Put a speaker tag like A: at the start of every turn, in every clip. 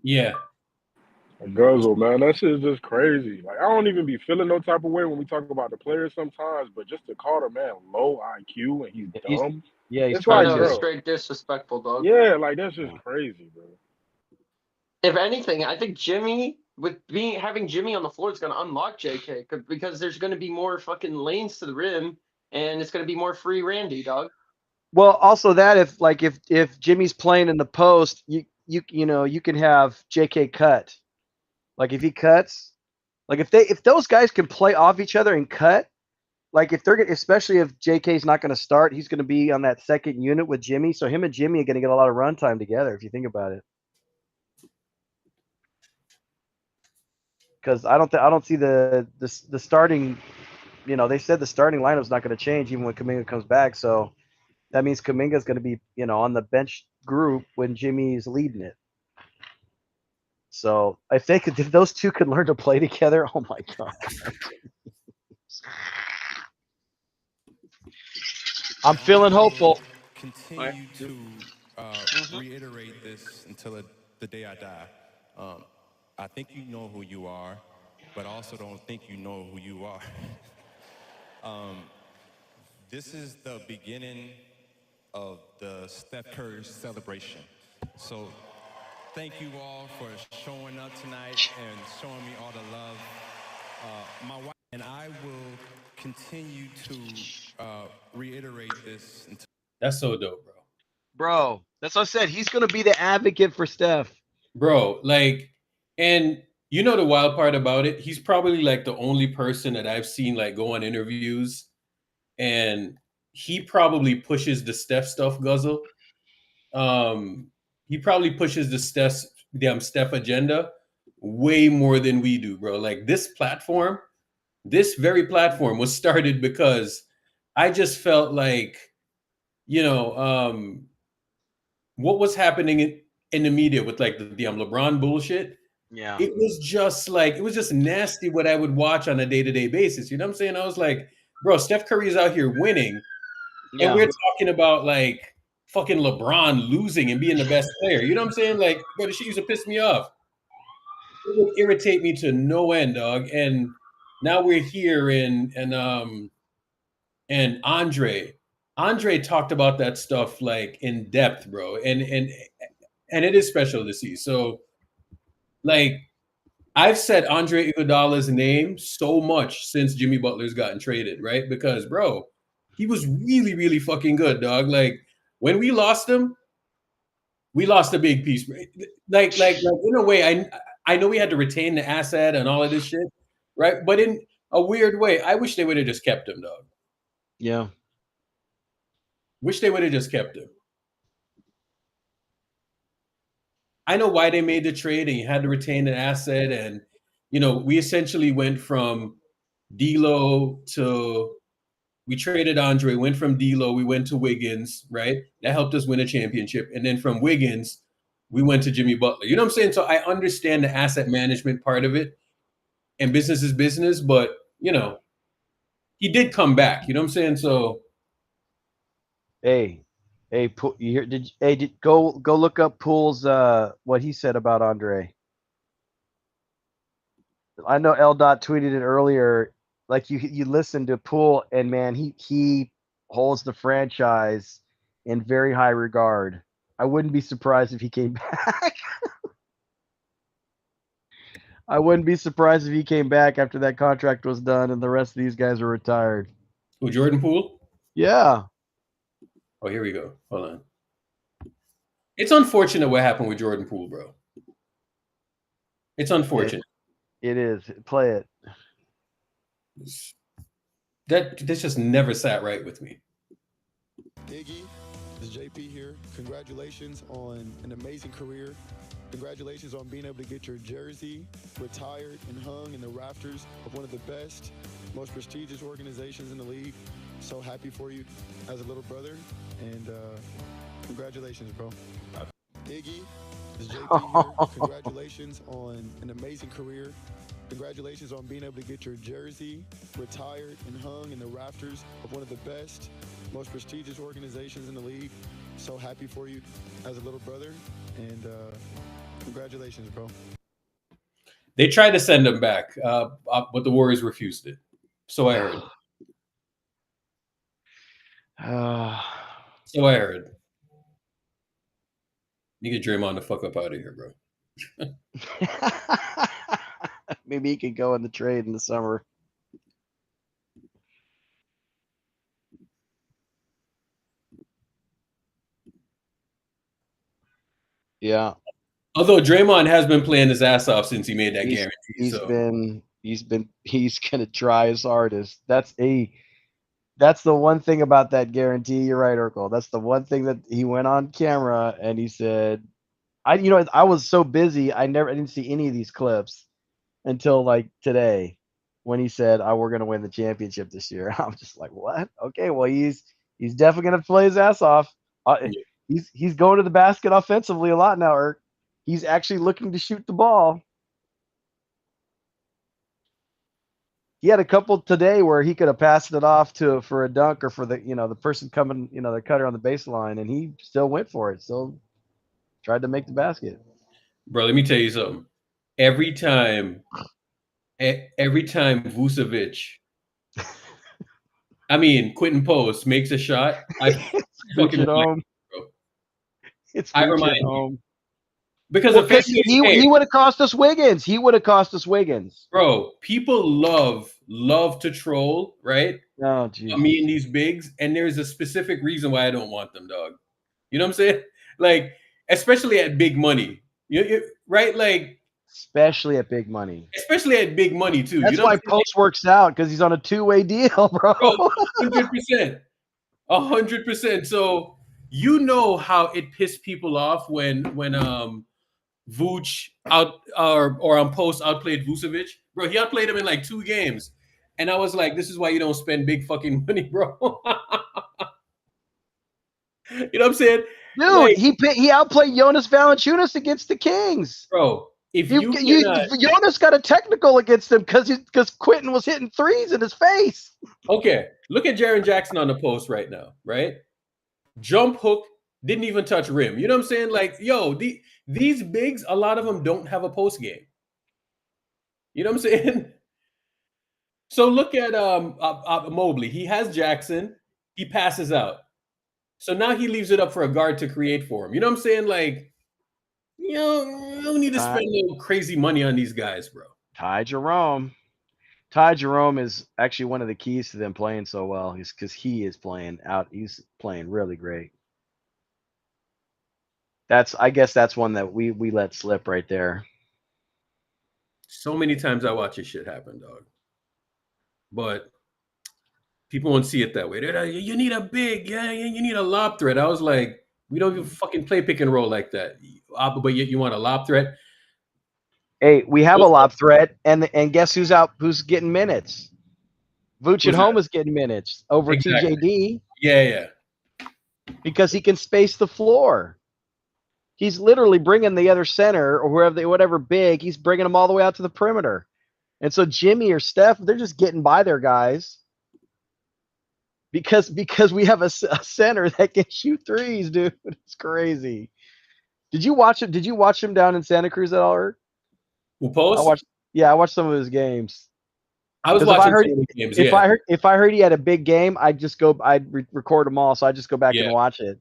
A: Yeah.
B: Guzzle, man, that shit is just crazy. Like, I don't even be feeling no type of way when we talk about the players sometimes, but just to call the man low IQ and he's
C: He's
B: dumb,
C: yeah, he's
B: it's
D: I
B: like,
D: know it's
C: crazy.
B: bro,
D: straight disrespectful, dog.
B: yeah, like that's just
C: Yeah.
B: crazy, bro.
D: If anything, I think Jimmy with being having Jimmy on the floor is going to unlock JK because there's going to be more fucking lanes to the rim and it's going to be more free Randy, dog.
C: Well, also that if Jimmy's playing in the post, you can have JK cut. Like if he cuts, like if those guys can play off each other and cut, like if they're especially if JK's not going to start, he's going to be on that second unit with Jimmy. So him and Jimmy are going to get a lot of run time together if you think about it. Because I don't see the starting. They said the starting lineup's not going to change even when Kaminga comes back. So that means Kaminga's going to be on the bench group when Jimmy's leading it. So if those two could learn to play together, oh my god. I'm feeling hopeful.
E: Continue to reiterate this until the day I die. I think you know who you are, but I also don't think you know who you are. This is the beginning of the Steph Curry celebration. So thank you all for showing up tonight and showing me all the love. My wife and I will continue to reiterate this until.
A: That's so dope, bro.
C: Bro, that's what I said. He's going to be the advocate for Steph.
A: Bro, like, and you know the wild part about it? He's probably like the only person that I've seen like go on interviews and he probably pushes the Steph stuff, Guzzle. He probably pushes the Steph agenda way more than we do, bro. Like this very platform was started because I just felt like, you know, what was happening in the media with like the damn LeBron bullshit.
C: Yeah.
A: It was just nasty what I would watch on a day-to-day basis. You know what I'm saying? I was like, bro, Steph Curry is out here winning, and
C: Yeah.
A: we're talking about like fucking LeBron losing and being the best player. You know what I'm saying? Like, bro, the shit used to piss me off. It would irritate me to no end, dog. And now we're here and Andre talked about that stuff like in depth, bro. And it is special to see. So like I've said Andre Iguodala's name so much since Jimmy Butler's gotten traded, right? Because bro, he was really, really fucking good, dog. Like when we lost a big piece. Like in a way, I know we had to retain the asset and all of this shit, right? But in a weird way, I wish they would have just kept him, dog.
C: Yeah.
A: Wish they would have just kept him. I know why they made the trade and you had to retain an asset. And, we essentially went from D'Lo to we traded Andre, went from D'Lo, we went to Wiggins, right? That helped us win a championship. And then from Wiggins, we went to Jimmy Butler. You know what I'm saying? So I understand the asset management part of it and business is business, but, he did come back. You know what I'm saying? So
C: Hey, you hear? Go look up Poole's what he said about Andre. I know L. Dot tweeted it earlier. Like you listened to Poole, and man, he holds the franchise in very high regard. I wouldn't be surprised if he came back. I wouldn't be surprised if he came back after that contract was done and the rest of these guys are retired.
A: who, Jordan Poole?
C: Yeah.
A: Oh, here we go. Hold on. It's unfortunate what happened with Jordan Poole, bro. It's unfortunate.
C: It is. Play it.
A: This just never sat right with me.
F: Iggy, it's JP here. Congratulations on an amazing career. Congratulations on being able to get your jersey retired and hung in the rafters of one of the best, most prestigious organizations in the league. So happy for you as a little brother, and congratulations, bro. Iggy, it's JP here. Congratulations on an amazing career. Congratulations on being able to get your jersey retired and hung in the rafters of one of the best, most prestigious organizations in the league. So happy for you as a little brother, and Congratulations, bro.
A: They tried to send him back, but the Warriors refused it. So I heard. So I heard. You get Draymond the fuck up out of here, bro.
C: Maybe he could go in the trade in the summer. Yeah.
A: Although Draymond has been playing his ass off since he made that guarantee.
C: He's gonna try his hardest. That's the one thing about that guarantee. You're right, Urkel. That's the one thing that he went on camera and he said, I was so busy I didn't see any of these clips until like today when he said, "Oh, we're gonna win the championship this year." I'm just like, what? Okay, well he's definitely gonna play his ass off. He's going to the basket offensively a lot now, Urk. He's actually looking to shoot the ball. He had a couple today where he could have passed it off for a dunk or for the person coming, the cutter on the baseline, and he still went for it. Still tried to make the basket.
A: Bro, let me tell you something. Every time Vucevic, Quentin Post makes a shot, I fucking
C: Vooch at
A: remind
C: home.
A: you, bro.
C: It's
A: I
C: Vooch
A: remind
C: at
A: you.
C: home.
A: Because
C: Well, he would have cost us Wiggins. He would have cost us Wiggins.
A: Bro, people love to troll, right?
C: Oh, Jesus.
A: Me and these bigs, and there's a specific reason why I don't want them, dog. You know what I'm saying? Like, especially at big money. Right? Like,
C: especially at big money.
A: Especially at big money, too.
C: That's why Post works out, because he's on a two-way deal, bro.
A: 100%. 100%. So, you know how it pissed people off when Vooch out or on Post outplayed Vucevic. Bro, he outplayed him in like 2 games. And I was like, this is why you don't spend big fucking money, bro. You know what I'm saying?
C: Dude, like, he outplayed Jonas Valanciunas against the Kings.
A: Bro,
C: Jonas got a technical against him because Quentin was hitting threes in his face.
A: Okay, look at Jaren Jackson on the post right now, right? Jump hook, didn't even touch rim. You know what I'm saying? Like, yo, these bigs, a lot of them don't have a post game. You know what I'm saying? So look at Mobley. He has Jackson. He passes out. So now he leaves it up for a guard to create for him. You know what I'm saying? Like, you don't need to spend no crazy money on these guys, bro.
C: Ty Jerome is actually one of the keys to them playing so well. He's because he is playing out. He's playing really great. I guess that's one that we let slip right there.
A: So many times I watch this shit happen, dog. But people won't see it that way. They're like, you need a big, you need a lob threat. I was like, we don't even fucking play pick and roll like that. But yet you want a lob threat?
C: Hey, we have a lob threat, and guess who's out? Who's getting minutes? Vooch at home is getting minutes over TJD.
A: Yeah.
C: Because he can space the floor. He's literally bringing the other center or whatever big. He's bringing them all the way out to the perimeter. And so Jimmy or Steph, they're just getting by their guys because we have a center that can shoot threes, dude. It's crazy. Did you watch it? Did you watch him down in Santa Cruz at all? Or?
A: Who Post?
C: I watched some of his games.
A: I was watching games.
C: If I heard he had a big game, I'd record them all. So I just go back and watch it.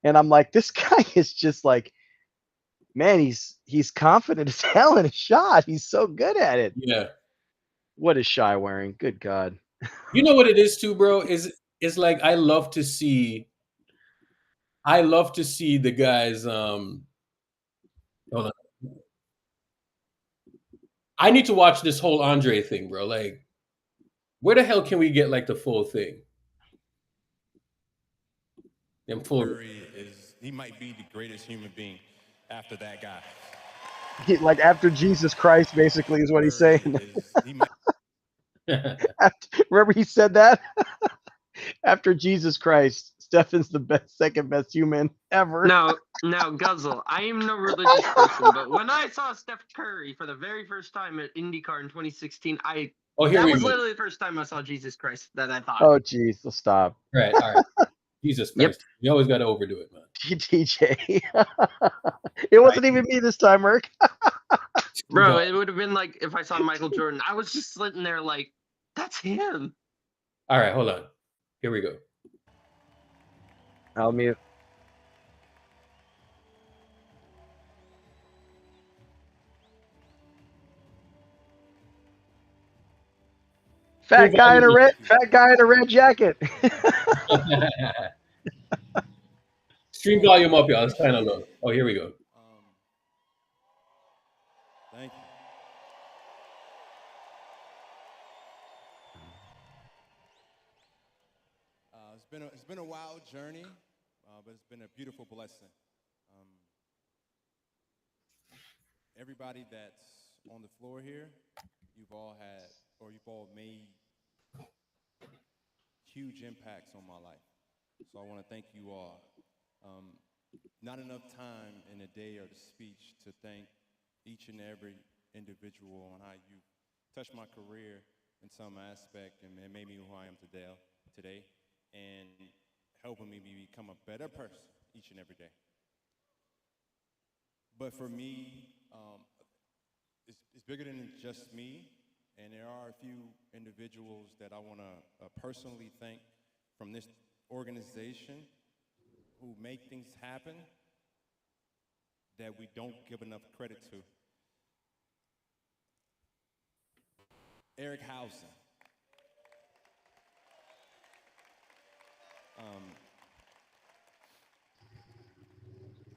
C: And I'm like, this guy is just like, man, he's confident as hell in his shot. He's so good at it.
A: Yeah.
C: What is Shy wearing? Good God.
A: You know what it is too, bro? Is like I love to see the guys. Hold on. I need to watch this whole Andre thing, bro. Like, where the hell can we get like the full thing?
E: He might be the greatest human being after that guy.
C: Like after Jesus Christ, basically, is what he's saying. Remember he said that? After Jesus Christ, Stefan's the second best human ever.
D: Now, Guzzle, I am no religious person, but when I saw Steph Curry for the very first time at IndyCar in 2016, that was literally the first time I saw Jesus Christ that I thought.
C: Oh, geez, stop.
A: Right, all right. Jesus
D: Yep.
A: Christ. You always got to overdo it, man.
C: DJ. It wasn't even me this time, Merc.
D: Bro, it would have been like if I saw Michael Jordan. I was just sitting there like, that's him.
A: All right, hold on. Here we go.
C: I'll mute. Fat guy in a red jacket.
A: Stream volume up, y'all. It's kind of low. Oh, here we go.
E: Thank you. It's been a wild journey, but it's been a beautiful blessing. Everybody that's on the floor here, you've all made huge impacts on my life. So I want to thank you all. Not enough time in a day or the speech to thank each and every individual on how you touched my career in some aspect and made me who I am today, and helping me become a better person each and every day. But for me, it's bigger than just me, and there are a few individuals that I want to personally thank from this organization who make things happen that we don't give enough credit to. Eric Hausen.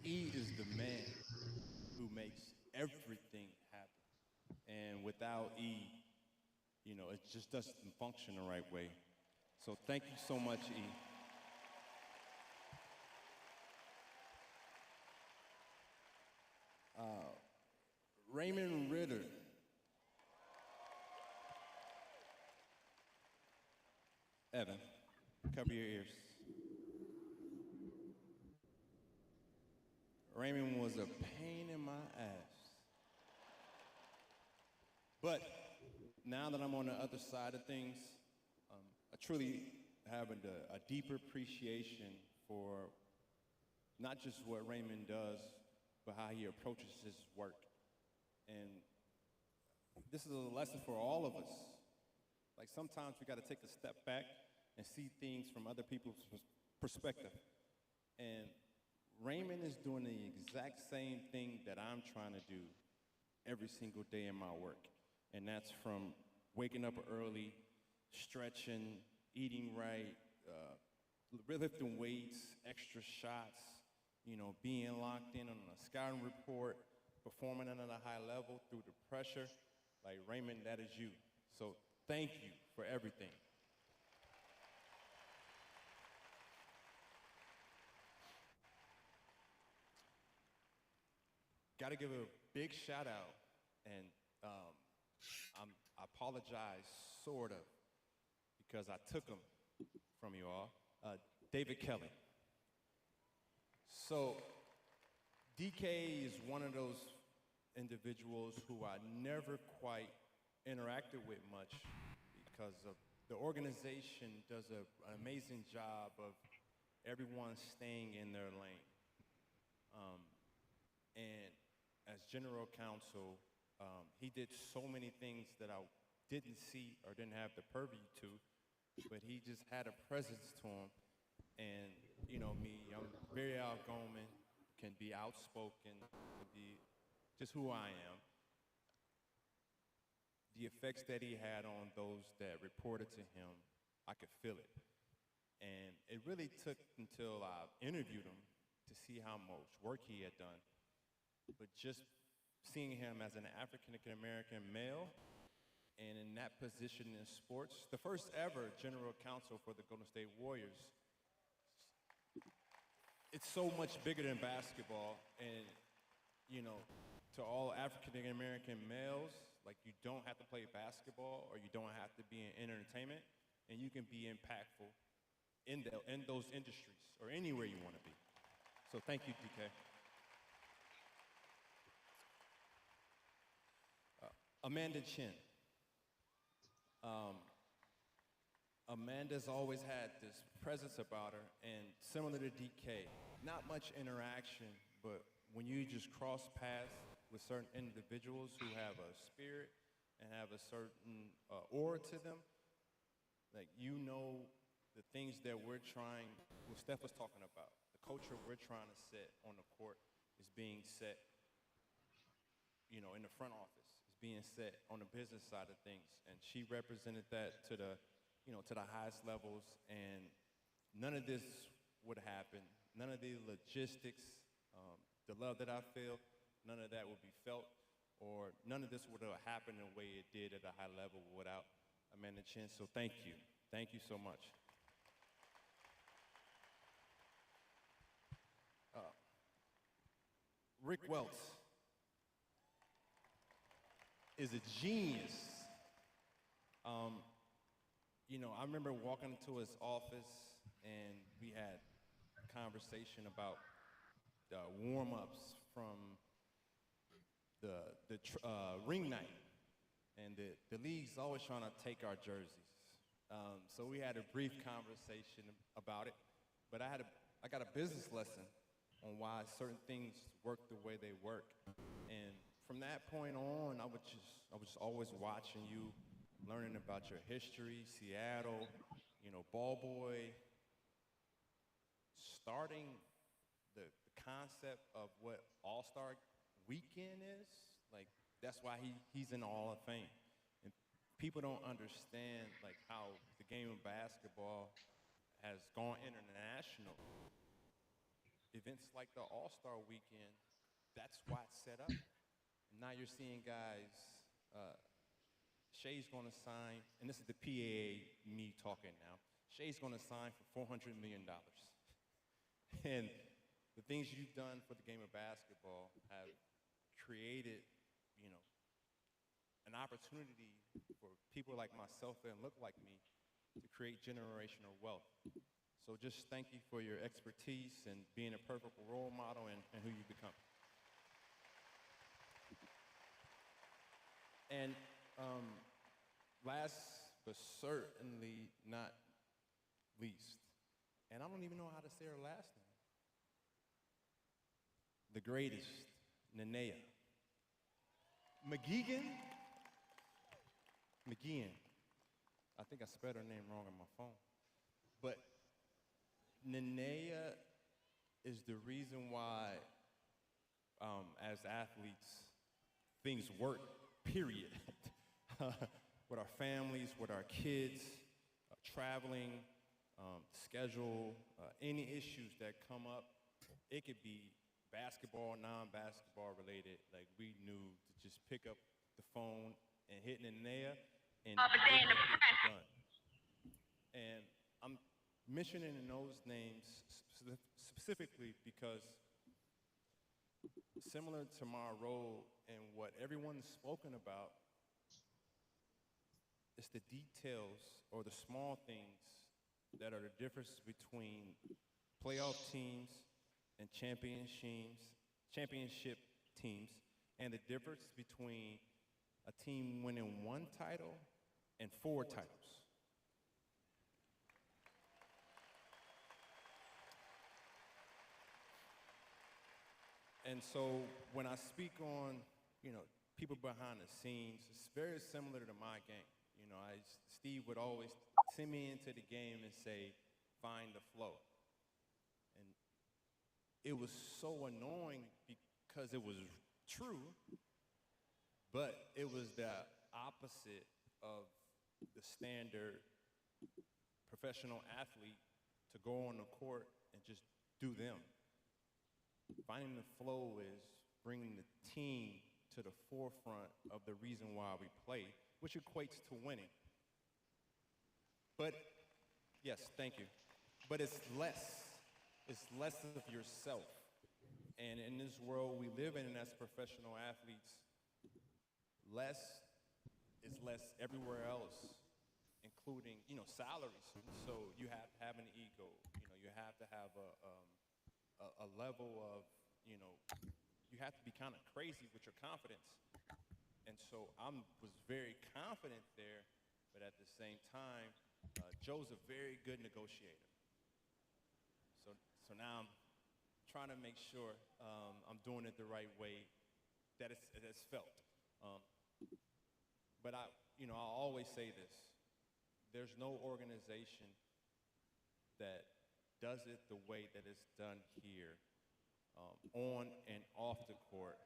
E: E is the man who makes everything happen. And without E, it just doesn't function the right way. So thank you so much, E. Raymond Ritter. Evan, cover your ears. Raymond was a pain in my ass. But now that I'm on the other side of things, I truly have a deeper appreciation for not just what Raymond does, but how he approaches his work. And this is a lesson for all of us. Like sometimes we got to take a step back and see things from other people's perspective. And Raymond is doing the exact same thing that I'm trying to do every single day in my work. And that's from waking up early, stretching, eating right, lifting weights, extra shots, being locked in on a scouting report, performing at a high level through the pressure. Like, Raymond, that is you. So thank you for everything. Got to give a big shout out, and I apologize, sort of, because I took him from you all. David Kelly. So DK is one of those individuals who I never quite interacted with much because of the organization does an amazing job of everyone staying in their lane. And as general counsel, he did so many things that I didn't see or didn't have the purview to, but he just had a presence to him. And me, I'm very outgoing, can be outspoken, can be just who I am. The effects that he had on those that reported to him, I could feel it. And it really took until I interviewed him to see how much work he had done. But just seeing him as an African-American male and in that position in sports, the first ever general counsel for the Golden State Warriors, it's so much bigger than basketball. And, to all African-American males, like, you don't have to play basketball or you don't have to be in entertainment, and you can be impactful in those industries or anywhere you want to be. So thank you, DK. Amanda Chin. Amanda's always had this presence about her, and similar to DK, not much interaction, but when you just cross paths with certain individuals who have a spirit and have a certain aura to them, like you know the things that we're trying, what Steph was talking about, the culture we're trying to set on the court is being set, in the front office. It's being set on the business side of things. And she represented that to the highest levels. And none of this would happen. None of the logistics, the love that I feel, none of that would be felt, or none of this would have happened the way it did at a high level without Amanda Chin. So thank you. Thank you so much. Rick Welts is a genius. I remember walking into his office and we had a conversation about the warm-ups from the ring night. And the league's always trying to take our jerseys. So we had a brief conversation about it. But I got a business lesson on why certain things work the way they work. And from that point on, I was just always watching you, learning about your history, Seattle, ball boy, starting the concept of what All-Star Weekend is. Like, that's why he's in the Hall of Fame. And people don't understand like how the game of basketball has gone international. Events like the All-Star Weekend, that's why it's set up. And now you're seeing guys, Shea's going to sign, and this is the PAA me talking now, Shea's going to sign for $400 million. And the things you've done for the game of basketball have created, an opportunity for people like myself that look like me to create generational wealth. So just thank you for your expertise and being a perfect role model and who you've become. And last but certainly not least, and I don't even know how to say her last name, the greatest, Nenea. McGeehan. I think I spelled her name wrong on my phone. But Nenea is the reason why, as athletes, things work, period. With our families, with our kids, traveling, schedule, any issues that come up, it could be basketball, non-basketball related. Like, we knew to just pick up the phone and hit Nenea and it would get done. And I'm mentioning those names specifically because similar to my role and what everyone's spoken about, it's the details or the small things that are the difference between playoff teams and championship teams, and the difference between a team winning one title and 4 titles. And so when I speak on, people behind the scenes, it's very similar to my game. Steve would always send me into the game and say, find the flow. And it was so annoying because it was true, but it was the opposite of the standard professional athlete to go on the court and just do them. Finding the flow is bringing the team to the forefront of the reason why we play, which equates to winning. But, yes, thank you. But it's less of yourself. And in this world we live in as professional athletes, less is less everywhere else, including, salaries. So you have to have an ego, you have to have a level of, you have to be kind of crazy with your confidence. And so I was very confident there, but at the same time, Joe's a very good negotiator. So now I'm trying to make sure I'm doing it the right way that it's felt. Um, but I always say this: there's no organization that does it the way that it's done here, on and off the court.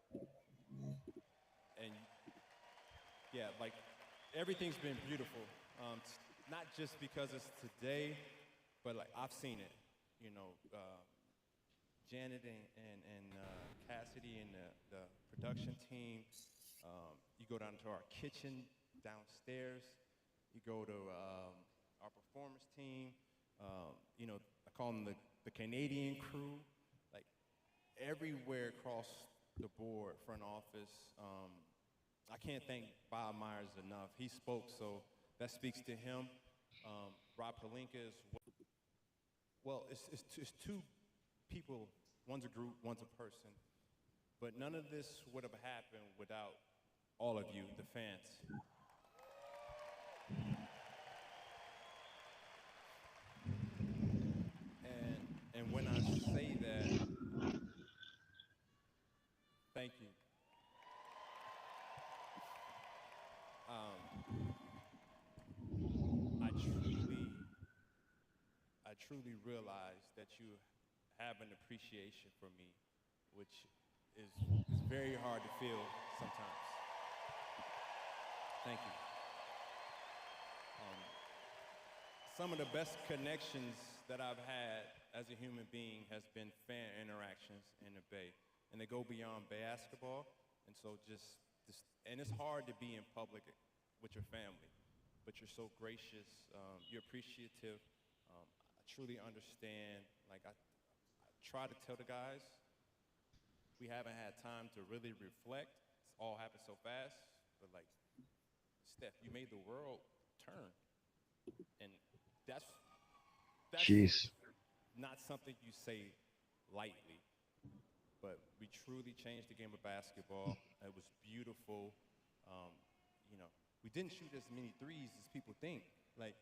E: And yeah, like everything's been beautiful. Not just because it's today, but like I've seen it. You know, Janet and Cassidy and the production team. You go down to our kitchen downstairs. You go to our performance team. I call them the Canadian crew. Like everywhere across the board, front office. I can't thank Bob Myers enough. He spoke, so that speaks to him. Rob Pelinka is well. It's two people. One's a group, one's a person. But none of this would have happened without all of you, the fans. And when I say that, thank you. I truly realize that you have an appreciation for me, which is very hard to feel sometimes. Thank you. Some of the best connections that I've had as a human being has been fan interactions in the Bay, and they go beyond basketball. And so and it's hard to be in public with your family, but you're so gracious, you're appreciative. I truly understand. Like I try to tell the guys, we haven't had time to really reflect. It's all happened so fast, but like, Steph, you made the world turn, and that's
C: Jeez.
E: not something you say lightly. But we truly changed the game of basketball. It was beautiful. Um, we didn't shoot as many threes as people think. Like,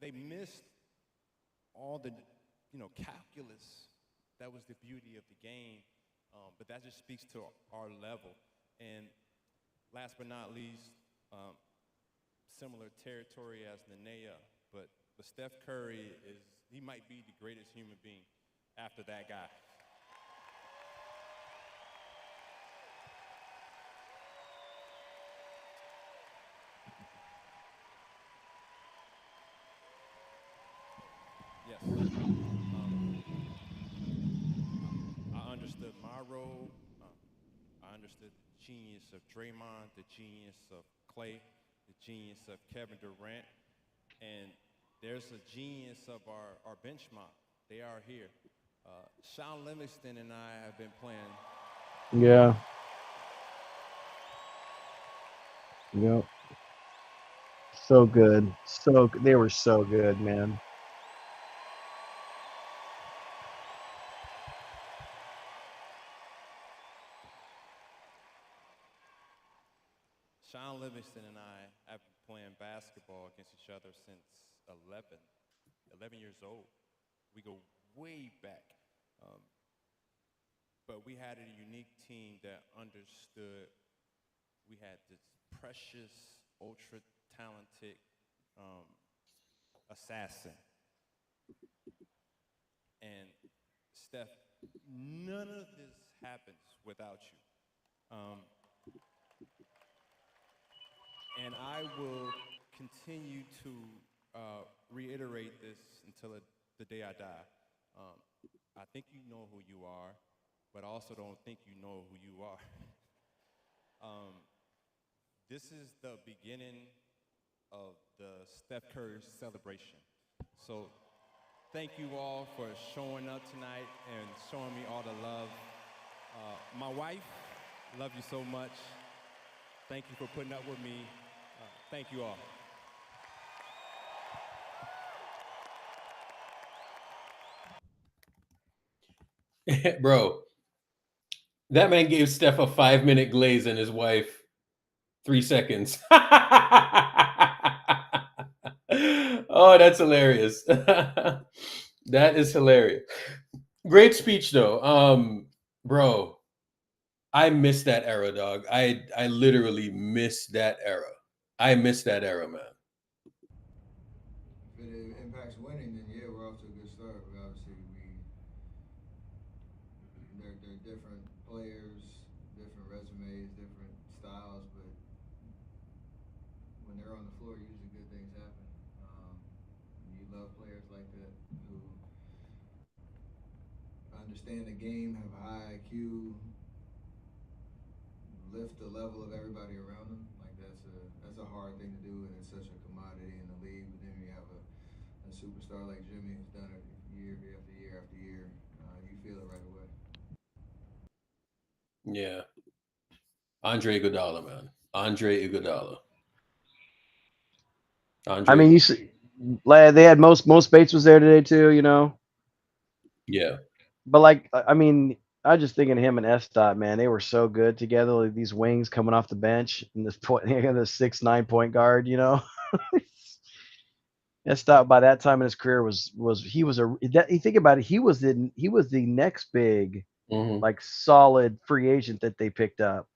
E: they missed all the, calculus. That was the beauty of the game. But that just speaks to our level. And last but not least, similar territory as Nenea, but Steph Curry he might be the greatest human being after that guy. Yes. I understood my role. I understood the genius of Draymond, the genius of Clay, the genius of Kevin Durant, and there's a genius of our bench mob. They are here. Sean Livingston and I have been playing.
C: Yeah. Yep. So good. They were so good, man.
E: Sean Livingston and I have been playing basketball against each other since 11 years old. We go way back. But we had a unique team that understood. We had this precious, ultra-talented assassin. And Steph, none of this happens without you. And I will continue to reiterate this until the day I die. I think you know who you are, but I also don't think you know who you are. This is the beginning of the Steph Curry celebration. So thank you all for showing up tonight and showing me all the love. My wife, love you so much. Thank you for putting up with me. Thank you all.
A: Bro, that man gave Steph a 5-minute glaze and his wife 3 seconds. Oh, that's hilarious. That is hilarious. Great speech though. Bro, I miss that era, dog. I literally miss that era. I miss that era, man.
G: If it impacts winning, then yeah, we're off to a good start. We obviously they're different players, different resumes, different styles, but when they're on the floor, usually good things happen. You love players like that who understand the game, have a high IQ, lift the level of everybody around them. Like that's a hard thing to do, and it's such a commodity in the league. But then you have a superstar like Jimmy who's done it year after year after year. You feel it right away.
A: Yeah. Andre Iguodala, man. Andre Iguodala.
C: I mean, you see, they had most Bates was there today too, you know.
A: Yeah.
C: But like, I mean, I just thinking him and Estat, man, they were so good together. Like these wings coming off the bench and this point, the 6'9" point guard, you know. Estat by that time in his career was he was a that, you think about it, he was the next big like solid free agent that they picked up.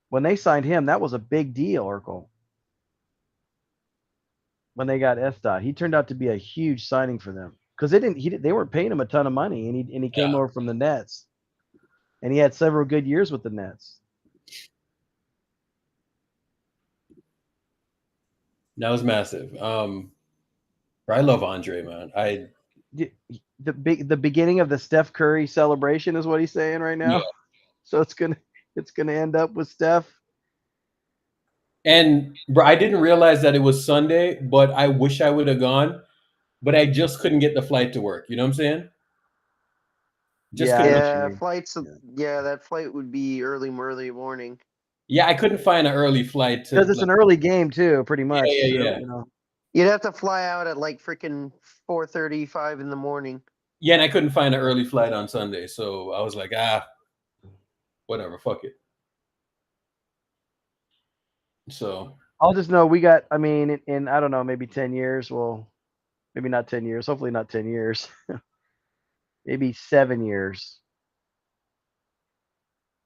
C: When they signed him, that was a big deal, Urkel. When they got Estat, he turned out to be a huge signing for them because they weren't paying him a ton of money, and he came over from the Nets, and he had several good years with the Nets.
A: That was massive. I love Andre, man.
C: The beginning of the Steph Curry celebration is what he's saying right now.
A: Yeah.
C: So it's gonna end up with Steph.
A: And bro, I didn't realize that it was Sunday, but I wish I would have gone, but I just couldn't get the flight to work. You know what I'm saying? Just
C: Yeah, I
A: couldn't.
C: know what you
D: Yeah,
C: mean.
D: flights. Yeah, that flight would be early morning.
A: Yeah, I couldn't find an early flight to
C: Because it's
A: like.
C: an early game too, pretty much.
A: Yeah, yeah,
C: So,
A: yeah.
C: you know.
D: You'd have to fly out at like freaking 4:35 in the morning.
A: Yeah, and I couldn't find an early flight on Sunday, so I was like, whatever, fuck it. So
C: I'll just know we got. I mean, in I don't know, maybe 10 years. Well, maybe not 10 years. Hopefully not 10 years. Maybe 7 years.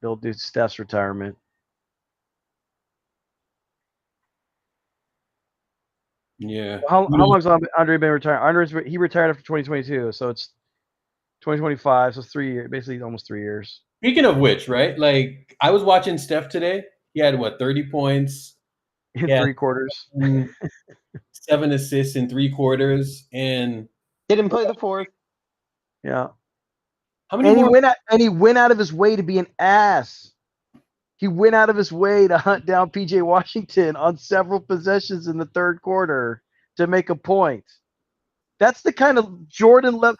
C: They'll do Steph's retirement.
A: yeah.
C: How long's Andre been retired? He retired after 2022, so it's 2025. So it's 3 years, basically almost 3 years.
A: Speaking of which, right? Like I was watching Steph today. He had 30 points.
C: In
A: He had
C: 3 quarters.
A: 7 assists in 3 quarters, and
D: Didn't play the fourth.
C: Yeah.
A: how many
C: And
A: more?
C: he went out of his way to be an ass. He went out of his way to hunt down PJ Washington on several possessions in the third quarter to make a point. That's the kind of Jordan level.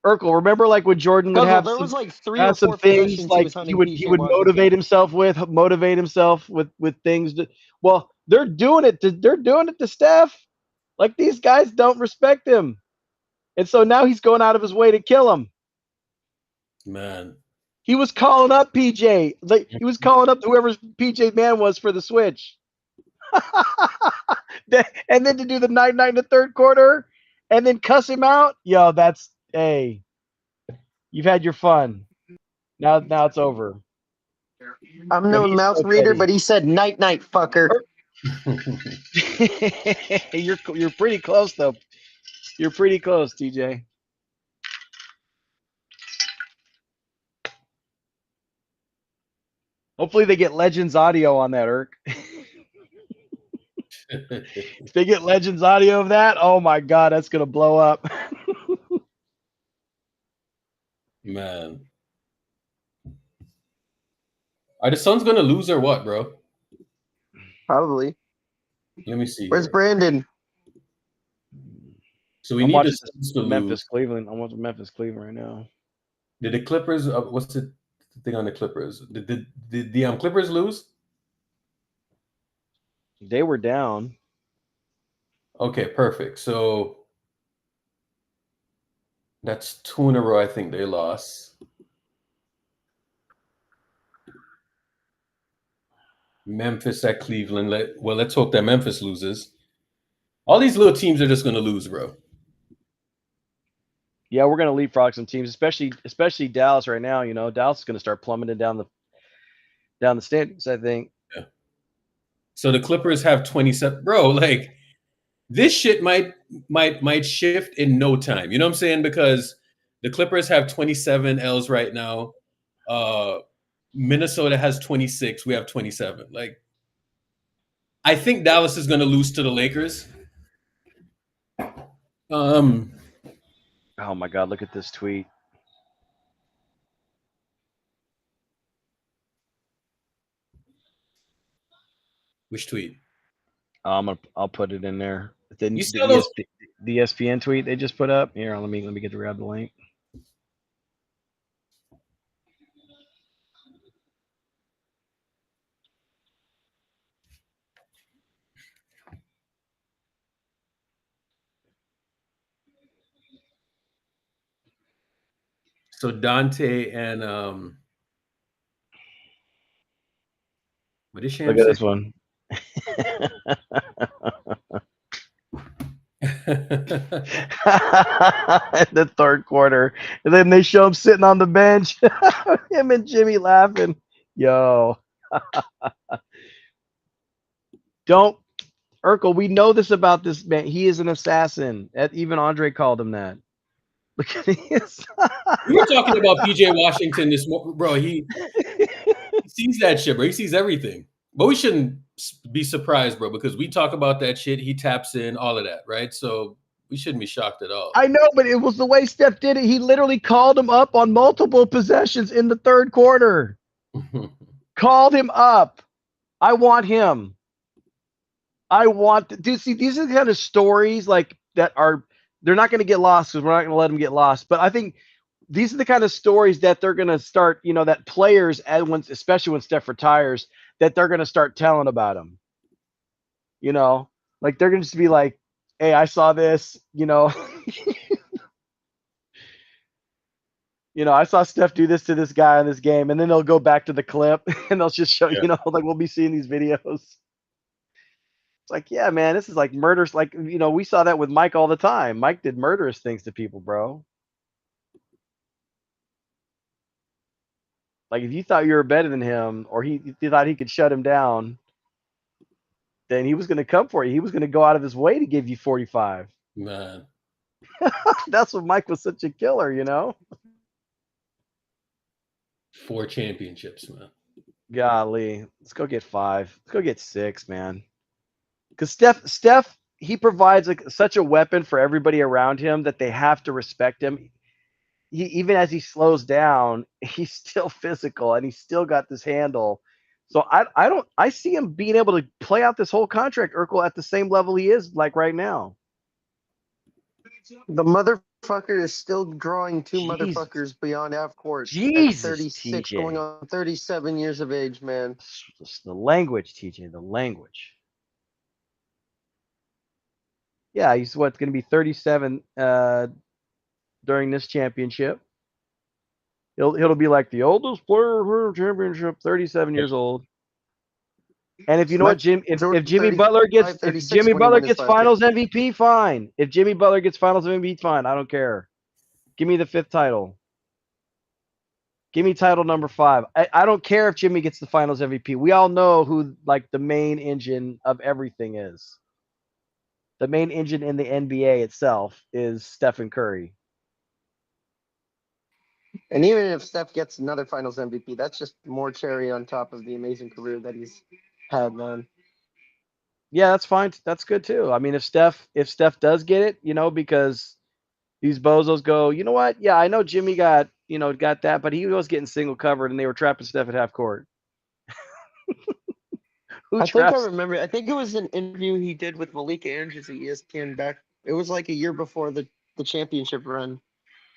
C: Urkel, remember like when Jordan would
D: There was like 3 or 4
C: things
D: possessions he
C: like
D: was
C: he
D: hunting
C: would
D: PJ Washington.
C: motivate himself with things. Well, they're doing it to Steph. Like these guys don't respect him, and so now he's going out of his way to kill him.
A: Man.
C: He was calling up PJ. Like he was calling up whoever PJ man was for the switch. And then to do the night in the third quarter and then cuss him out. Yo, that's hey. You've had your fun. Now it's over.
D: I'm no mouth reader, but he said night fucker.
C: You're pretty close though. You're pretty close, TJ. Hopefully they get Legends audio on that, Irk. If they get Legends audio of that, oh my god, that's gonna blow up.
A: Man. Are the Suns gonna lose or what, bro?
D: Probably.
A: Let me see.
D: Where's
A: here.
D: Brandon?
A: So we
C: I'm
A: need
C: watching
A: the Suns to
C: Memphis
A: lose.
C: Cleveland. I'm watching Memphis Cleveland right now.
A: Did the Clippers? What's the thing on the Clippers? Did the Clippers lose?
C: They were down.
A: Okay, perfect. So that's 2 in a row. I think they lost. Memphis at Cleveland. Let's hope that Memphis loses. All these little teams are just going to lose, bro.
C: Yeah, we're gonna leapfrog some teams, especially Dallas right now. You know, Dallas is gonna start plummeting down the standings, I think.
A: Yeah. So the Clippers have 27, bro. Like this shit might shift in no time. You know what I'm saying? Because the Clippers have 27 L's right now. Minnesota has 26. We have 27. Like I think Dallas is going to lose to the Lakers.
C: Oh my God, look at this tweet.
A: Which tweet?
C: I'll put it in there. The,
A: You
C: the,
A: saw those?
C: the ESPN tweet they just put up. Here, let me get to grab the link.
A: So Dante and what did Sham
C: Look at
A: say?
C: this one. In the third quarter, and then they show him sitting on the bench, him and Jimmy laughing. Yo, don't Urkel. We know this about this man. He is an assassin. Even Andre called him that. Look at this.
A: We were talking about PJ Washington this morning, bro. He sees that shit, bro. He sees everything. But we shouldn't be surprised, bro, because we talk about that shit. He taps in all of that, right? So we shouldn't be shocked at all.
C: I know, but it was the way Steph did it. He literally called him up on multiple possessions in the third quarter. Called him up. I want him. Dude, see, these are the kind of stories like that they're not going to get lost because we're not going to let them get lost. But I think these are the kind of stories that they're going to start, that players, especially when Steph retires, that they're going to start telling about him. Like they're going to just be like, hey, I saw this, I saw Steph do this to this guy in this game, and then they'll go back to the clip and they'll just show, like we'll be seeing these videos. It's like, yeah, man, this is like murders. Like, we saw that with Mike all the time. Mike did murderous things to people, bro. Like, if you thought you were better than him, or you thought he could shut him down, then he was going to come for you. He was going to go out of his way to give you 45.
A: Man.
C: That's what Mike was such a killer,
A: 4 championships, man.
C: Golly, let's go get 5. Let's go get 6, man. Because Steph, he provides such a weapon for everybody around him that they have to respect him. Even as he slows down, he's still physical and he's still got this handle. So I see him being able to play out this whole contract, Urkel, at the same level he is like right now.
D: The motherfucker is still drawing 2 motherfuckers beyond half court at 36,
C: TJ.
D: going on 37 years of age, man.
C: The language, TJ, the language. Yeah, he's going to be 37 during this championship. He'll be like the oldest player for championship, 37 years old. And if you know what, if Jimmy Butler gets Finals MVP, fine. If Jimmy Butler gets Finals MVP, fine. I don't care. Give me the 5th title. Give me title number 5. I don't care if Jimmy gets the Finals MVP. We all know who like the main engine of everything is. The main engine in the NBA itself is Stephen Curry.
D: And even if Steph gets another Finals MVP, that's just more cherry on top of the amazing career that he's had, man.
C: Yeah, that's fine. That's good too. I mean, if Steph does get it, because these bozos go, you know what? Yeah, I know Jimmy got that, but he was getting single covered and they were trapping Steph at half court.
D: I remember. I think it was an interview he did with Malika Andrews at ESPN back. It was like a year before the championship run.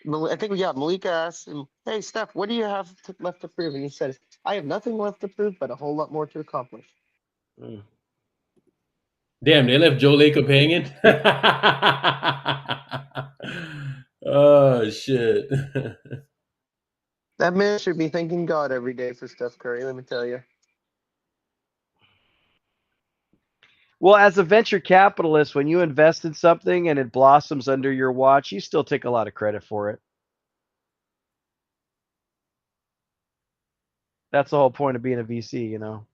D: I think Malika asked him, "Hey Steph, what do you have left to prove?" And he said, "I have nothing left to prove, but a whole lot more to accomplish."
A: Damn, they left Joe Lacob hanging. Oh shit.
D: That man should be thanking God every day for Steph Curry. Let me tell you.
C: Well, as a venture capitalist, when you invest in something and it blossoms under your watch, you still take a lot of credit for it. That's the whole point of being a VC, you know.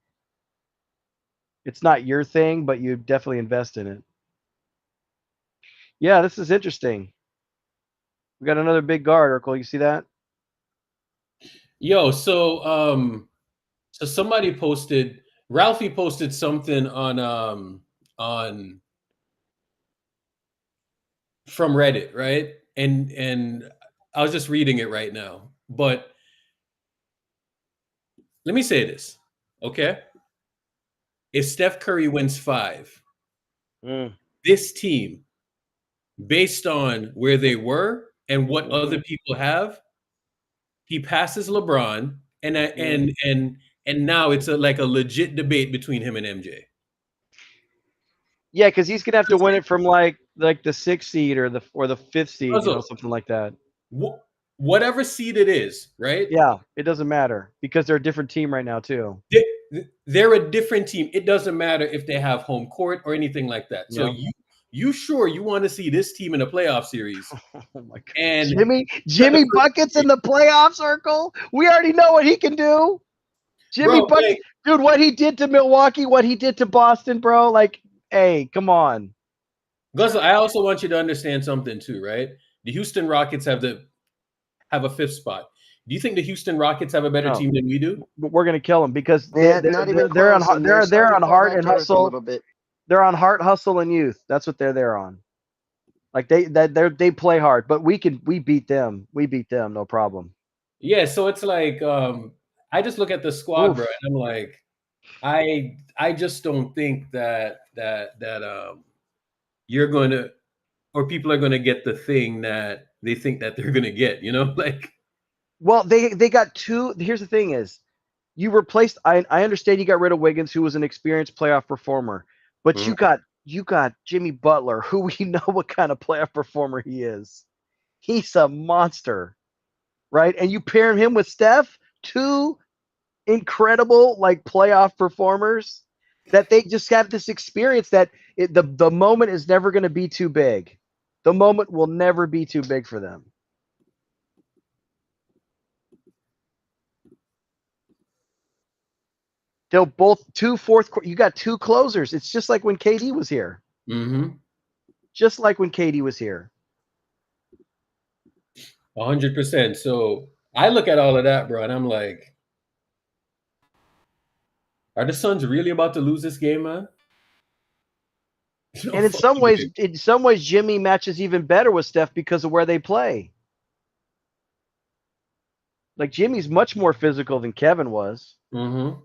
C: It's not your thing, but you definitely invest in it. Yeah, this is interesting. We got another big guard, Urkel. You see that?
A: Yo, so somebody posted, Ralphie posted something on from Reddit, right? And I was just reading it right now. But let me say this, okay? If Steph Curry wins 5,
C: Mm,
A: this team, based on where they were and what
C: mhm,
A: other people have, he passes LeBron, and and now it's like a legit debate between him and MJ.
C: Yeah, because he's gonna have to
A: Because
C: win it from like the 6th seed or the 5th seed, you know,
A: Russell,
C: something like that.
A: whatever seed it is, right?
C: Yeah, it doesn't matter because they're a different team right now too.
A: They're a different team. It doesn't matter if they have home court or anything like that. So
C: Yeah.
A: you sure you want to see this team in a playoff series?
C: Oh my god.
A: And
C: Jimmy buckets in the playoff circle. We already know what he can do. Jimmy
A: bro,
C: bucket,
A: like,
C: dude. What he did to Milwaukee, what he did to Boston, bro. Like, hey, come on.
A: Gus, I also want you to understand something too, right? The Houston Rockets have a 5th spot. Do you think the Houston Rockets have a better
C: No,
A: team than we do?
C: we're gonna kill him because
D: Yeah, not even
C: they're on
D: close, and
C: they're
D: starting
C: on
D: to fall
C: heart
D: back
C: and
D: to earth a
C: hustle.
D: little bit.
C: They're on heart, hustle, and youth. That's what they're there on. Like they play hard, but we beat them. We beat them, no problem.
A: Yeah, so it's like I just look at the squad, bro,
C: Oof.
A: and I'm like, I just don't think that you're going to, or people are going to get the thing that they think that they're going to get, you know? Like,
C: Well, they got two. Here's the thing: is you replaced. I understand you got rid of Wiggins, who was an experienced playoff performer, but
A: Mhm.
C: you got Jimmy Butler, who we know what kind of playoff performer he is. He's a monster, right? And you pair him with Steph, two incredible like playoff performers that they just have this experience that the moment is never going to be too big. The moment will never be too big for them. They'll both you got two closers. It's just like when KD was here.
A: Mm-hmm.
C: Just like when KD was here.
A: 100%. So I look at all of that, bro, and I'm like, are the Suns really about to lose this game, man? No
C: And
A: fucking way.
C: in some ways, Jimmy matches even better with Steph because of where they play. Like Jimmy's much more physical than Kevin was.
A: Mm-hmm.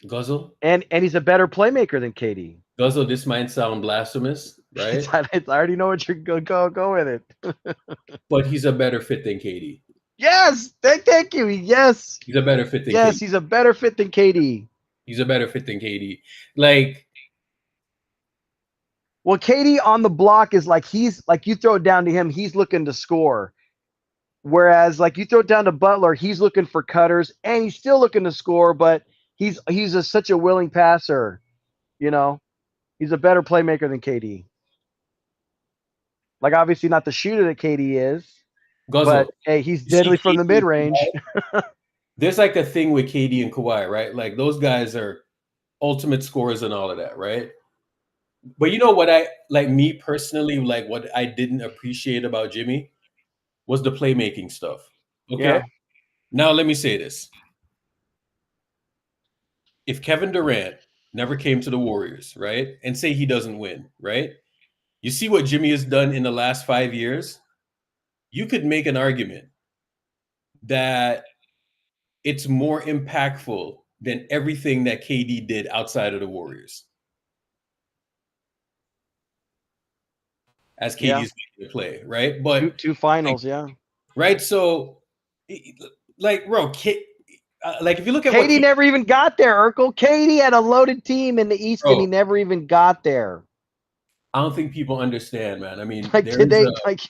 A: Guzzle,
C: And he's a better playmaker than KD.
A: Guzzle, this might sound blasphemous, right?
C: I already know what you're going to go with it.
A: But he's a better fit than KD.
C: Yes, thank you. Yes,
A: He's a better fit than
C: yes,
A: KD.
C: he's a better fit than KD.
A: He's a better fit than KD. Like,
C: well, KD on the block is like he's like you throw it down to him, he's looking to score. Whereas like you throw it down to Butler, he's looking for cutters and he's still looking to score, but he's such a willing passer. You know, he's a better playmaker than KD. Like obviously not the shooter that KD is,
A: Guzzle,
C: but hey, he's
A: you see
C: deadly from the
A: KD
C: mid
A: and
C: range.
A: Kawhi? There's like a thing with KD and Kawhi, right? Like those guys are ultimate scorers and all of that, right? But you know what I like me personally, like what I didn't appreciate about Jimmy was the playmaking stuff. Okay.
C: Yeah.
A: Now let me say this. If Kevin Durant never came to the Warriors, right? And say he doesn't win, right? You see what Jimmy has done in the last 5 years? You could make an argument that it's more impactful than everything that KD did outside of the Warriors. As
C: Yeah.
A: KD's making the play, right? But
C: Two finals, yeah.
A: right, so like, bro, like if you look at what
C: KD never even got there, Urkel. KD had a loaded team in the East, and he
A: bro,
C: never even got there.
A: I don't think people understand, man. I mean,
C: Like today, like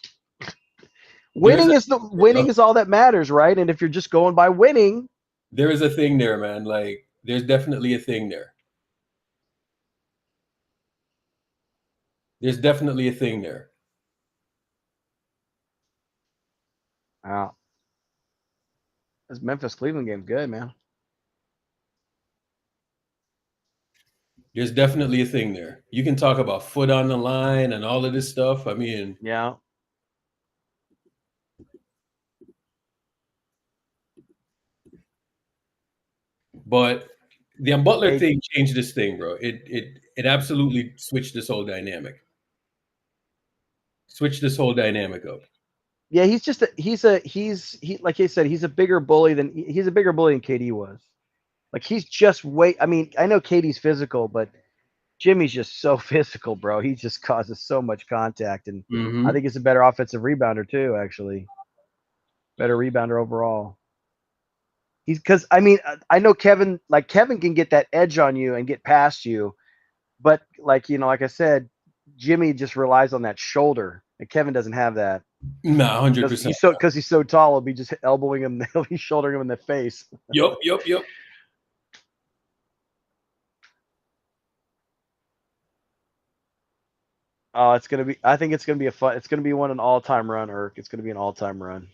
C: winning is all that matters, right? And if you're just going by winning,
A: there is a thing there, man. Like There's definitely a thing there. There's definitely a thing there.
C: Wow. This Memphis Cleveland game's good, man.
A: There's definitely a thing there. You can talk about foot on the line and all of this stuff. I mean,
C: Yeah.
A: but the Butler
C: Hey.
A: thing changed this thing, bro. It absolutely switched this whole dynamic. Switched this whole dynamic up.
C: Yeah, he's just he like he said, he's a bigger bully than KD was. Like he's just way. I mean, I know KD's physical, but Jimmy's just so physical, bro. He just causes so much contact, and I think he's a better offensive rebounder too. Actually, better rebounder overall. He's because I mean I know Kevin. Like Kevin can get that edge on you and get past you, but like like I said, Jimmy just relies on that shoulder, and Kevin doesn't have that.
A: No, 100%.
C: He's so tall, he'll be just elbowing him, he'll be shouldering him in the face.
A: Yep.
C: Oh, it's gonna be. I think it's gonna be it's gonna be an all-time run, Irk. It's gonna be an all-time run.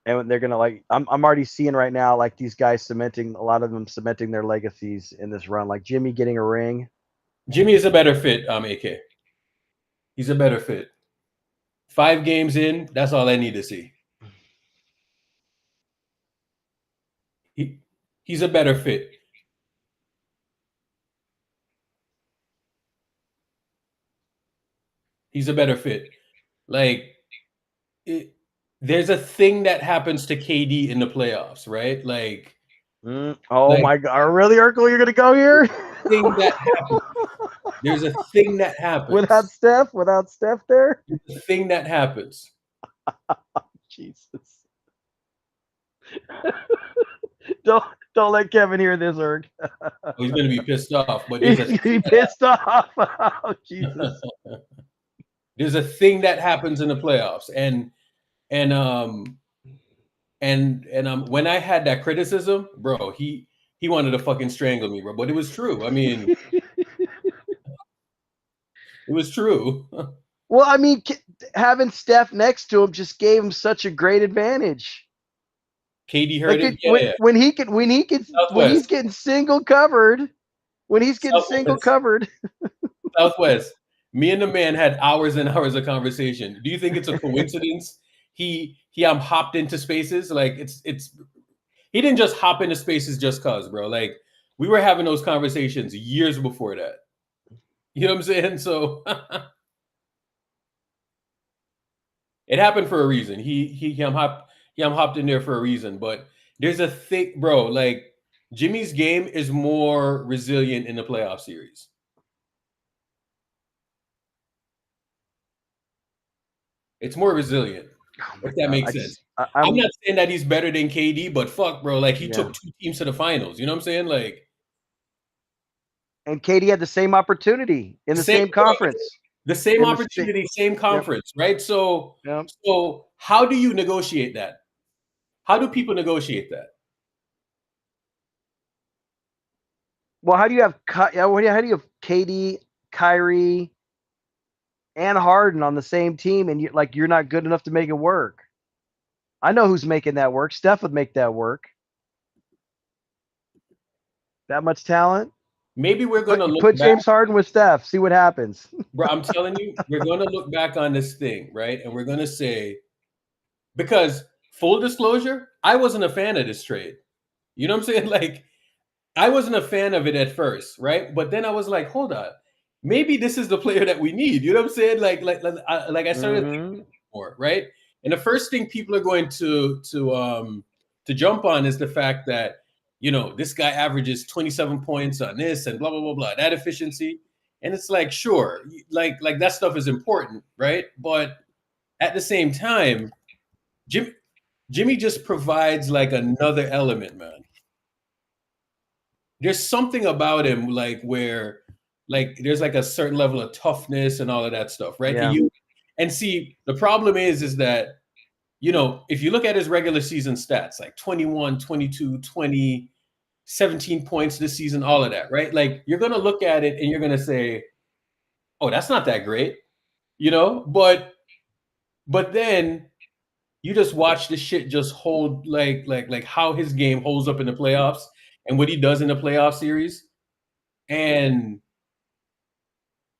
C: And they're gonna I'm already seeing right now like these guys cementing their legacies in this run. Like Jimmy getting a ring.
A: Jimmy is a better fit, AK. He's a better fit. 5 games in, that's all I need to see. He's a better fit. He's a better fit. Like, there's a thing that happens to KD in the playoffs, right? Like,
C: my God, really, Urkel, you're gonna go here?
A: Thing that happens. There's a thing that happens
C: without Steph there.
A: There's a thing that happens.
C: Jesus. Don't let Kevin hear this, Erg.
A: He's gonna be pissed off. But
C: he's gonna be pissed off. Oh, Jesus.
A: There's a thing that happens in the playoffs, and when I had that criticism, bro, he wanted to fucking strangle me, bro. But it was true. I mean, it was true.
C: Well, I mean, having Steph next to him just gave him such a great advantage.
A: KD heard it.
C: When he's getting single covered,
A: Southwest. Me and the man had hours and hours of conversation. Do you think it's a coincidence? He hopped into spaces like it's. He didn't just hop into spaces just cause, bro. Like we were having those conversations years before that. You know what I'm saying? So it happened for a reason. He hopped in there for a reason. But there's a thing, bro. Like Jimmy's game is more resilient in the playoff series. It's more resilient. If that makes sense. I'm not saying that he's better than KD, but fuck, bro. Like he took 2 teams to the finals. You know what I'm saying? Like,
C: and KD had the same opportunity in the same conference.
A: The same opportunity, same conference, right? So, so how do you negotiate that? How do people negotiate that?
C: Well, how do you have KD, Kyrie, and Harden on the same team, and you're not good enough to make it work? I know who's making that work. Steph would make that work. That much talent.
A: Maybe we're going to
C: put James Harden with Steph. See what happens.
A: Bro, I'm telling you, we're going to look back on this thing, right? And we're going to say, because full disclosure, I wasn't a fan of this trade. You know what I'm saying? Like, I wasn't a fan of it at first, right? But then I was like, hold on, maybe this is the player that we need. You know what I'm saying? Like I started thinking more, right? And the first thing people are going to jump on is the fact that, you know, this guy averages 27 points on this and blah, blah, blah, blah, that efficiency. And it's like, sure, like that stuff is important, right? But at the same time, Jimmy just provides like another element, man. There's something about him, like where, like there's like a certain level of toughness and all of that stuff, right?
C: Yeah.
A: And see, the problem is that, if you look at his regular season stats, like 21, 22, 20, 17 points this season, all of that, right? Like you're going to look at it and you're going to say, oh, that's not that great, but then you just watch the shit just hold like how his game holds up in the playoffs and what he does in the playoff series. And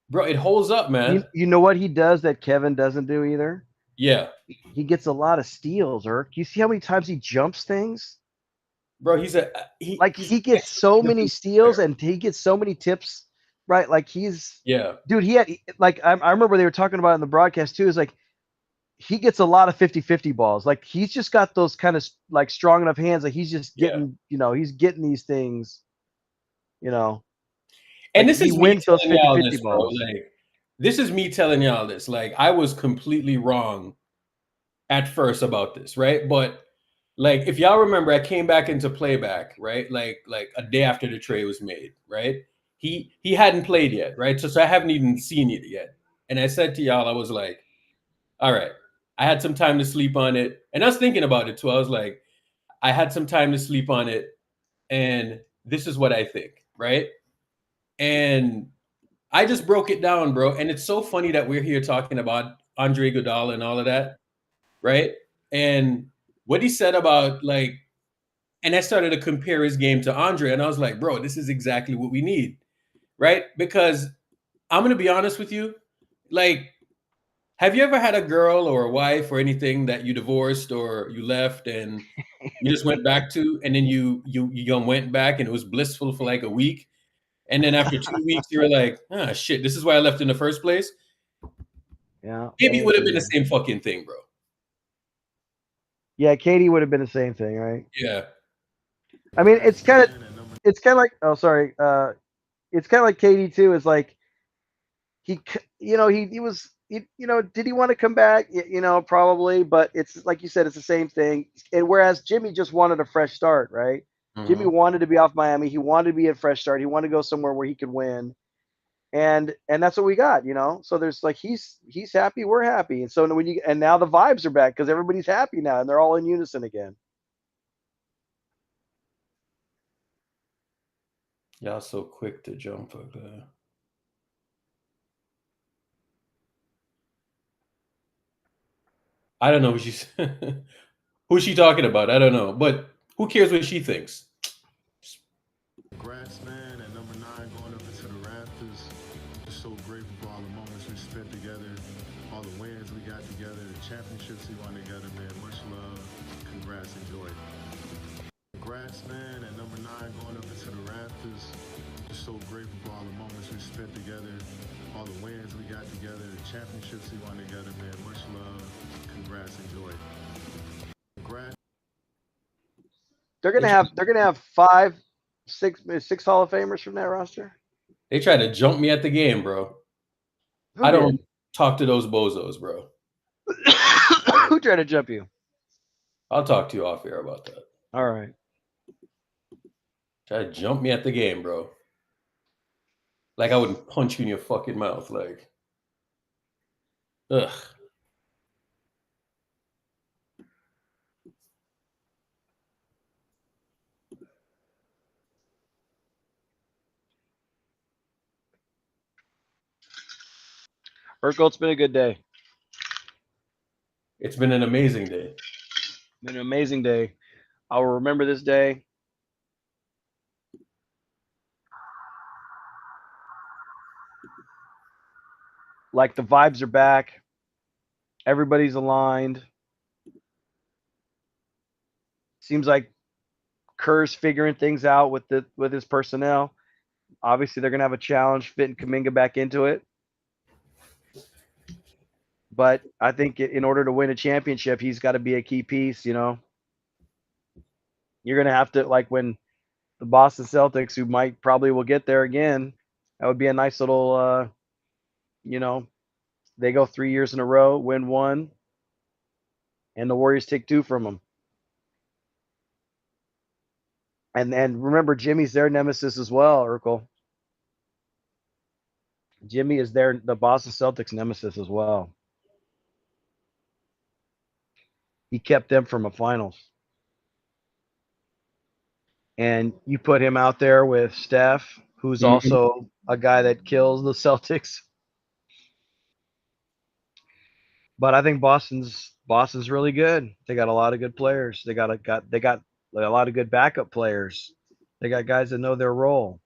A: bro, it holds up, man.
C: You know what he does that Kevin doesn't do either?
A: Yeah.
C: He gets a lot of steals, Irk. You see how many times he jumps things?
A: Bro, he
C: gets so many steals and he gets so many tips, right? Like dude, he had I remember they were talking about it in the broadcast too, is like he gets a lot of 50-50 balls. Like he's just got those kind of like strong enough hands. Like he's just getting, he's getting these things,
A: And
C: like
A: this
C: he
A: is me
C: wins those
A: telling y'all
C: 50-50
A: this, bro.
C: balls.
A: Like this is me telling y'all this. Like I was completely wrong at first about this, right? But like if y'all remember, I came back into playback, right? Like a day after the trade was made, right? He hadn't played yet, right? So I haven't even seen it yet. And I said to y'all, I was like, all right, I had some time to sleep on it. And I was thinking about it too. I was like, I had some time to sleep on it. And this is what I think, right? And I just broke it down, bro. And it's so funny that we're here talking about Andre Iguodala and all of that, right? And what he said about and I started to compare his game to Andre, and I was like, bro, this is exactly what we need, right? Because I'm gonna be honest with you, like, have you ever had a girl or a wife or anything that you divorced or you left and you just went back to, and then you went back and it was blissful for like a week, and then after 2 weeks you were like, ah, shit, this is why I left in the first place.
C: Yeah,
A: Maybe it would have been the same fucking thing, bro.
C: Yeah, Katie would have been the same thing, right?
A: Yeah.
C: I mean, it's kind of like, oh, sorry. It's kind of like Katie too. Is like he was, did he want to come back? Probably, but it's like you said, it's the same thing. And whereas Jimmy just wanted a fresh start, right? Jimmy wanted to be off Miami. He wanted to be a fresh start. He wanted to go somewhere where he could win. And that's what we got, So there's like he's happy, we're happy. And so and now the vibes are back because everybody's happy now and they're all in unison again.
A: Y'all so quick to jump. I don't know who's she talking about. I don't know, but who cares what she thinks?
F: Congrats, man, at number 9 going up into the Raptors. Just so grateful for all the moments we spent together, all the wins we got together, the championships we won together, man. Much love. Congrats, enjoy. Congrats, man, at number 9 going up into the Raptors. Just so grateful for all the moments we spent together, all the wins we got together, the championships we won together, man. Much love. Congrats, enjoy. Congrats.
C: They're gonna have 5, 6 Hall of Famers from that roster.
A: They tried to jump me at the game, bro. I don't talk to those bozos, bro.
C: Who tried to jump you?
A: I'll talk to you off air about that.
C: All right.
A: Try to jump me at the game, bro. Like I wouldn't punch you in your fucking mouth. Like, ugh.
C: Urkel, it's been a good day.
A: It's been an amazing day.
C: Been an amazing day. I will remember this day. Like the vibes are back. Everybody's aligned. Seems like Kerr's figuring things out with his personnel. Obviously, they're gonna have a challenge fitting Kuminga back into it. But I think in order to win a championship, he's got to be a key piece. You're gonna have to, like, when the Boston Celtics, who probably will get there again, that would be a nice little, they go 3 years in a row, win 1, and the Warriors take 2 from them. And remember, Jimmy's their nemesis as well, Urkel. Jimmy is the Boston Celtics nemesis as well. He kept them from a finals. And you put him out there with Steph, who's also a guy that kills the Celtics. But I think Boston's really good. They got a lot of good players. They got a lot of good backup players. They got guys that know their role.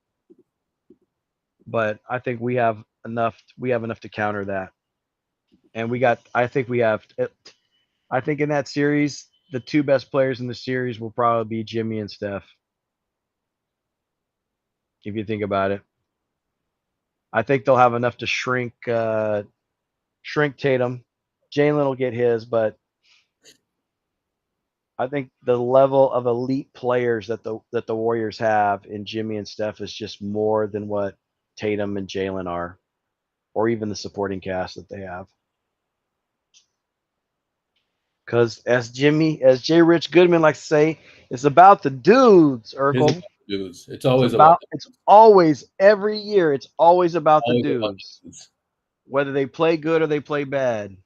C: But I think we have enough to counter that. And I think in that series, the two best players in the series will probably be Jimmy and Steph. If you think about it. I think they'll have enough to shrink Tatum. Jalen will get his, but I think the level of elite players that the Warriors have in Jimmy and Steph is just more than what Tatum and Jalen are, or even the supporting cast that they have. Because as J. Rich Goodman likes to say, it's about the dudes, Urkel.
A: Dudes. It's always about
C: it's always every year. It's always about the dudes,
A: about dudes.
C: Whether they play good or they play bad.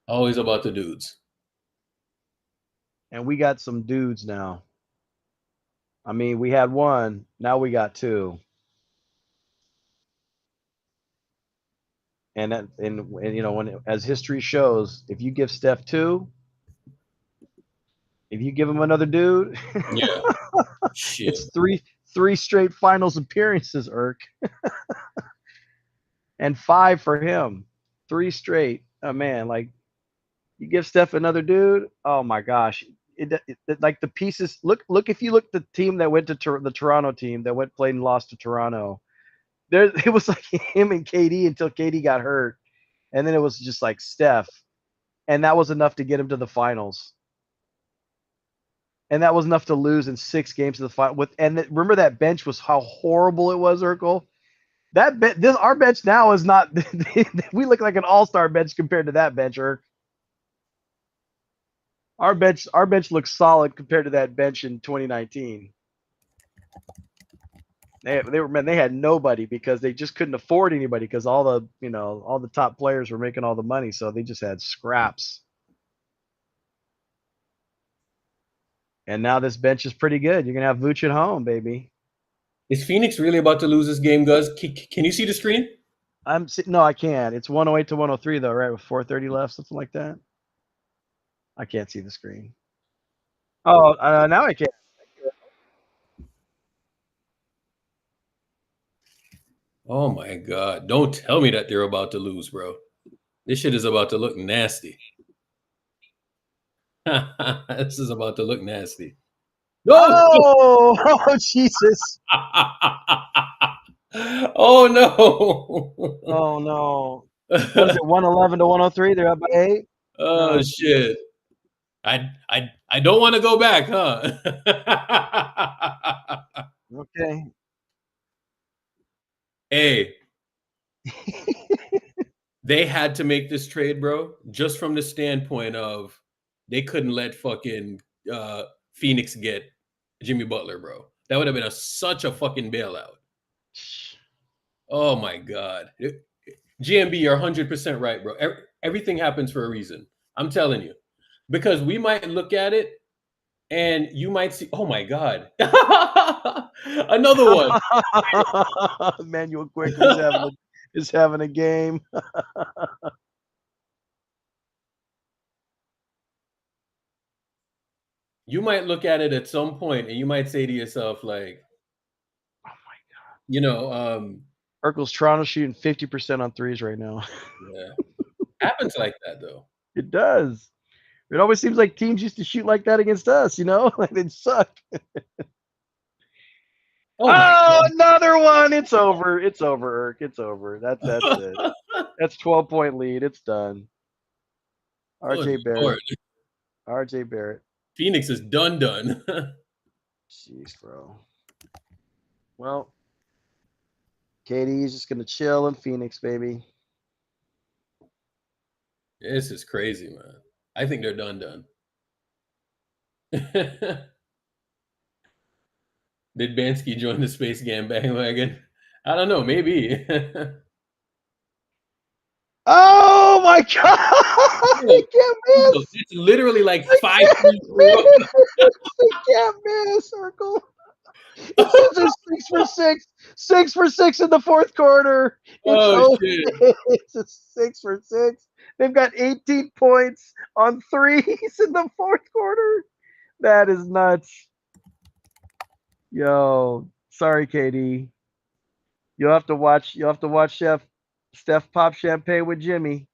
A: Always about the dudes.
C: And we got some dudes now. I mean, we had one. Now we got two. And as history shows, if you give Steph two, if you give him another dude,
A: yeah, shit.
C: It's three straight finals appearances, Irk, and 5 for him. 3 straight. Oh man, like you give Steph another dude. Oh my gosh, it like the pieces. Look if you look the team that went to the Toronto team that played and lost to Toronto. It was like him and KD until KD got hurt. And then it was just like Steph. And that was enough to get him to the finals. And that was enough to lose in 6 games to the final. Remember that bench was how horrible it was, Urkel? Our bench now is not. We look like an all-star bench compared to that bench, Urk. Our bench looks solid compared to that bench in 2019. They had nobody because they just couldn't afford anybody because all the top players were making all the money, so they just had scraps. And now this bench is pretty good. You're gonna have Vooch at home, baby.
A: Is Phoenix really about to lose this game, Gus? Can you see the screen?
C: No, I can't. It's 108 to 103 though, right? With 4:30 left, something like that. I can't see the screen. Oh, now I can.
A: Oh my God. Don't tell me that they're about to lose, bro. This shit is about to look nasty. This is about to look nasty.
C: No! Oh, Jesus.
A: Oh, no.
C: Oh, no. What is it, 111 to 103? They're up by 8?
A: Oh, no. Shit. I don't want to go back, huh?
C: Okay.
A: Hey. They had to make this trade, bro, just from the standpoint of they couldn't let fucking Phoenix get Jimmy Butler, bro. That would have been such a fucking bailout. Oh my God. GMB, you're 100% right, bro. Everything happens for a reason. I'm telling you. Because we might look at it and you might see, oh my God. Another one.
C: Emmanuel Quickly's having a game.
A: You might look at it at some point and you might say to yourself, like,
C: oh my God. Urkel's Toronto shooting 50% on threes right now.
A: Yeah. Happens like that though.
C: It does. It always seems like teams used to shoot like that against us, Like they'd suck. Oh, another one. It's over. It's over, Irk. It's over. That's it. That's 12-point lead. It's done. RJ Barrett. RJ Barrett.
A: Phoenix is done.
C: Jeez, bro. Well, KD's just gonna chill in Phoenix, baby.
A: This is crazy, man. I think they're done. Did Bansky join the Space Game bandwagon? I don't know. Maybe.
C: Oh my god! He can't miss.
A: It's literally like
C: He
A: 5
C: can't
A: threes in a row.
C: miss. He can't miss. Circle. It says there's 6 for 6. 6 for 6 in the fourth quarter. It's
A: Oh
C: over.
A: shit!
C: It's a 6 for 6. They've got 18 points on threes in the fourth quarter. That is nuts. Yo, sorry, KD. You'll have to watch. You'll have to watch Steph pop champagne with Jimmy.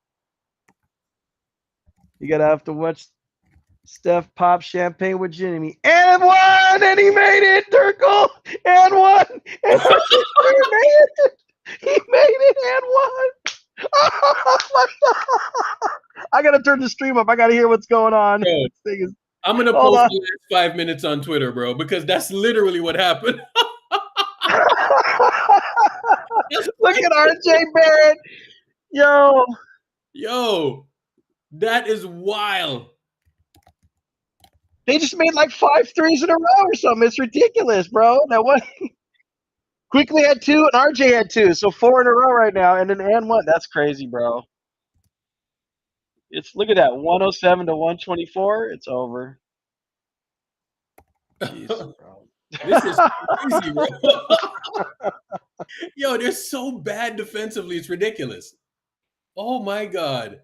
C: You gotta have to watch Steph pop champagne with Jimmy. And one, and he made it, Turkle. And one, and he made it. He made it and won. Oh my god! I gotta turn the stream up. I gotta hear what's going on.
A: Bro,
C: This thing is.
A: I'm gonna
C: Hold
A: post
C: on.
A: the last 5 minutes on Twitter, bro, because that's literally what happened.
C: Look at RJ Barrett. Yo,
A: Yo, that is wild.
C: they just made like 5 threes in a row or something. It's ridiculous, bro. Now what? Quickly had 2 and RJ had 2, so 4 in a row right now, and then and one. That's crazy, bro. It's look at that, 107 to 124. It's over. Jeez, bro.
A: This is crazy, bro. Yo, they're so bad defensively. It's ridiculous. Oh my god.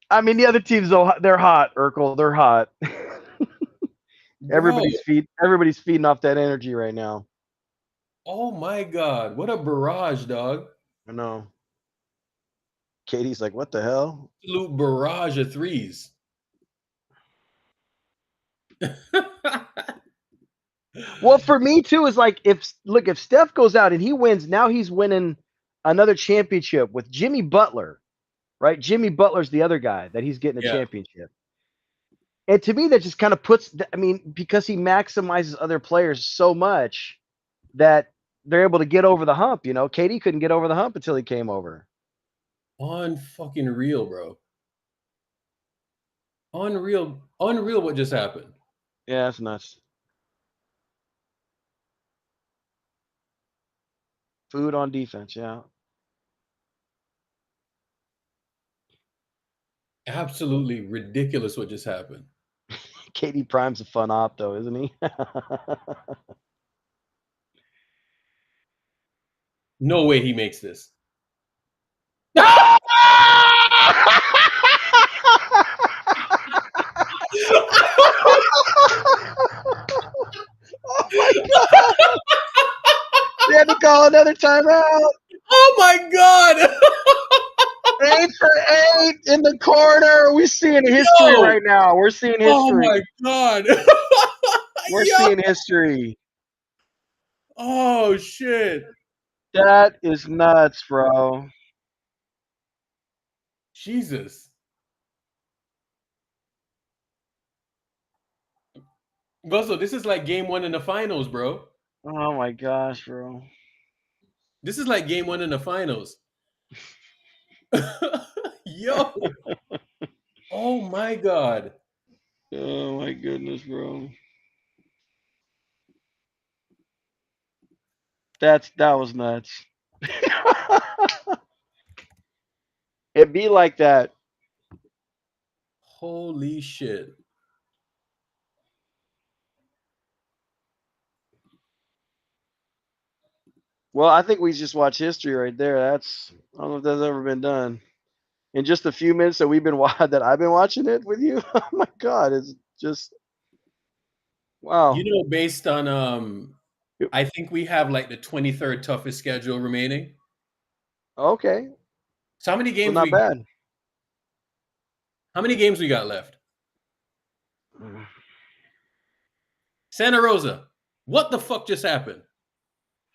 C: I mean, the other teams though, they're hot, Urkel. They're hot.
A: Bro.
C: Everybody's feeding off that energy right now.
A: Oh my god. What a barrage, dog.
C: I know. Katie's like, what the hell?
A: Absolute barrage of threes.
C: Well, for me too, is like if Steph goes out and he wins, now he's winning another championship with Jimmy Butler, right? Jimmy Butler's the other guy that he's getting a
A: Yeah.
C: championship. And to me, that just kind of puts, I mean, because he maximizes other players so much that they're able to get over the hump. You know, KD couldn't get over the hump until he came over.
A: Unfucking real, bro. Unreal what just happened.
C: Yeah, that's nuts. Food on defense, yeah.
A: Absolutely ridiculous what just happened.
C: KD Prime's a fun op, though, isn't he?
A: No way he makes this.
C: Oh my god! They had to call another timeout.
A: Oh my god!
C: 8 for 8 in the corner. We're seeing history right now. We're seeing history.
A: Oh my god!
C: We're seeing history.
A: Oh shit!
C: That is nuts, bro.
A: Jesus. Russell, this is like game 1 in the finals, bro.
C: Oh my gosh, bro.
A: This is like game 1 in the finals. Yo. Oh my god.
C: Oh my goodness, bro. That was nuts. It'd be like that.
A: Holy shit.
C: Well, I think we just watched history right there. I don't know if that's ever been done. In just a few minutes that I've been watching it with you. Oh my god, it's just wow.
A: You know, based on I think we have like the 23rd toughest schedule remaining.
C: Okay.
A: So how many games
C: Well, not bad.
A: How many games we got left? Santa Rosa, what the fuck just happened?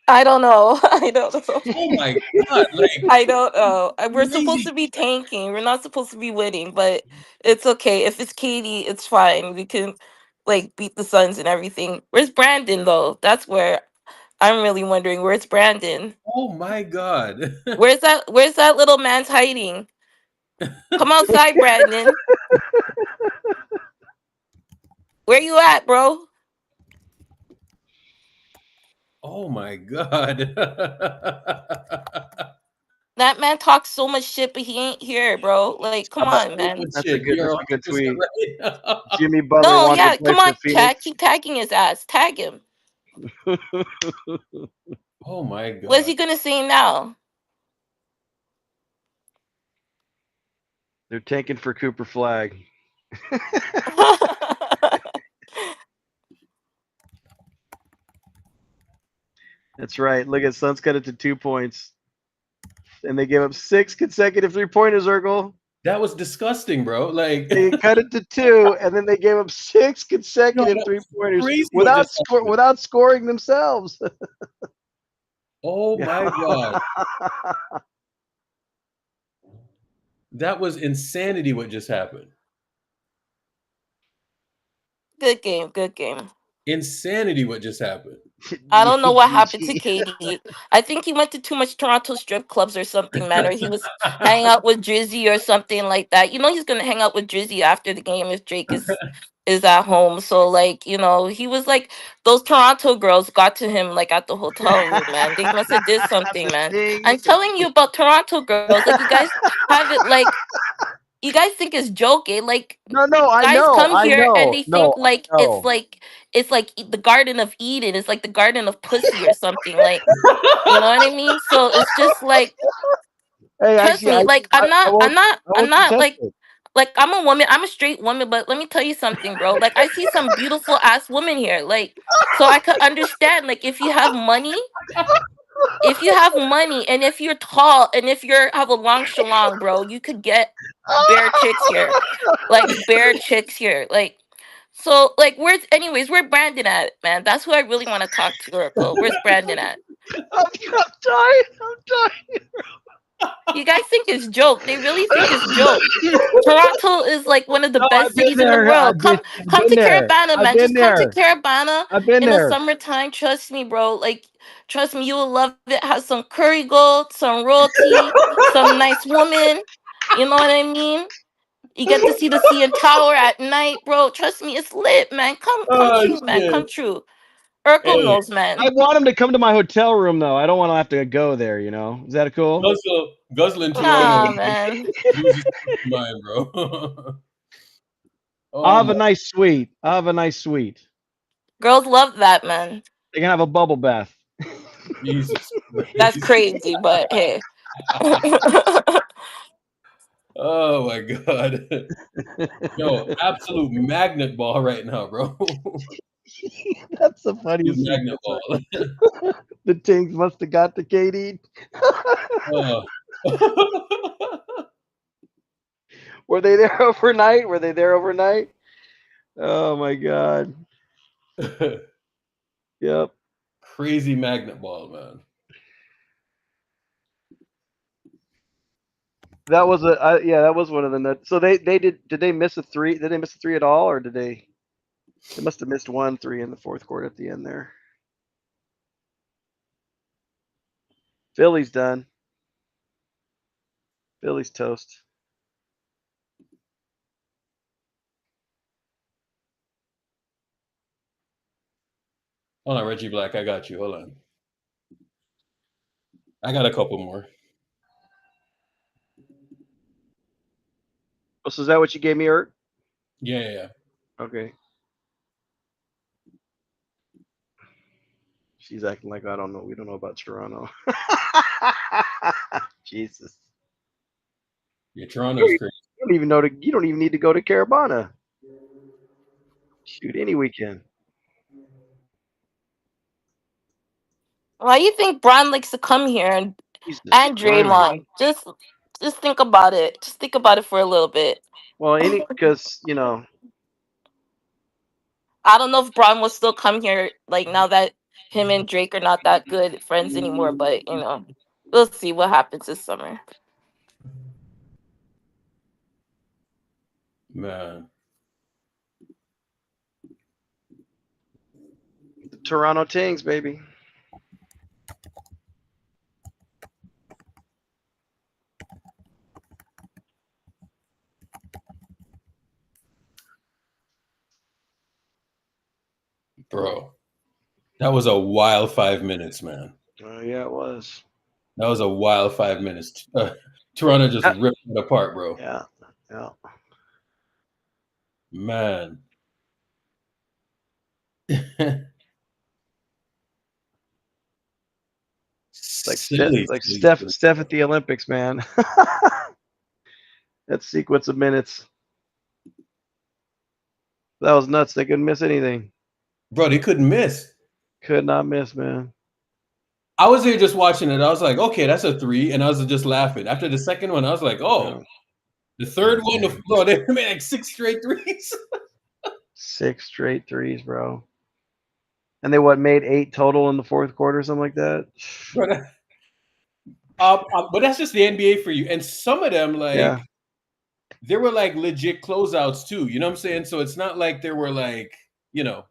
H: I don't know. I don't know.
A: Oh my god! Like,
H: I don't know. We're supposed
A: crazy.
H: to be tanking. We're not supposed to be winning, but it's okay. If it's Katie, it's fine. We can like beat the Suns and everything. Where's Brandon though? That's where I'm really wondering. Where's Brandon?
A: Oh my god!
H: Where's that little man's hiding? Come outside, Brandon. Where you at, bro?
A: Oh my god!
H: That man talks so much shit, but he ain't here, bro. Like, come on, man.
C: That's a
A: You're
C: good
A: 100%
C: tweet.
A: right.
C: Jimmy Butler
H: No,
C: wanted to
H: yeah,
C: play
H: come
C: for
H: on, Chad.
C: Phoenix.
H: Keep tagging his ass. Tag him.
A: Oh my
H: What's
A: god.
H: he gonna say now?
C: They're tanking for Cooper Flag. That's right. Look at Suns cut it to 2 points. And they gave up 6 consecutive 3-pointers, Urkel.
A: That was disgusting, bro. Like,
C: They cut it to 2, and then they gave up 6
A: no,
C: consecutive
A: that was
C: 3-pointers
A: crazy what just happened.
C: without scoring themselves.
A: Oh my god. That was insanity what just happened.
H: Good game, good game.
A: Insanity what just happened.
H: I don't know what happened to KD. I think he went to too much Toronto strip clubs or something, man, or he was hanging out with Drizzy or something like that. You know he's gonna hang out with Drizzy after the game if Drake is at home. So like, you know, he was like those Toronto girls got to him like at the hotel room, man. They must have did something, man. I'm telling you about Toronto girls. Like you guys have it like you guys think it's joking. Like
C: No, I
H: guys
C: know,
H: come
C: I
H: here and
C: know.
H: they think
C: No, I
H: like
C: know.
H: it's like the Garden of Eden. It's like the Garden of Pussy or something. Like you know what I mean? So it's just like
C: Hey,
H: trust
C: actually,
H: me. Like
C: I
H: I'm
C: won't
H: not
C: contest it.
H: like I'm a woman. I'm a straight woman. But let me tell you something, bro. Like I see some beautiful ass women here. Like so I could understand. Like if you have money and if you're tall and if you're have a long shalong, bro, you could get bare chicks here. Like bare chicks here. Like so like where's anyways, where Brandon at, man? That's who I really want to talk to, Oracle. Where's Brandon at?
C: I'm dying. I'm dying.
H: You guys think it's joke. They really think it's joke. Toronto is like one of the
C: No,
H: best
C: I've been
H: cities in the
C: there.
H: world.
C: I've
H: Come
C: been
H: to
C: there.
H: Carabana,
C: I've
H: man.
C: been
H: Just come to
C: there.
H: Carabana
C: I've been
H: in the
C: there.
H: summertime. Trust me, bro. Like trust me, you will love it. Have some curry gold, some roti, some nice woman. You know what I mean? You get to see the CN Tower at night, bro. Trust me, it's lit, man. Come
A: Oh
H: true, man.
A: shit.
H: Come true. Urkel
A: Hey,
H: knows, man.
C: I want him to come to my hotel room though. I don't want to have to go there. You know, is that cool?
A: guzzling Toronto
H: Nah, man.
A: loses his mind, bro.
C: I'll
A: Oh
C: have
A: my
C: a nice suite. I'll have a nice suite.
H: Girls love that, man.
C: They can have a bubble bath.
A: Jesus
H: That's
A: Christ.
H: crazy, but hey.
A: Oh my god. Yo, absolute magnet ball right now, bro.
C: That's the
A: Absolute
C: funniest thing.
A: magnet ball.
C: The Tings must have got the KD.
A: Oh.
C: Were they there overnight? Were they there overnight? Oh my god. Yep.
A: Crazy magnet ball, man.
C: That was yeah, that was one of the nuts. So they did they miss a three? Did they miss a three at all, or did they must have missed 1 3 in the fourth quarter at the end there. Philly's done. Philly's toast.
A: Hold on, Reggie Black, I got you. Hold on. I got a couple more.
C: Oh, so is that what you gave me, Ert?
A: Yeah.
C: Okay. She's acting like I don't know. We don't know about Toronto. Jesus.
A: Yeah, Toronto's crazy.
C: You don't even know you don't even need to go to Carabana. Shoot, any weekend.
H: Why you think Brian likes to come here
C: Jesus
H: and
C: Christ.
H: Draymond? Just think about it. Just think about it for a little bit.
C: Well, because
H: I don't know if Braun will still come here like now that him and Drake are not that good friends anymore, but you know, we'll see what happens this summer.
A: Man.
C: the Toronto Tings, baby.
A: Bro. That was a wild 5 minutes, man.
C: Oh yeah, it was.
A: That was a wild 5 minutes. Toronto just ripped it apart, bro.
C: Yeah. Yeah.
A: Man.
C: Like
A: silly, silly, silly.
C: Steph at the Olympics, man. That sequence of minutes. That was nuts. They couldn't miss anything.
A: Bro, they couldn't miss.
C: Could not miss, man.
A: I was there just watching it. I was like, okay, that's a 3. And I was just laughing. After the second one, I was like, oh, the third one, bro, they made like 6 straight threes.
C: 6 straight threes, bro. And they made 8 total in the fourth quarter, something like that.
A: But that's just the NBA for you. And some of them, like, they were like legit closeouts too. You know what I'm saying? So it's not like they were like, you know.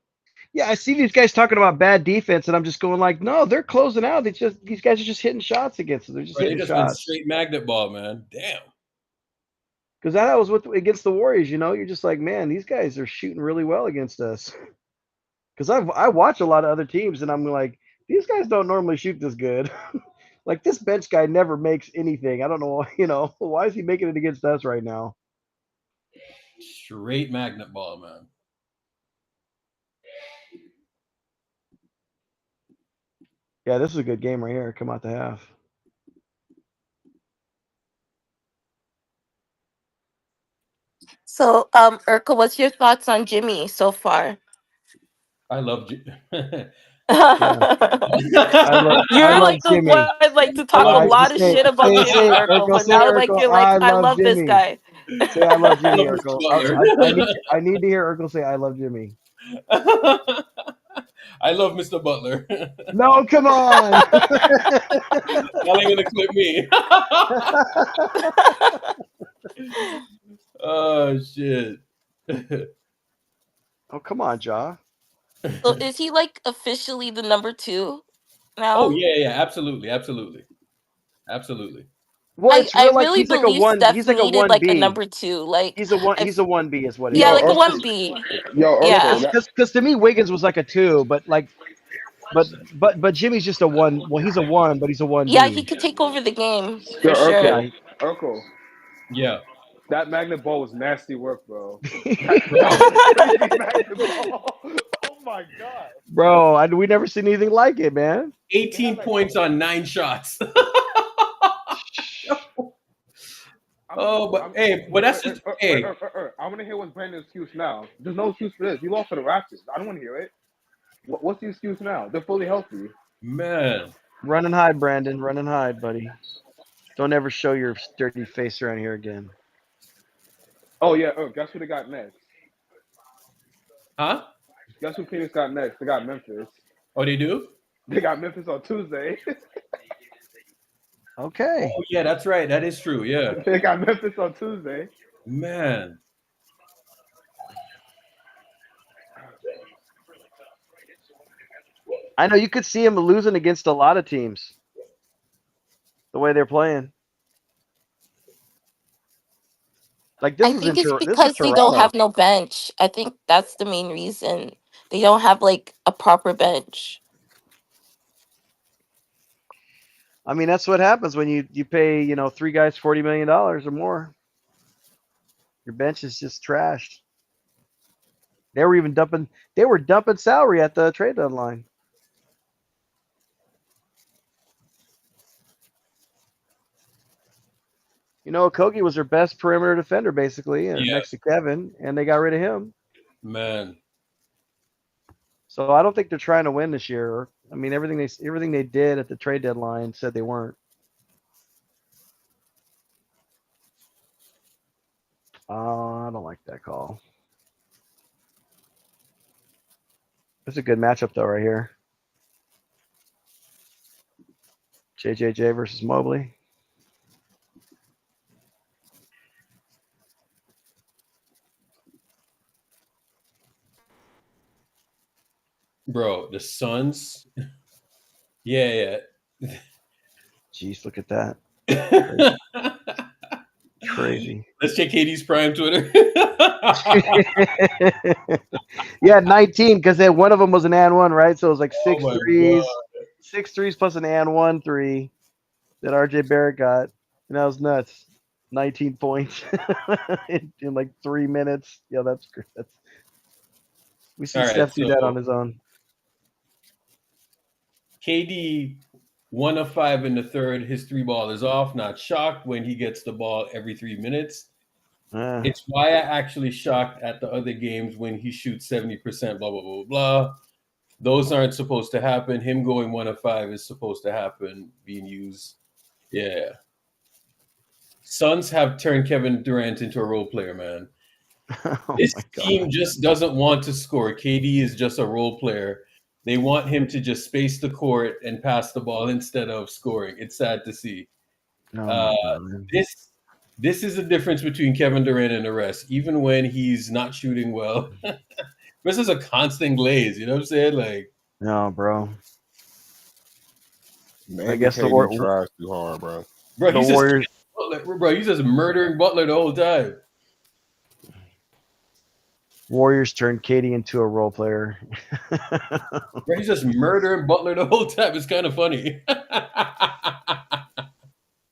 C: Yeah, I see these guys talking about bad defense, and I'm just going like, no, they're closing out. These guys are just hitting shots against them. They're just hitting
A: They just
C: shots.
A: went straight magnet ball, man. Damn.
C: Because that was against the Warriors. You know, you're just like, man, these guys are shooting really well against us. Because I watch a lot of other teams, and I'm like, these guys don't normally shoot this good. Like this bench guy never makes anything. I don't know, you know, why is he making it against us right now?
A: Straight magnet ball, man.
C: Yeah, this is a good game right here. Come out the half.
H: So, Urkel, what's your thoughts on Jimmy so far?
A: I love
H: You're like the
C: Jimmy.
H: one like to talk a lot of shit about Jimmy, Urkel, but now like you're like, I love this guy.
C: Say I love Jimmy, Urkel. I need to hear Urkel say I love Jimmy.
A: I love Mr. Butler.
C: No, come on.
A: Y'all ain't gonna clip me. Oh shit.
C: Oh, come on, Ja.
H: So is he like officially the number 2 now?
A: Oh yeah, absolutely.
C: Well,
H: I really
C: he's like a
H: believe
C: 1.
H: Steph
C: He's like a
H: needed
C: 1B.
H: like a number 2. Like
C: he's a 1B is what he is.
H: Yeah, like a 1B. Yeah.
C: Because to me Wiggins was like a 2, but Jimmy's just a 1. Well, he's a 1, but he's a 1B.
H: Yeah, he could take over the game for sure.
B: Urkel.
A: Yeah.
B: That magnet ball was nasty work, bro. That ball. Oh my god.
C: Bro, we never seen anything like it, man.
A: 18 points on 9 shots. That's just hey.
B: I want to hear what's Brandon's excuse now. There's no excuse for this. You lost to the Raptors. I don't want to hear it. What's the excuse now? They're fully healthy.
A: Man.
C: Run and hide, Brandon. Run and hide, buddy. Don't ever show your dirty face around here again.
B: Oh yeah. Guess who they got next?
A: Huh?
B: Guess who Phoenix got next? They got Memphis.
A: Oh, they do?
B: They got Memphis on Tuesday.
C: Okay.
A: Oh yeah, that's right. That is true. Yeah.
B: They got Memphis on Tuesday.
A: Man.
C: I know you could see him losing against a lot of teams. The way they're playing. Like this
H: I think it's because they don't have no bench. I think that's the main reason. They don't have like a proper bench.
C: I mean, that's what happens when you pay, 3 guys $40 million or more. Your bench is just trashed. They were dumping salary at the trade deadline. Kogi was their best perimeter defender, basically, next to Kevin, and they got rid of him.
A: Man.
C: So I don't think they're trying to win this year. I mean, everything they did at the trade deadline said they weren't. I don't like that call. It's a good matchup, though, right here. JJJ versus Mobley.
A: Bro, the Suns. Yeah.
C: Jeez, look at that. Crazy.
A: Let's check KD's prime Twitter.
C: Yeah, 19, because one of them was an and one, right? So it was like 6 threes. 6 threes plus an and 1 3. that RJ Barrett got, and that was nuts. 19 points in like 3 minutes. Yeah, that's great. We see
A: All right,
C: Steph do that on
A: so
C: his own.
A: KD 1 of 5 in the third. His 3 ball is off. Not shocked when he gets the ball every 3 minutes. It's why I actually shocked at the other games when he shoots 70%, blah, blah, blah, blah. Those aren't supposed to happen. Him going 1 of 5 is supposed to happen, being used. Yeah. Suns have turned Kevin Durant into a role player, man.
C: Oh
A: This
C: my
A: team
C: god.
A: just doesn't want to score. KD is just a role player. They want him to just space the court and pass the ball instead of scoring. It's sad to see.
C: Oh
A: Uh,
C: my god, man.
A: this is the difference between Kevin Durant and the rest. Even when he's not shooting well, this is a constant glaze. You know what I'm saying? Like,
C: No, bro. I
B: Maybe
C: guess
B: KD tries too hard, bro.
A: bro,
C: the
A: he's just
C: Warriors
A: Butler, he's just murdering Butler the whole time.
C: turned Katie into a role player.
A: Bro, he's just murdering Butler the whole time. It's kind of funny.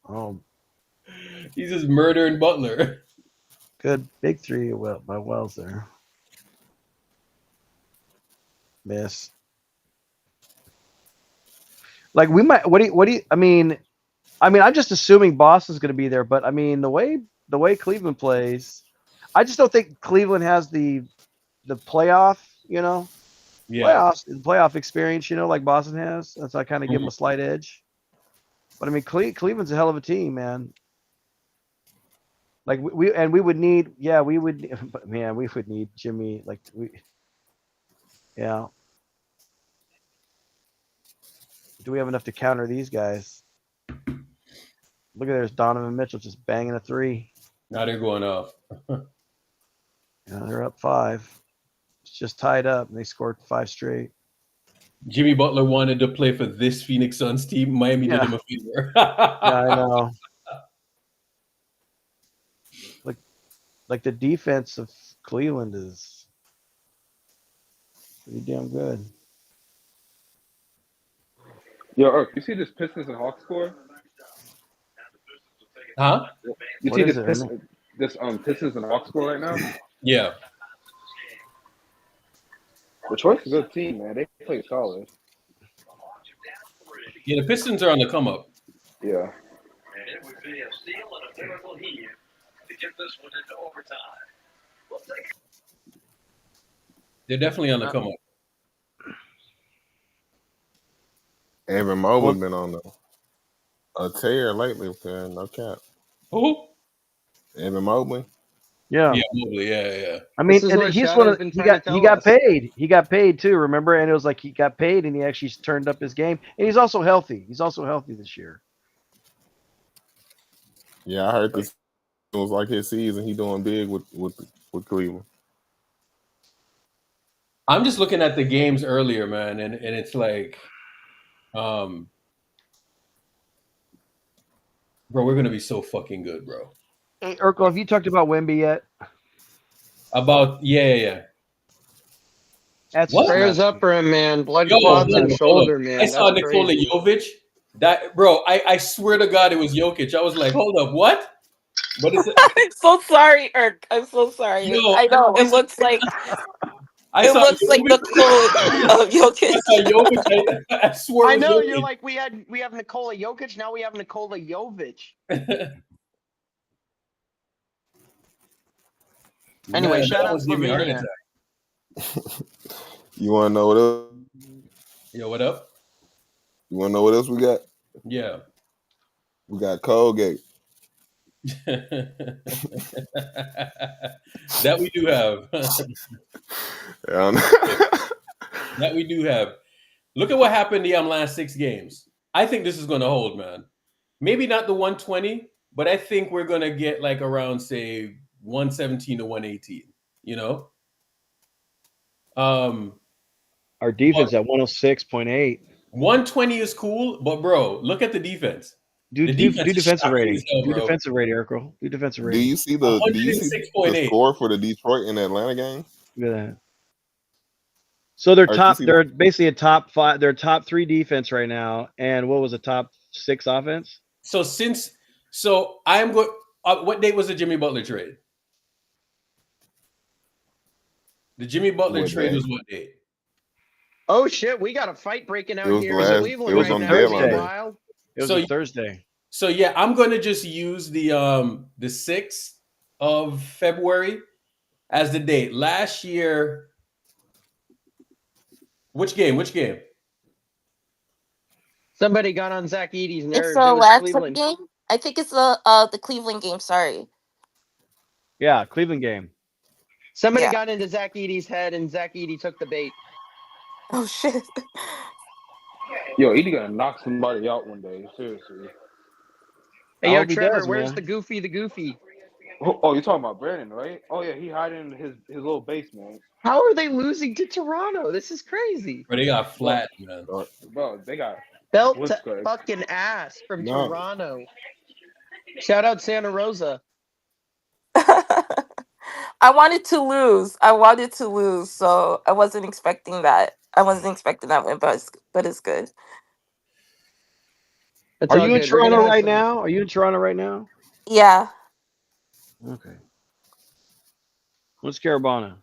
C: Oh,
A: He's just murdering Butler.
C: good big three by Wells there. Miss. Like we might. What do you? I mean, I'm just assuming Boston's going to be there, but I mean the way Cleveland plays, I just don't think Cleveland has the playoff,
A: Yeah.
C: playoff experience, like Boston has. That's I kind of give them a slight edge. But I mean, Cleveland's a hell of a team, man. Like we would need, we would, but man, we would need Jimmy. Yeah. Do we have enough to counter these guys? Look at there's Donovan Mitchell just banging a three.
A: Now they're going off.
C: Yeah, they're up 5. It's just tied up, and they scored 5 straight.
A: Jimmy Butler wanted to play for this Phoenix Suns team. Miami did him a favor.
C: Yeah, I know. Like the defense of Cleveland is pretty damn good.
B: Yo, you see this Pistons and Hawks score?
A: Huh?
B: You
C: What
B: see
C: is
B: this
C: it?
B: Pistons and Hawks score right now?
A: Yeah.
B: Detroit's a good team, man. They play solid.
A: Yeah, the Pistons are on the come up.
B: Yeah.
I: And it would be a steal and a miracle heave to get this one into overtime. We'll take
A: They're definitely on the come up.
J: Evan Mobley been on a tear lately, man. No cap.
A: Who?
J: Evan Mobley.
C: Yeah.
A: Yeah, Mobley. Yeah.
C: I mean,
D: This is
C: and
D: what
C: he's
D: Shadow's
C: one of
D: been
C: he
D: trying to
C: got he
D: tell
C: got
D: us.
C: paid. He got paid too, remember? And it was like he got paid and he actually turned up his game. And he's also healthy. He's also healthy this year.
J: Yeah, I heard this was like his season. He doing big with Cleveland.
A: I'm just looking at the games earlier, man, and it's like, bro, we're gonna be so fucking good, bro.
C: Hey, Urkel, have you talked about Wemby yet?
A: About yeah.
C: That's
A: What?
D: Prayers up for him, man. Blood
A: Yo,
D: clots
A: hold
D: and
A: on.
D: shoulder, man.
A: I saw
D: That's
A: Nikola
D: crazy.
A: Jovic. That bro, I swear to God, it was Jokic. I was like, hold up, what? But it's
H: I'm so sorry, Irk. I'm so sorry.
A: Yo,
H: I know it looks like
A: I
H: it
A: saw
H: looks like the
A: Jovic.
H: quote of Jokic.
A: I saw Jovic. I swear
D: I
A: it was
D: know
A: Jokic.
D: you're like we have Nikola Jokic, now we have Nikola Jovic. Anyway,
A: Man,
D: shout
A: that
D: out
A: almost gave me a heart
D: Slovenia.
A: attack.
J: You want to know what else?
A: Yo, what up?
J: You want to know what else we got?
A: Yeah.
J: We got Colgate.
A: That we do have. That we do have. Look at what happened the last 6 games. I think this is going to hold, man. Maybe not the 120, but I think we're going to get like around, say, 117 to 118. You know?
C: our defense at 106.8.
A: 120 is cool, but bro, look at the defense.
C: Do
A: The defense is
C: defensive
A: shocking
C: rating.
A: as hell,
C: Do
A: bro.
C: defensive rating, Urkel. Do defensive
J: Do
C: rating.
J: you see the
A: 106.8.
J: score for the Detroit and Atlanta game?
C: Look at that. So they're
J: Or
C: top.
J: you see-
C: They're basically a top 5. They're top 3 defense right now. And what was the top 6 offense?
A: So I'm going. What date was the Jimmy Butler trade? The Jimmy Butler
J: What
A: trade
J: day?
A: was what date?
D: Oh shit, we got a fight breaking
J: It
D: out
J: was the
D: here in
J: last. It
D: Cleveland
J: was
C: was a
D: right
J: on
D: now.
J: deadline
C: Thursday.
J: day.
D: Meanwhile,
C: It was
A: So
C: a Thursday.
A: so yeah, I'm going to just use the 6th of February as the date. Last year, which game? Which game?
D: somebody got on Zach Eady's
H: It's
D: nerves. It
H: the
D: was
H: last home
D: Cleveland.
H: game. I think it's the Cleveland game. Sorry.
C: Yeah, Cleveland game.
D: Somebody
H: Yeah.
D: got into Zach Eady's head, and Zach Eady took the bait.
H: Oh shit.
B: Yo, Edie gonna knock somebody out one day. Seriously.
C: I
D: Hey, yo,
C: hope he
D: Trevor,
C: does,
D: where's
C: man.
D: the goofy?
B: Oh, you're talking about Brandon, right? Oh yeah, he hiding in his little basement.
D: How are they losing to Toronto? This is crazy.
A: Where they got
B: Bro,
A: flat, man.
B: bro, they got
D: Belt to
B: blitzkrieg.
D: fucking ass from
J: No,
D: Toronto. Shout out Santa Rosa.
H: I wanted to lose. I wanted to lose, so I wasn't expecting that. I wasn't expecting that win, but it's good.
D: It's
C: Are
D: all
C: you in
D: good. We're gonna
C: Toronto
D: have
C: right
D: some.
C: now? Are you in Toronto right now?
H: Yeah.
C: Okay. What's Carabana?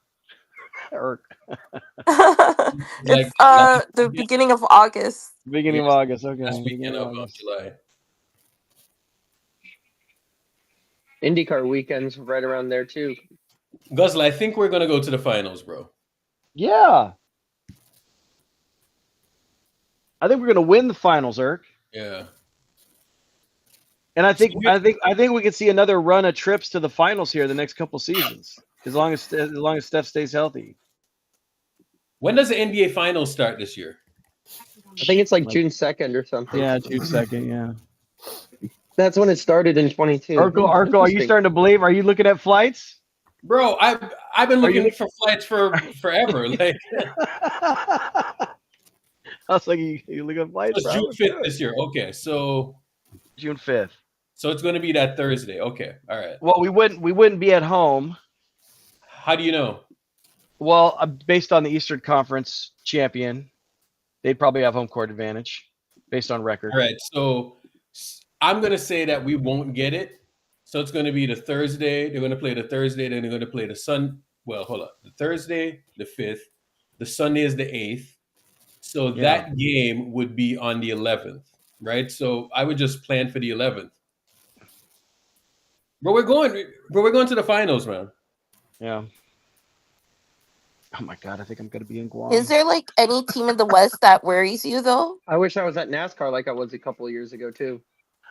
C: Or
A: Like
H: It's
A: last
H: the
A: weekend?
H: beginning of August.
C: beginning
A: Yeah,
C: of August. Okay,
A: last
C: beginning
A: weekend
C: of
A: of
C: August.
A: July.
D: IndyCar weekends right around there too.
A: Guzzle, I think we're gonna go to the finals, bro.
C: Yeah, I think we're gonna win the finals, Eric.
A: Yeah.
C: And I
A: So
C: think we could see another run of trips to the finals here the next couple seasons, as long as Steph stays healthy.
A: when does the NBA finals start this year?
D: I think it's like
C: Like,
D: June 2nd or something.
C: yeah, June 2nd. Yeah.
D: That's when it started in 22.
C: Urkel, are you
D: Interesting.
C: starting to believe? Are you looking at flights?
A: Bro, I've been
C: Are you
A: looking for flights for forever. Like
C: I was like, you look at flights,
A: it's June
C: bro?
A: 5th this year. Okay, so
C: June 5th.
A: it's gonna be that Thursday. Okay, all right.
C: Well, we wouldn't be at home.
A: How do you know?
C: Well, based on the Eastern Conference champion, they'd probably have home court advantage based on record.
A: All right, so I'm gonna say that we won't get it. So it's gonna be the Thursday. They're gonna play the Thursday, then they're gonna play the Sun. Well, hold up. The Thursday, the 5th. The Sunday is the 8th. So
C: Yeah.
A: that game would be on the 11th, right? So I would just plan for the 11th. But we're going to the finals, man.
C: Yeah. Oh my God, I think I'm gonna be in Guam.
H: Is there like any team in the West that worries you though?
D: I wish I was at NASCAR like I was a couple of years ago too.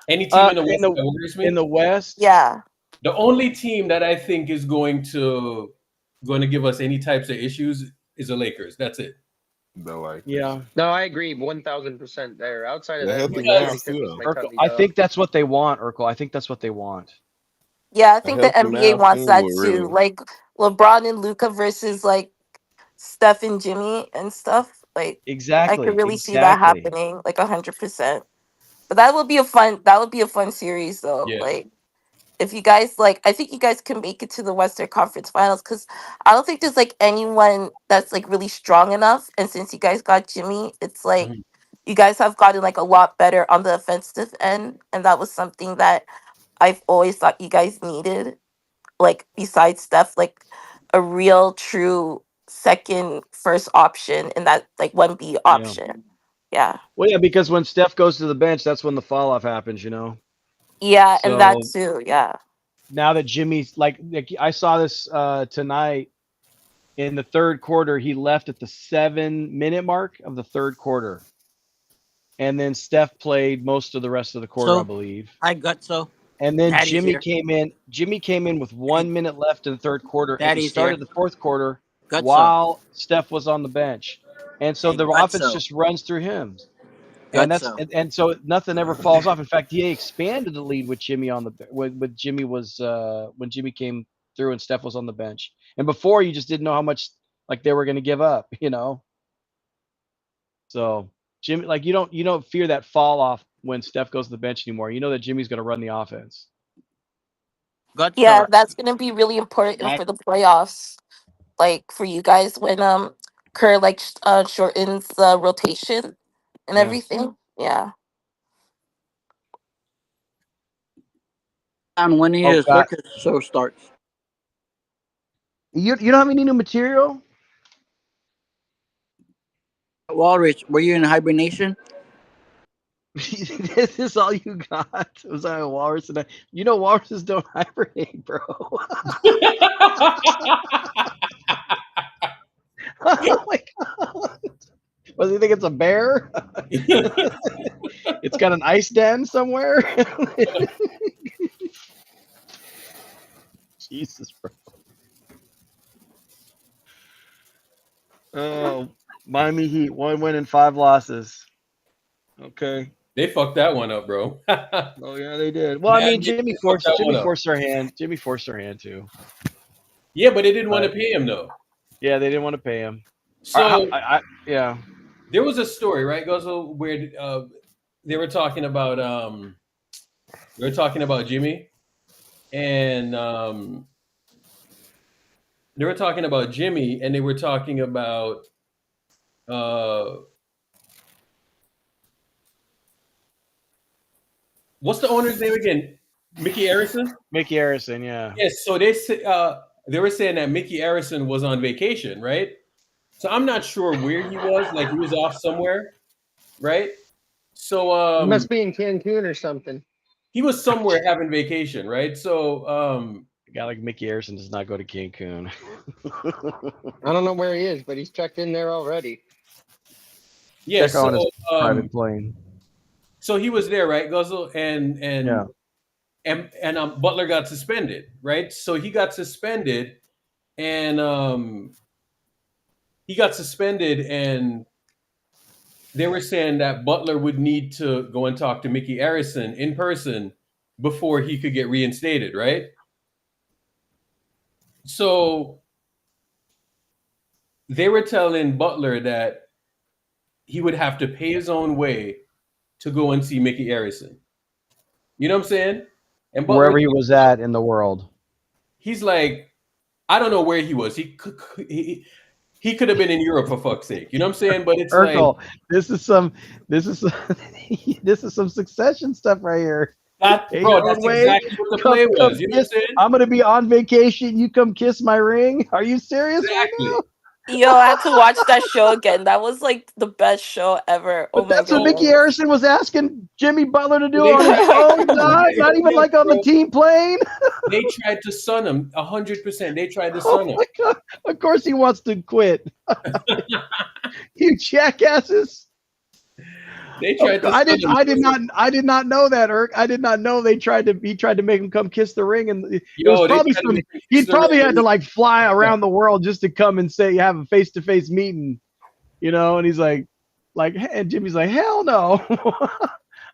A: Any team in the West that worries me?
C: in the West?
H: Yeah.
A: The only team that I think is going to give us any types of issues is the Lakers. That's it.
J: they're like,
C: Yeah.
D: No, I agree 1000% there. Outside of
J: They
D: that,
J: have the
D: like
A: Because-
J: Mavs
D: 76 was
J: too.
D: my
C: Urkel,
D: tummy
C: I
D: dog.
C: think that's what they want, Urkel. I think that's what they want.
H: Yeah, I
J: A
H: think the
J: healthy
H: NBA
J: Mavs
H: wants
J: team
H: that
J: would
H: too.
J: really.
H: Like LeBron and Luca versus like Steph and Jimmy and stuff. Like I could
C: Exactly.
H: really see that
C: Exactly.
H: happening, like 100%. But that would be a fun series though.
A: Yeah.
H: Like if you guys like, I think you guys can make it to the Western Conference Finals because I don't think there's like anyone that's like really strong enough. And since you guys got Jimmy, it's like
A: Mhm.
H: you guys have gotten like a lot better on the offensive end, and that was something that I've always thought you guys needed. Like besides Steph, like a real true second first option in that like 1B option. Yeah.
C: Well, yeah, because when Steph goes to the bench, that's when the fall off happens,
H: Yeah, and that
C: So
H: too. Yeah.
C: now that Jimmy's like I saw this tonight in the third quarter, he left at the 7-minute mark of the third quarter. And then Steph played most of the rest of the quarter, I believe.
K: I got so.
C: And then
K: Daddy's
C: Jimmy
K: here.
C: came in. Jimmy came in with 1 minute left in the third quarter at the
K: Daddy's
C: start
K: here.
C: of the fourth quarter
K: Gutso.
C: while Steph was on the bench. And so
K: Hey,
C: the offense
K: Gutso.
C: just runs through him. And that's
K: Gutso.
C: and so nothing ever falls off. In fact, he expanded the lead with Jimmy on the with Jimmy was when Jimmy came through and Steph was on the bench. And before you just didn't know how much like they were going to give up, So Jimmy, like you don't fear that fall off when Steph goes to the bench anymore. You know that Jimmy's going to run the offense.
K: Gutso.
H: Yeah, that's gonna be really important
K: Dad-
H: for the playoffs. Like for you guys when Kerr like shortens the rotation and
C: Yeah.
H: everything. Yeah.
K: And when
C: Oh
K: his
C: God,
K: circus show starts.
C: you don't have any new material?
K: Walrus, were you in hibernation?
C: This is all you got? Was I a walrus? And walruses don't hibernate, bro. Oh my God. What do you think? It's a bear? It's got an ice den somewhere. Jesus, bro. Oh, Miami Heat, 1 win and 5 losses. Okay.
A: They fucked that one up, bro.
C: Oh yeah, they did. Well, I
A: Man,
C: mean,
A: they fucked that one up.
C: Forced their hand. Jimmy forced their hand too.
A: Yeah, but they didn't want to
C: But
A: pay him though.
C: yeah, they didn't want to pay him.
A: So
C: Yeah.
A: there was a story, right, Guzzle, where they were talking about Jimmy, and they were talking about Jimmy, and they were talking about what's the owner's name again? Mickey Arison?
C: Mickey Arison, yeah.
A: Yes, so they were saying that Mickey Arison was on vacation, right? So I'm not sure where he was, like he was off somewhere, right? So
D: He must be in Cancun or something.
A: he was somewhere having vacation, right? So
C: A guy like Mickey Arison does not go to Cancun.
D: I don't know where he is, but he's checked in there already.
A: yeah,
C: Check on his
A: so
C: private plane.
A: so he was there, right, Guzzle, and
C: Yeah.
A: Butler got suspended, right? So he got suspended, and they were saying that Butler would need to go and talk to Mickey Arison in person before he could get reinstated, right? So they were telling Butler that he would have to pay his own way to go and see Mickey Arison. You know what I'm saying? And Butler,
C: Wherever he was at in the world.
A: he's like, I don't know where he was. He could have been in Europe for fuck's sake. You know what I'm saying? But it's
C: Urkel,
A: like
C: this is some Succession stuff right here.
A: that,
C: Pay
A: bro.
C: your
A: That's
C: own way.
A: exactly what the play was. You know what I'm
C: Kiss.
A: saying?
C: I'm gonna be on vacation. You come kiss my ring. Are you serious
A: Exactly.
C: right now?
H: Yo, I had to watch that show again. That was like the best show ever. Oh
C: But
H: my
C: that's what Mickey
H: goodness.
C: Arison was asking Jimmy Butler to do
A: They
C: on his
A: tried-
C: own. Not even like on the team plane.
A: They tried to sun him 100%. They tried to
C: Oh
A: sun him.
C: my God. Of course he wants to quit. You jackasses.
A: They tried to.
C: I did not know that, Irk. I did not know he tried to make him come kiss the ring, and it was probably he probably had to like fly around the world just to come and say have a face-to-face meeting, and he's like and Jimmy's like, hell no.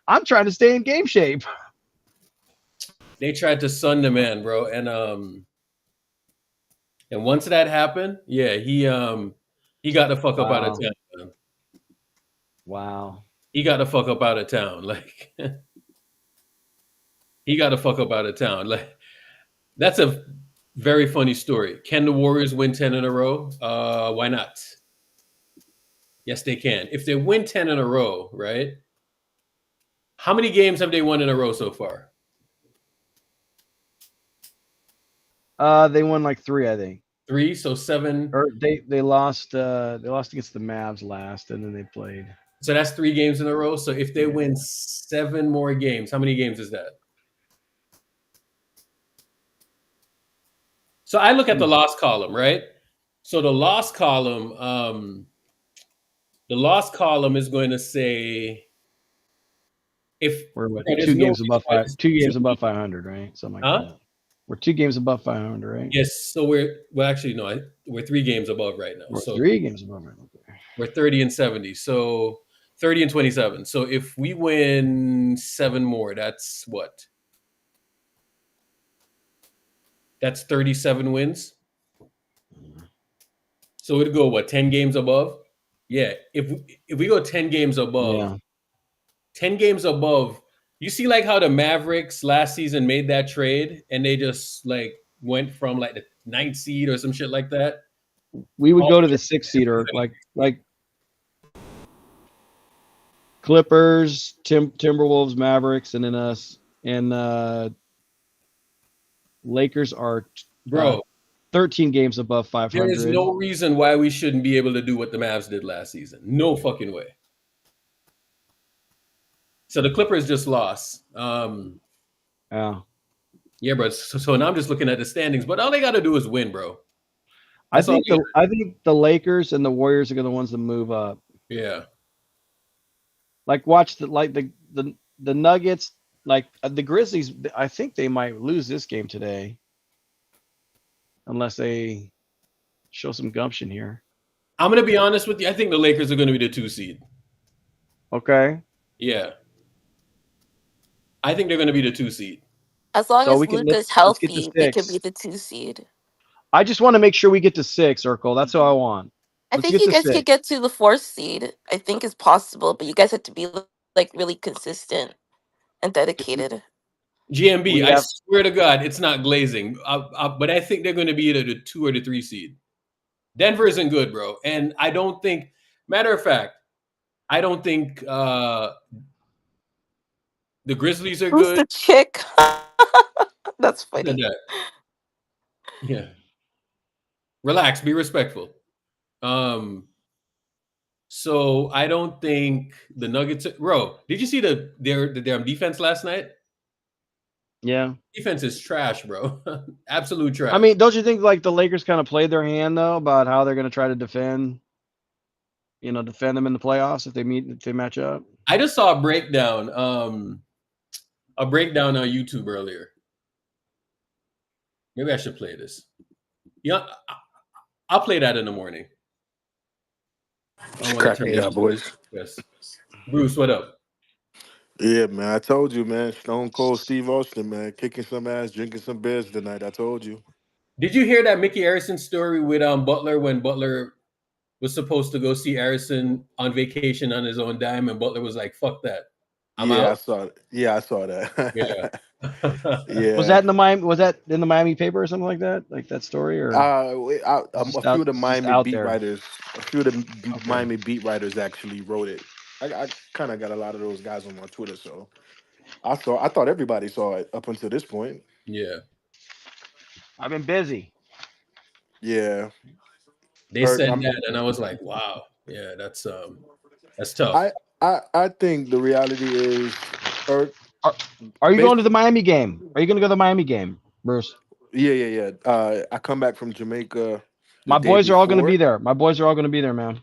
C: I'm trying to stay in game shape.
A: They tried to sun the man, bro, and once that happened, yeah, he got the fuck up out of town. Man.
C: Wow.
A: He got the fuck up out of town. Like he got the fuck up out of town. Like that's a very funny story. Can the Warriors win 10 in a row? Why not? Yes, they can. If they win 10 in a row, right? How many games have they won in a row so far?
C: They won like 3, I think.
A: 3, so 7.
C: Or they lost against the Mavs last, and then they played.
A: So that's 3 games in a row. So if they win 7 more games, how many games is that? So I look at the loss column, right? So the loss column is going to say if
C: we're 2 games above 500, right? Something like that. We're 2 games above 500, right?
A: Yes. So we're 3 games above right now.
C: We're
A: so
C: 3 games above right now.
A: We're 30 and 70. So 30 and 27. So if we win 7 more, that's what? That's 37 wins. So it'd go 10 games above? Yeah. If we go 10 games above, 10 games above, you see like how the Mavericks last season made that trade and they just like went from like the 9th seed or some shit like that.
C: We would go to the 6th seed or like Clippers, Timberwolves, Mavericks, and then us. And Lakers are uh,
A: Bro,
C: 13 games above
A: there is
C: 500.
A: no reason why we shouldn't be able to do what the Mavs did last season. No fucking way. So the Clippers just lost.
C: Yeah.
A: Yeah, bro. So now I'm just looking at the standings, but all they got to do is win, bro. That's all.
C: I think the Lakers and the Warriors are going to the ones that move up.
A: Yeah.
C: Like watch the Nuggets, like the Grizzlies. I think they might lose this game today unless they show some gumption here.
A: I'm gonna be honest with you. I think the Lakers are gonna be the 2 seed.
C: Okay.
A: Yeah. I think they're gonna be the 2 seed.
H: As long
C: So
H: as
C: we can
H: Luca's
C: let's get to
H: healthy, they could be
C: 6.
H: the 2 seed.
C: I just want to make sure we get to 6, Urkel. That's all I want.
H: I
C: Let's
H: think
C: get
H: you
C: to
H: guys could
C: 6.
H: get to the 4th seed. I think it's possible, but you guys have to be like really consistent and dedicated.
A: GMB,
C: We
A: I
C: have
A: swear to God, it's not glazing. But I think they're going to be either the 2 or the 3 seed. Denver isn't good, bro. And I don't think, matter of fact, I don't think the Grizzlies are
H: Who's
A: good.
H: the chick? That's
A: Who said
H: funny.
A: that? Yeah. Relax, be respectful. So I don't think the Nuggets. Bro, did you see the damn defense last night?
C: yeah.
A: Defense is trash, bro. Absolute
C: I
A: trash.
C: mean, don't you think like the Lakers kind of played their hand though about how they're going to try to defend them in the playoffs if they match up?
A: I just saw a breakdown on YouTube earlier. Maybe I should play this. Yeah, I'll play that in the morning. I don't
B: Just
A: want to
B: crack
A: turn
B: me
A: it
B: up,
A: on.
B: boys.
A: Yes. Bruce, what up?
B: Yeah, man. I told you, man. Stone Cold Steve Austin, man, kicking some ass, drinking some beers tonight. I told you.
A: Did you hear that Mickey Harrison story with Butler when Butler was supposed to go see Harrison on vacation on his own dime, and Butler was like, "Fuck that, I'm
B: Yeah, I
A: out."
B: saw it. Yeah, I saw that.
A: Yeah.
C: Was
B: Yeah.
C: that in the Miami? Was that in the Miami paper or something like that? Like that story, or
B: A few of the
C: it's just
B: Miami
C: out
B: beat
C: there?
B: writers, a few of the
C: Okay.
B: Miami beat writers actually wrote it. I kind of got a lot of those guys on my Twitter, so I thought everybody saw it up until this point.
A: Yeah.
C: I've been busy.
B: Yeah,
A: They
B: Eric,
A: said that, and I was like, "Wow, yeah, that's tough."
B: I, I think the reality is, Eric,
C: Are, are you going
B: based,
C: to the Miami game? Are you going to go to the Miami game, Bruce?
B: yeah. I come back from Jamaica the
C: My
B: day
C: boys are all going to be
B: before.
C: there. My boys are all going to be there, man.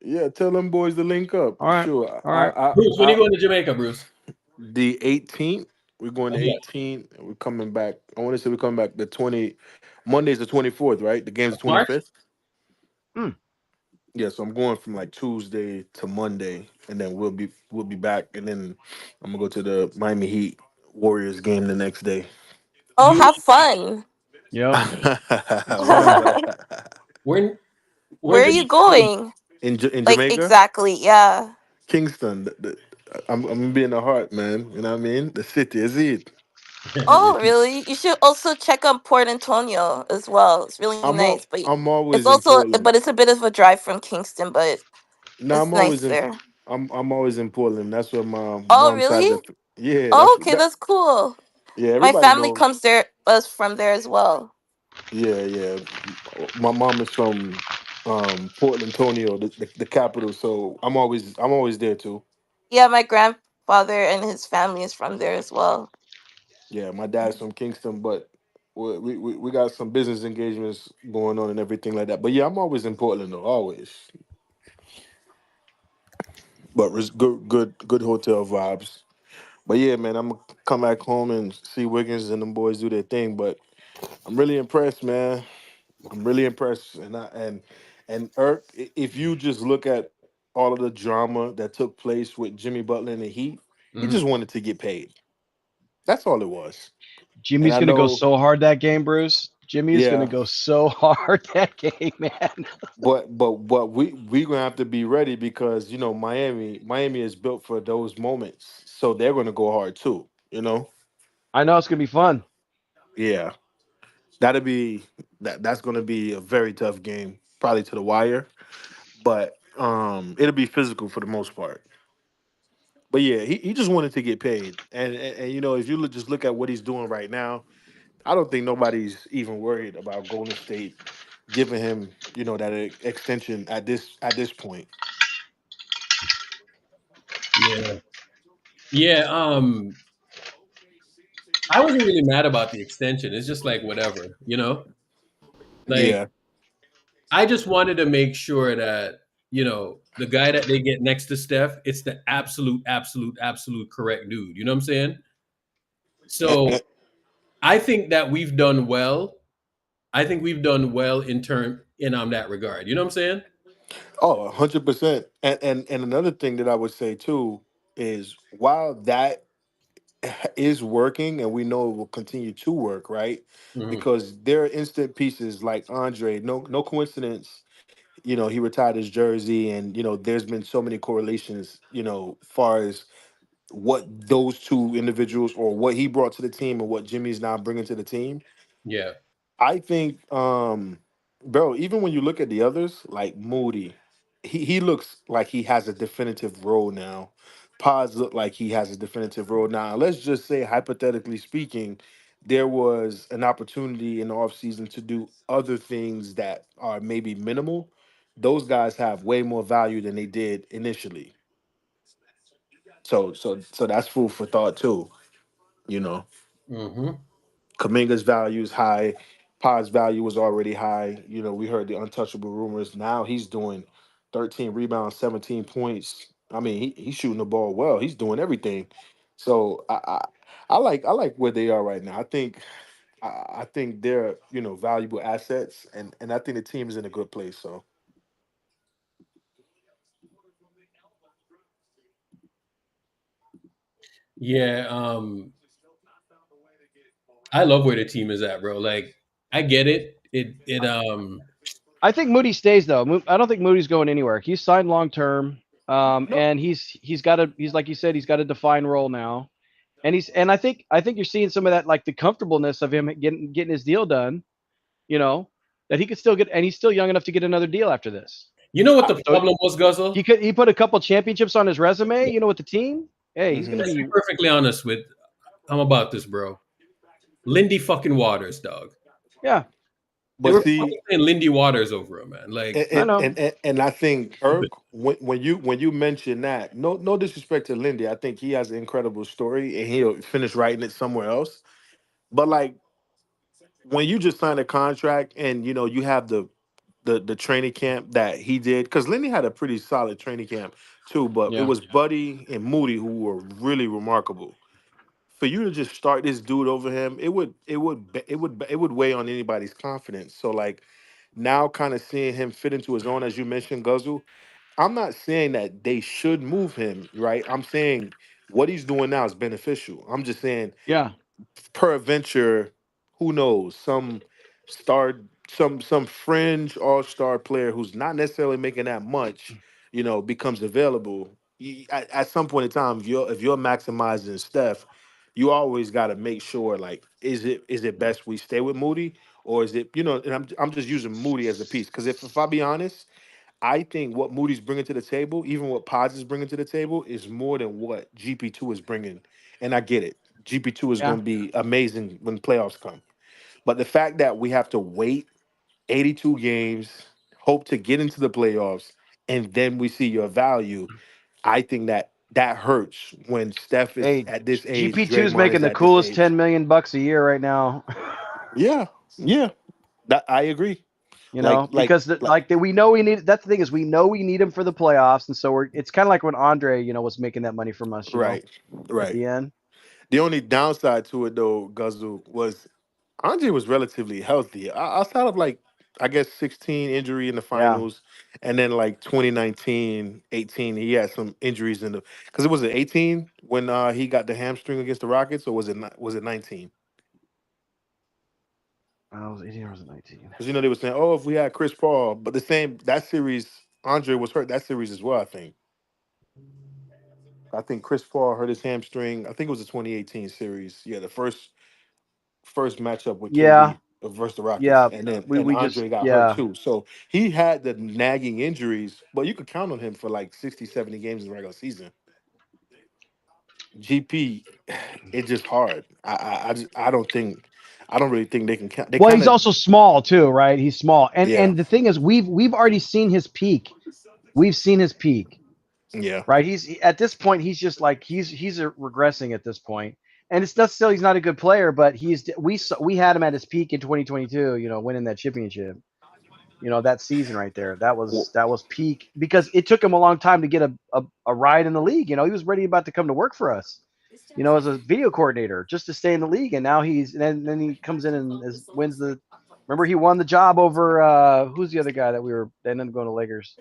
B: Yeah, tell them boys to link up.
C: All right.
B: Sure,
C: All right.
A: Bruce, when are you going to Jamaica, Bruce?
B: the 18th. We're going
A: Oh,
B: to
A: yeah.
B: 18th. We're coming back. I want to say we're coming back the 20. Monday's the 24th, right? The game's the
A: March?
B: 25th.
C: Hmm.
B: Yeah, so I'm going from like Tuesday to Monday, and then we'll be back, and then I'm gonna go to the Miami Heat Warriors game the next day.
H: Oh,
A: You
H: have fun.
C: Yep.
B: Whatever.
A: when
H: Where
A: when
H: are you
A: Jamaica?
H: going?
B: In
H: Like
B: Jamaica,
H: exactly, yeah.
B: Kingston. I'm gonna be in the heart, man. You know what I mean? The city is it.
H: Oh, really? You should also check out Port Antonio as well. It's really nice, but
B: I'm
H: it's
B: always in
H: also
B: Portland.
H: but it's a bit of a drive from Kingston, but
B: No,
H: it's nice there.
B: I'm always in Portland. That's where my
H: Oh,
B: mom's side
H: really?
B: of yeah.
H: Oh, okay, that's cool.
B: Yeah.
H: My
B: Everybody
H: family
B: knows.
H: comes there us from there as well.
B: Yeah. My mom is from Portland, Tonio, the capital. So I'm always there too.
H: Yeah, my grandfather and his family is from there as well.
B: Yeah, my dad's from Kingston, but we got some business engagements going on and everything like that. But yeah, I'm always in Portland though, always. But it's good hotel vibes. But yeah, man, I'm gonna come back home and see Wiggins and them boys do their thing. But I'm really impressed, man. I'm really impressed, and Irk, if you just look at all of the drama that took place with Jimmy Butler and the Heat, he just
A: Mhm.
B: wanted to get paid. That's all it was. And
C: Jimmy's
B: I
C: going to go
B: know,
C: so hard that game, Bruce. Jimmy is going to
B: yeah,
C: go so hard that game, man.
B: but we gonna have to be ready because Miami is built for those moments, so they're gonna go hard too.
C: I know it's going to be fun.
B: Yeah, that'll be that's gonna be a very tough game, probably to the wire, but it'll be physical for the most part. But yeah, he just wanted to get paid, and if you just look at what he's doing right now, I don't think nobody's even worried about Golden State giving him, that extension at this point.
A: Yeah. Yeah. I wasn't really mad about the extension. It's just like whatever, you know? Like
B: Yeah.
A: I just wanted to make sure that, the guy that they get next to Steph, it's the absolute, absolute, absolute correct dude. You know what I'm saying?
B: Eh,
A: So
B: eh,
A: I think that we've done well. I think we've done well in that regard. You know what I'm saying?
B: Oh, 100%. And another thing that I would say too is while that is working and we know it will continue to work, right?
A: Hmm.
B: Because there are instant pieces like Andre, no coincidence, he retired his jersey and there's been so many correlations, far as what those two individuals or what he brought to the team and what Jimmy's now bringing to the team.
A: Yeah.
B: I think, bro, even when you look at the others, like Moody, he looks like he has a definitive role now. Paz look like he has a definitive role now. Let's just say, hypothetically speaking, there was an opportunity in the offseason to do other things that are maybe minimal. Those guys have way more value than they did initially. So that's food for thought too. You know.
A: Hmm.
B: Kaminga's value is high. Pod's value was already high. We heard the untouchable rumors. Now he's doing 13 rebounds, 17 points. I mean, he's shooting the ball well. He's doing everything. So I like where they are right now. I think they're valuable assets, and I think the team is in a good place. So
A: Yeah. I love where the team is at, bro. Like, I get it.
C: I think Moody stays though. I don't think Moody's going anywhere. He's signed long term,
B: no,
C: and he's like you said, he's got a defined role now, and I think you're seeing some of that, like the comfortableness of him getting his deal done. You know that he could still get, and he's still young enough to get another deal after this.
A: You know what
B: I,
A: the
C: So
A: problem was, Guzzle?
C: he put a couple championships on his resume. With the team. Hey, he's gonna
B: mhm.
A: Let's be
C: be
A: perfectly honest with I'm about this, bro. Lindy fucking Waters, dog.
C: yeah.
A: They
B: But
A: were
B: see,
A: fucking saying Lindy Waters over him, man. Like,
B: and
C: I
B: and,
C: know.
B: and, and and I think Irk, when you mention that, no disrespect to Lindy, I think he has an incredible story and he'll finish writing it somewhere else. But like when you just sign a contract and you have the training camp that he did, because Lindy had a pretty solid training camp too, but it
C: Yeah.
B: was Buddy and Moody who were really remarkable. For you to just start this dude over him, it would weigh on anybody's confidence. So like now kind of seeing him fit into his own, as you mentioned, Guzzle, I'm not saying that they should move him, right? I'm saying what he's doing now is beneficial. I'm just saying
C: Yeah.
B: peradventure, who knows, star some fringe all-star player who's not necessarily making that much, becomes available. At some point in time, if you're maximizing Steph, you always got to make sure, like, is it best we stay with Moody, or is it, and I'm just using Moody as a piece, because if I be honest, I think what Moody's bringing to the table, even what Pods is bringing to the table, is more than what GP2 is bringing. And I get it. GP2 is
C: Yeah.
B: going to be amazing when playoffs come. But the fact that we have to wait 82 games, hope to get into the playoffs, and then we see your value, I think that hurts when Steph is
C: Hey,
B: at this age,
C: GP2 is
B: Draymond
C: making
B: is
C: the
B: at this
C: coolest
B: age.
C: $10 million a year right now.
B: Yeah, yeah, that I agree. Like, like,
C: Because
B: like,
C: we know we need. That's the thing, is we know we need him for the playoffs, and so it's kind of like when Andre, was making that money from us,
B: right,
C: at
B: right.
C: the end.
B: The only downside to it though, Guzzle, was Andre was relatively healthy. Outside of like I guess 16 injury in the
C: Yeah,
B: finals, and then like 2019, 18, he had some injuries in the, because it was it 18 when he got the hamstring against the Rockets, or was it 19?
C: I was 18 or was it 19?
B: Because they were saying, oh, if we had Chris Paul, but the same that series, Andre was hurt that series as well. I think Chris Paul hurt his hamstring. I think it was the 2018 series. Yeah, the first matchup with
C: Yeah,
B: KD versus the Rockets,
C: yeah.
B: and then
C: We
B: and
C: we just
B: Andre got hurt
C: yeah.
B: too. So he had the nagging injuries, but you could count on him for like 60, 70 games in the regular season. GP, it's just hard. I don't think. I don't really think they can count. They
C: Well,
B: kind
C: he's
B: of,
C: also small too, right? He's small,
B: yeah,
C: and the thing is, we've already seen his peak. We've seen his peak,
B: yeah,
C: right? He's at this point, he's just like regressing at this point, and it's necessarily he's not a good player, but we had him at his peak in 2022. You know, winning that championship. You know that season right there.
B: well,
C: That was peak because it took him a long time to get a ride in the league. You know, he was ready about to come to work for us. You know, as a video coordinator, just to stay in the league, and now then he comes in and wins the. Remember, he won the job over who's the other guy that they ended up going to Lakers.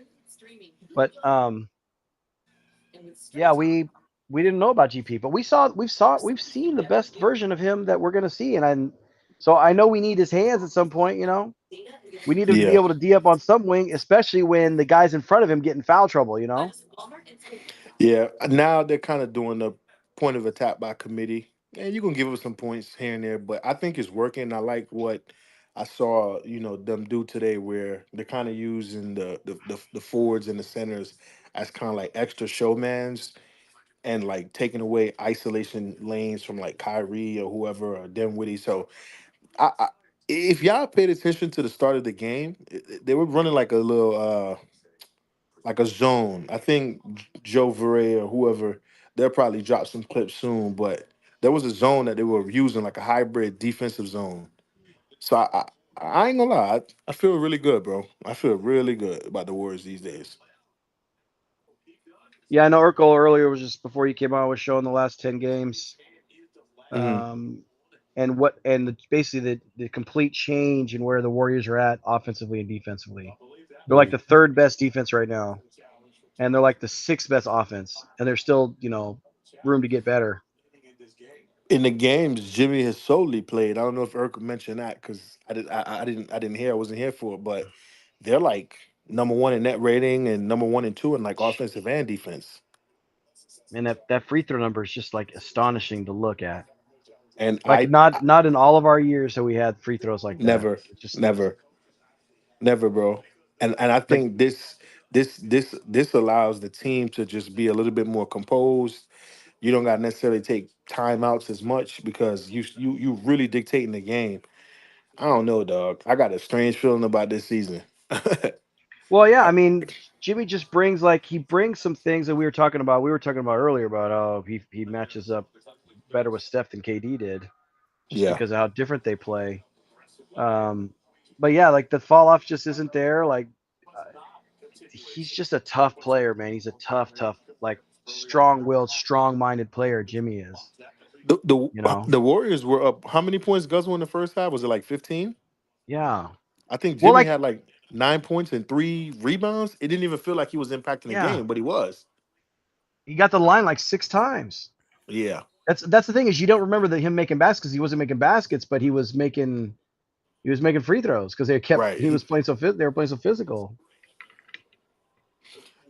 C: But yeah, we didn't know about GP, but we've seen the best version of him that we're gonna see, and so I know we need his hands at some point. You know, we need him to be
B: yeah,
C: able to D up on some wing, especially when the guys in front of him get in foul trouble. You know,
B: yeah. Now they're kind of doing the point of attack by committee, and you can give them some points here and there, but I think it's working. I like what I saw, them do today, where they're kind of using the forwards and the centers as kind of like extra showmans and like taking away isolation lanes from like Kyrie or whoever or Dinwiddie. So if y'all paid attention to the start of the game, they were running like a little like a zone. I think Joe Vare or whoever, they'll probably drop some clips soon, but there was a zone that they were using, like a hybrid defensive zone. So I ain't gonna lie, I feel really good, bro. I feel really good about the Warriors these days.
C: yeah, I know Urkel earlier was just before you came on was showing the last 10 games,
B: Hmm.
C: um, and basically the complete change in where the Warriors are at offensively and defensively. They're like the third best defense right now, and they're like the sixth best offense, and there's still room to get better.
B: In the games Jimmy has solely played, I don't know if Urkel mentioned that because I didn't hear, I wasn't here for it, but they're like number one in net rating and number one and two in like offensive and defense.
C: And that free throw number is just like astonishing to look at.
B: And
C: Like not in all of our years that we had free throws like that.
B: never,
C: It's just
B: never, never, bro. And I
C: like
B: think this allows the team to just be a little bit more composed. You don't got to necessarily take timeouts as much because you really dictating the game. I don't know, dog. I got a strange feeling about this season.
C: well, yeah. I mean, Jimmy just brings he brings some things that we were talking about. We were talking about earlier about he matches up better with Steph than KD did, just
B: Yeah.
C: because of how different they play. Um, but yeah, like the fall off just isn't there. Like he's just a tough player, man. He's a tough, like strong-willed, strong-minded player. Jimmy is,
B: The, the
C: you know.
B: the Warriors were up. How many points Guzzle in the first half? Was it like 15?
C: Yeah.
B: I think
C: Well,
B: Jimmy
C: like
B: had like 9 points and 3 rebounds. It didn't even feel like he was impacting the
C: yeah,
B: game, but he was.
C: he got the line like 6 times.
B: Yeah.
C: That's the thing is you don't remember that him making baskets because he wasn't making baskets, but he was making free throws because
B: Right.
C: he was playing they were playing so physical.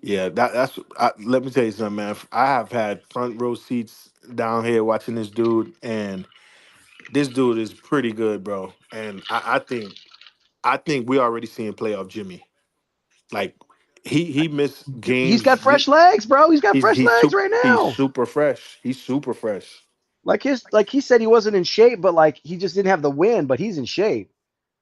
B: Yeah, let me tell you something, man. I have had front row seats down here watching this dude, and this dude is pretty good, bro. And I think we already seeing playoff Jimmy. Like he missed
C: He's got
B: games.
C: fresh legs, bro. He's got
B: He's
C: fresh
B: he's
C: legs
B: super
C: right
B: he's
C: now.
B: super fresh. He's super fresh.
C: Like he said he wasn't in shape, but like he just didn't have the win, but he's in shape.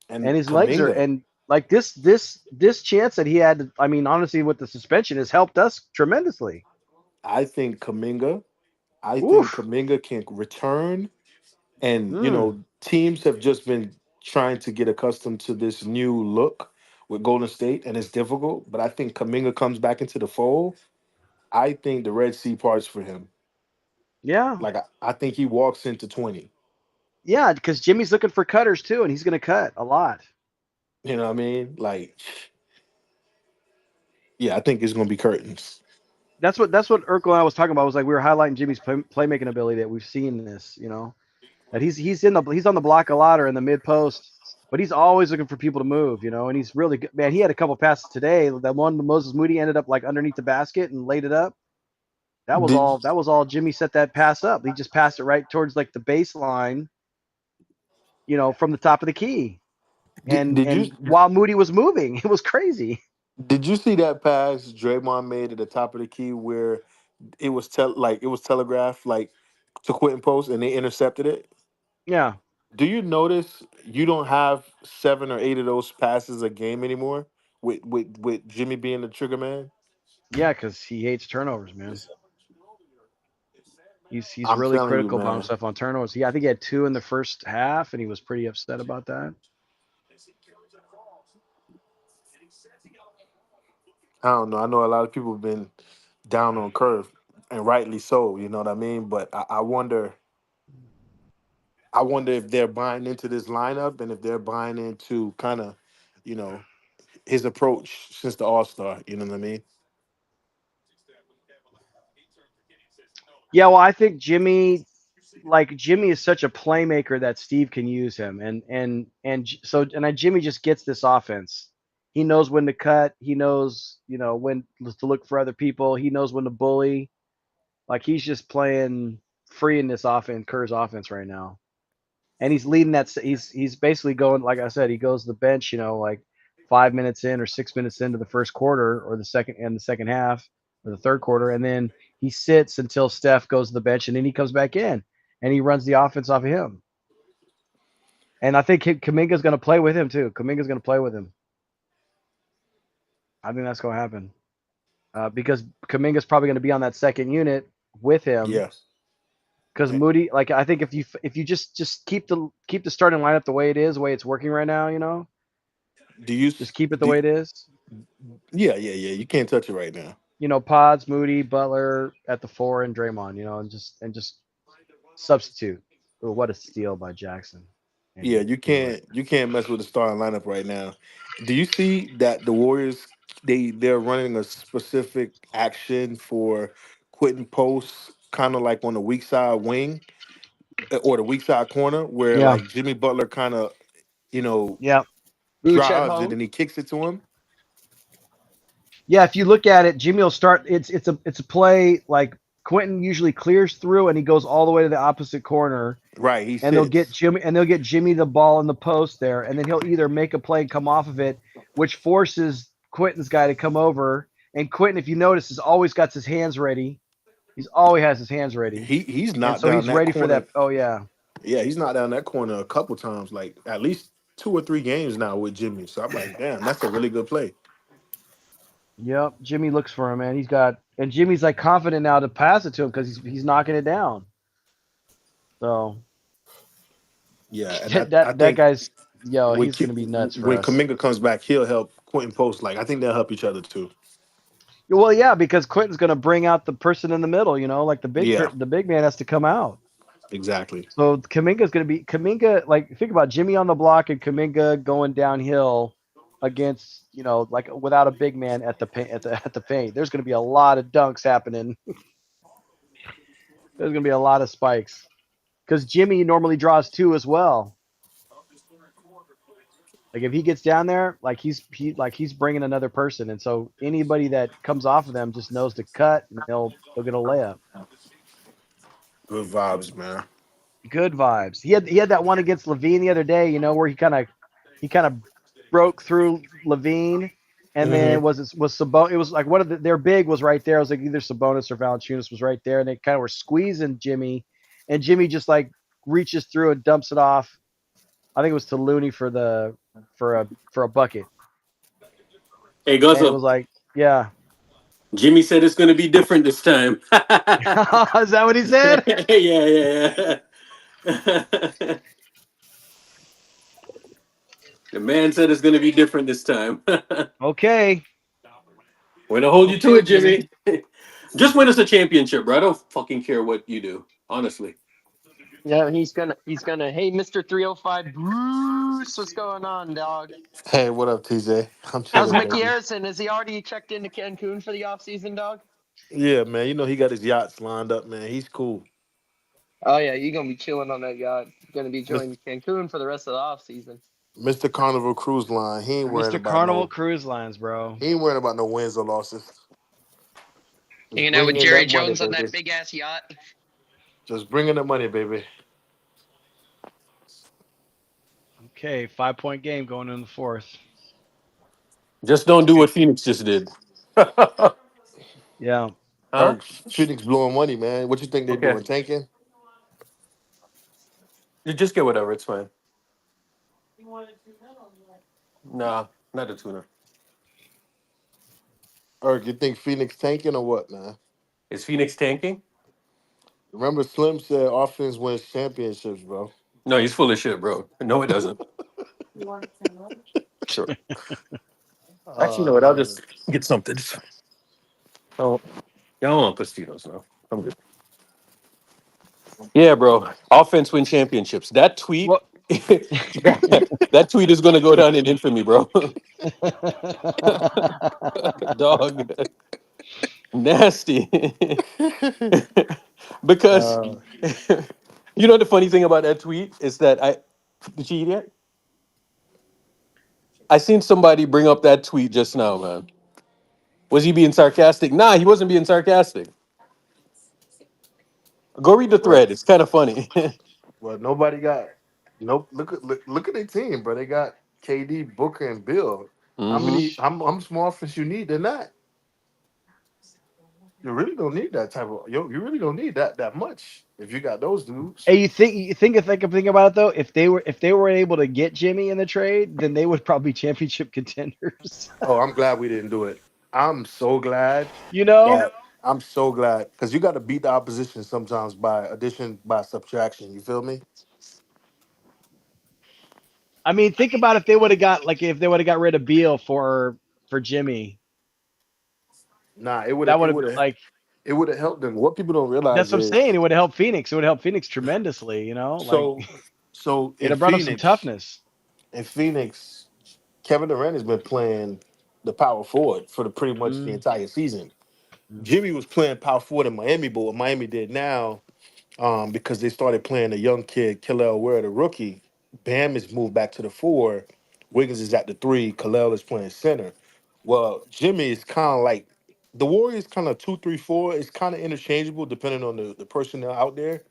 C: And
B: And
C: his legs are
B: Kaminga,
C: and like this chance that he had, I mean, honestly, with the suspension has helped us tremendously.
B: I think Kaminga, I think
C: Oof.
B: Kaminga can return. And
C: Mm.
B: teams have just been trying to get accustomed to this new look with Golden State, and it's difficult. But I think Kaminga comes back into the fold. I think the Red Sea parts for him.
C: Yeah.
B: Like I think he walks into 20.
C: Yeah, because Jimmy's looking for cutters too, and he's gonna cut a lot.
B: You know what I mean? Like, yeah, I think it's gonna be curtains.
C: That's what Urkel and I was talking about. Was like we were highlighting Jimmy's playmaking ability that we've seen this, that he's on the block a lot or in the mid post, but he's always looking for people to move, and he's really good. Man, he had a couple passes today. That one to Moses Moody ended up like underneath the basket and laid it up. That was
B: Did
C: all. That was all. Jimmy set that pass up. He just passed it right towards like the baseline, from the top of the key.
B: did, did you
C: And while Moody was moving, it was crazy.
B: did you see that pass Draymond made at the top of the key where it was telegraphed like to Quentin Post and they intercepted it?
C: Yeah.
B: Do you notice you don't have 7 or 8 of those passes a game anymore with Jimmy being the trigger man?
C: Yeah, because he hates turnovers, man. He's
B: I'm
C: really
B: telling you,
C: critical about
B: man.
C: himself on turnovers. I think he had two in the first half, and he was pretty upset about that.
B: I don't know. I know a lot of people have been down on Curve, and rightly so. You know what I mean? But I wonder. I wonder if they're buying into this lineup and if they're buying into kind of, you know, his approach since the All Star. You know what I mean?
C: Yeah, well, I think Jimmy is such a playmaker that Steve can use him, Jimmy just gets this offense. He knows when to cut. He knows when to look for other people. He knows when to bully. Like he's just playing free in this offense, Kerr's offense right now, and he's leading that. He's basically going, like I said, he goes to the bench, like 5 minutes in or 6 minutes into the first quarter or the second half or the third quarter, and then he sits until Steph goes to the bench, and then he comes back in and he runs the offense off of him. And I think Kaminga's going to play with him too. Kaminga's going to play with him. I think that's going to happen because Kaminga's probably going to be on that second unit with him.
B: Yeah.
C: Because Moody, like I think if you just keep the starting lineup the way it is, the way it's working right now,
B: Do you?
C: just keep it the
B: Do,
C: way it is.
B: yeah. You can't touch it right now.
C: Pods, Moody, Butler at the four, and Draymond. And just substitute. Ooh, what a steal by Jackson
B: Yeah,
C: and
B: you
C: Gilbert.
B: can't mess with the starting lineup right now. Do you see that the Warriors they're running a specific action for quitting posts, kind of like on the weak side wing or the weak side corner, where
C: Yeah,
B: like Jimmy Butler kind of you know
C: yeah,
D: Booch at
B: drives it
D: home.
B: and he kicks it to him.
C: yeah. If you look at it, Jimmy will start. It's a play like Quentin usually clears through and he goes all the way to the opposite corner,
B: Right, he
C: and
B: sits.
C: they'll get Jimmy the ball in the post there, and then he'll either make a play and come off of it, which forces Quentin's guy to come over. And Quentin, if you notice, has always got his hands ready. He's always has his hands ready,
B: He's
C: and
B: knocked
C: so
B: down
C: he's
B: that
C: ready for
B: corner.
C: that. Oh yeah,
B: Yeah, he's knocked down that corner a couple times, like at least 2 or 3 games now with Jimmy. So I'm like, damn, that's a really good play.
C: yep. Jimmy looks for him, man. And Jimmy's like confident now to pass it to him because he's knocking it down. So
B: Yeah, and I
C: that
B: think
C: guy's
B: when
C: he's gonna be nuts for
B: when
C: us.
B: Kaminga comes back, he'll help Quentin Post. Like I think they'll help each other too.
C: Well, yeah, because Quentin's gonna bring out the person in the middle. Like
B: Yeah,
C: the big man has to come out.
B: exactly.
C: So Kaminga's going to be Kaminga. Like think about Jimmy on the block and Kaminga going downhill against like without a big man at the paint at the paint. There's going to be a lot of dunks happening. There's going to be a lot of spikes because Jimmy normally draws two as well. Like if he gets down there, like he's bringing another person, and so anybody that comes off of them just knows to cut, and they'll get a layup.
B: Good vibes, man.
C: Good vibes. He had that one against Levine the other day, where he kind of broke through Levine, and
B: Hmm.
C: then was Sabonis. It was like one of their big was right there. It was like either Sabonis or Valanciunas was right there, and they kind of were squeezing Jimmy, and Jimmy just like reaches through and dumps it off. I think it was to Looney for a bucket,
A: Hey,
C: and it
A: Guzzle.
C: was like, yeah.
A: Jimmy said it's going to be different this time.
C: Is that what he said?
A: Yeah. The man said it's going to be different this time.
C: Okay,
A: We're going to hold you to
C: okay,
A: it,
C: Jimmy.
A: Jimmy. Just win us a championship, bro. I don't fucking care what you do, honestly.
D: Yeah, he's gonna. Hey, Mister 305, Bruce, what's going on, dog?
B: Hey, what up, TJ? I'm
D: How's
B: chilling,
D: Mickey
B: baby.
D: Harrison? Is he already checked into Cancun for the off season, dog?
B: Yeah, man. You know he got his yachts lined up, man. He's cool.
D: Oh yeah, you're gonna be chilling on that yacht. Gonna be
B: Mis-
D: enjoying Cancun for the rest of the off season.
B: Mr. Carnival Cruise Line.
C: Mr. Carnival Cruise Lines, bro.
B: He ain't worrying about no wins or losses. Just
D: Hanging out
B: bring
D: with
B: in
D: Jerry
B: that money,
D: Jones on
B: baby.
D: that big ass yacht.
B: Just bring in the money, baby.
C: Okay, 5-point game going in the fourth.
A: Just don't do what Phoenix just did.
C: Yeah.
A: Huh?
B: Phoenix blowing money, man. What you think they're
A: Okay.
B: doing? Tanking?
A: You just get whatever. It's fine. Nah, not a tuna.
B: Eric, you think Phoenix tanking or what, man?
A: Is Phoenix tanking?
B: Remember Slim said offense wins championships, bro.
A: No, he's full of shit, bro. No, it doesn't. Sure. Actually, you know
B: Oh
A: what? I'll
B: man.
A: just get something. Oh, y'all want Tostitos now? I'm good. Yeah, bro. Offense win championships. That tweet,
C: Well,
A: that tweet is gonna go down in infamy, bro. Dog, nasty. Because
B: uh,
A: you know the funny thing about that tweet is that I did you eat it? I seen somebody bring up that tweet just now, man. Was he being sarcastic? Nah, he wasn't being sarcastic. Go read the
B: well,
A: thread. It's kind of funny.
B: well, nobody got. Nope. Look at their team, bro. They got KD, Booker, and Bill. How
A: Hmm.
B: many? How much more offense you need than that? You really don't need that type of. You really don't need that much if you got those dudes.
C: hey, you think if they could think about it though, if they were able to get Jimmy in the trade, then they would probably be championship contenders.
B: Oh, I'm glad we didn't do it. I'm so glad
C: you know,
B: that I'm so glad because you got to beat the opposition sometimes by addition by subtraction. You feel me?
C: I mean, think about if they would have got like if they would have got rid of Beal for Jimmy,
B: Nah,
C: that would have like
B: it would have helped them. What people don't
C: that's
B: realize
C: what I'm saying.
B: is
C: It would have helped Phoenix. It would have helped Phoenix tremendously. Like
B: so so
C: it'd have brought them some toughness.
B: In Phoenix, Kevin Durant has been playing the power forward for the pretty much the
C: Mm,
B: entire season.
C: mm.
B: Jimmy was playing power forward in Miami, but what Miami did now, because they started playing a young kid, Khalil Ware, the rookie. Bam is moved back to the four. Wiggins is at the three. Khalil is playing center. Well, Jimmy is kind of like the Warriors, kind of 2-3-4. It's kind of interchangeable depending on the personnel out there.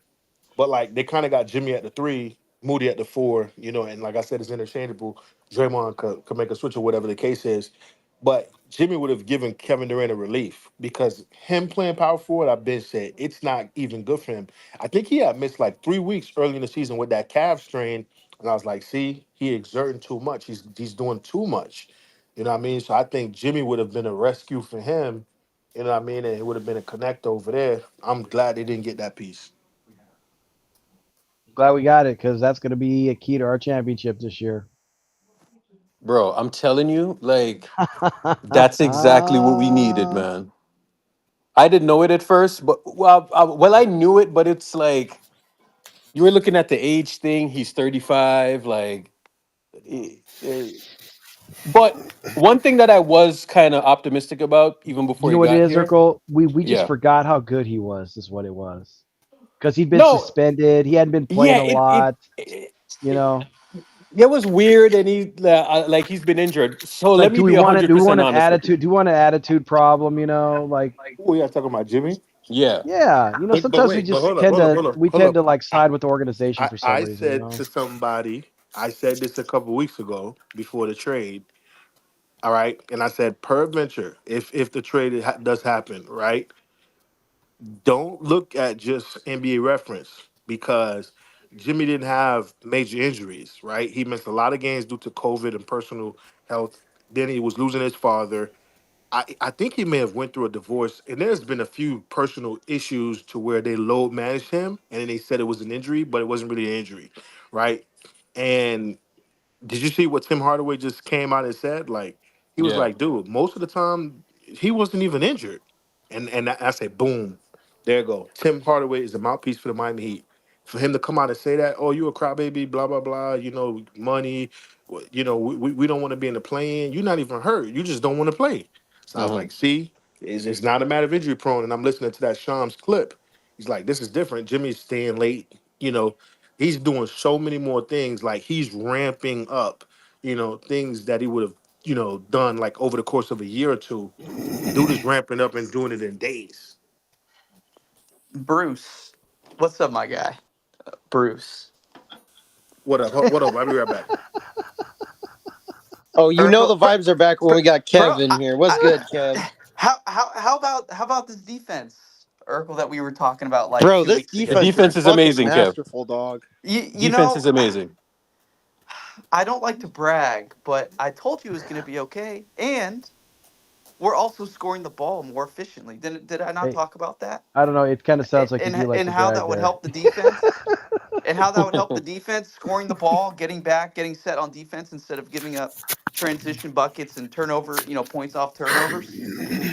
B: But like they kind of got Jimmy at the three, Moody at the four, and like I said, it's interchangeable. Draymond could make a switch or whatever the case is. But Jimmy would have given Kevin Durant a relief because him playing power forward, I've been said it's not even good for him. I think he had missed like 3 weeks early in the season with that calf strain, and I was like, see, he exerting too much. He's doing too much. You know what I mean? So I think Jimmy would have been a rescue for him. You know what I mean? And it would have been a connect over there. I'm glad they didn't get that piece.
C: Glad we got it because that's going to be a key to our championship this year.
A: Bro, I'm telling you, like, that's exactly what we needed, man. I didn't know it at first, but well, I knew it, but it's like you were looking at the age thing. He's 35, like, but one thing that I was kind of optimistic about even
C: You
A: before
C: know
A: he
C: what it
A: got
C: is,
A: here,
C: Urkel? We just
A: yeah,
C: forgot how good he was. Is what it was because he'd been
A: no,
C: suspended. He hadn't been
A: yeah,
C: playing a lot. You know,
A: it was weird, and like he's been injured. So let
C: like
A: me be a hundred
C: do we want
A: percent
C: an
A: honest with you.
C: attitude? Do we want an attitude problem? Like
B: Who y'all talking about, Jimmy?
A: Yeah,
C: yeah,
B: But
C: sometimes we
B: wait, but
C: just
B: hold up,
C: tend
B: hold up,
C: to
B: hold up,
C: we
B: hold
C: tend
B: up.
C: to like side with the organization
B: I,
C: for some
B: I
C: reason.
B: said to somebody, I said this a couple weeks ago before the trade. All right, and I said, peradventure, if the trade does happen, right, don't look at just NBA reference because Jimmy didn't have major injuries, right? He missed a lot of games due to COVID and personal health. Then he was losing his father. I think he may have went through a divorce, and there's been a few personal issues to where they load managed him, and then they said it was an injury, but it wasn't really an injury, right? And did you see what Tim Hardaway just came out and said? Like he was
A: yeah.
B: like, dude, most of the time he wasn't even injured, and I said, boom, there you go. Tim Hardaway is the mouthpiece for the Miami Heat. For him to come out and say that, oh, you a crybaby, blah blah blah, money, we don't want to be in the play-in. You're not even hurt. You just don't want to play. So I was
A: Mhm.
B: like, see, it's not a matter of injury prone. And I'm listening to that Shams clip. He's like, this is different. Jimmy's staying late. He's doing so many more things. Like he's ramping up, things that he would have, done like over the course of a year or two. Dude is ramping up and doing it in days.
L: Bruce, what's up, my guy? Bruce.
B: What up? What up? I'll be right back.
D: Oh, you know
L: Urkel,
D: the vibes are back when we got
L: bro,
D: Kev in here. What's good, Kev?
L: how about this defense? Urkel, that we were talking about like
D: Bro,
L: two
D: this
L: weeks
A: The
L: ago.
D: defense is
A: defense is
D: fucking
A: amazing, Kev.
D: masterful, dog.
L: You
A: Defense
L: know,
A: is amazing.
L: I don't like to brag, but I told you it was going to be okay, and we're also scoring the ball more efficiently. Did I not
C: Hey,
L: talk about that?
C: I don't know. It kind of sounds like you do like
L: And
C: to
L: how
C: brag
L: that would
C: there.
L: help the defense, and how that would help the defense scoring the ball, getting back, getting set on defense instead of giving up transition buckets and turnover, points off turnovers,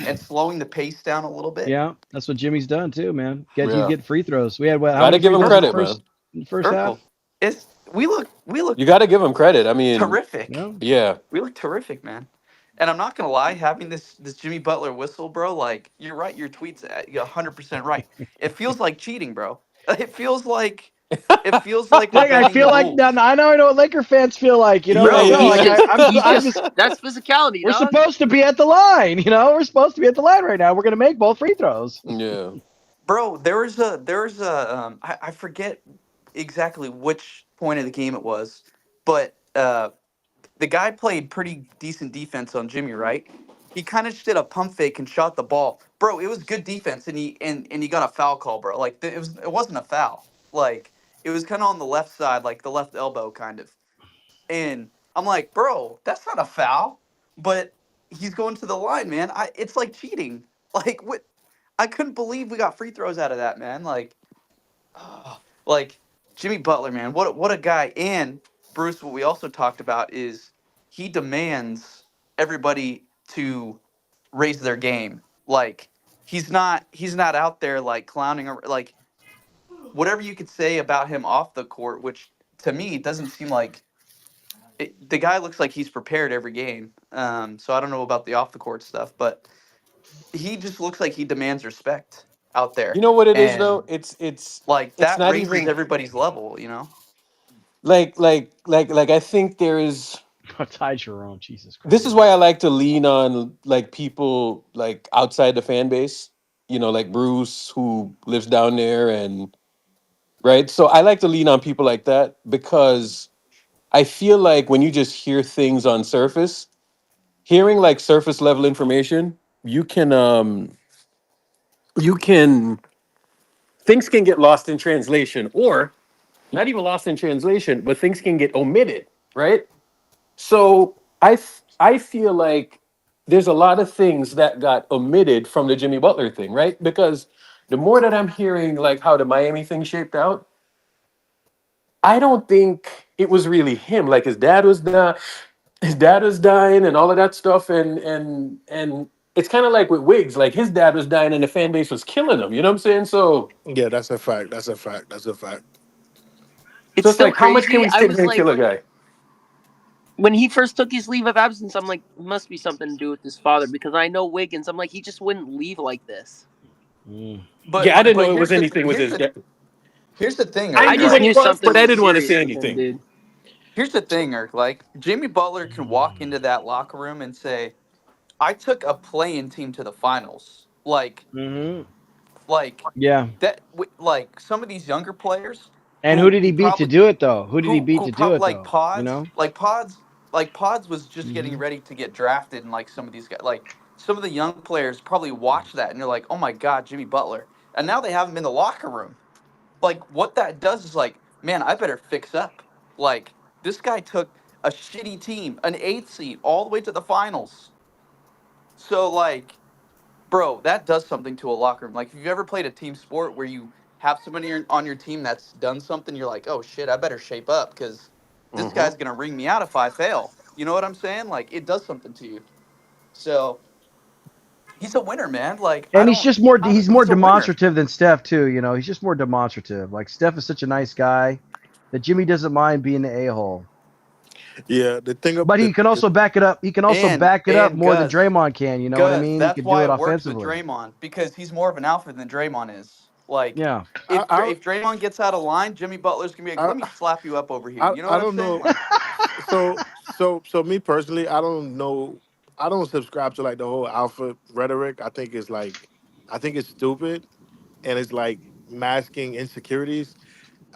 L: and slowing the pace down a little bit.
C: Yeah, that's what Jimmy's done too, man. Get he's
A: Yeah.
C: getting free throws. We had what? How
A: Got to
C: many
A: give
C: free
A: him
C: throws in the
A: credit,
C: first
A: man.
C: half?
L: Urkel, it's we look
A: You got to give him credit. I mean,
L: terrific.
C: Yeah.
A: yeah.
L: We look terrific, man. And I'm not gonna lie, having this Jimmy Butler whistle, bro. Like you're right, your tweets, you're 100% right. It feels like cheating, bro. It feels like we're
C: Like I
L: bending
C: feel
L: the
C: like now,
L: rules,
C: now I know what Laker fans feel like. Like
A: Yeah,
C: no,
K: He's
C: like
A: yeah.
K: just
C: I'm just
K: that's physicality,
C: we're
K: dog.
C: supposed to be at the line. We're supposed to be at the line right now. We're gonna make both free throws.
A: Yeah.
L: bro. I forget exactly which point of the game it was, but the guy played pretty decent defense on Jimmy, right? He kind of just did a pump fake and shot the ball, bro. It was good defense, and he got a foul call, bro. Like it wasn't a foul, like it was kind of on the left side, like the left elbow, kind of. And I'm like, bro, that's not a foul, but he's going to the line, man. It's like cheating. Like what? I couldn't believe we got free throws out of that, man. Ah, like Jimmy Butler, man, what a guy. And Bruce, what we also talked about is he demands everybody to raise their game. Like he's not out there like clowning or like whatever you could say about him off the court, which to me doesn't seem like the guy looks like he's prepared every game. So I don't know about the off the court stuff, but he just looks like he demands respect out
A: You
L: there.
A: know what it is
L: And
A: though?
L: like
A: It's
L: that
A: not
L: raises
A: even
L: everybody's level.
A: like I think there is.
C: Ty Jerome, Jesus
A: This is
C: Christ.
A: why I like to lean on like people like outside the fan base. Like Bruce who lives down there, and right. So I like to lean on people like that because I feel like when you just hear things on surface, hearing like surface level information, you can things can get lost in translation, or not even lost in translation, but things can get omitted, right? So I feel like there's a lot of things that got omitted from the Jimmy Butler thing, right? Because the more that I'm hearing like how the Miami thing shaped out, I don't think it was really him. Like his dad was dying and all of that stuff, and it's kind of like with Wiggs, like his dad was dying and the fan base was killing him. You know what I'm saying?
B: Yeah, that's a fact. That's a fact. That's a fact.
K: It's
A: So it's
K: still
A: like, how much can
K: crazy.
A: we
K: I
A: sit
K: was
A: here and
K: like,
A: kill a guy?
K: when he first took his leave of absence, I'm like, must be something to do with his father because I know Wiggins. I'm like, he just wouldn't leave like this.
C: Mm.
A: Yeah,
L: but
A: I didn't
L: but
A: know it was anything with his dad.
L: here's the thing,
A: I
K: I
L: Eric.
A: knew
K: just
A: what he
K: knew
L: Like
A: was,
K: something
A: but I
K: was
A: didn't want to
K: serious
A: say
K: with him,
A: anything.
K: dude.
L: here's the thing, Eric. Like Jimmy Butler can walk into that locker room and say, "I took a playing team to the finals."
C: Hmm.
L: Like
C: Yeah.
L: like some of these younger players
C: And who
L: who
C: did he
L: he
C: beat to
L: probably
C: do it though? Who did he beat
L: who
C: to do
L: probably
C: it though?
L: like Pods was just getting
C: Hmm.
L: ready to get drafted, and like some of these guys, like some of the young players probably watch that and they're like, "Oh my God, Jimmy Butler!" And now they have him in the locker room. Like what that does is like, man, I better fix up. Like this guy took a shitty team, an eighth seed, all the way to the finals. So like, bro, that does something to a locker room. Like if you've ever played a team sport where you have somebody on your team that's done something, you're like, oh shit, I better shape up because this
A: Hmm.
L: guy's gonna ring me out if I fail. You know what I'm saying? Like it does something to you. So he's a winner, man. Like
C: And he's just more he's more
L: he's a winner.
C: demonstrative than Steph too. He's just more demonstrative. Like Steph is such a nice guy that Jimmy doesn't mind being the a-hole.
B: Yeah, the thing up
C: But he can also back it up. He can also back it up
L: And
C: more than
L: Gus,
C: Draymond can. You know what I
L: Gus,
C: mean? He
L: that's
C: can do
L: why
C: it
L: it works with
C: offensively.
L: Draymond because he's more of an alpha than Draymond is. Like
C: Yeah.
B: I
L: if Draymond gets out of line, Jimmy Butler's gonna be like,
B: I
L: "Let me slap you up over here."
B: I,
L: You know
B: I
L: what I'm
B: don't
L: saying?
B: know.
L: Like,
B: So me personally, I don't know. I don't subscribe to like the whole alpha rhetoric. I think it's stupid, and it's like masking insecurities.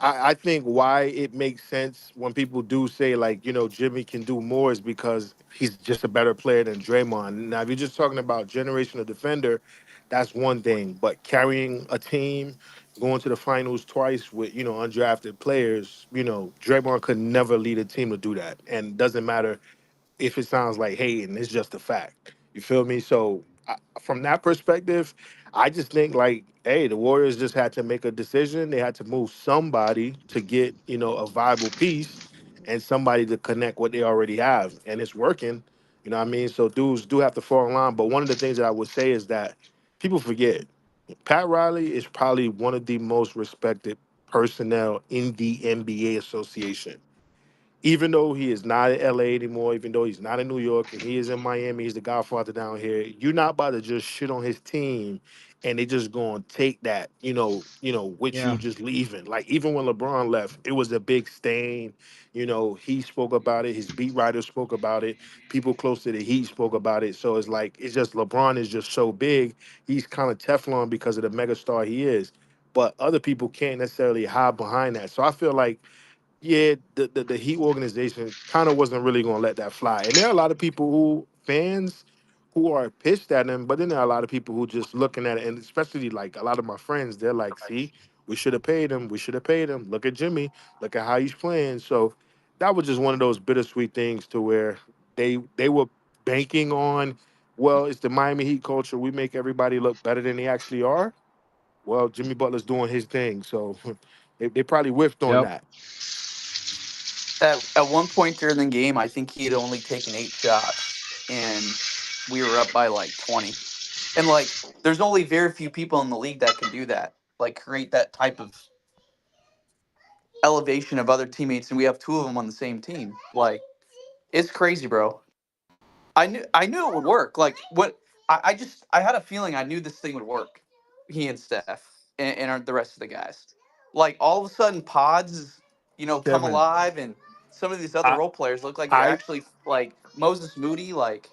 B: I think why it makes sense when people do say like, Jimmy can do more is because he's just a better player than Draymond. Now, if you're just talking about generational defender, that's one thing. But carrying a team, going to the finals twice with, undrafted players, Draymond could never lead a team to do that. And it doesn't matter if it sounds like hating, it's just a fact. You feel me? So from that perspective, I just think like, hey, the Warriors just had to make a decision. They had to move somebody to get a viable piece and somebody to connect what they already have, and it's working. You know what I mean? So dudes do have to fall in line. But one of the things that I would say is that people forget Pat Riley is probably one of the most respected personnel in the NBA association, even though he is not in LA anymore, even though he's not in New York and he is in Miami, he's the godfather down here. You're not about to just shit on his team and they just gonna take that, with
C: Yeah.
B: you just leaving. Like even when LeBron left, it was a big stain. He spoke about it, his beat writers spoke about it, people close to the Heat spoke about it. So it's like it's just LeBron is just so big, he's kind of Teflon because of the megastar he is. But other people can't necessarily hide behind that. So I feel like yeah, the Heat organization kind of wasn't really going to let that fly. And there are a lot of people fans who are pissed at him, but then there are a lot of people who just looking at it, and especially like a lot of my friends, they're like, see, we should have paid him. We should have paid him. Look at Jimmy. Look at how he's playing. So that was just one of those bittersweet things to where they were banking on, well, it's the Miami Heat culture. We make everybody look better than they actually are. Well, Jimmy Butler's doing his thing. So they probably whiffed on
C: Yep.
B: that.
L: At one point during the game, I think he had only taken 8 shots, and we were up by like 20. And like, there's only very few people in the league that can do that, like create that type of elevation of other teammates, and we have two of them on the same team. Like, it's crazy, bro. I knew it would work. Like, what I had a feeling I knew this thing would work. He and Steph and the rest of the guys. Like all of a sudden, pods, come
B: Kevin,
L: alive, and some of these other
B: I
L: role players look like they're
B: I
L: actually like Moses Moody. Like,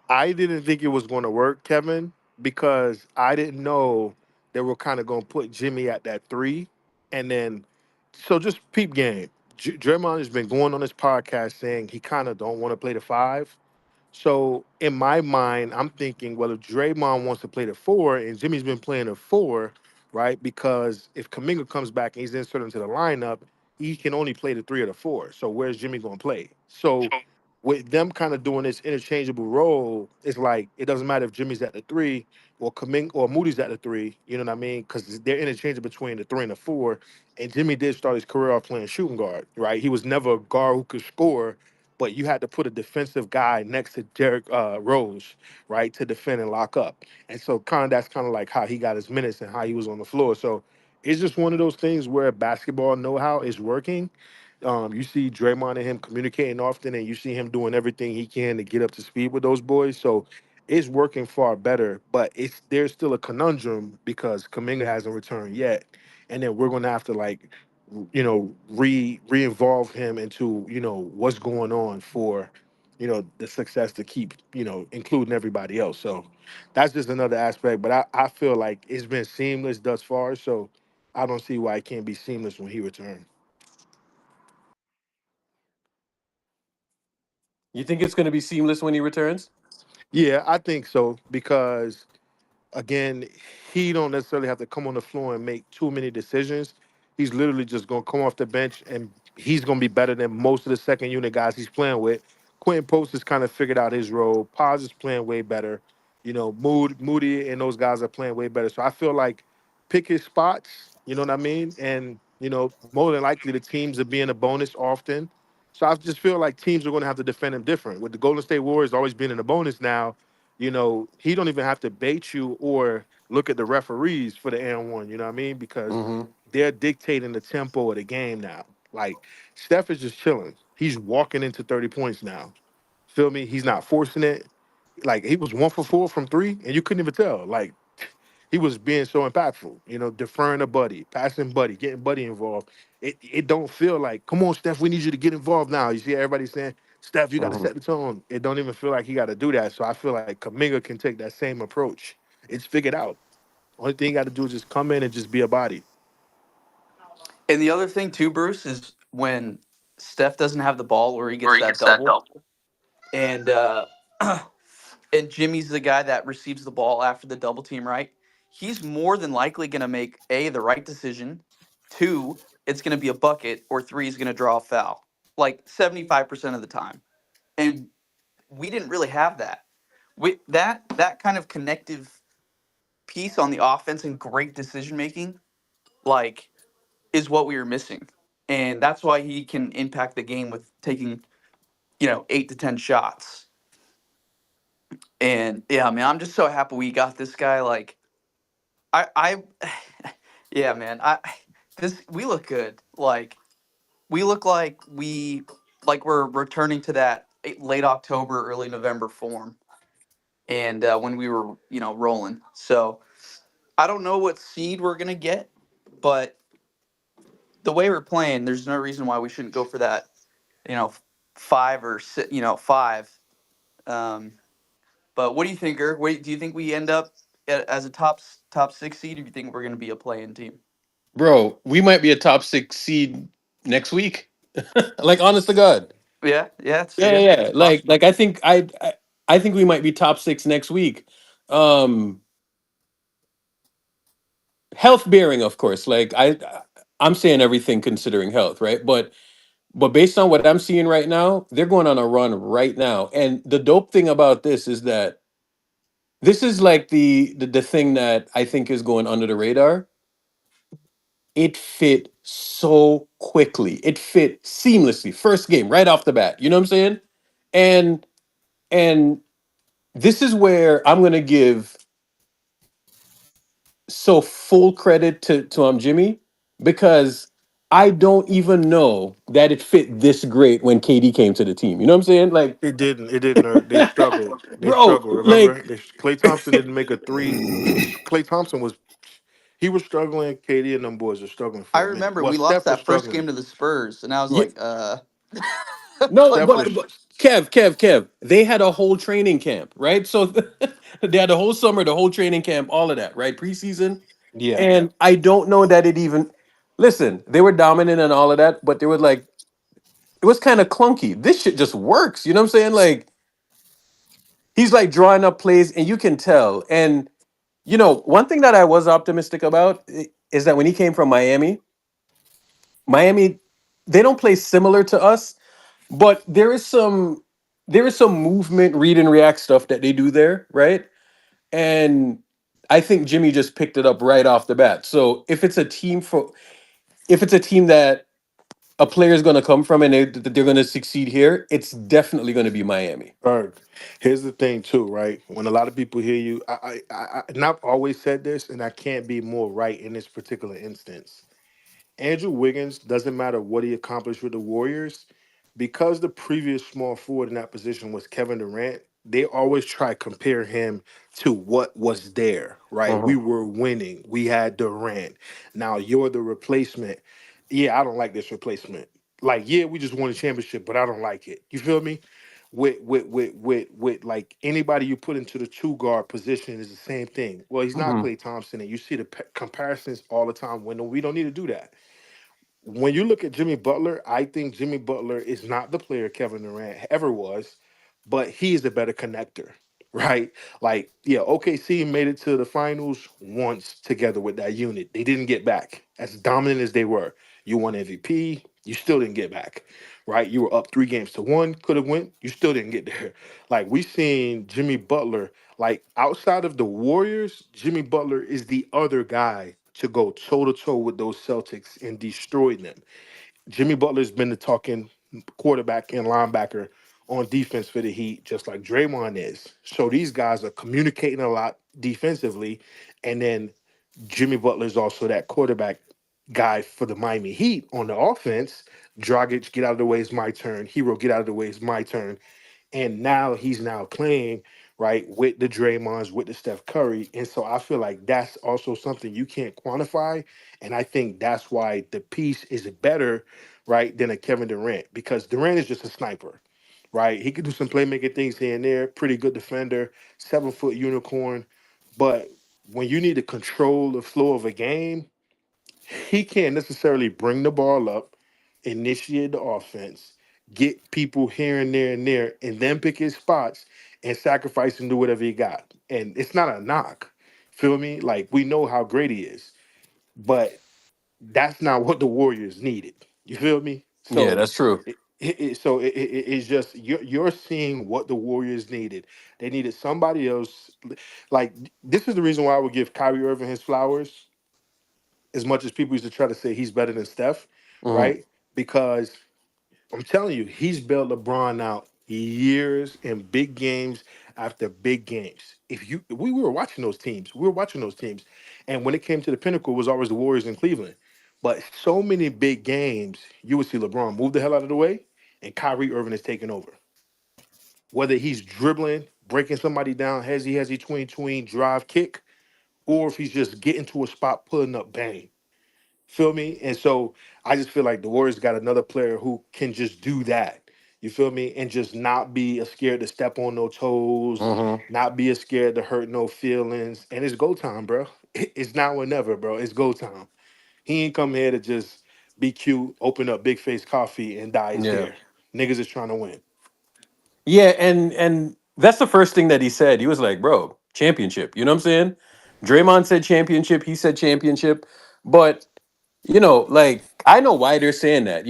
B: I didn't think it was going to work, Kevin, because I didn't know they were kind of going to put Jimmy at that three, and then so just peep game. Draymond has been going on this podcast saying he kind of don't want to play the five. So in my mind, I'm thinking, well, if Draymond wants to play the four and Jimmy's been playing the four, right? Because if Kaminga comes back and he's inserted into the lineup, he can only play the three or the four. So where's Jimmy going to play? So with them kind of doing this interchangeable role, it's like it doesn't matter if Jimmy's at the three or Kaminga or Moody's at the three. You know what I mean? Because they're interchangeable between the three and the four. And Jimmy did start his career off playing shooting guard, right? He was never a guard who could score, but you had to put a defensive guy next to Derrick Rose, right, to defend and lock up. And so that's kind of like how he got his minutes and how he was on the floor. So it's just one of those things where basketball know-how is working. You see Draymond and him communicating often, and you see him doing everything he can to get up to speed with those boys. So it's working far better, but there's still a conundrum because Kaminga hasn't returned yet, and then we're gonna have to like re-involve him into what's going on for the success to keep including everybody else. So that's just another aspect, but I feel like it's been seamless thus far, so I don't see why it can't be seamless when he returns.
A: You think it's going to be seamless when he returns?
B: Yeah, I think so because again, he don't necessarily have to come on the floor and make too many decisions. He's literally just gonna come off the bench and he's gonna be better than most of the second unit guys he's playing with. Quentin Post has kind of figured out his role. Paz is playing way better. Moody and those guys are playing way better. So I feel like pick his spots, you know what I mean? And more than likely the teams are being a bonus often. So I just feel like teams are gonna have to defend him different. With the Golden State Warriors always being in a bonus now, he don't even have to bait you or look at the referees for the and one. You know what I mean? Because
A: Mm-hmm.
B: they're dictating the tempo of the game now. Like Steph is just chilling. He's walking into 30 points now. Feel me? He's not forcing it. Like he was 1 for 4 from three, and you couldn't even tell. Like he was being so impactful, deferring to Buddy, passing Buddy, getting Buddy involved. It don't feel like, come on, Steph, we need you to get involved now. You see everybody saying, Steph, you got to
A: Mm-hmm.
B: set the tone. It don't even feel like he got to do that. So I feel like Kaminga can take that same approach. It's figured out. Only thing you got to do is just come in and just be a body.
L: And the other thing too, Bruce, is when Steph doesn't have the ball or he
K: Where
L: gets
K: he
L: that
K: gets that
L: double,
K: double.
L: and and Jimmy's the guy that receives the ball after the double team, right? He's more than likely going to make a the right decision, two, it's going to be a bucket, or three, he's going to draw a foul, like 75% of the time. And we didn't really have that. That kind of connective piece on the offense and great decision making, like, is what we were missing, and that's why he can impact the game with taking 8 to 10 shots. And yeah, man, I'm just so happy we got this guy. Like, I yeah, man, I this we look good. Like, we look like we're returning to that late October, early November form, and when we were rolling. So I don't know what seed we're gonna get, but the way we're playing, there's no reason why we shouldn't go for that. You know, five or six, five. Um, but what do you think, Irv? Wait, do you think we end up as a top six seed, or do you think we're going to be a play-in team?
A: Bro, we might be a top 6 seed next week. Like, honest to God.
L: Yeah, yeah,
A: Yeah,
L: yeah,
A: yeah, yeah.
L: it's
A: Like
L: possible.
A: I think we might be top 6 next week. Um Health bearing, of course. Like, I'm saying everything considering health, right? But based on what I'm seeing right now, they're going on a run right now. And the dope thing about this is that this is like the thing that I think is going under the radar. It fit so quickly. It fit seamlessly. First game, right off the bat. You know what I'm saying? And and this is where I'm gonna give so full credit to Jimmy, because I don't even know that it fit this great when KD came to the team. You know what I'm saying? Like,
B: It didn't. It didn't hurt. They struggled. They
A: bro,
B: struggled. Remember,
A: like,
B: Clay Thompson didn't make a three. Clay Thompson was he was struggling. KD and them boys were struggling
L: I
B: for a minute.
L: remember
B: Well,
L: we lost
B: Steph was
L: that first game
B: struggling.
L: to the Spurs, and I was
A: yeah,
L: like,
A: no,
L: like
B: Steph
L: what?
B: was
A: but Kev, they had a whole training camp, right? So they had the whole summer, the whole training camp, all of that, right? Preseason.
B: yeah.
A: And I don't know that it even listen, they were dominant and all of that, but they were like, it was kind of clunky. This shit just works. You know what I'm saying? Like, he's like drawing up plays, and you can tell. And one thing that I was optimistic about is that when he came from Miami, they don't play similar to us, but there is some movement, read and react stuff that they do there, right? And I think Jimmy just picked it up right off the bat. So if it's a team that a player is going to come from and they're going to succeed here, it's definitely going to be Miami.
B: Berg, here's the thing too, right? When a lot of people hear you, and I've always said this, and I can't be more right in this particular instance. Andrew Wiggins, doesn't matter what he accomplished with the Warriors, because the previous small forward in that position was Kevin Durant, they always try to compare him to what was there, right? We
A: Mhm.
B: were winning. We had Durant. Now you're the replacement. Yeah, I don't like this replacement. Like, yeah, we just won a championship, but I don't like it. You feel me? With like anybody you put into the two guard position is the same thing. Well, he's not
A: Mhm.
B: Klay Thompson, and you see the comparisons all the time when we don't need to do that. When you look at Jimmy Butler, I think Jimmy Butler is not the player Kevin Durant ever was, but he is a better connector, right? Like, yeah, OKC made it to the finals once together with that unit. They didn't get back. As dominant as they were, you won MVP, you still didn't get back, right? You were up 3 games to 1, could have went, you still didn't get there. Like, we seen Jimmy Butler, like outside of the Warriors, Jimmy Butler is the other guy to go toe to toe with those Celtics and destroy them. Jimmy Butler's been the talking quarterback and linebacker on defense for the Heat, just like Draymond is. So these guys are communicating a lot defensively, and then Jimmy Butler's also that quarterback guy for the Miami Heat on the offense. Dragic, get out of the way, it's my turn. Hero, get out of the way, it's my turn. And now he's now playing right with the Draymonds, with the Steph Curry, and so I feel like that's also something you can't quantify, and I think that's why the piece is better, right, than a Kevin Durant because Durant is just a sniper, right? He could do some playmaking things here and there, pretty good defender, 7 foot unicorn, but when you need to control the flow of a game, he can't necessarily bring the ball up, initiate the offense, get people here and there and there, and then pick his spots and sacrifice and do whatever he got. And it's not a knock. Feel me? Like we know how great he is, but that's not what the Warriors needed. You feel me?
A: Yeah,
B: So
A: that's true.
B: it's just you're seeing what the Warriors needed. They needed somebody else. Like this is the reason why I would give Kyrie Irving his flowers as much as people used to try to say he's better than Steph,
A: Hmm.
B: right? Because I'm telling you, he's bailed LeBron out years in big games after big games. If you we were watching those teams, we were watching those teams, and when it came to the pinnacle, it was always the Warriors in Cleveland. But so many big games, you would see LeBron move the hell out of the way, and Kyrie Irving is taking over. Whether he's dribbling, breaking somebody down, hezzy, tween, drive, kick, or if he's just getting to a spot, putting up bang. Feel me? And so I just feel like the Warriors got another player who can just do that. You feel me? And just not be as scared to step on no toes,
A: Hmm.
B: not be as scared to hurt no feelings. And it's go time, bro. It's now or never, bro. It's go time. He ain't come here to just be cute, open up big face coffee, and dye his
A: Yeah.
B: hair. Niggas is trying to win.
A: Yeah, and that's the first thing that he said. He was like, "Bro, championship." You know what I'm saying? Draymond said championship. He said championship. But like I know why they're saying that.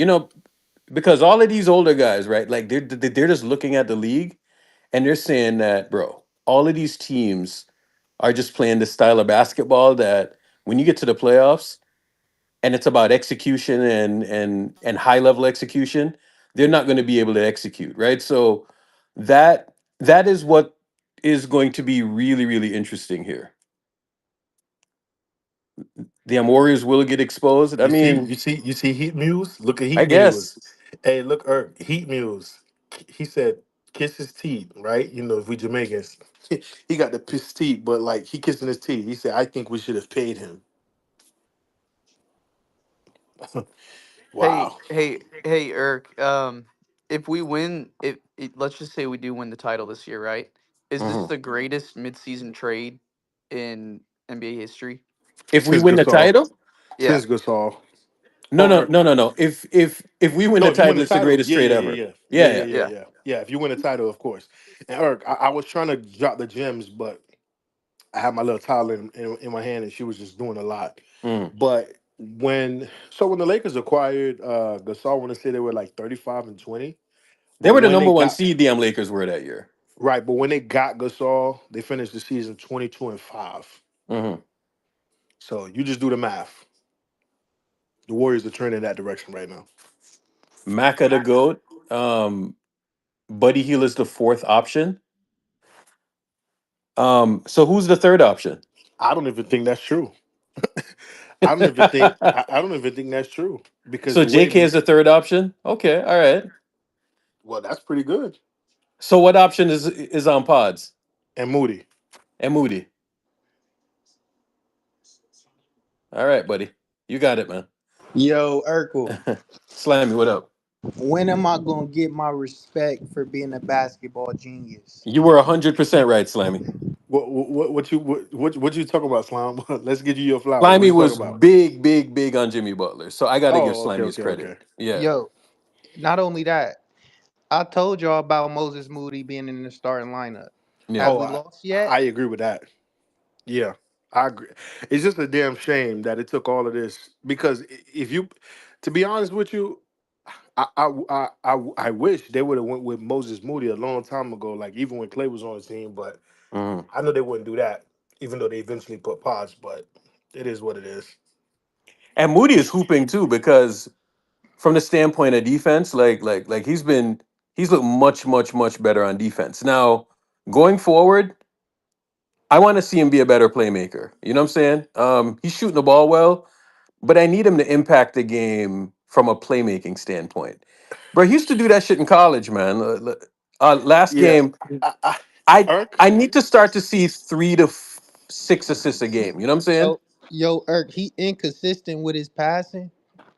A: Because all of these older guys, right? Like they're just looking at the league and they're saying that, bro, all of these teams are just playing this style of basketball that when you get to the playoffs and it's about execution and high level execution, they're not going to be able to execute, right? So that is what is going to be really really interesting here. The Warriors will get exposed. I
B: You see,
A: mean,
B: Heat Muse. Look at
A: I
B: Heat Muse.
A: guess.
B: Hey, look, Heat Muse. He said, "Kiss his teeth," right? You know, if we Jamaicans, he got the piss teeth, but like he kissing his teeth. He said, "I think we should have paid him."
L: Hey,
B: Wow.
L: hey, Eric. If we win, let's just say we do win the title this year, right? Is this
A: Mhm.
L: the greatest midseason trade in NBA history?
A: If we
B: Since
A: win the
B: Gasol,
A: title,
L: Yeah.
B: since Gasol,
A: no, no,
B: or
A: no, no, no. If we win
B: no,
A: the
B: if you win
A: title,
B: the
A: it's the
B: title,
A: greatest trade ever.
B: yeah,
A: Yeah, yeah.
L: Yeah.
B: yeah. If you win the title, of course. And Eric, I was trying to drop the gems, but I had my little toddler in my hand, and she was just doing a lot.
A: Mm.
B: But when the Lakers acquired Gasol, I want to say they were like 35-20.
A: They
B: But
A: were the
B: when they
A: number one
B: got
A: seed. Damn Lakers were that year.
B: right, but when they got Gasol, they finished the season 22-5.
A: Hmm.
B: So you just do the math. The Warriors are trending in that direction right now.
A: Maka the goat. Buddy Hield is the fourth option. So who's the third option?
B: I don't even think that's true. I don't even think I don't even think that's true because
A: So
B: the way
A: JK is the third option. Okay, all right.
B: well, that's pretty good.
A: So what option is on pods
B: And Moody,
A: and Moody? All right, buddy, you got it, man.
M: Yo, Urkel,
A: Slammy, what up?
M: when am I gonna get my respect for being a basketball genius?
A: You were 100% right, Slammy.
B: what you talking about, Slime? Let's give you your flowers. What
A: Slimey
B: you talking
A: was
B: about?
A: big, big, big on Jimmy Butler. So I got to give
B: Oh,
A: Slimey his credit.
B: okay.
A: Yeah,
M: Yo, not only that, I told y'all about Moses Moody being in the starting lineup.
A: yeah.
M: Have
B: Oh,
M: we
B: I,
M: lost
B: I
M: yet?
B: agree with that. Yeah, I agree. It's just a damn shame that it took all of this because if you, to be honest with you, I wish they would have went with Moses Moody a long time ago. Like even when Clay was on the team, but
A: Mhm.
B: I know they wouldn't do that. Even though they eventually put Pods, but it is what it is.
A: And Moody is hooping too because from the standpoint of defense, like he's looked much, much, much better on defense. Now going forward, I want to see him be a better playmaker. You know what I'm saying? He's shooting the ball well, but I need him to impact the game from a playmaking standpoint. Bro, he used to do that shit in college, man. Last
B: Yeah,
A: game,
B: I,
A: I
B: Irk.
A: I need to start to see 6 assists a game. You know what I'm saying?
M: Yo, Irk, he inconsistent with his passing.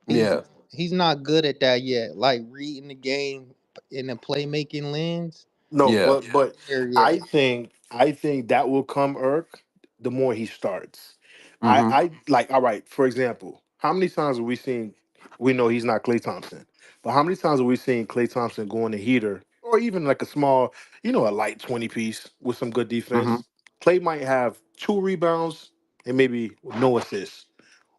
M: He's
A: Yeah,
M: he's not good at that yet. Like reading the game in a playmaking lens.
B: No,
A: yeah.
B: but
M: There
B: I
M: yet.
B: think I think that will come, Irk, the more he starts. I
A: Hmm.
B: I like all right. For example. How many times have we seen? We know he's not Klay Thompson, but how many times have we seen Klay Thompson go in the heater, or even like a small, a light 20 piece with some good
J: Hmm.
B: defense? Klay might have 2 rebounds and maybe no assists,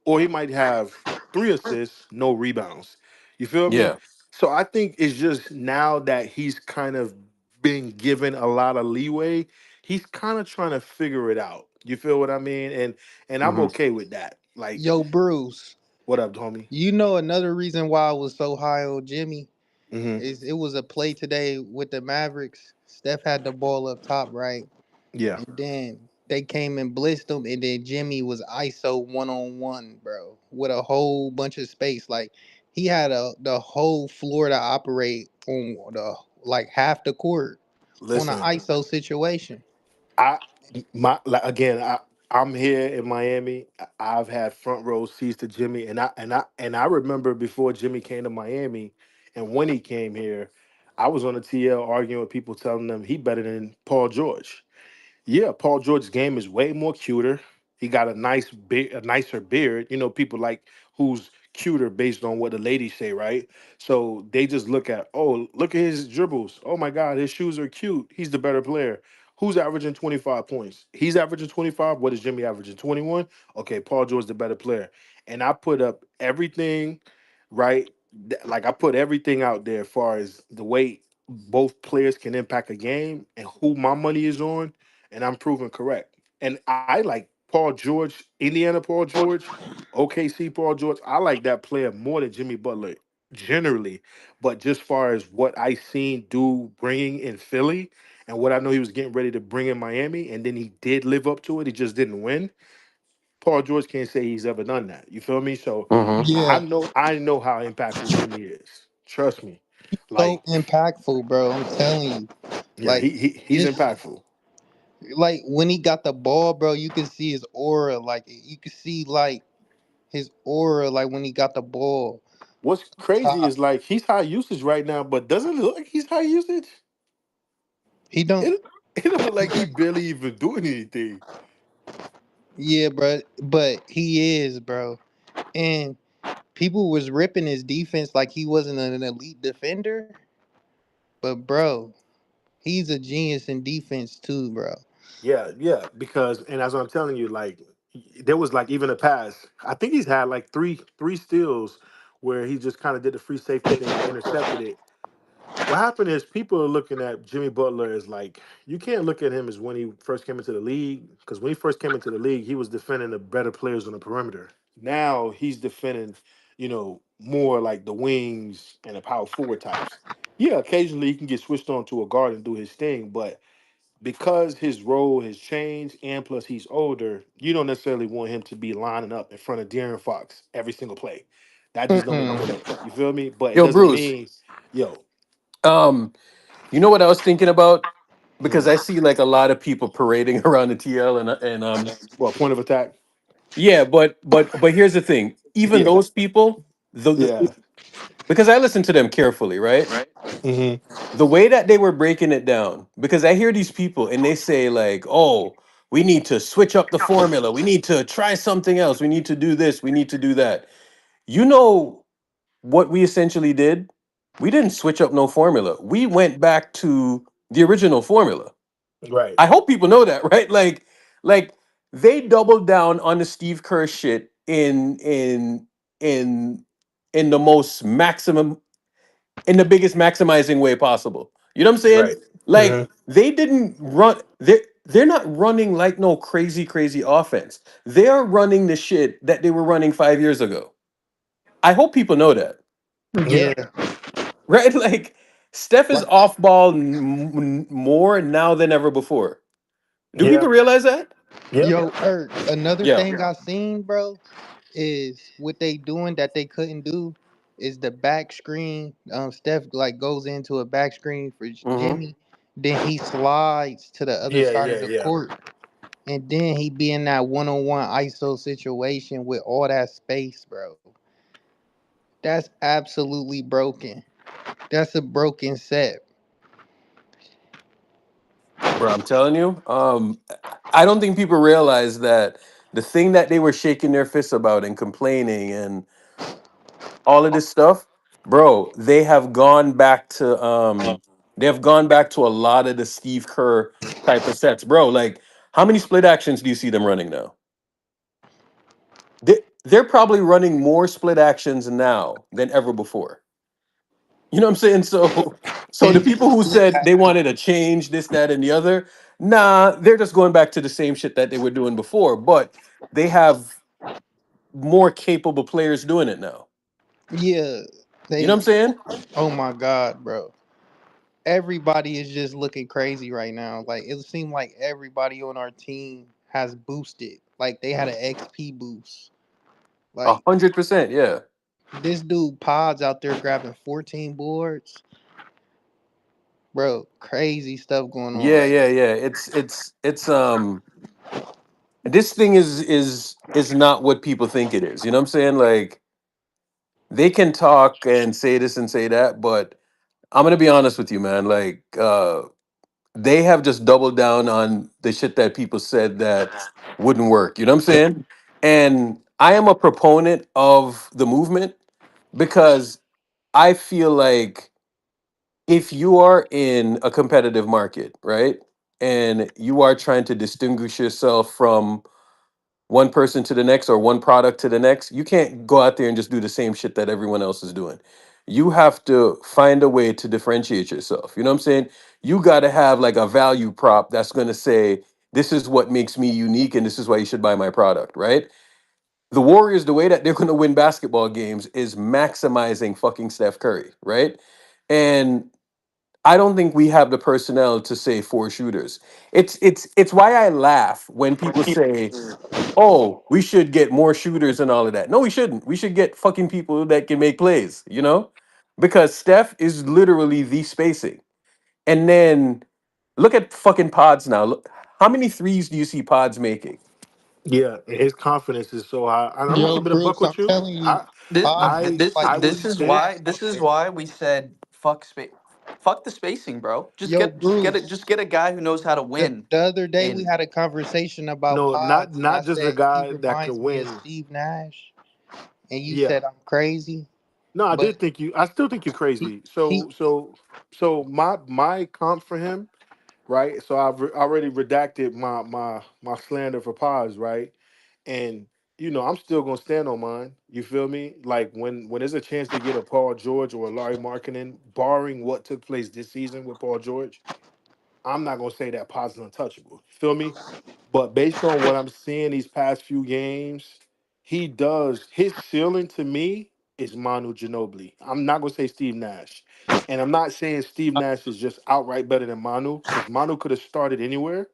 B: or he might have 3 assists, no rebounds. You feel me?
A: Yeah.
B: So I think it's just now that he's kind of been given a lot of leeway, he's kind of trying to figure it out. You feel what I mean? And I'm
J: Hmm.
B: okay with that. Like,
M: Yo, Bruce,
B: what up, homie?
M: you know another reason why I was so high on Jimmy
B: Hmm.
M: is it was a play today with the Mavericks. Steph had the ball up top, right?
B: Yeah.
M: And then they came and blitzed him, and then Jimmy was ISO 1-on-1, bro, with a whole bunch of space. Like he had the whole floor to operate on the like half the court on an
B: Listen,
M: ISO situation.
B: I my like again, I'm here in Miami. I've had front row seats to Jimmy, and I remember before Jimmy came to Miami, and when he came here, I was on the TL arguing with people, telling them he better than Paul George. Yeah, Paul George's game is way more cuter. He got a nicer beard. People like who's cuter based on what the ladies say, right? So they just look at, oh, look at his dribbles. Oh my God, his shoes are cute. He's the better player. Who's averaging 25 points? He's averaging 25. What is Jimmy averaging? 21? Okay, Paul George's the better player. And I put up everything, right? Like I put everything out there as far as the way both players can impact a game and who my money is on, and I'm proven correct. And I like Paul George, Indiana Paul George, OKC Paul George. I like that player more than Jimmy Butler generally. But just far as what I seen do bringing in Philly and what I know he was getting ready to bring in Miami, and then he did live up to it. He just didn't win. Paul George can't say he's ever done that. You feel me? So
A: Hmm.
B: I
M: Yeah,
B: know I know how impactful Jimmy is. Trust me.
M: so
B: Like,
M: impactful, bro. I'm telling you,
B: yeah,
M: like
B: he's
M: just
B: impactful.
M: like when he got the ball, bro, you can see his aura. Like you can see like his aura, like when he got the ball
B: What's
M: up
B: crazy
M: top.
B: is like he's high usage right now, but doesn't it look like he's high usage?
M: He don't.
B: It it don't look like he barely even doing anything.
M: Yeah, bro, but he is, bro. And people was ripping his defense like he wasn't an elite defender. But bro, he's a genius in defense too, bro.
B: Yeah, yeah. Because and as I'm telling you, like there was like even a pass. I think he's had like three steals where he just kind of did the free safety thing and intercepted it. What happened is people are looking at Jimmy Butler as like you can't look at him as when he first came into the league, because when he first came into the league, he was defending the better players on the perimeter. Now he's defending, more like the wings and the power forward types. Yeah, occasionally he can get switched on to a guard and do his thing, but because his role has changed and plus he's older, you don't necessarily want him to be lining up in front of De'Aaron Fox every single play. That just don't make no
M: Mm-mm.
B: sense. You feel me? But it
A: Yo,
B: doesn't
A: Bruce.
B: mean, yo.
A: Um, you know what I was thinking about? Because
B: Hmm.
A: I see like a lot of people parading around the TL and
B: Well, point of attack.
A: yeah, but here's the thing. Even
B: Yeah.
A: those people,
B: Yeah.
A: because I listen to them carefully, right?
B: Hmm.
A: The way that they were breaking it down, because I hear these people and they say like, "Oh, we need to switch up the formula. We need to try something else. We need to do this. We need to do that." You know what we essentially did? We didn't switch up no formula. We went back to the original formula.
B: Right.
A: I hope people know that, right? Like they doubled down on the Steve Kerr shit in in the most maximum in the biggest maximizing way possible. You know what I'm saying?
B: Right.
A: Like
B: Hmm.
A: they didn't run they're not running like no crazy offense. They're running the shit that they were running 5 years ago. I hope people know that.
B: Yeah.
M: Yeah.
A: Right? Like Steph is
B: Like,
A: off ball more now than ever before. Do
B: yeah.
A: people realize that?
B: Yep.
M: Yo, another
A: Yeah.
M: thing I seen, bro, is what they doing that they couldn't do is the back screen. Steph like goes into a back screen for
A: Hmm.
M: Jimmy, then he slides to the other
B: Yeah.
M: side of
B: Yeah.
M: the
B: Yeah.
M: court, and then he be in that 1-on-1 ISO situation with all that space, bro. That's absolutely broken. That's a broken set.
A: Bro, I'm telling you, I don't think people realize that the thing that they were shaking their fists about and complaining and all of this stuff, bro, they have gone back to a lot of the Steve Kerr type of sets, bro. Like, how many split actions do you see them running now? They're probably running more split actions now than ever before. You know what I'm saying? So the
M: And
A: people who said they wanted a change, this, that, and the other, nah, they're just going back to the same shit that they were doing before. But they have more capable players doing it now.
M: yeah,
A: You know what I'm
M: they.
A: saying?
M: Oh my God, bro. Everybody is just looking crazy right now. Like it seemed like everybody on our team has boosted. Like they had an XP boost. Like
A: 100%. Yeah.
M: this dude Pods out there grabbing 14 boards. Bro, crazy stuff going on
A: Yeah,
M: right
A: yeah, yeah. It's this thing is not what people think it is. You know what I'm saying? Like, they can talk and say this and say that, but I'm gonna be honest with you, man. Like, they have just doubled down on the shit that people said that wouldn't work. You know what I'm saying? And I am a proponent of the movement because I feel like if you are in a competitive market, right, and you are trying to distinguish yourself from one person to the next or one product to the next, you can't go out there and just do the same shit that everyone else is doing. You have to find a way to differentiate yourself. You know what I'm saying? You got to have like a value prop that's going to say, this is what makes me unique and this is why you should buy my product, right? The Warriors, the way that they're going to win basketball games is maximizing fucking Steph Curry, right? And I don't think we have the personnel to say four shooters. It's why I laugh when people say, "Oh, we should get more shooters and all of that." No, we shouldn't. We should get fucking people that can make plays, you know? Because Steph is literally the spacing. And then look at fucking Pods now. Look, how many threes do you see Pods making?
B: Yeah, his confidence is so high. And I'm gonna
M: Yo,
B: keep it a buck
M: Brooks, I'm
B: with you.
M: telling you,
L: This
M: Pods looking like
B: I
M: he
B: would
L: this is
B: think
L: why
M: Steph out
L: this is
M: there.
L: why we said fuck the spacing, bro.
M: Yo,
L: Just
M: Bruce,
L: get a guy who knows how to
M: the,
L: win.
M: the other day we
L: And
M: had a conversation about
B: no, not
M: Pods, and I
B: not just a
M: said he
B: guy that could
M: reminds me of
B: win.
M: Steve Nash, and you
B: Yeah.
M: said I'm crazy,
B: No, I
M: but
B: did think you. I still think you're
M: he
B: crazy.
M: he
B: So my comp for him, right? So already redacted my slander for Paz, right? And I'm still gonna stand on mine. You feel me? Like when there's a chance to get a Paul George or a Larry Markkinen, barring what took place this season with Paul George, I'm not gonna say that Paz is untouchable. Feel me? But based on what I'm seeing these past few games, he does his ceiling to me is Manu Ginobili. I'm not gonna say Steve Nash. And I'm not saying Steve Nash is just outright better than Manu, because Manu could have started anywhere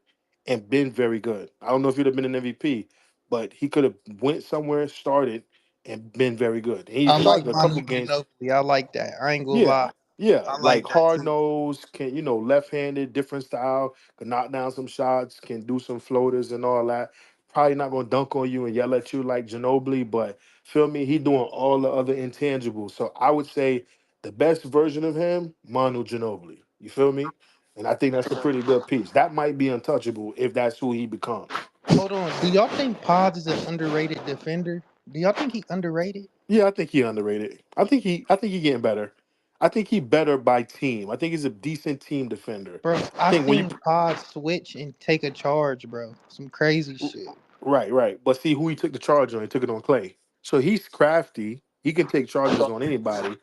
B: and been very good. I don't know if he'd have been an MVP, but he could have went somewhere, started, and been very good.
M: I
B: He's
M: like
B: like a
M: Manu
B: couple games.
M: Ginobili. I like that. I ain't gonna
B: Yeah,
M: lie.
B: yeah,
M: I like
B: like
M: that
B: hard
M: too.
B: nose, can left-handed, different style, can knock down some shots, can do some floaters and all that. Probably not gonna dunk on you and yell at you like Ginobili, but feel me, he doing all the other intangibles. So I would say the best version of him, Manu Ginobili. You feel me? And I think that's a pretty good piece. That might be untouchable if that's who he becomes.
M: Hold on. Do y'all think Pods is an underrated defender? Do y'all think he underrated?
B: Yeah, I think he underrated. I think he getting better. I think he better by team. I think he's a decent team defender.
M: Bro,
B: I
M: I
B: think when you
M: seen Pods switch and take a charge, bro. Some crazy shit.
B: Right, right. But see who he took the charge on. He took it on Clay. So he's crafty. He can take charges on anybody.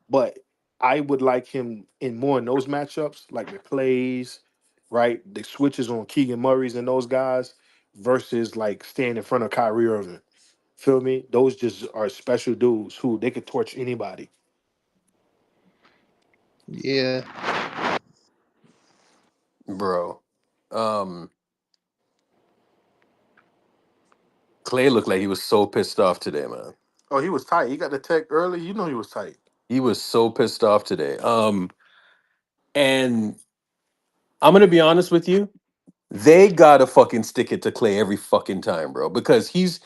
B: But I would like him in more in those matchups, like the Clays, right? The switches on Keegan Murray's and those guys versus like staying in front of Kyrie Irving. Feel me? Those just are special dudes who they could torch anybody.
M: Yeah.
A: Bro. Um Clay looked like he was so pissed off today, man.
B: Oh, he was tight. He got the tech early. You know he was tight.
A: He was so pissed off today. And I'm gonna be honest with you. They gotta fucking stick it to Clay every fucking time, bro. Because he's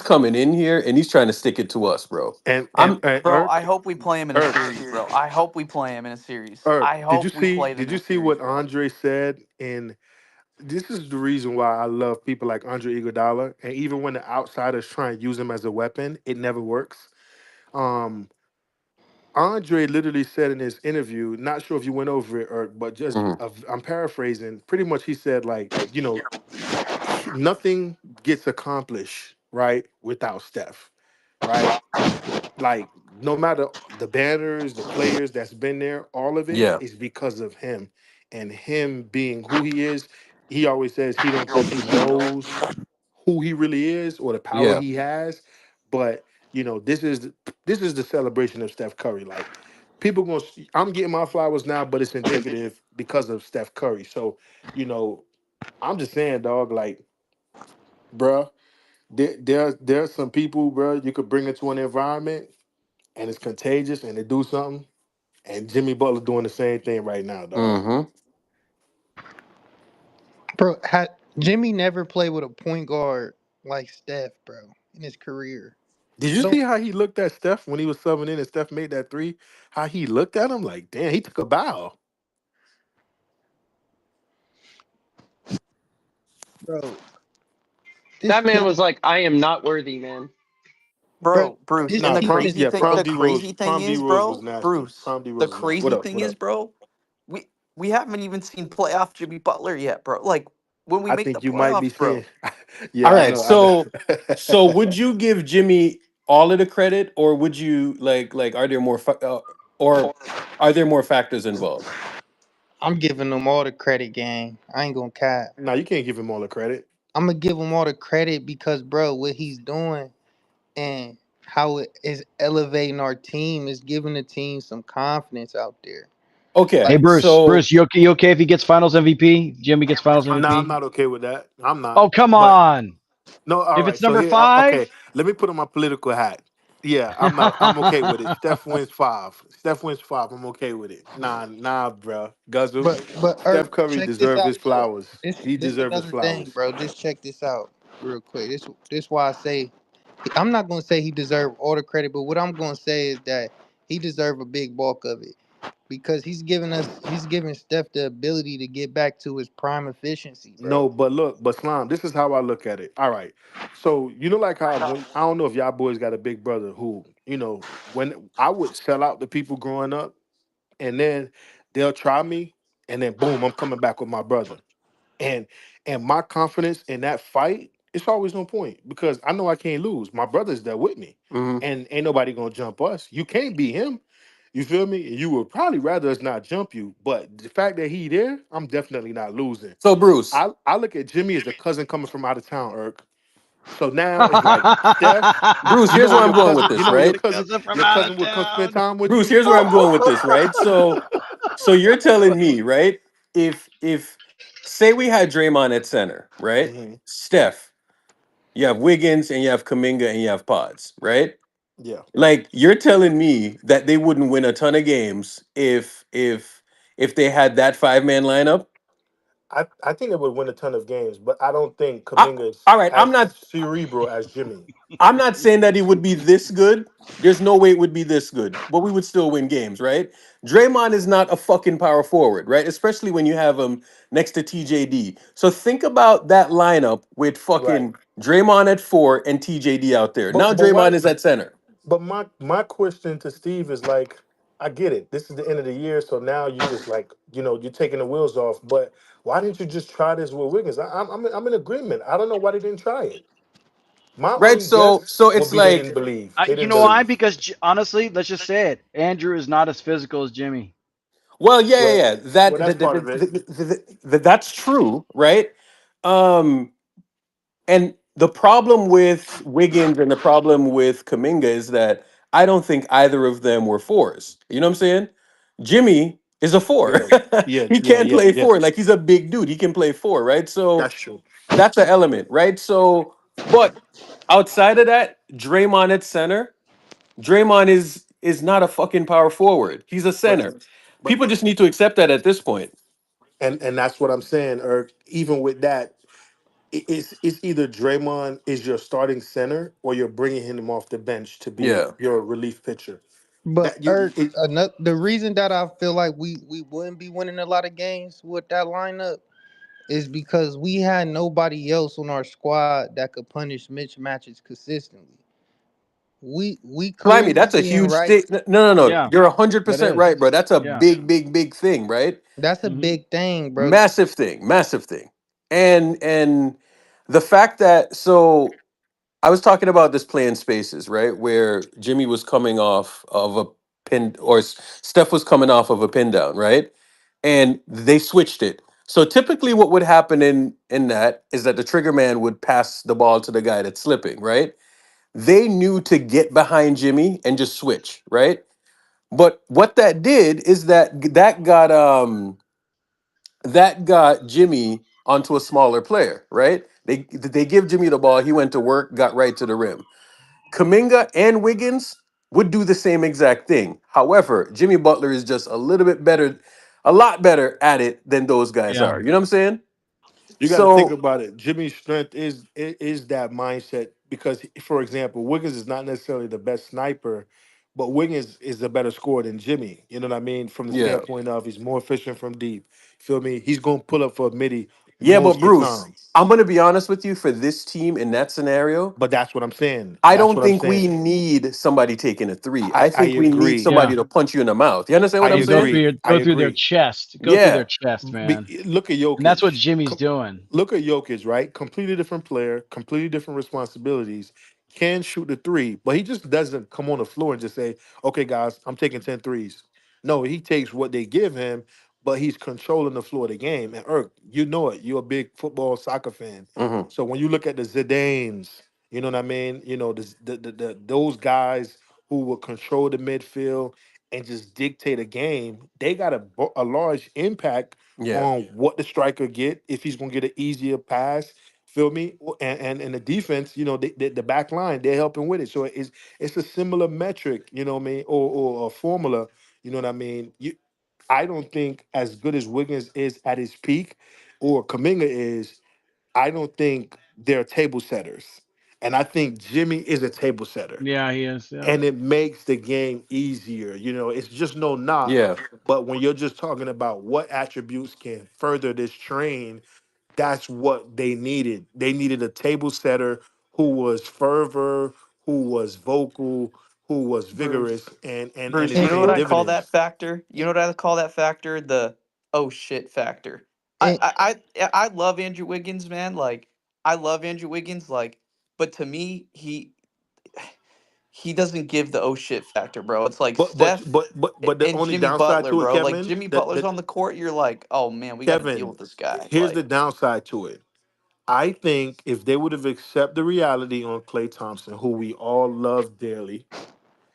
A: coming in here and he's trying to stick it to us, bro. I'm
B: And
L: bro, I hope we play him in a
B: Irk,
L: series, bro. I hope we play him in a series.
B: Irk,
L: I hope we play them
B: did
L: in
B: you
L: a
B: see
L: series,
B: what
L: bro.
B: Andre said in this is the reason why I love people like Andre Iguodala, and even when the outsiders try and use him as a weapon, it never works. Um, Andre literally said in his interview, not sure if you went over it or, but just
N: Hmm.
B: I'm paraphrasing. Pretty much, he said like, nothing gets accomplished right without Steph, right? Like no matter the banners, the players that's been there, all of it
N: Yeah.
B: is because of him and him being who he is. He always says he don't think he knows who he really is or the power
N: Yeah.
B: he has, but this is the celebration of Steph Curry. Like people going, I'm getting my flowers now, but it's indicative because of Steph Curry. So you know, I'm just saying, dog. Like, bruh, there's some people, bruh, you could bring into an environment and it's contagious and they do something. And Jimmy Butler doing the same thing right now, dog.
N: Hmm.
M: Bro, Jimmy never played with a point guard like Steph, bro, in his career.
B: Did
M: I
B: you
M: don't,
B: see how he looked at Steph when he was subbing in and Steph made that three? How he looked at him like, damn, he took a bow.
M: bro. This
D: That man
M: team,
D: was like, "I am not worthy, man."
M: bro.
L: Bro, Bruce,
M: This
L: and
B: Nah,
L: the
M: team
B: Prom,
M: is
L: crazy
B: yeah,
L: thing,
B: Prom
L: the
M: bro.
B: D Rose,
L: crazy thing
B: Prom D
L: is,
B: Rose was
L: bro,
B: nasty.
L: Bruce,
B: Prom D
L: the
B: Rose was nasty.
L: crazy
B: What
L: thing is,
B: up?
L: bro, we haven't even seen playoff Jimmy Butler yet, bro. Like when we
B: I
L: make the
B: think you might be
L: playoffs,
B: seeing.
L: bro.
N: All
B: Yeah, I
N: right.
B: know. I
N: So
B: know.
N: would you give Jimmy all of the credit, or would you like? Are there more, or are there more factors involved?
M: I'm giving them all the credit, gang. I ain't gonna cap.
B: No, you can't give him all the credit.
M: I'm gonna give him all the credit because, bro, what he's doing and how it is elevating our team is giving the team some confidence out there.
C: Hey
N: Okay.
M: Like,
C: Bruce,
N: So
C: you okay if he gets Finals MVP? Jimmy gets Finals
B: No, I'm
C: MVP.
B: not okay with that. I'm not.
C: Oh come
B: But
C: on!
B: no, all
C: If
B: right.
C: it's
B: So
C: number
B: here, okay.
C: five,
B: Let me put on my political hat. Yeah, I'm not. I'm okay with it. Steph wins five. Steph wins five. I'm okay with it. Nah, bro. Guzzle.
M: but
B: Steph Curry
M: check this
B: deserve
M: out
B: his
M: though.
B: flowers. He
M: This
B: deserves his
M: another thing,
B: flowers.
M: bro. Just check this out real quick. This why I say I'm not gonna say he deserved all the credit, but what I'm gonna say is that he deserved a big bulk of it because he's giving Steph the ability to get back to his prime efficiency,
B: No,
M: bro.
B: but look, but Slime, this is how I look at it. All right. So, like how when I don't know if y'all boys got a big brother who, when I would sell out the people growing up and then they'll try me and then boom, I'm coming back with my brother. And my confidence in that fight, it's always on point because I know I can't lose. My brother's there with me.
N: mhm.
B: And ain't nobody gonna jump us. You can't beat him. You feel me? You would probably rather us not jump you. But the fact that he there, I'm definitely not losing.
N: So Bruce,
B: I look at Jimmy as a cousin coming from out of town, Irk. So now it's like Steph.
N: Bruce,
B: You know
N: here's
B: when
N: where I'm
B: your
N: going with
B: cousin,
N: this,
C: he's
N: right?
C: a cousin from
B: your
C: out
B: cousin
C: of
B: would come spend
C: town.
B: time with
N: Bruce,
B: you.
N: here's where I'm going with this, right? So you're telling me, right? If say we had Draymond at center, right?
B: Mhm.
N: Steph, you have Wiggins and you have Kaminga and you have Pods, right?
B: Yeah.
N: Like you're telling me that they wouldn't win a ton of games if they had that 5-man lineup.
B: I think it would win a ton of games, but I don't think
N: I,
B: Kaminga is
N: all right,
B: as cerebral as Jimmy.
N: I'm not saying that he would be this good. There's no way it would be this good, but we would still win games, right? Draymond is not a fucking power forward, right? Especially when you have him next to TJD. So think about that lineup with
B: Right.
N: fucking Draymond at 4 and TJD out there. Now
B: But
N: Draymond
B: why?
N: is at center.
B: But my question to Steve is like, I get it. This is the end of the year, so now you just like you're taking the wheels off. But why didn't you just try this with Wiggins? I'm in agreement. I don't know why they didn't try it. My
N: Right?
B: only
N: So
B: guess would
N: it's
B: be they
N: like,
B: didn't believe. They
C: You
B: didn't
C: know why?
B: believe.
C: Because honestly, let's just say it. Andrew is not as physical as Jimmy.
N: well, yeah, yeah,
B: Well,
N: yeah.
B: well, that's part of it.
N: That's true, right? Um, And the problem with Wiggins and the problem with Kaminga is that I don't think either of them were fours. You know what I'm saying? Jimmy is a four.
B: Yeah, yeah,
N: He
B: yeah,
N: can
B: yeah,
N: play
B: yeah.
N: four. Like he's a big dude. He can play four, right? So
B: That's true.
N: that's an element, right? So, but outside of that, Draymond at center. Draymond is not a fucking power forward. He's a
B: But
N: center.
B: but
N: People just need to accept that at this point.
B: and that's what I'm saying. Or even with that, it's either Draymond is your starting center or you're bringing him off the bench to be
N: Yeah.
B: your relief pitcher.
M: But
B: That you it,
M: another the reason that I feel like we wouldn't be winning a lot of games with that lineup is because we had nobody else on our squad that could punish mismatches consistently. We
N: Climby,
M: clearly
N: that's a
M: seeing
N: huge
M: right.
N: thing. No, no, no.
C: Yeah,
N: You're 100%
C: that is.
N: right, bro. That's a
C: Yeah.
N: big, big, big thing, right?
M: That's a
C: Hmm.
M: big thing, bro.
N: Massive thing, massive thing. And the fact that so I was talking about this playing spaces, right? Where Jimmy was coming off of a pin or Steph was coming off of a pin down, right? And they switched it. So typically what would happen in that is that the trigger man would pass the ball to the guy that's slipping, right? They knew to get behind Jimmy and just switch, right? But what that did is that got Jimmy onto a smaller player, right? They give Jimmy the ball, he went to work, got right to the rim. Kaminga and Wiggins would do the same exact thing. However, Jimmy Butler is just a little bit better, a lot better at it than those guys
C: Yeah.
N: are. You know what I'm saying?
B: You got to think
N: So
B: about it. Jimmy's strength is that mindset because, for example, Wiggins is not necessarily the best sniper, but Wiggins is a better scorer than Jimmy. You know what I mean? From the
N: yeah,
B: standpoint of he's more efficient from deep. Feel me? He's gonna pull up for a midi
N: yeah, but
B: most of the
N: Bruce,
B: time.
N: I'm gonna be honest with you. For this team in that scenario,
B: But that's what I'm saying.
N: I
B: That's
N: don't
B: what I'm
N: think we
B: saying.
N: need somebody taking a three. I
B: I
N: think we need
B: agree.
C: Yeah.
N: somebody to punch you in the mouth. You understand
B: I
N: what I'm
C: Yeah. Go
N: saying?
C: through
B: agree.
C: your
B: I
C: go through their
B: agree.
C: chest. Go through their
N: Yeah,
C: chest, man.
B: Look at
C: And that's what
B: Jokic.
C: Jimmy's doing.
B: Look at Jokic, right? Completely different player, completely different responsibilities. Can shoot the three, but he just doesn't come on the floor and just say, "Okay, guys, I'm taking 10 threes." No, he takes what they give him, but he's controlling the floor of the game. And Irk, you know it. You're a big football soccer fan.
N: hmm
B: So when you look at the Zidanes, you know what I mean? You know, those guys who will control the midfield and just dictate a game, they got a large impact
N: yeah,
B: on what the striker get if he's gonna get an easier pass. Feel me? And the defense, you know, the back line, they're helping with it. So it's a similar metric, you know what I mean, or a formula, you know what I mean. I don't think as good as Wiggins is at his peak, or Kaminga is, I don't think they're table setters. And I think Jimmy is a table setter
C: Yeah, he is. Yeah.
B: and it makes the game easier. You know, it's just no knock.
N: yeah.
B: But when you're just talking about what attributes can further this train, that's what they needed. They needed a table setter who was fervor, who was vocal, who was vigorous,
L: Bruce.
B: and
L: Bruce,
B: it's
L: you
M: And,
L: know what
B: paying
L: I call
B: dividends.
L: that factor? You know what I call that factor? The oh shit factor. I
M: and
L: I I love Andrew Wiggins, man. Like I love Andrew Wiggins, like, but to me, he doesn't give the oh shit factor, bro. It's like
B: But but
L: Steph
B: but but but the
L: and
B: only
L: Jimmy
B: downside
L: Butler,
B: to it,
L: bro. Like
B: Kevin,
L: Jimmy Butler's
B: that
L: on the court, you're like, oh man, we got to deal
B: Kevin,
L: with this guy.
B: here's the
L: Like,
B: downside to it. I think if they would have accepted the reality on Klay Thompson, who we all love dearly,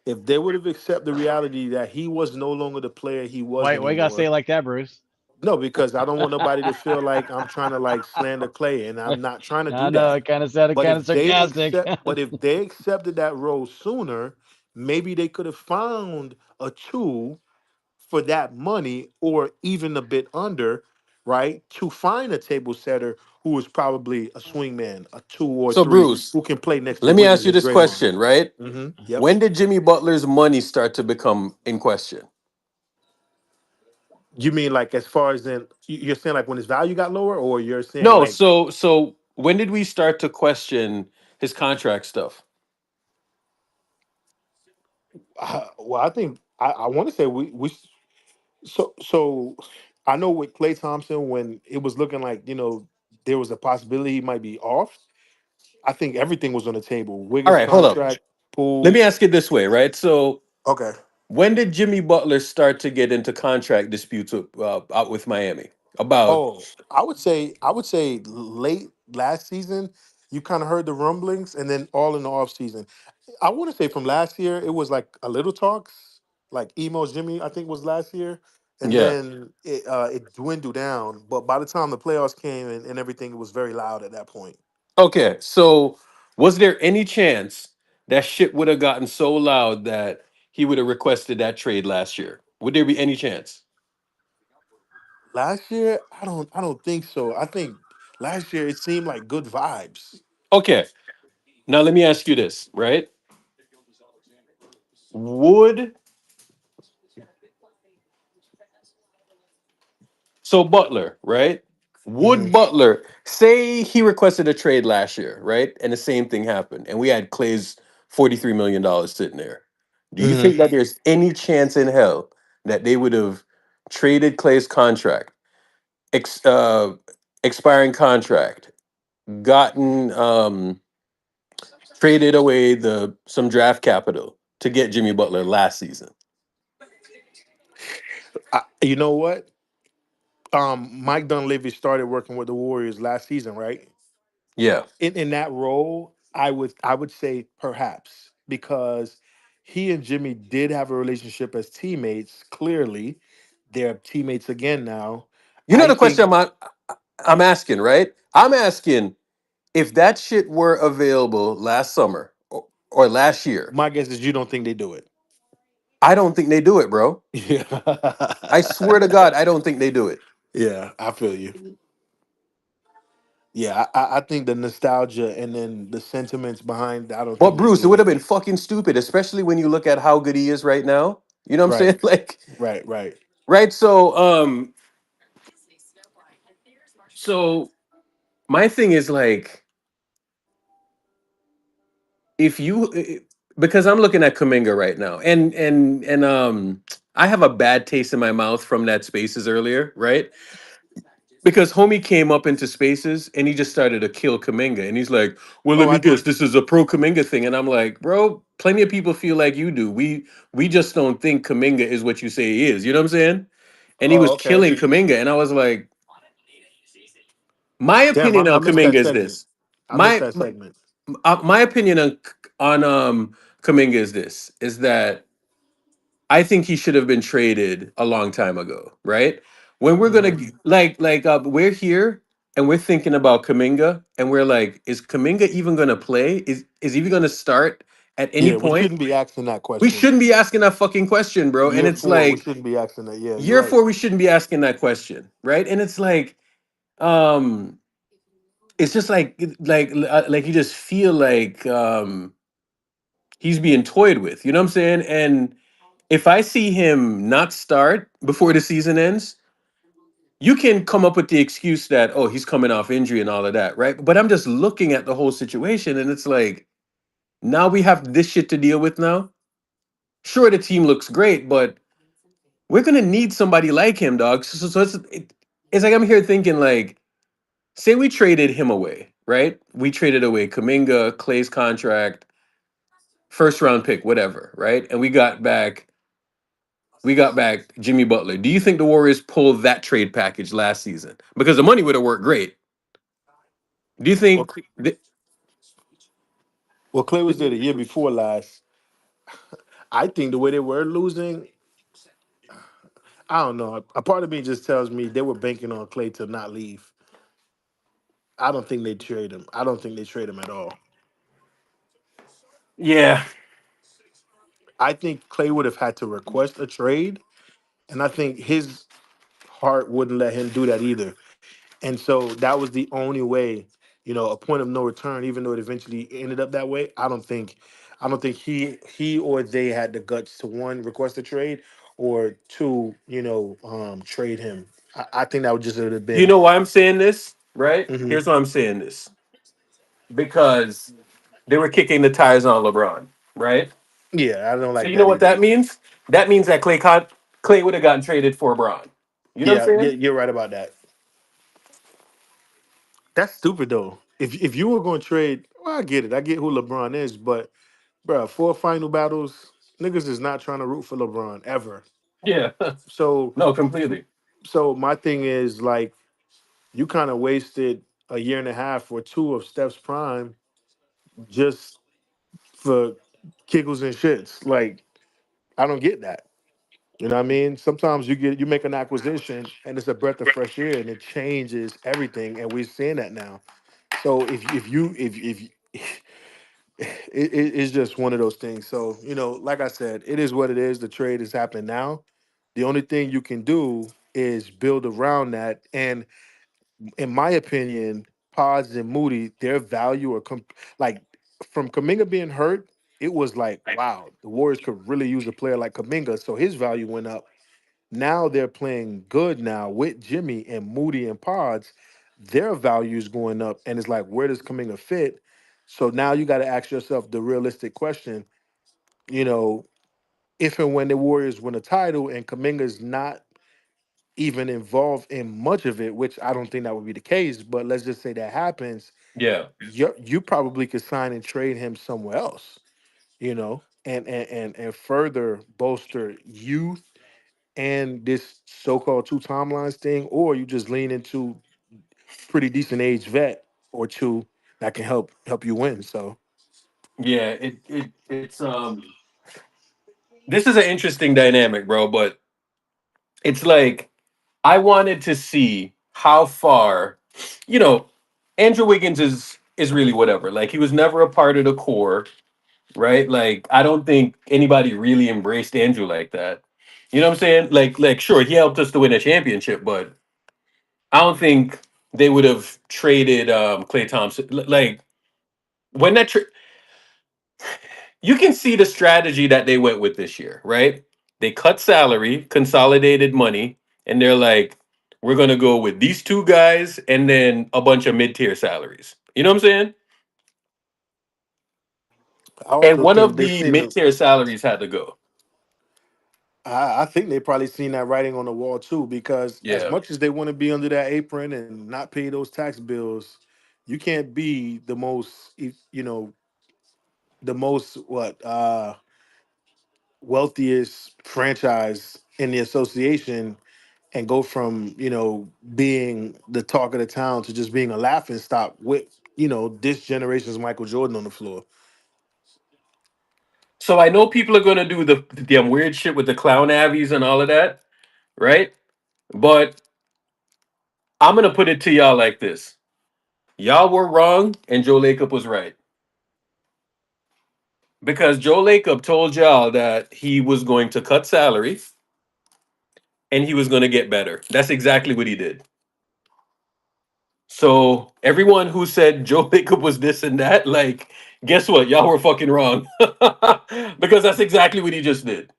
B: if they would have accepted the reality that he was no longer the player he was
C: Why you gotta say
B: anymore.
C: it like that, Bruce?
B: No, because I don't want nobody to feel like I'm trying to like slander Clay, and I'm not trying to
C: I
B: do
C: know
B: that.
C: it kind of sounded
B: But
C: kind of
B: if they
C: sarcastic.
B: accept, but if they accepted that role sooner, maybe they could have found a tool for that money or even a bit under, right? To find a table setter who is probably a swingman, a two or
N: So
B: three,
N: Bruce,
B: who can play next to
N: let me
B: Wiggins
N: ask you
B: and
N: this
B: Draymond.
N: question, right?
B: Yep.
N: When did Jimmy Butler's money start to become in question?
B: You mean like as far as in you're saying like when his value got lower, or you're saying
N: No,
B: like,
N: so when did we start to question his contract stuff?
B: well, I think I want to say so I know with Clay Thompson when it was looking like there was a possibility he might be off. I think everything was on the table.
N: All
B: Wiggins
N: right, hold up.
B: contract,
N: Let me
B: Poole.
N: ask it this way, right? So
B: Okay.
N: when did Jimmy Butler start to get into contract disputes out with Miami? About
B: Oh, I would say late last season, you kind of heard the rumblings, and then all in the off season. I want to say from last year, it was like a little talks, like emo Jimmy, I think was last year, and
N: yeah.
B: then it dwindled down. But by the time the playoffs came and everything, it was very loud at that point.
N: Okay, so was there any chance that shit would have gotten so loud that he would have requested that trade last year? Would there be any chance?
B: Last year, I don't think so. I think last year it seemed like good vibes.
N: Okay, now let me ask you this, right? Would so Butler, right?
B: Hmm.
N: Would Butler say he requested a trade last year, right? And the same thing happened, and we had Clay's $43 million sitting there. Do you
B: Hmm.
N: think that there's any chance in hell that they would have traded Clay's contract, ex, uh, expiring contract, gotten traded away the some draft capital to get Jimmy Butler last season?
B: You know what? Mike Dunleavy started working with the Warriors last season, right?
N: Yeah.
B: In that role, I would say perhaps because he and Jimmy did have a relationship as teammates. Clearly, they're teammates again now.
N: You know
B: I
N: the question
B: think.
N: I'm asking, right? I'm asking if that shit were available last summer or last year.
B: My guess is you don't think they do it.
N: I don't think they do it, bro.
B: Yeah.
N: I swear to God, I don't think they do it.
B: Yeah, I feel you. Yeah, I think the nostalgia and then the sentiments behind. I don't
N: But
B: think they
N: Bruce, it
B: do
N: would have
B: it.
N: been fucking stupid, especially when you look at how good he is right now. You know what I'm
B: Right,
N: saying? Like,
B: right.
N: right? So my thing is like, if you because I'm looking at Kaminga right now, and I have a bad taste in my mouth from that spaces earlier, right? Because homie came up into spaces and he just started to kill Kaminga. And he's like, well,
B: Oh,
N: let me
B: I
N: guess, this is a pro Kaminga thing. And I'm like, bro, plenty of people feel like you do. We just don't think Kaminga is what you say he is. You know what I'm saying? And he
B: oh,
N: was
B: okay.
N: killing Kaminga. And I was like, my
B: Damn,
N: opinion
B: I
N: on
B: missed
N: Kaminga
B: that
N: is
B: segment.
N: this.
B: I missed
N: My
B: that segment.
N: my opinion on Kaminga is this is that I think he should have been traded a long time ago, right? When we're gonna
B: Hmm.
N: we're here and we're thinking about Kaminga and we're like, is Kaminga even gonna play? Is he even gonna start at any
B: Yeah, we
N: point?
B: shouldn't be asking that
N: We
B: question.
N: shouldn't be asking that fucking question, bro. And
B: Year
N: it's
B: four, we
N: like
B: shouldn't be asking that. Yeah, you're
N: year
B: right.
N: four, we shouldn't be asking that question, right? And it's like, um, it's just like you just feel like he's being toyed with. You know what I'm saying? And if I see him not start before the season ends, you can come up with the excuse that, oh, he's coming off injury and all of that, right? But I'm just looking at the whole situation and it's like, now we have this shit to deal with now. Sure, the team looks great, but we're gonna need somebody like him, dog. It's like I'm here thinking like, say we traded him away, right? We traded away Kaminga, Clay's contract, first round pick, whatever, right? And we got back Jimmy Butler. Do you think the Warriors pulled that trade package last season? Because the money would have worked great. Do you
B: Well,
N: think th-
B: well, Clay was there the year before last. I think the way they were losing, I don't know. A part of me just tells me they were banking on Clay to not leave. I don't think they trade him. I don't think they trade him at all.
N: Yeah.
B: I think Clay would have had to request a trade, and I think his heart wouldn't let him do that either. And so that was the only way, a point of no return, even though it eventually ended up that way. I don't think he or they had the guts to one, request a trade, or two, trade him. I think that would just would have
N: You
B: been.
N: know why I'm saying this, right?
B: Mhm.
N: Here's why I'm saying this. Because they were kicking the tires on LeBron, right?
B: Yeah, I don't
N: So
B: like
N: you know
B: that
N: what
B: either.
N: that means? That means that Clay would have gotten traded for Braun. You know what I'm
B: Yeah, yeah,
N: saying?
B: you're right about that. That's stupid though. If you were going to trade, well, I get it. I get who LeBron is, but bro, 4 final battles, niggas is not trying to root for LeBron ever.
N: Yeah.
B: So,
N: No, completely.
B: so my thing is like, you kind of wasted a year and a half or two of Steph's prime just for giggles and shits. Like, I don't get that. You know what I mean? Sometimes you make an acquisition and it's a breath of fresh air and it changes everything, and we're seeing that now. So if it's just one of those things. So like I said, it is what it is. The trade is happening now. The only thing you can do is build around that. And in my opinion, Pods and Moody, their value like from Kaminga being hurt, it was like, wow, the Warriors could really use a player like Kaminga. So his value went up. Now they're playing good now with Jimmy and Moody and Pods. their value is going up, and it's like, where does Kaminga fit? So now you got to ask yourself the realistic question. You know, if and when the Warriors win a title and Kaminga's not even involved in much of it, which I don't think that would be the case, but let's just say that happens,
N: Yeah.
B: you probably could sign and trade him somewhere else, and further bolster youth and this so-called two timelines thing, or you just lean into pretty decent age vet or two that can help you win. So
N: Yeah, it's this is an interesting dynamic, bro, but it's like I wanted to see how far, you know, Andrew Wiggins is really whatever. Like he was never a part of the core, right? Like I don't think anybody really embraced Andrew like that. You know what I'm saying? Like sure, he helped us to win a championship, but I don't think they would have traded Clay Thompson. Like when you can see the strategy that they went with this year, right? They cut salary, consolidated money, and they're like, we're gonna go with these two guys and then a bunch of mid-tier salaries. You know what I'm saying?
B: I
N: And
B: also
N: one
B: think
N: of
B: they
N: the
B: seen the.
N: mid-tier salaries had to go.
B: I think they probably seen that writing on the wall too, because as
N: Yeah.
B: much as they want to be under that apron and not pay those tax bills, you can't be the most, the most wealthiest franchise in the association and go from being the talk of the town to just being a laughing stock with this generation's Michael Jordan on the floor.
N: So I know people are gonna do the damn weird shit with the clown avies and all of that, right? But I'm gonna put it to y'all like this: y'all were wrong, and Joe Lacob was right. Because Joe Lacob told y'all that he was going to cut salary and he was going to get better. That's exactly what he did. So everyone who said Joe Lacob was this and that, like, guess what? Y'all were fucking wrong. Because that's exactly what he just did.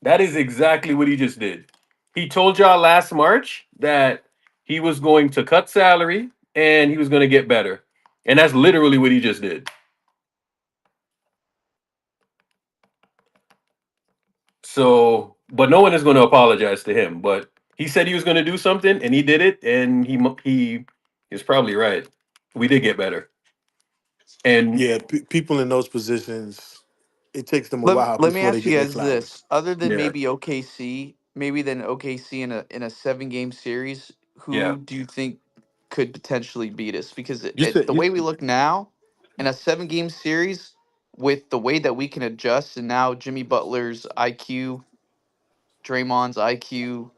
N: That is exactly what he just did. He told y'all last March that he was going to cut salary and he was going to get better. And that's literally what he just did. So, but no one is going to apologize to him. But he said he was going to do something, and he did it, and he is probably right. We did get better, and
B: Yeah, people in those positions, it takes them a
L: Let
B: while
L: Let me
B: before they
L: ask you
B: get their
L: guys
B: flowers.
L: this: other than
N: yeah,
L: maybe OKC, maybe than OKC in a 7 game series,
N: yeah.
L: who do you think could potentially beat us? Because
B: You said
L: the
B: you
L: way we look now, in a 7 game series, with the way that we can adjust, and now Jimmy Butler's IQ, Draymond's IQ,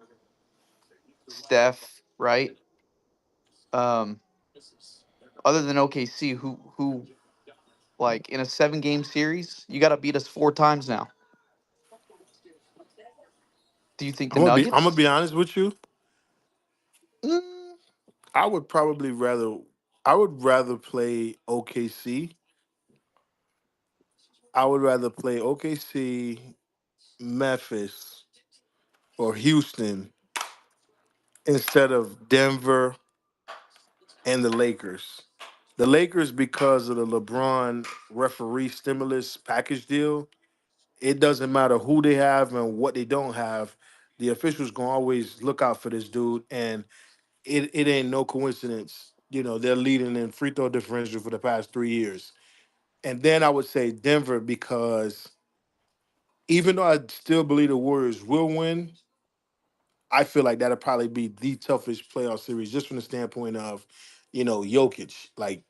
L: Steph, right? Um, other than OKC, who like in a 7 game series, you got to beat us 4 times now. Do you think the
B: I'm gonna
L: Nuggets?
B: be honest with you. Mm, I would probably rather I would rather play OKC. I would rather play OKC, Memphis, or Houston instead of Denver and the Lakers. The Lakers, because of the LeBron referee stimulus package deal, it doesn't matter who they have and what they don't have. The officials gonna always look out for this dude, and it ain't no coincidence. They're leading in free throw differential for the past 3 years. And then I would say Denver, because even though I still believe the Warriors will win, I feel like that'll probably be the toughest playoff series just from the standpoint of, Jokic. Like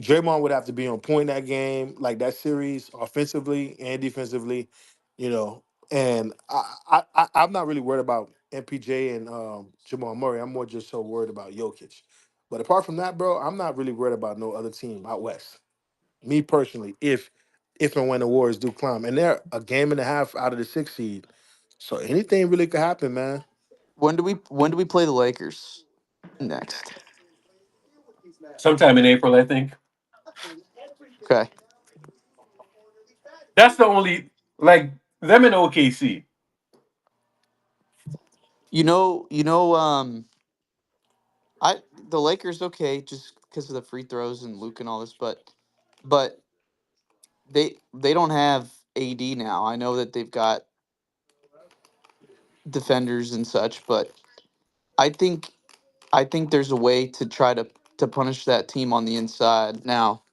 B: Draymond would have to be on point that game, like that series, offensively and defensively, you know. And I'm not really worried about MPJ and Jamal Murray. I'm more just so worried about Jokic. But apart from that, bro, I'm not really worried about no other team out west. Me personally, if and when the Warriors do climb, and they're a game and a half out of the sixth seed, so anything really could happen, man.
L: When do we play the Lakers next?
N: Sometime in April, I think.
L: Okay.
N: That's the only like them in OKC.
L: You know, I the Lakers okay just because of the free throws and Luke and all this, but they don't have AD now. I know that they've got defenders and such, but I think I think there's a way to try to punish that team on the inside now.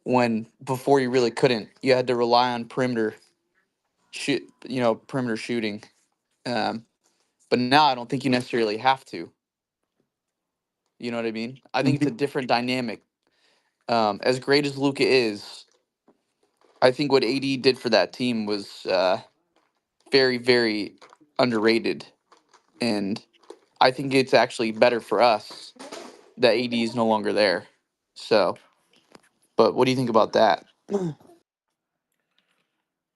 L: When before you really couldn't, you had to rely on perimeter shooting. Um, but now I don't think you necessarily have to. You know what I mean? I think it's a different dynamic. As great as Luca is, I think what AD did for that team was very, very underrated, and I think it's actually better for us that AD is no longer there. So, but what do you think about that?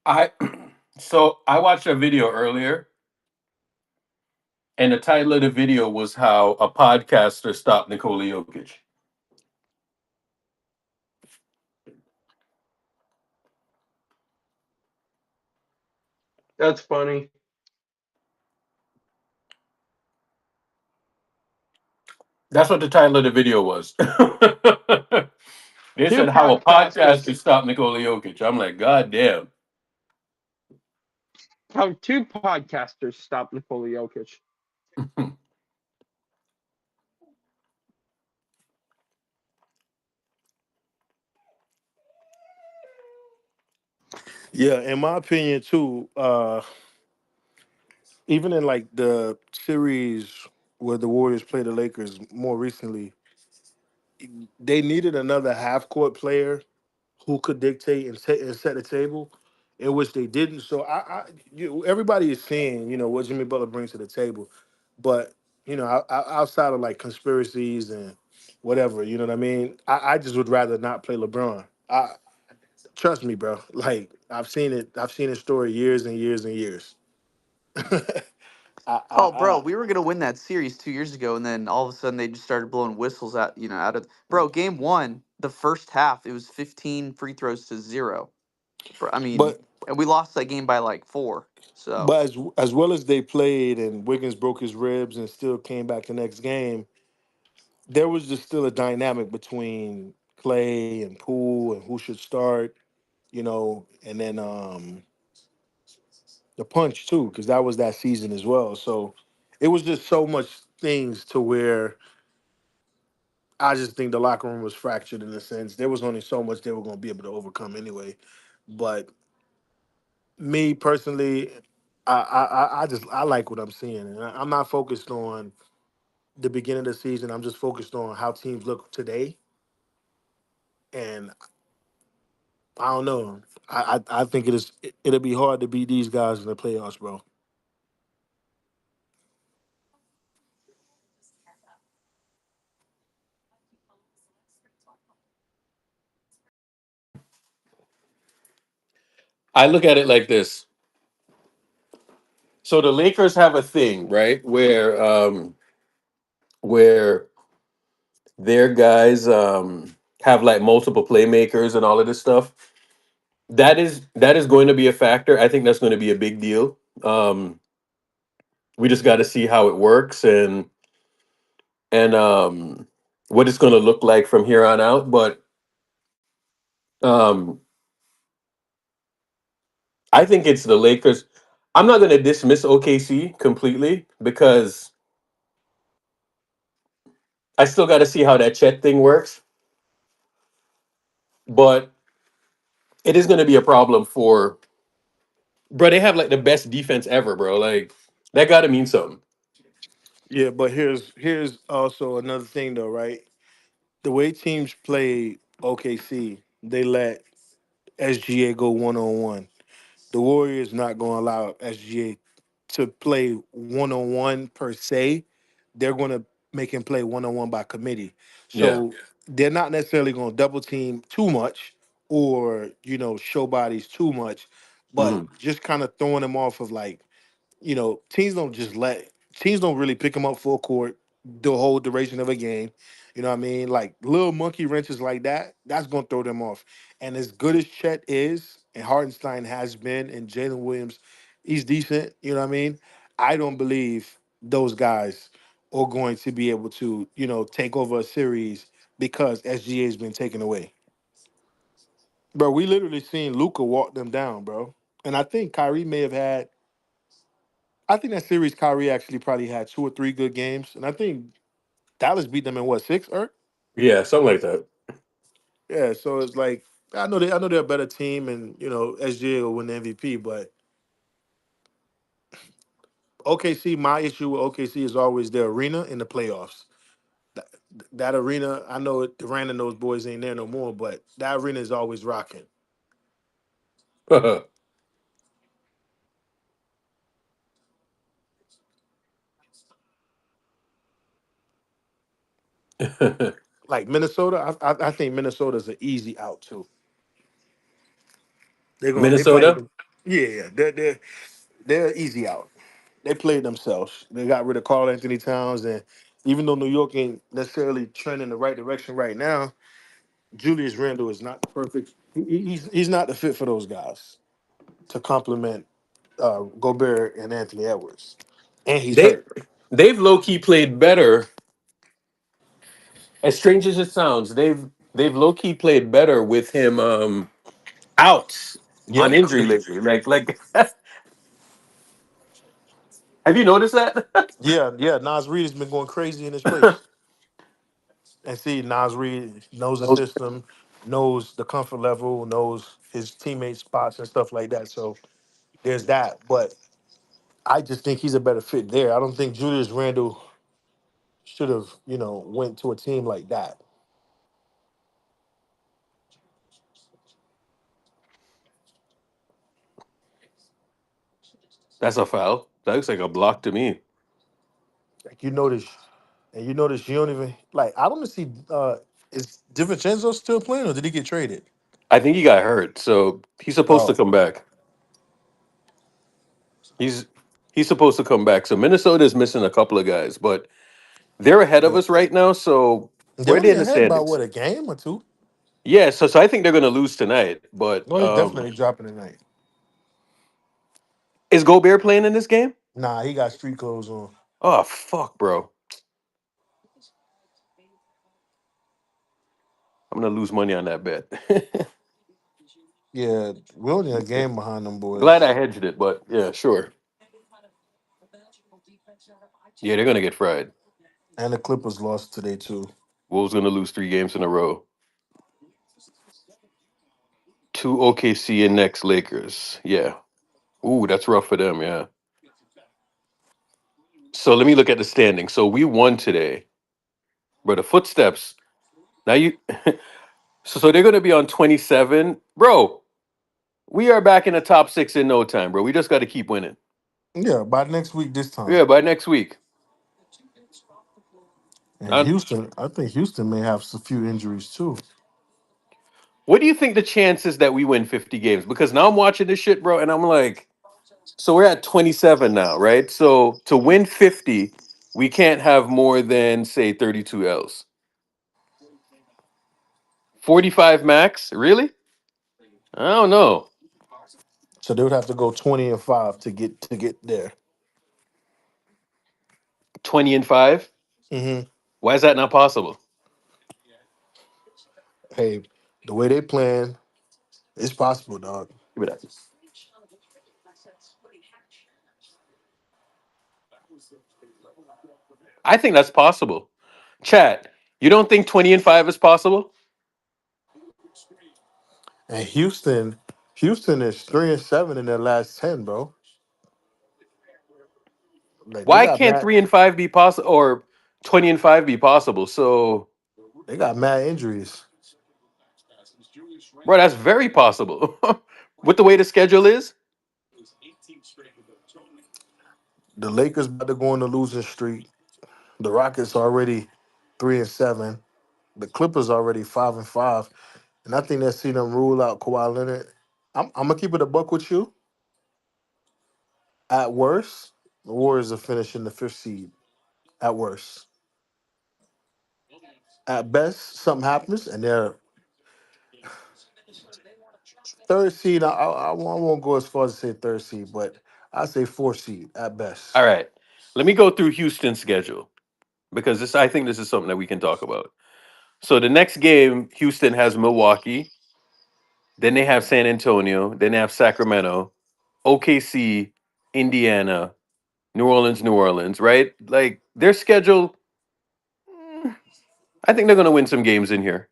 N: I so I watched a video earlier, and the title of the video was how a podcaster stopped Nikola Jokic.
D: That's funny.
N: That's what the title of the video was. They
D: Two
N: said how a podcaster
D: podcasters,
N: stopped Nikola Jokic. I'm like, God damn.
D: how two podcasters stopped Nikola Jokic.
B: Yeah, in my opinion too. Even in like the series where the Warriors played the Lakers more recently, they needed another half court player who could dictate and set the table, in which they didn't. So everybody is saying, what Jimmy Butler brings to the table, but outside of like conspiracies and whatever, you know what I mean. I just would rather not play LeBron. Trust me, bro. Like I've seen it. I've seen his story years and years and years. I, I,
L: Oh, bro,
B: I,
L: we were gonna win that series 2 years ago, and then all of a sudden they just started blowing whistles out, out of. Bro, game one, the first half, it was 15 free throws to zero. Bro, I mean,
B: but
L: and we lost that game by like four. So,
B: But as well as they played and Wiggins broke his ribs and still came back the next game, there was just still a dynamic between Clay and Poole and who should start, and then the punch too, because that was that season as well. So it was just so much things to where I just think the locker room was fractured in a sense. There was only so much they were going to be able to overcome anyway. But me personally, I like what I'm seeing, and I'm not focused on the beginning of the season. I'm just focused on how teams look today, and I don't know. I think it'll be hard to beat these guys in the playoffs, bro.
N: I look at it like this. So the Lakers have a thing, right? Where their guys have like multiple playmakers and all of this stuff. That is going to be a factor. I think that's going to be a big deal. We just got to see how it works and what it's going to look like from here on out. But um, I think it's the Lakers. I'm not going to dismiss OKC completely because I still got to see how that Chet thing works. But it is going to be a problem for, bro. They have like the best defense ever, bro. Like that got to mean something.
B: Yeah, but here's also another thing though, right? The way teams play OKC, they let SGA go 1-on-1. The Warriors not going to allow SGA to play 1-on-1 per se. They're going to make him play 1-on-1 by committee.
N: Yeah.
B: So they're not necessarily going to double team too much or, show bodies too much, but
N: Hmm.
B: just kind of throwing him off of like, teams don't really pick him up full court the whole duration of a game. You know what I mean? Like little monkey wrenches like that, that's gonna throw them off. And as good as Chet is, and Hardenstein has been, and Jalen Williams, he's decent. You know what I mean? I don't believe those guys or going to be able to, take over a series because SGA has been taken away. Bro, we literally seen Luca walk them down, bro. And I think Kyrie may have had. I think that series Kyrie actually probably had two or three good games, and I think Dallas beat them in what, six? Or
N: Yeah, something like that.
B: yeah, so it's like I know they're a better team, and SGA will win the MVP. But OKC, my issue with OKC is always their arena in the playoffs. That, that arena, I know Durant and those boys ain't there no more, but that arena is always rocking. Like Minnesota, I think Minnesota's an easy out too. They played
N: Minnesota.
B: them. Yeah, they're easy out. They played themselves. They got rid of Carl Anthony Towns, and even though New York ain't necessarily trending in the right direction right now, Julius Randle is not the perfect. He's not the fit for those guys to complement Gobert and Anthony Edwards, and he's
N: They
B: hurt.
N: they've low key played better. As strange as it sounds, they've low key played better with him out on
B: Yep.
N: injury lately. Like have you noticed that?
B: Yeah, yeah. Nas Reed has been going crazy in his place, and see, Nas Reed knows the system, knows the comfort level, knows his teammates' spots and stuff like that. So there's that, but I just think he's a better fit there. I don't think Julius Randle should have, went to a team like that.
N: That's a foul. That looks like a block to me.
B: Like you notice you don't even like. I don't see. Is DiVincenzo still playing, or did he get traded?
N: I think he got hurt, so he's supposed to
B: Oh,
N: come back. He's he's supposed to come back. So Minnesota is missing a couple of guys, but they're ahead of
B: yeah.
N: us right now. So
B: They're
N: where are they
B: only
N: in the
B: ahead by
N: standings?
B: what, a game or two?
N: Yeah, so I think they're going to lose tonight. But
B: No, they definitely dropping tonight.
N: is Gobert playing in this game?
B: Nah, he got street clothes on.
N: Oh fuck, bro! I'm gonna lose money on that bet.
B: Yeah, we're only a game behind them
N: Glad I
B: boys.
N: hedged it, but yeah, sure. Yeah, they're gonna get fried.
B: And the Clippers lost today too.
N: Wolves gonna lose 3 games in a row. Two OKC and next Lakers. Yeah. Ooh, that's rough for them. Yeah. So let me look at the standing. So we won today, bro. The footsteps. Now you. So they're gonna be on 27, bro. We are back in the top six in no time, bro. We just got to keep winning.
B: Yeah, by next week this time.
N: Yeah, by next week.
B: And Houston, I think Houston may have a few injuries too.
N: What do you think the chances that we win 50 games? Because now I'm watching this shit, bro, and I'm like, so we're at 27 now, right? So to win 50, we can't have more than say 32 L's. 45 max? Really? I don't know.
B: So they would have to go 20-5 to get there.
N: 20-5?
B: Hmm.
N: Why is that not possible?
B: Hey, the way they playing, it's possible, dog.
N: Give me that. I think that's possible. Chat, you don't think 20-5 is possible?
B: And Houston is 3-7 in their last 10, bro. Like
N: Why can't 3-5 be possible or 20-5 be possible? So,
B: they got mad injuries.
N: bro, that's very possible. With the way the schedule is,
B: The Lakers about to go on the losing streak. The Rockets already 3-7. The Clippers already 5-5. And I think they see them rule out Kawhi Leonard. I'm gonna keep it a buck with you. At worst, the Warriors are finishing the fifth seed. At worst. At best, something happens and they're third seed. I won't go as far as to say third seed, but I say fourth seed at best.
N: all right. Let me go through Houston's schedule. because this I think this is something that we can talk about. So the next game, Houston has Milwaukee, then they have San Antonio, then they have Sacramento, OKC, Indiana, New Orleans, right? Like their schedule, I think they're going to win some games in here.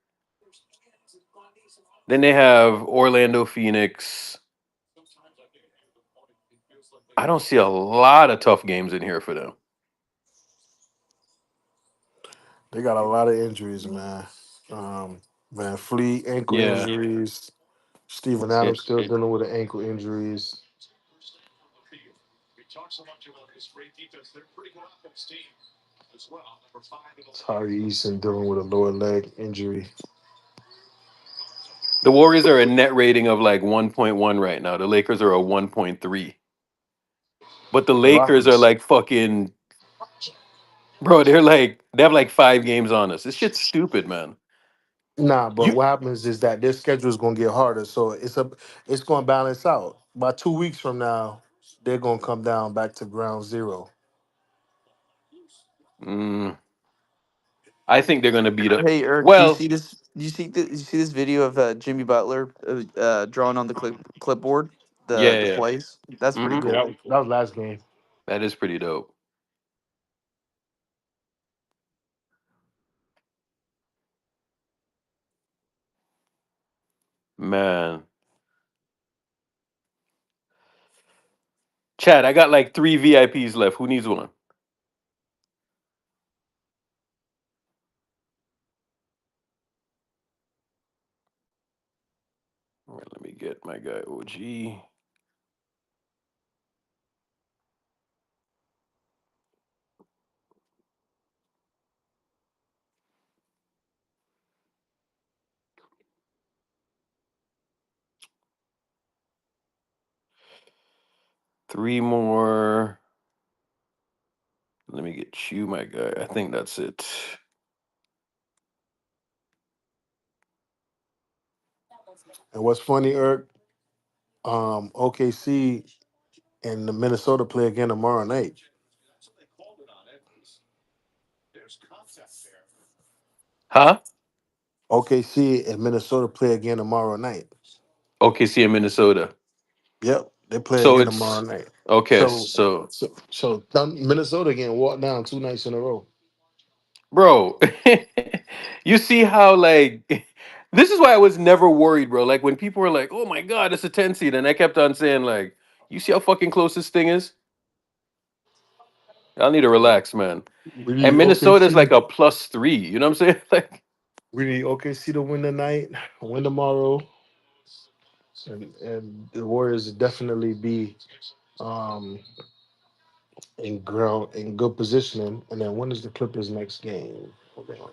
N: Then they have Orlando, Phoenix. I don't see a lot of tough games in here for them.
B: They got a lot of injuries, man. Van Fleet ankle
N: Yeah.
B: injuries. Steven
N: Yeah.
B: Adams still dealing with the ankle injuries. Tari Eason dealing with a lower leg injury.
N: The Warriors are a net rating of like 1.1 right now. The Lakers are a 1.3. But the
B: The
N: Lakers are
B: Rockets.
N: like fucking bro, they have like 5 games on us. This shit's stupid, man.
B: Nah, but
N: You
B: what happens is that their schedule is going to get harder, so it's going to balance out. By 2 weeks from now, they're going to come down back to ground zero.
N: mm, I think they're gonna beat up.
L: Hey, Eric, do you
N: Well,
L: see this? You see this video of Jimmy Butler drawing on the clipboard
N: yeah,
L: the
N: yeah.
L: plays? That's pretty
N: Hmm.
B: Yeah,
L: cool.
B: that was last game.
N: That is pretty dope. Man. Chad, I got like 3 VIPs left. Who needs one? All right, let me get my guy OG. Three more. Let me get you, my guy. I think that's it.
B: And what's funny, Eric? OKC and the Minnesota play again tomorrow night.
N: Huh?
B: OKC and Minnesota play again tomorrow night.
N: OKC in Minnesota.
B: Yep, they play
N: So
B: again tomorrow
N: it's
B: night.
N: okay.
B: So,
N: So,
B: Minnesota getting walked down 2 nights in a row.
N: bro, you see how like this is why I was never worried, bro. Like when people were like, "Oh my god, it's a 10 seed," and I kept on saying, like, "You see how fucking close this thing is?" Y'all need to relax, man.
B: We
N: And
B: need
N: Minnesota's like
B: OKC.
N: a +3. You know what I'm saying? Like,
B: We need OKC to win tonight, win tomorrow, and the Warriors definitely be um, in good positioning. And then when is the Clippers next game? Hold on.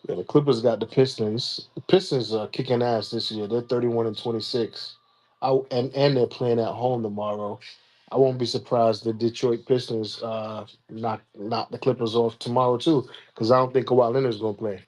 B: Yeah, the Clippers got the Pistons. The Pistons are kicking ass this year. They're 31-26. And they're playing at home tomorrow. I won't be surprised the Detroit Pistons knock the Clippers off tomorrow too, because I don't think Kawhi Leonard's gonna play.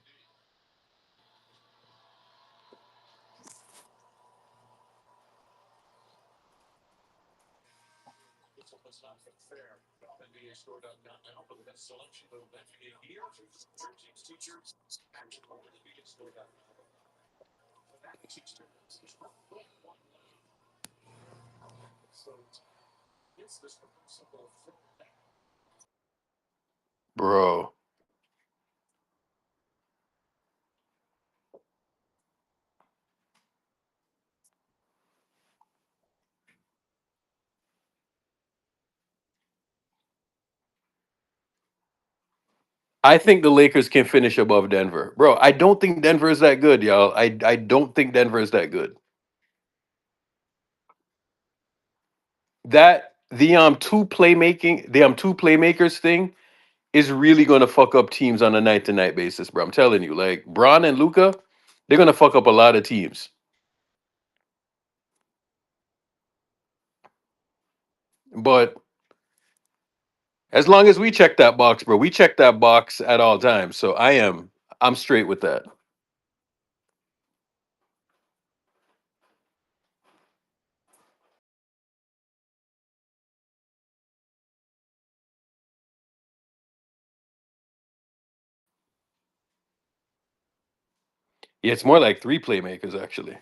N: bro. I think the Lakers can finish above Denver. Bro, I don't think Denver is that good, y'all. I don't think Denver is that good. That the two playmakers thing is really gonna fuck up teams on a night to night basis, bro. I'm telling you, like Braun and Luca, they're gonna fuck up a lot of teams. But as long as we check that box, bro, we check that box at all times. So I'm straight with that. Yeah, it's more like three playmakers actually.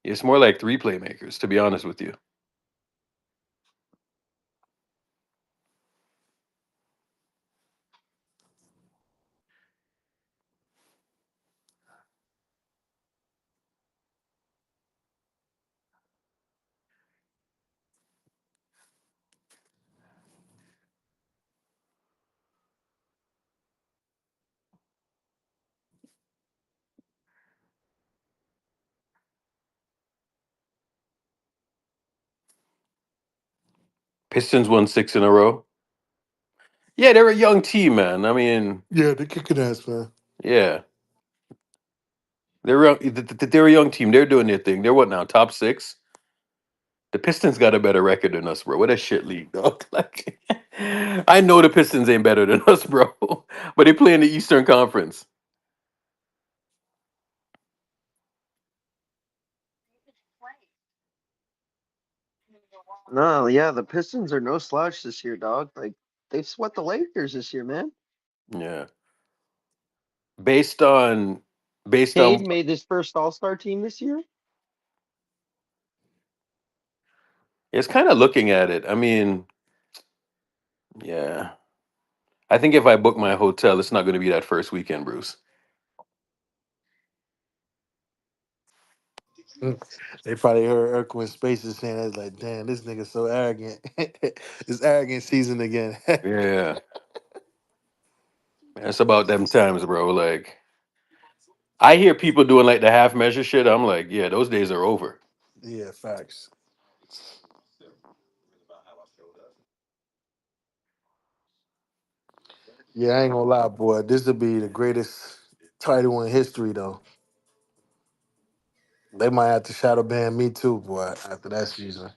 N: It's more like three playmakers, to be honest with you. Pistons won six in a row. Yeah, they're a young team, man. I mean,
B: Yeah, they're kicking ass, man.
N: yeah, they're a young team. They're doing their thing. They're what now? Top six. The Pistons got a better record than us, bro. What a shit league, dog. Like, I know the Pistons ain't better than us, bro. But they play in the Eastern Conference.
D: No, yeah, the Pistons are no slouch this year, dog. Like they've swept the Lakers this year, man.
N: Yeah. Based on based on
D: Cade made his first All-Star team this year.
N: it's kind of looking at it. I mean, yeah. I think if I book my hotel, it's not going to be that first weekend, Bruce.
B: They probably heard Urkel in Spaces saying that, like, damn, this nigga's so arrogant. It's arrogant season again.
N: Yeah. It's about them times, bro. Like I hear people doing like the half measure shit. I'm like, yeah, those days are over.
B: Yeah, facts. Yeah, I ain't gonna lie, boy. This will be the greatest title in history, though. They might have to shadow ban me too, boy, after that season.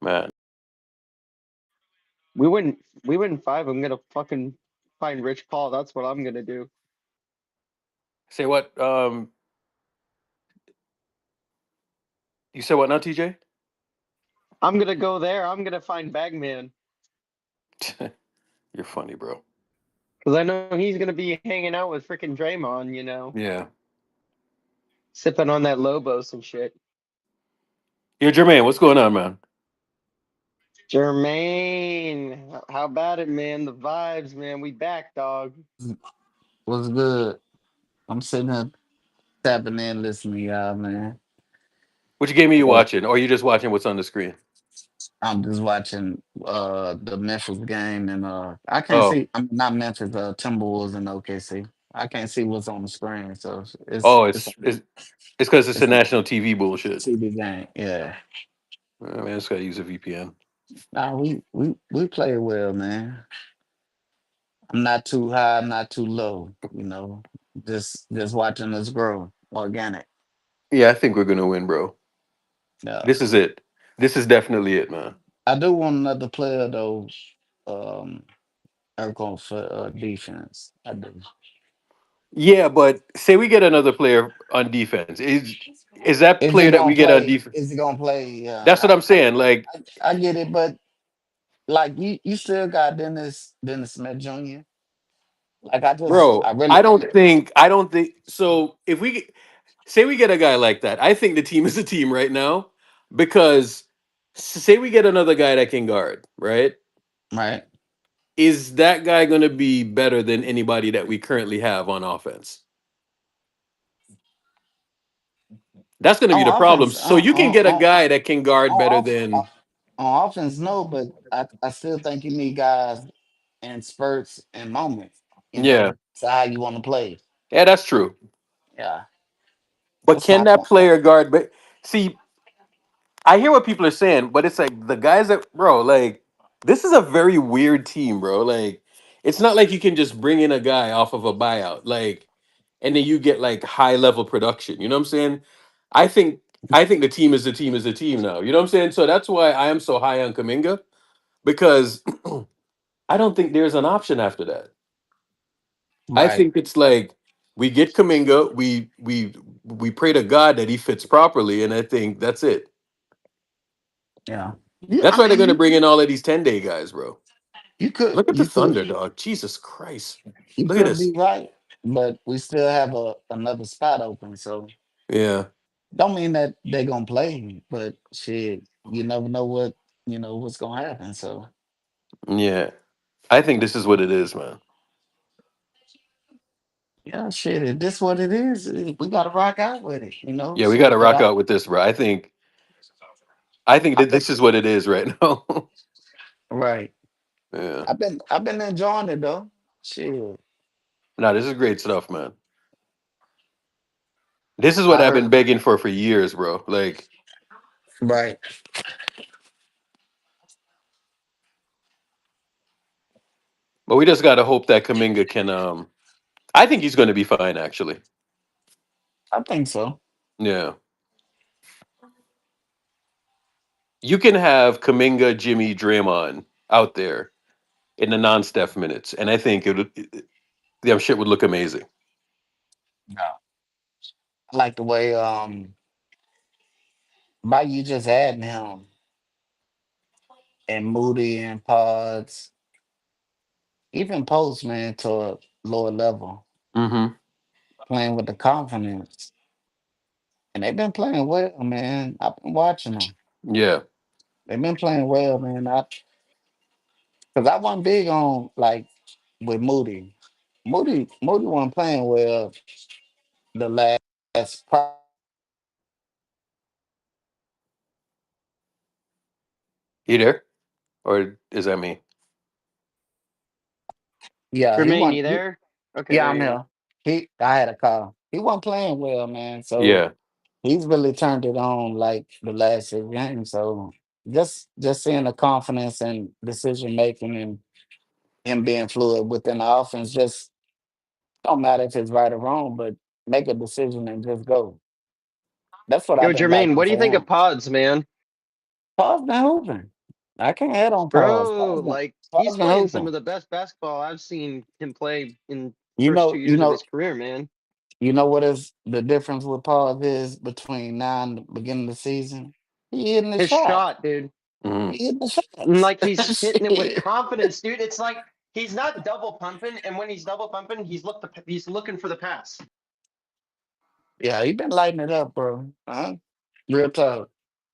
N: Man.
D: We win five. I'm gonna fucking find Rich Paul. That's what I'm gonna do.
N: Say what? You said what now, TJ?
D: I'm gonna go there. I'm gonna find Bagman
N: You're funny, bro.
D: because I know he's gonna be hanging out with freaking Draymond.
N: Yeah.
D: Sipping on that Lobos and shit.
N: Yeah, Jermaine, what's going on, man?
D: Jermaine, how about it, man? The vibes, man. We back, dog.
O: What's good? I'm sitting here tapping in, listening to y'all, man.
N: Which game are you
O: Uh,
N: watching? Or are you just watching what's on the screen?
O: I'm just watching the Memphis game, and I can't
N: Oh.
O: see. I'm not Memphis. Timberwolves and OKC. I can't see what's on the screen, so
N: Oh,
O: it's
N: it's because it's a
O: it's a
N: national TV bullshit.
O: TV game. Yeah.
N: Man, I just gotta use a VPN.
O: Nah, we play well, man. I'm not too high. I'm not too low. Just watching us grow, organic.
N: Yeah, I think we're gonna win, bro.
O: Yeah.
N: This is it. This is definitely it, man.
O: I do want another player though. Um, Urkel for defense. I do.
N: Yeah, but say we get another player on defense. Is that
O: Is he
N: player that we
O: gonna
N: get on
O: play?
N: defense?
O: Is he gonna play?
N: That's what I'm saying. Like,
O: I get it, but like you still got Dennis Smith Jr. Like
N: bro,
O: I really
N: I don't think so. If say we get a guy like that, I think the team is a team right now because say we get another guy that can guard, right?
O: right
N: Is that guy going to be better than anybody that we currently have on offense? That's going to be the
O: on
N: problem.
O: offense
N: So you can get a guy that can guard
O: on,
N: better
O: off,
N: than
O: on offense. No, but I still think you need guys in spurts and moments.
N: yeah.
O: So how you want to play?
N: Yeah, that's true.
O: Yeah,
N: But
O: that's
N: can
O: my
N: that
O: point.
N: player guard see I hear what people are saying, but it's like the guys that bro, like this is a very weird team, bro. Like, it's not like you can just bring in a guy off of a buyout, like, and then you get like high level production. You know what I'm saying? I think I think the team is the team is the team now. You know what I'm saying? So that's why I am so high on Kaminga because I don't think there's an option after that. I
O: Right.
N: think it's like we get Kaminga, we pray to God that he fits properly, and I think that's it.
O: Yeah. You,
N: That's
O: I
N: why they're
O: mean,
N: going to bring in all of these 10-day guys, bro. Look at the
O: you could,
N: Thunder, dog. Jesus Christ.
O: you
N: Look at
O: could be
N: this.
O: right, but we still have another spot open. So
N: Yeah.
O: don't mean that they're gonna play, but shit, you never know what's gonna happen. So
N: Yeah. I think this is what it is, man.
O: yeah, shit, it this what it is. We gotta rock out with it,
N: Yeah, we got to
O: shit. But
N: rock out with this, bro. I think
O: I've
N: that
O: been
N: this is what it is right now.
O: right.
N: Yeah.
O: I've been enjoying it though. Shit.
N: No, this is great stuff, man. This is what
O: I
N: I've
O: heard
N: been begging for years, bro. Like,
O: right.
N: but we just got to hope that Kaminga can I think he's going to be fine actually.
O: I think so.
N: Yeah. You can have Kaminga, Jimmy, Draymond out there in the non-Steph minutes, and I think damn shit would look amazing.
O: Yeah. I like the way by you just adding him and Moody and Pods, even Post man to a lower level,
N: Mm-hmm.
O: playing with the confidence. And they've been playing well, man. I've been watching them.
N: Yeah.
O: They've been playing well, man. Because I wasn't big on like with Moody. Moody wasn't playing well the last part.
N: You there? Or is that me?
O: Yeah, he
D: Jermaine, you
O: wasn't.
D: there? Okay,
O: Yeah,
D: there
O: I'm
D: you go.
O: here. I had a call. He wasn't playing well, man. So
N: Yeah.
O: he's really turned it on like the last 6 games. So just seeing the confidence and decision making and him being fluid within the offense, just don't matter if it's right or wrong, but make a decision and just go. That's what
D: Yo,
O: I've been
D: Jermaine,
O: liking
D: what do you think
O: for
D: of
O: him.
D: pods, man?
O: Paul's been hooping. I can't head on Paul.
D: Bro, like
O: Paul's
D: he's
O: been
D: playing some
O: hooping.
D: of the best basketball I've seen him play in
O: You
D: first two
O: know, you
D: years of
O: know,
D: his career, man.
O: you know what is the difference with Paul is between now and the beginning of the season? He hitting the
D: His
O: shot.
D: shot, dude.
N: Mm-hmm.
O: He hitting the
D: And
O: shots.
D: like he's hitting it with
O: Shit.
D: confidence, dude. It's like he's not double pumping, and when he's double pumping, he's looking for the pass.
O: Yeah, he been lighting it up, bro. Real talk.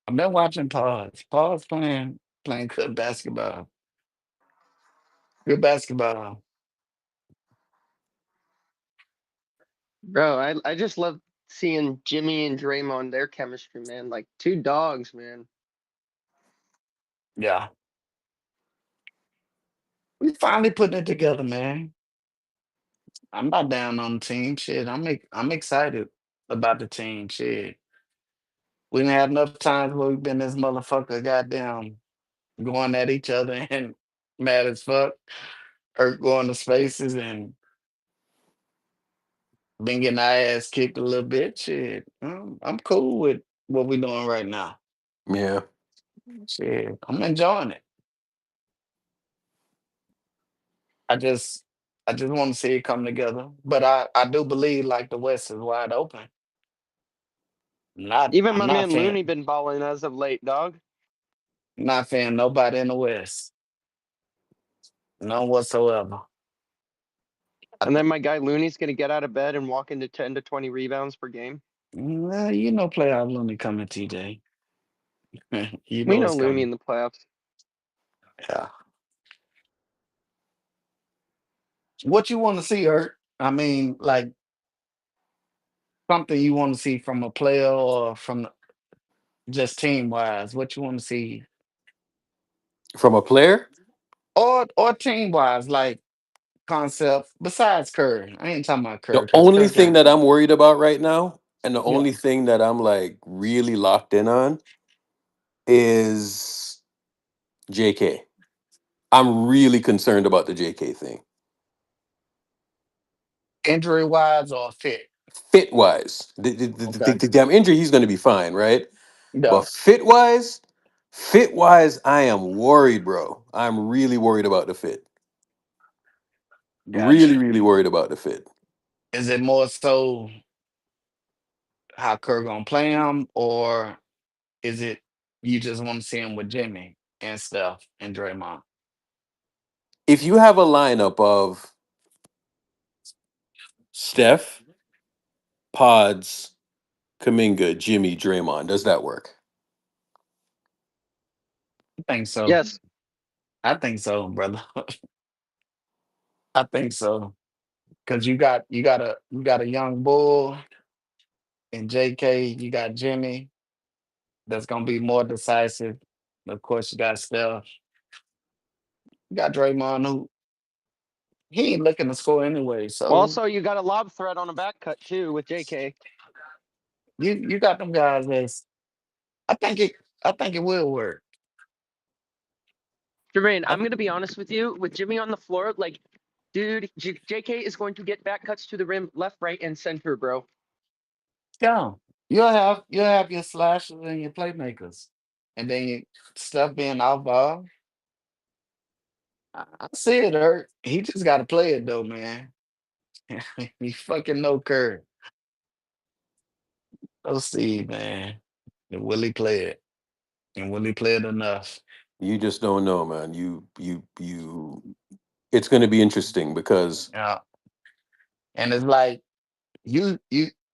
O: I've been watching Paul's. Paul's playing good basketball. Good basketball.
D: Bro, I just love seeing Jimmy and Draymond, their chemistry, man. Like two dogs, man.
O: Yeah. We finally putting it together, man. I'm not down on the team. Shit. I'm excited about the team. Shit. We didn't have enough times where we've been this motherfucker goddamn going at each other and mad as fuck. Hurt going to spaces and been getting our ass kicked a little bit. Shit. I'm cool with what we doing right now.
N: Yeah.
O: Shit. I'm enjoying it. I just I just want to see it come together. But I do believe like the West is wide open. Not
D: Even
O: I'm
D: my
O: not
D: man Looney
O: fan
D: been balling as of late, dog.
O: not fan nobody in the West. None whatsoever. I
D: And then
O: think
D: my guy Looney's gonna get out of bed and walk into 10 to 20 rebounds per game.
O: playoff Looney coming, TJ. You
D: We
O: know
D: know
O: it's
D: Looney
O: coming.
D: in the playoffs.
O: Yeah. What you want to see, Ert? I mean, like something you want to see from a player or from just team wise. What you want to see,
N: From a player,
O: or team wise, like concept besides Curry. I ain't talking about
N: the
O: Curry because
N: only
O: Curry
N: thing
O: got
N: that I'm worried about right now, and the
O: yeah.
N: only thing that I'm like really locked in on is JK. I'm really concerned about the JK thing.
O: Injury wise or fit?
N: Fit wise, the
O: Okay.
N: damn injury, he's going to be fine, right?
O: Yeah.
N: But fit wise, I am worried, bro. I'm really worried about the fit.
O: Gotcha.
N: Really, really worried about the fit.
O: Is it more so how Kerr gonna play him, or is it you just want to see him with Jimmy and Steph and Draymond?
N: If you have a lineup of Steph, Pods, Kaminga, Jimmy, Draymond, does that work?
O: I think so.
C: Yes.
O: I think so, brother. I think so. Cause you got a young bull in JK. You got Jimmy that's gonna be more decisive. Of course, you got Steph. You got Draymond who he ain't looking to score anyway.
C: Well,
O: So
C: also, you got a lob threat on a back cut too with JK.
O: you got them guys that's I think it I think it will work.
C: Jermaine,
O: I,
C: I'm gonna be honest with you. With Jimmy on the floor, like, dude, JK is going to get back cuts to the rim, left, right, and center, bro.
O: yeah. You'll have your slashers and your playmakers. And then you stuff being off ball. I see it hurt. He just gotta play it though, man. He fucking no curve. Let's see, man. And will he play it? And will he play it enough?
N: You just don't know, man. You. It's going to be interesting because
O: Yeah. And it's like you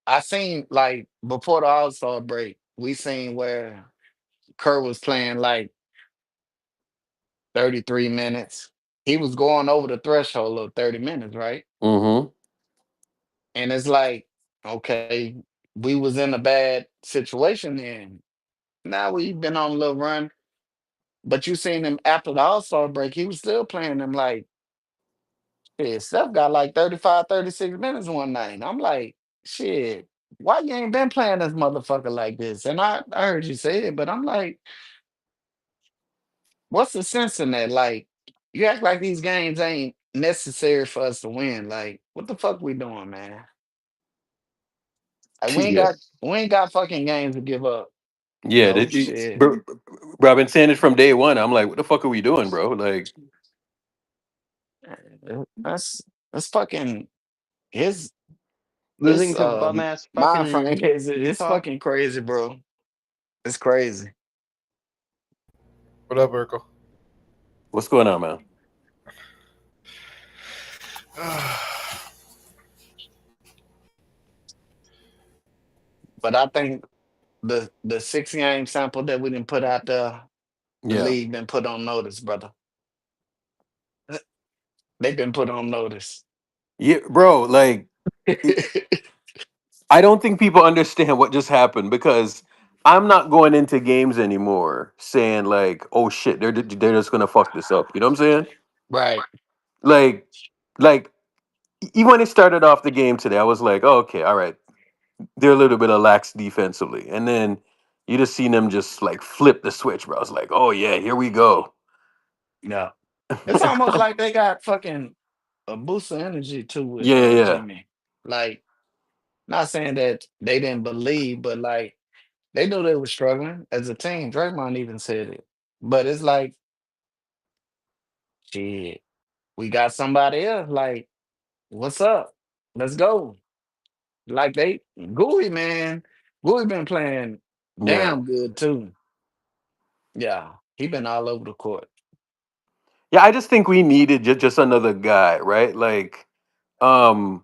O: I seen like before the All-Star break, we seen where Kerr was playing like 33 minutes. He was going over the threshold of 30 minutes, right?
N: hmm
O: And it's like, okay, we was in a bad situation then. Now we've been on a little run, but you seen him after the All-Star break, he was still playing them like, shit, Steph got like 35, 36 minutes one night. And I'm like, shit, why you ain't been playing this motherfucker like this? And I heard you say it, but I'm like, what's the sense in that? Like, you act like these games ain't necessary for us to win. Like, what the fuck we doing, man? Like, we ain't
N: yeah,
O: got we ain't got fucking games to give up.
N: yeah.
O: Shit.
N: Bro, I've been saying it from day one. I'm like, what the fuck are we doing, bro? Like,
O: That's that's fucking his
C: Losing to bum ass
O: mind frame
C: fucking
O: is it's
C: Utah.
O: fucking crazy, bro. It's crazy.
J: What up, Urkel?
N: what's going on, man?
O: But I think the 6 game sample that we didn't put out there, the
N: Yeah,
O: league been put on notice, brother. They've been put on notice.
N: yeah, bro. Like, I don't think people understand what just happened because I'm not going into games anymore saying like, oh shit, they're just gonna fuck this up. You know what I'm saying?
O: Right.
N: Like, like even when it started off the game today, I was like, oh, okay, all right, they're a little bit of lax defensively, and then you just seen them just like flip the switch, bro. I was like, oh yeah, here we go.
O: Yeah. It's almost like they got fucking a boost of energy too with
N: Yeah, yeah, yeah.
O: Jimmy. Like, not saying that they didn't believe, but like they knew they were struggling as a team. Draymond even said it. But it's like, shit, we got somebody else. Like, what's up? Let's go. Like they Gooey, man. Gooey been playing
N: Yeah.
O: damn good too. Yeah. He been all over the court.
N: Yeah, I just think we needed just another guy, right? Like, um,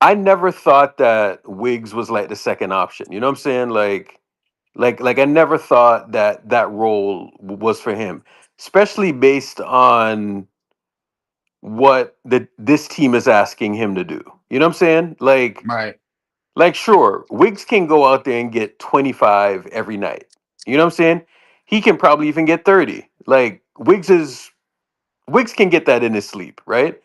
N: I never thought that Wiggs was like the second option. You know what I'm saying? Like I never thought that that role was for him, especially based on what this team is asking him to do. You know what I'm saying?
O: Right.
N: Like sure, Wiggs can go out there and get 25 every night. You know what I'm saying? He can probably even get 30. Like Wiggs can get that in his sleep, right?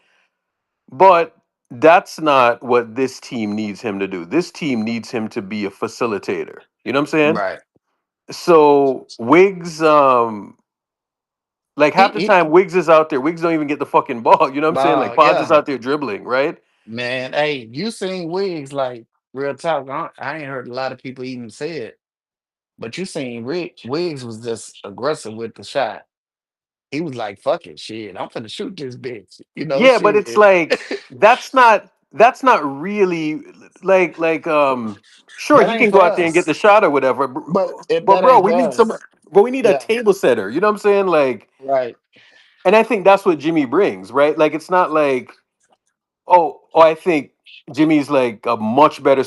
N: But that's not what this team needs him to do. This team needs him to be a facilitator. You know what I'm saying?
O: Right.
N: So Wiggs, Like half the
O: he
N: time, Wiggs is out there. Wiggs don't even get the fucking ball. You know what I'm saying? Like Pods is
O: yeah,
N: out there dribbling, right?
O: man. Hey, you seen Wiggs like real talk? I ain't heard a lot of people even say it, but you seen Wiggs was just aggressive with the shot. He was like, "Fuck it, shit, I'm finna shoot this bitch." You know,
N: Yeah, but it's
O: shit.
N: like that's not really sure
O: That
N: he
O: ain't
N: can
O: for
N: go out there and get
O: us.
N: the shot or whatever.
O: But if
N: But
O: that
N: bro,
O: ain't
N: we
O: for
N: need some.
O: us,
N: But we need a
O: yeah,
N: table setter. You know what I'm saying? Like,
O: right.
N: and I think that's what Jimmy brings, right? Like, it's not like I think Jimmy's like a much better.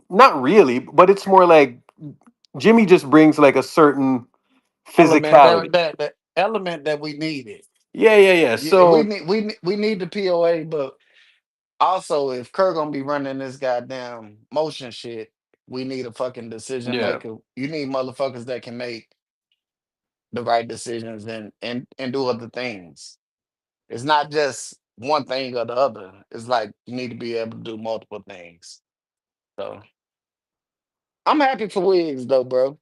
N: Not really, but it's more like Jimmy just brings like a certain
O: Element
N: physicality.
O: that element that we needed.
N: Yeah, yeah, yeah.
O: Yeah, we
N: So
O: need we need the POA, but also if Kerr gonna be running this goddamn motion shit, we need a fucking decision
N: yeah,
O: maker. You need motherfuckers that can make the right decisions and do other things. It's not just one thing or the other. It's like you need to be able to do multiple things. So I'm happy for Wiggs though, bro.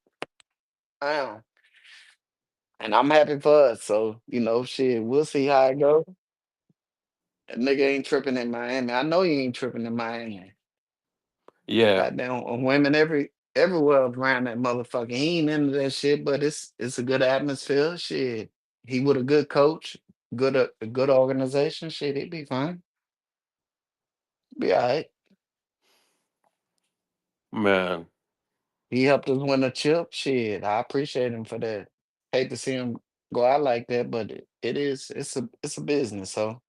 O: I am. And I'm happy for us. So, shit, we'll see how it goes. That nigga ain't tripping in Miami. I know he ain't tripping in Miami.
N: yeah.
O: Goddamn women everywhere around that motherfucker. He ain't into that shit, but it's a good atmosphere. Shit. He with a good coach, a good organization. Shit, he'd be fine. Be all right.
N: Man.
O: He helped us win a chip. Shit, I appreciate him for that. Hate to see him go out like that, but it's a business. So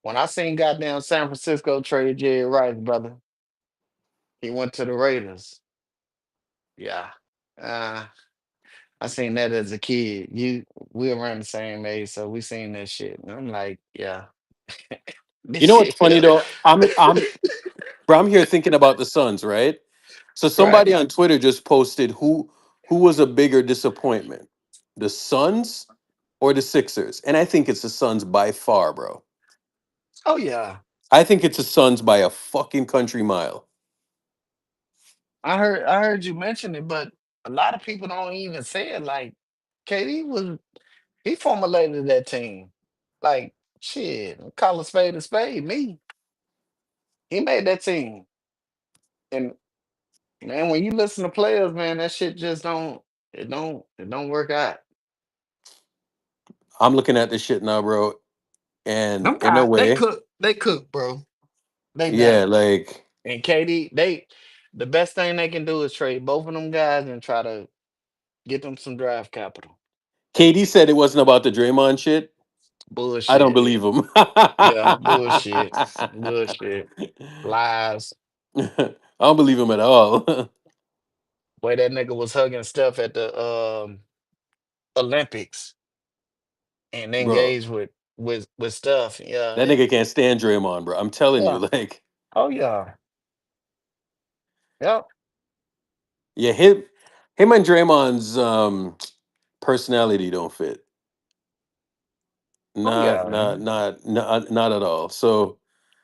O: when I seen goddamn San Francisco trade Jerry Rice, brother, he went to the Raiders. Yeah. Uh, I seen that as a kid. We around the same age, so we seen that shit. And I'm like, yeah, this
N: You know what's
O: shit
N: funny
O: here.
N: though? I'm here thinking about the Suns, right? So
O: Right.
N: somebody on Twitter just posted who was a bigger disappointment, the Suns or the Sixers, and I think it's the Suns by far, bro.
O: Oh yeah.
N: I think it's the Suns by a fucking country mile.
O: I heard you mention it, but a lot of people don't even say it. Like KD he formulated that team. Like shit, call a spade. Me, he made that team. And man, when you listen to players, man, that shit just don't work out.
N: I'm looking at this shit now, bro, and
O: Them
N: in a
O: guys,
N: way,
O: they cook, bro. They
N: yeah,
O: done.
N: like
O: And KD, the best thing they can do is trade both of them guys and try to get them some draft capital.
N: KD said it wasn't about the Draymond shit. I don't
O: Bullshit.
N: believe him.
O: Yeah, bullshit. Bullshit. Lies.
N: I don't believe him at all.
O: Way that nigga was hugging stuff at the Olympics and
N: Bro,
O: engaged with stuff. Yeah.
N: that nigga can't stand Draymond, bro. I'm telling you,
O: Yeah.
N: like,
O: Oh yeah. Yep.
N: yeah, him and Draymond's personality don't fit.
O: Oh
N: Not,
O: yeah.
N: not, not, not at all. So,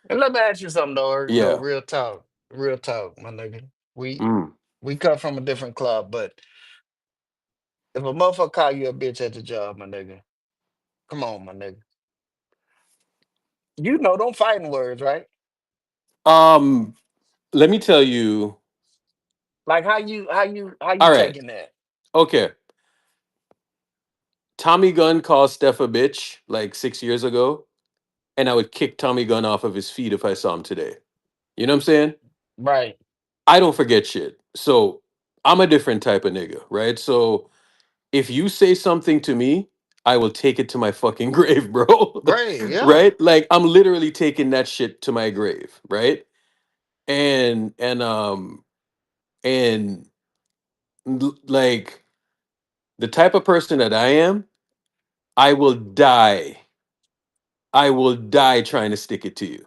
O: And let me ask you something though, Eric, though,
N: yeah.
O: real talk. Real talk, my nigga. We
N: Mm.
O: we come from a different club, but if a motherfucker call you a bitch at the job, my nigga, come on, my nigga. You know them fighting words, right?
N: Um, let me tell you.
O: Like how you
N: All right.
O: taking that?
N: Okay. Tommy Gunn called Steph a bitch like 6 years ago, and I would kick Tommy Gunn off of his feet if I saw him today. You know what I'm saying?
O: Right.
N: I don't forget shit. So I'm a different type of nigga, right? So if you say something to me, I will take it to my fucking grave, bro.
O: Great, yeah.
N: Right? Like I'm literally taking that shit to my grave, right? And like the type of person that I am, I will die. I will die trying to stick it to you.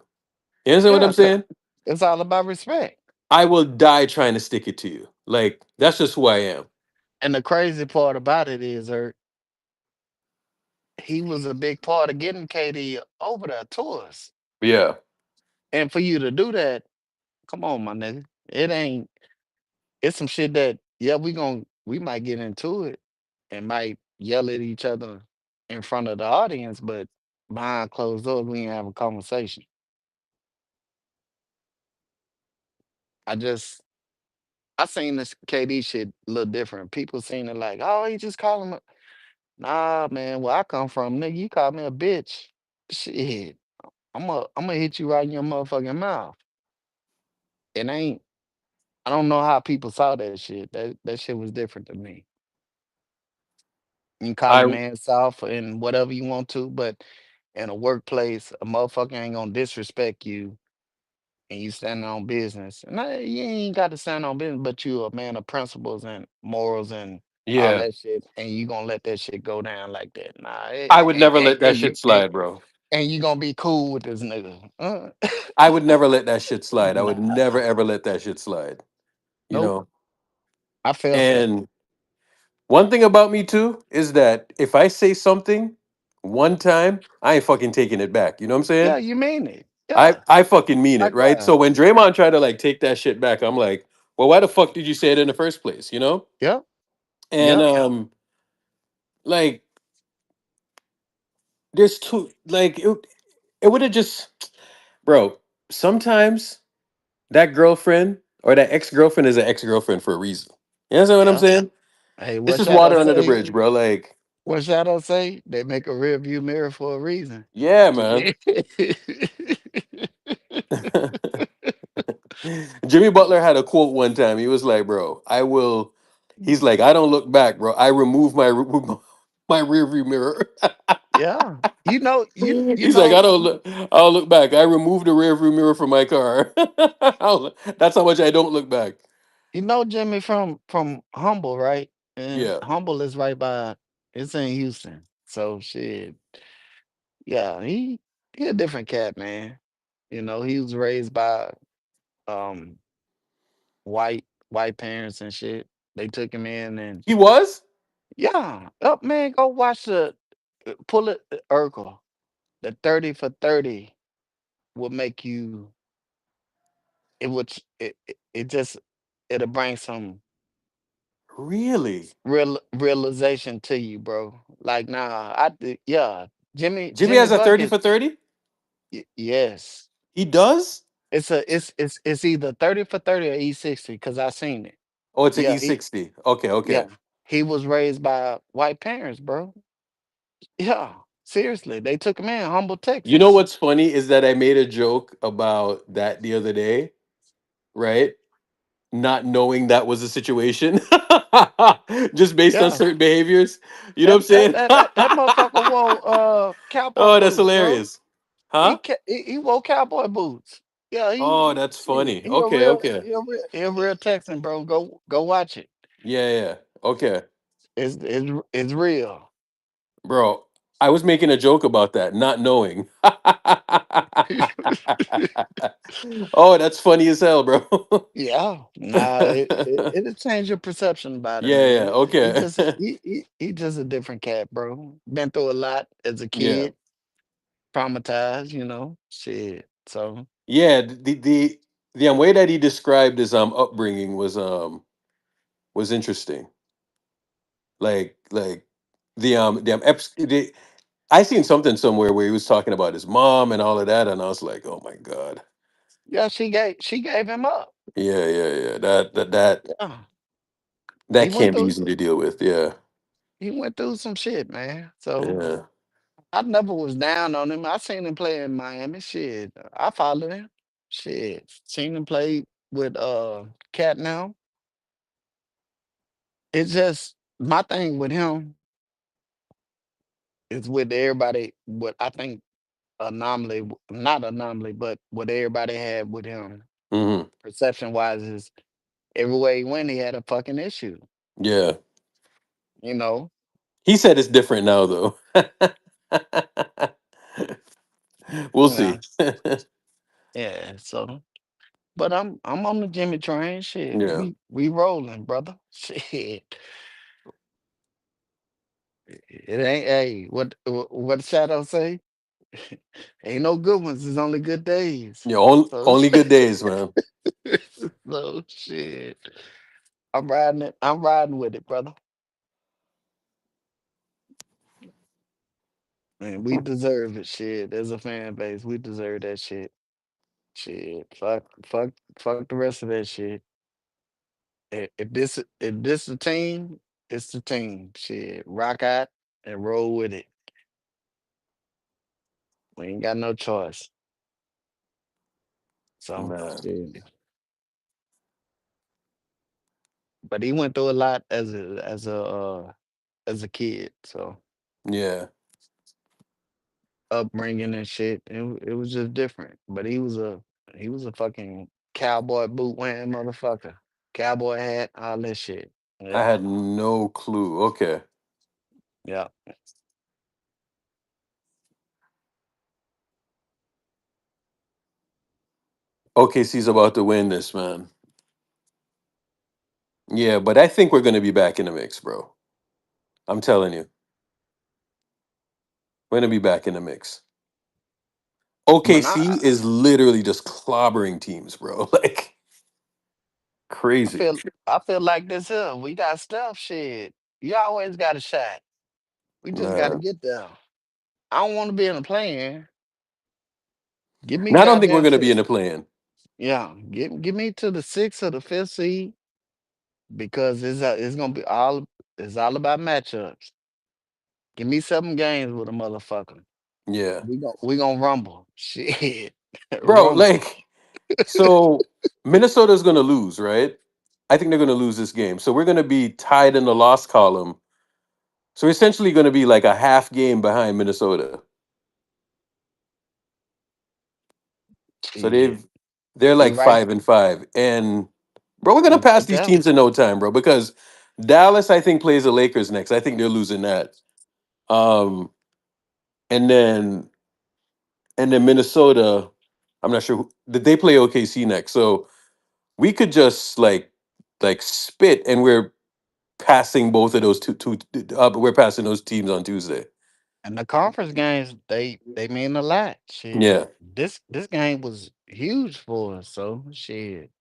N: You understand what
O: Yeah,
N: I'm
O: 'cause
N: saying?
O: it's all about respect.
N: I will die trying to stick it to you. Like that's just who I am.
O: And the crazy part about it is, he was a big part of getting KD over there to us.
N: Yeah.
O: And for you to do that, come on, my nigga. It's some shit that, yeah, we might get into it and might yell at each other. in front of the audience, but behind closed doors, we ain't have a conversation. I just I seen this KD shit a little different. People seen it like, oh, he just called him. Nah, man. Where I come from, nigga, you call me a bitch. Shit, I'm gonna hit you right in your motherfucking mouth. It ain't. I don't know how people saw that shit. That shit was different to me. You can call a
N: I
O: man soft and whatever you want to, but in a workplace, a motherfucker ain't gonna disrespect you and you standing on business. And you ain't got to stand on business, but you a man of principles and morals and all
N: yeah.
O: that shit, and you gonna let that shit go down like that. Nah,
N: I would never let that shit slide, bro.
O: and you gonna be cool with this nigga.
N: I would never let that shit slide. I would never
O: Nah,
N: ever let that shit slide. You
O: nope.
N: know.
O: I felt that.
N: And one thing about me too is that if I say something one time, I ain't fucking taking it back. You know what I'm
O: Yeah,
N: saying?
O: you mean it.
N: I
O: Yeah,
N: I fucking mean it, right? So
O: likewise.
N: when Draymond tried to like take that shit back, I'm like, well, why the fuck did you say it in the first place? You know?
O: Yep,
N: And
O: yep,
N: like there's two like it would have just bro, sometimes that girlfriend or that ex-girlfriend is an ex-girlfriend for a reason. You understand what I'm
O: yeah.
N: saying?
O: Hey,
N: This
O: what
N: is
O: Shadow
N: water under the
O: say?
N: bridge, bro. Like,
O: What Shadow say? They make a rear view mirror for a reason.
N: yeah, man. Jimmy Butler had a quote one time. He was like, "Bro, I will." He's like, "I don't look back, bro. I remove my my rear view mirror."
O: Yeah, you
N: He's like, "I
O: know,
N: don't look. I'll look back. I remove the rear view mirror from my car. That's how much I don't look back."
O: Jimmy from Humble, right? And
N: Yeah,
O: Humble is right by. It's in Houston, so shit. Yeah, he a different cat, man. He was raised by um white parents and shit. They took him in and
N: he was.
O: yeah, up man, go watch the pull it Urkel. The 30 for 30 will make you it would it just it'll bring some
N: Really?
O: realization to you, bro. Like nah, yeah.
N: Jimmy
O: Jimmy
N: has a 30
O: Bucket,
N: for 30?
O: yes.
N: He does?
O: It's either 30 for 30 or E60 because I seen it.
N: Oh, it's an
O: Yeah,
N: E60. Okay, okay.
O: yeah. He was raised by white parents, bro. Yeah. Seriously. They took him in Humble,
N: You know
O: Texas.
N: what's funny is that I made a joke about that the other day, right? Not knowing that was the situation, just based on
O: Yeah.
N: certain behaviors. You know what
O: That
N: I'm
O: that
N: saying?
O: that that, that motherfucker wore cowboy
N: Oh, that's
O: boots, bro.
N: hilarious. Huh?
O: He wore cowboy boots. Yeah,
N: Oh,
O: he
N: that's
O: shit.
N: funny. Okay, okay.
O: He a real Texan, bro. Go watch it.
N: Yeah, yeah. Okay.
O: It's real.
N: Bro, I was making a joke about that, not knowing. Oh, that's funny as hell, bro.
O: Yeah, nah, it'll change your perception about him,
N: Yeah, yeah.
O: man. He
N: Okay.
O: just he just a different cat, bro. Been through a lot as a
N: Yeah.
O: kid, traumatized, shit. So
N: Yeah, the way that he described his upbringing was interesting. Like I seen something somewhere where he was talking about his mom and all of that, and I was like, oh my god,
O: yeah, she gave him up.
N: yeah, yeah, yeah.
O: Yeah, he
N: That
O: went
N: can't be
O: through
N: easy to deal with. Yeah,
O: he went through some shit, man. So
N: yeah.
O: I never was down on him. I seen him play in Miami. Shit, I followed him. Shit, seen him play with Cat now. It's just my thing with him is with everybody. What I think anomaly, not anomaly, but what everybody had with him,
N: Hmm.
O: perception wise, is everywhere he went, he had a fucking issue.
N: Yeah.
O: You know,
N: He said it's different now, though. We'll
O: yeah,
N: see.
O: yeah. So, but I'm on the Jimmy train. Shit,
N: Yeah.
O: we rolling, brother. Shit, it ain't. Hey, what Shadow say? Ain't no good ones. It's only good days.
N: Yeah.
O: So,
N: Only good days, man.
O: so shit. I'm riding it. I'm riding with it, brother. And we deserve it. Shit, as a fan base, we deserve that shit. Shit, fuck the rest of that shit. If this the team, it's the team. Shit, rock out and roll with it. We ain't got no choice. So
N: Man.
O: shit. But he went through a lot as a kid. So
N: Yeah.
O: upbringing and shit, it was just different. But he was a fucking cowboy boot wearing motherfucker, cowboy hat, all that shit.
N: I
O: Yeah,
N: had no clue. Okay.
O: yeah.
N: OKC's about to win this, man. Yeah, but I think we're gonna be back in the mix, bro. I'm telling you, we're gonna be back in the mix.
O: But
N: OKC is literally just clobbering teams, bro. Like
O: I
N: crazy.
O: feel I feel like this here. We got stuff. Shit, you always got a shot. We just got to
N: Man.
O: get there. I don't want to be in a plane. Give me
N: And I don't think we're
O: goddamn
N: gonna
O: to
N: be in the plan.
O: yeah. Give me to the sixth or the fifth seed because it's gonna be all about matchups. Give me 7 games with a motherfucker.
N: Yeah.
O: We gonna rumble. Shit.
N: Bro,
O: Rumble.
N: like, so Minnesota's gonna lose, right? I think they're gonna lose this game. So we're gonna be tied in the loss column. So we're essentially gonna be like a half game behind Minnesota. So
O: Shit.
N: they're
O: You
N: like
O: right.
N: 5-5. And bro, we're gonna
O: You
N: pass
O: right
N: these
O: there.
N: teams in no time, bro, because Dallas, I think, plays the Lakers next. I think they're losing that. Um, and then Minnesota, I'm not sure did they play OKC next. So we could just like spit and we're passing both of those two we're passing those teams on Tuesday.
O: And the conference games, they mean a lot. Shit.
N: Yeah.
O: This game was huge for us. So shit.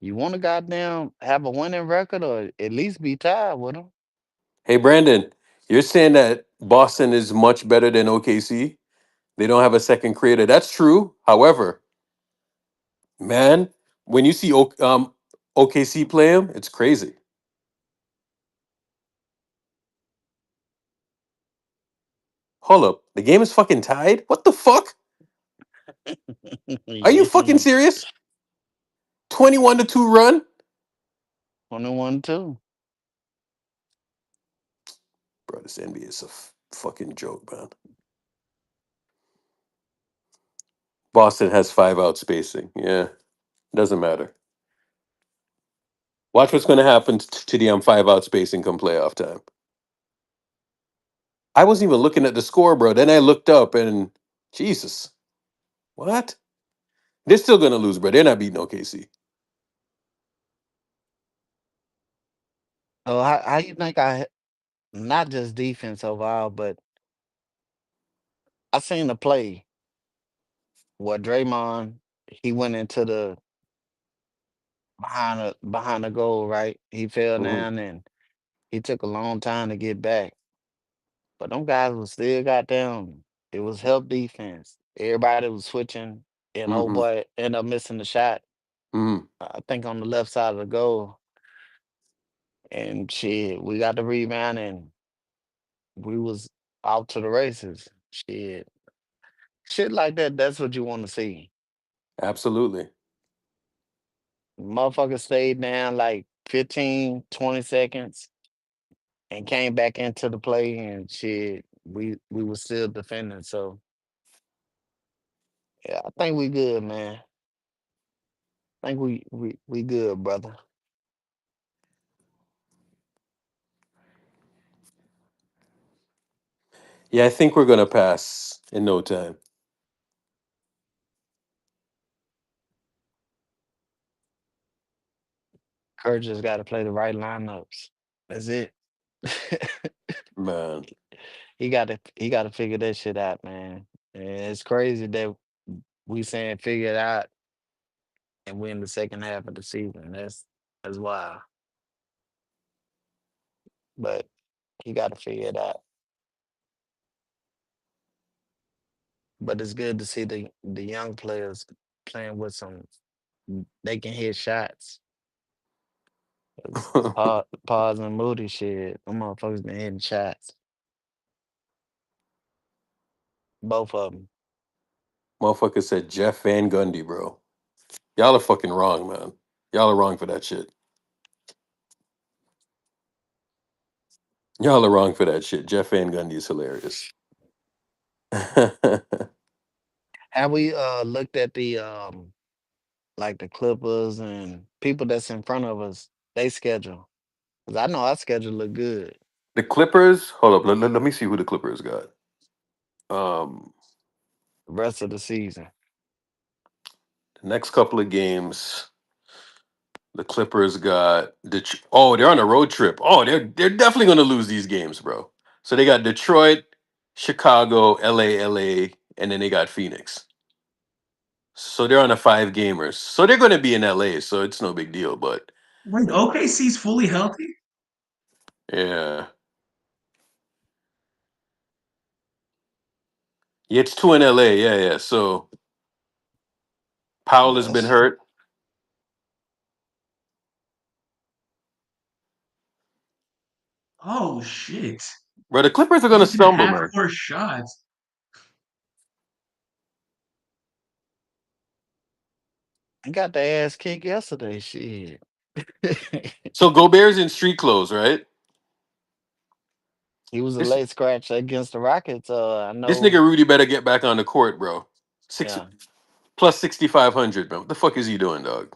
O: You want to goddamn have a winning record or at least be tied with them.
N: Hey Brandon, you're saying that Boston is much better than OKC? They don't have a second creator. That's true. However, man, when you see OKC play him, it's crazy. Hold up. The game is fucking tied? What the fuck? Are you fucking
O: Yeah.
N: serious? 21-2 run?
O: 21 too.
N: Bro, this NBA is a fucking joke, man. Boston has 5 out spacing. Yeah, doesn't matter. Watch what's going to happen to the 5 out spacing come playoff time. I wasn't even looking at the score, bro. Then I looked up and Jesus, what? They're still going to lose, bro. They're not beating OKC.
O: So how you think not just defense overall, but I seen the play where Draymond he went into the behind the goal, right? He fell
N: Hmm.
O: down and he took a long time to get back. But them guys was still got down. It was help defense. Everybody was switching, and old
N: Hmm.
O: boy ended up missing the shot.
N: Hmm.
O: I think on the left side of the goal. And shit, we got the rebound and we was out to the races. Shit like that, that's what you want to see.
N: Absolutely.
O: Motherfucker stayed down like 15, 20 seconds and came back into the play and shit, we was still defending. So yeah, I think we good, man. I think we good, brother.
N: Yeah, I think we're going to pass in no time.
O: Kurt just got to play the right lineups. That's it.
N: Man,
O: He got to figure that shit out, man. And it's crazy that we saying figure it out and win the second half of the season. That's wild. But he got to figure it out. but it's good to see the young players playing with some. They can hit shots. 'Cause Pause and Moody shit. Them motherfuckers been hitting shots. Both of them.
N: Motherfucker said Jeff Van Gundy, bro. Y'all are fucking wrong, man. Y'all are wrong for that shit. Y'all are wrong for that shit. Jeff Van Gundy is hilarious.
O: Have we looked at the like the Clippers and people that's in front of us, they schedule? Cause I know our schedule look good
N: The Clippers, hold up, let me see who the Clippers got. Um,
O: the rest of the season.
N: the next couple of games, the Clippers got oh, they're on a road trip. Oh, they're definitely gonna lose these games, bro. So they got Detroit, Chicago, LA, and then they got Phoenix. So they're on a 5 gamers. So they're gonna be in LA, so it's no big deal, but
P: Wait, OKC's fully healthy?
N: yeah. Yeah, it's 2 in LA. Yeah, yeah. So Powell
P: Oh,
N: has been
P: that's
N: hurt.
P: oh shit.
N: Bro, the Clippers are gonna
P: Making
N: stumble,
P: half
N: man.
P: court shots.
O: I got the ass kicked yesterday. Shit.
N: So Gobert's in street clothes, right?
O: He was a
N: This
O: late scratch against the Rockets. I
N: this
O: know.
N: nigga Rudy better get back on the court, bro. Six
O: Yeah,
N: plus 6,500, man. What the fuck is he doing, dog?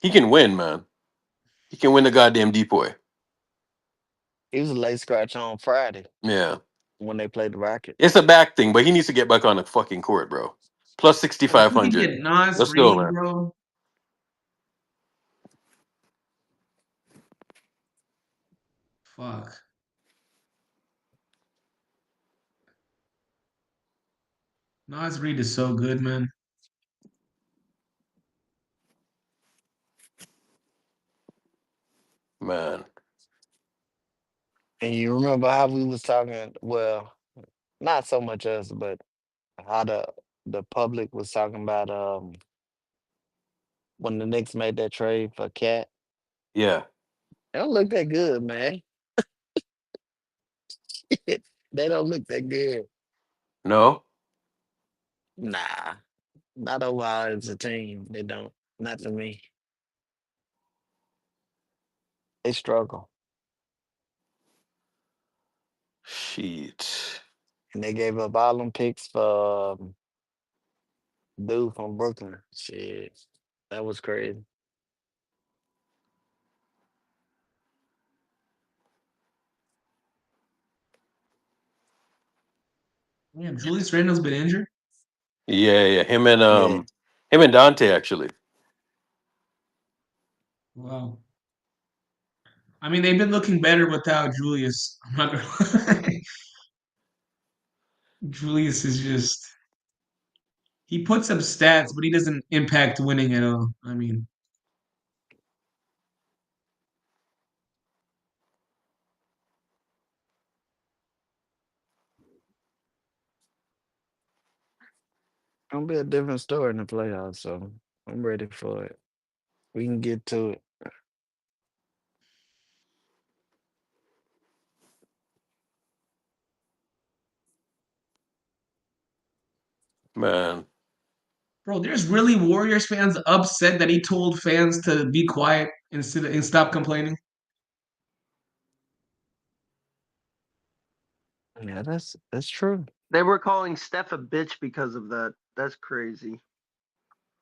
N: He can win, man. He can win the goddamn depoy.
O: he was a late scratch on Friday
N: Yeah.
O: when they played the Rockets.
N: It's a back thing, but he needs to get back on the fucking court, bro. Plus
P: Bro, if we can
N: 6,500.
P: get Nas
N: Let's go,
P: Reed,
N: man.
P: bro. Fuck. Nas Reed is so good, man.
N: Man.
O: And you remember how we was talking? Well, not so much us, but how the public was talking about when the Knicks made that trade for Cat.
N: Yeah.
O: They don't look that good, man. They don't look that good.
N: No?
O: Nah, not overall as a team. They don't. Not to me. They struggle,
N: Shit.
O: and they gave up all them picks for dude from Brooklyn. Shit, that was crazy.
P: Damn, Julius Randle's been injured.
N: Yeah, yeah.
O: Yeah,
N: Him and Dante actually.
P: Wow. I mean, they've been looking better without Julius. I'm not gonna lie. Julius is just he puts up stats, but he doesn't impact winning at all. I mean,
O: gonna be a different story in the playoffs. So I'm ready for it. We can get to it.
N: Man.
P: bro, there's really Warriors fans upset that he told fans to be quiet and stop complaining.
O: Yeah, that's true.
D: They were calling Steph a bitch because of that. That's crazy.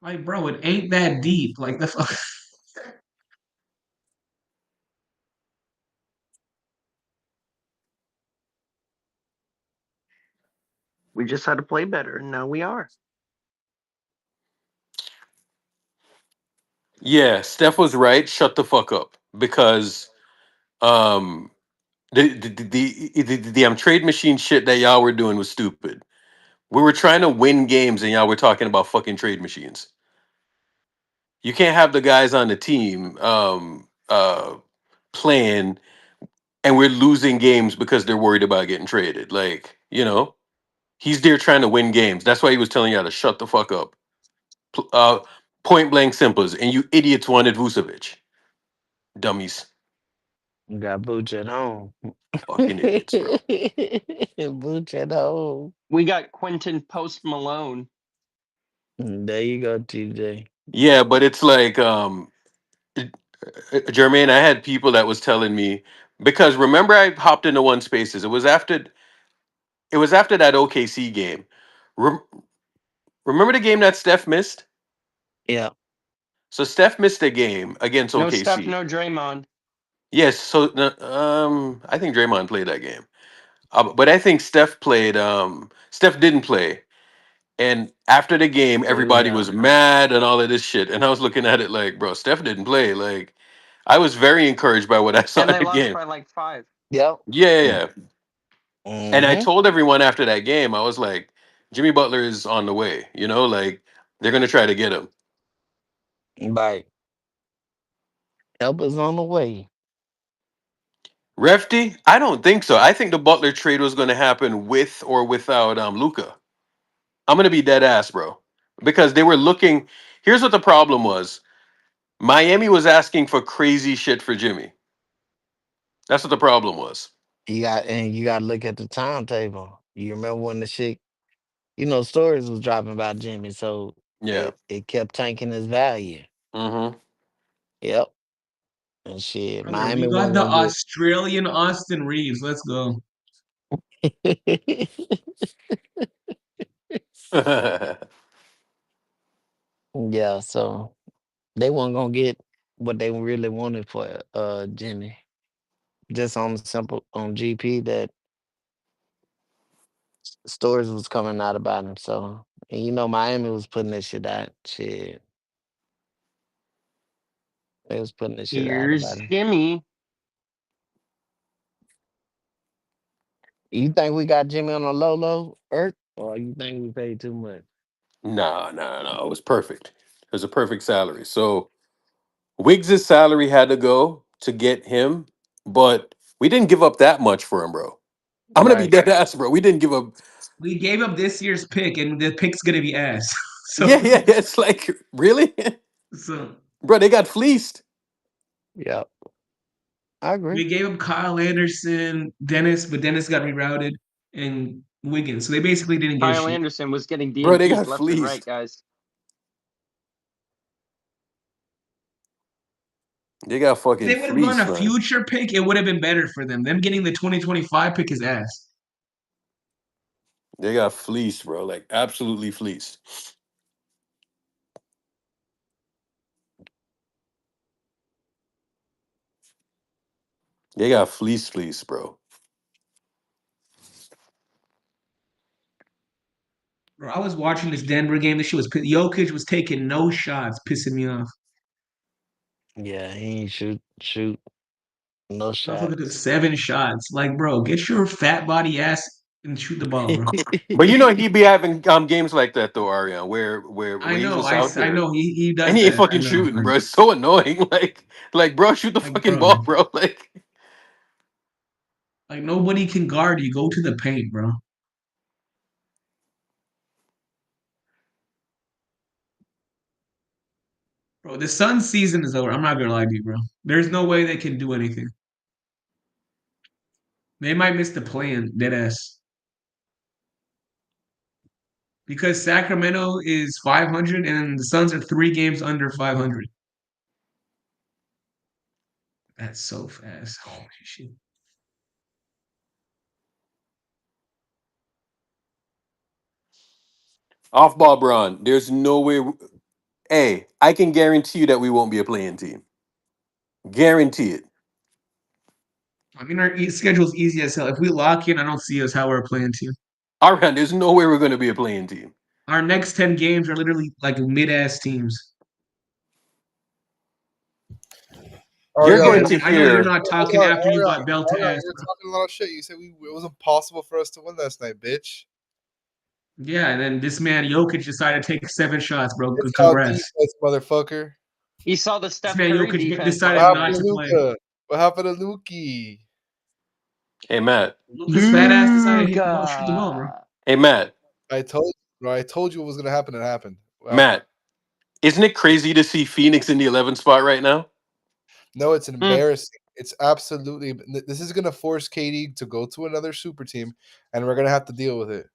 P: Like, bro, it ain't that deep. Like the fuck.
D: We just had to play better, and now we are.
N: Yeah, Steph was right. Shut the fuck up. Because um the damn trade machine shit that y'all were doing was stupid. We were trying to win games and y'all were talking about fucking trade machines. You can't have the guys on the team playing and we're losing games because they're worried about getting traded. Like, you know? He's there trying to win games. That's why he was telling you to shut the fuck up. Uh, point blank simples. And you idiots wanted Vucevic. Dummies.
O: You got Booch at home.
N: Fucking idiots, bro.
O: Booch at home.
D: We got Quentin Post Malone.
O: There you go, TJ.
N: Yeah, but it's like Jermaine, I had people that was telling me because remember I hopped into one spaces. It was after that OKC game. Rem- Remember the game that Steph missed?
O: Yeah.
N: So Steph missed a game against
D: No Steph,
N: OKC.
D: no Draymond.
N: Yes, so I think Draymond played that game. But I think Steph played Steph didn't play. And after the game, everybody
O: Yeah.
N: was mad and all of this shit. And I was looking at it like, bro, Steph didn't play. Like, I was very encouraged by what I saw
D: And
N: in
D: they
N: the
D: lost
N: game.
D: by like 5.
O: Yep.
N: Yeah, yeah, yeah. And I
O: Mm-hmm.
N: told everyone after that game, I was like, Jimmy Butler is on the way. Like they're gonna try to get him.
O: Right. Help is on the way.
N: Refty, I don't think so. I think the Butler trade was gonna happen with or without Luca. I'm gonna be dead ass, bro. Because they were looking. Here's what the problem was. Miami was asking for crazy shit for Jimmy. That's what the problem was.
O: You got to look at the timetable. You remember when the shit, stories was dropping about Jimmy, so
N: Yeah.
O: it kept tanking his value.
N: Mm-hmm.
O: Yep. And shit,
P: Brother, we
O: Miami
P: got
O: wasn't
P: the
O: gonna
P: Australian Austin Reeves. Let's go.
O: get. Yeah, so they weren't gonna get what they really wanted for Jimmy. Just on simple on GP that stories was coming out about him. So and Miami was putting this shit out. Shit. They was putting this shit out
D: Here's
O: about him.
D: Jimmy.
O: You think we got Jimmy on a low Earth? Or you think we paid too much?
N: No, no, no. It was perfect. It was a perfect salary. So Wiggs' salary had to go to get him, but we didn't give up that much for him, bro. I'm gonna be
O: Right.
N: dead ass, bro. We didn't give up.
P: We gave up this year's pick, and the pick's gonna be ass.
N: Yeah,
P: so,
N: yeah, yeah. It's like really,
P: so
N: bro. They got fleeced.
O: Yep. I agree.
P: we gave up Kyle Anderson, Dennis, but Dennis got rerouted, and Wiggins. So they basically didn't get
D: Kyle
P: shit.
D: Anderson was getting
N: Bro, they
D: DNP'd
N: got
D: left and right,
N: fleeced.
D: guys.
N: They got
P: If
N: fucking
P: they would have gone
N: fleeced,
P: a
N: man.
P: future pick, it would have been better for them. Them getting the 2025 pick is ass.
N: They got fleeced, bro. Like absolutely fleeced. They got fleeced, bro.
P: Bro, I was watching this Denver game. This shit was Jokic was taking no shots, pissing me off.
O: Yeah, he ain't shoot no
P: Motherfucker took
O: shots.
P: 7 shots. Like, bro, get your fat body ass and shoot the ball, bro.
N: But he be having games like that though, Ariana, where
P: I
N: he's
P: know,
N: just out
P: I
N: there
P: know he
N: and
P: does
N: he ain't
P: that. I
N: fucking
P: know,
N: shooting, bro. It's so annoying. Like, bro, shoot the fucking
P: bro,
N: ball, bro. Like,
P: like nobody can guard you. Go to the paint, bro. Bro, the Suns season is over. I'm not gonna lie to you, bro. There's no way they can do anything. They might miss the play-in, dead ass. Because Sacramento is 500 and the Suns are 3 games under 500. That's so fast. Holy shit.
N: off ball, Braun. There's no way. Hey, I can guarantee you that we won't be a playing team. Guarantee it.
P: I mean, our schedule's easy as hell. If we lock in, I don't see us how we're playing team.
N: Ariana, there's no way we're going to be a playing team.
P: Our next 10 games are literally like mid-ass teams.
N: You're
M: Ariel,
N: going
P: Granted,
N: to
P: I know you're
N: hear.
P: not
M: hold
P: talking
M: on,
P: after you
M: Ariel,
P: got belt to
M: Ariel,
P: ass,
M: you're
P: bro.
M: talking a lot of shit. You said it was impossible for us to win last night, bitch.
P: Yeah, and then this man Jokic decided to take 7 shots, bro.
M: It's all
P: Congrats.
M: defense, motherfucker.
D: He saw the
P: This
D: Steph
P: man
D: Curry
P: Jokic
D: defense,
M: What
P: decided
D: bro.
M: happened
P: not
M: to
P: to play.
M: Luca? What happened to Lukey?
N: Hey, Matt.
P: Luka's fat ass decided to hit the ball, shoot the ball, bro.
D: Luca.
N: Hey, Matt.
Q: I told bro, I told you what was gonna happen. It happened. What happened?
N: Matt, isn't it crazy to see Phoenix in the 11th spot right now?
Q: No, it's
K: Hmm.
Q: embarrassing. It's absolutely. This is gonna force KD to go to another super team, and we're gonna have to deal with it.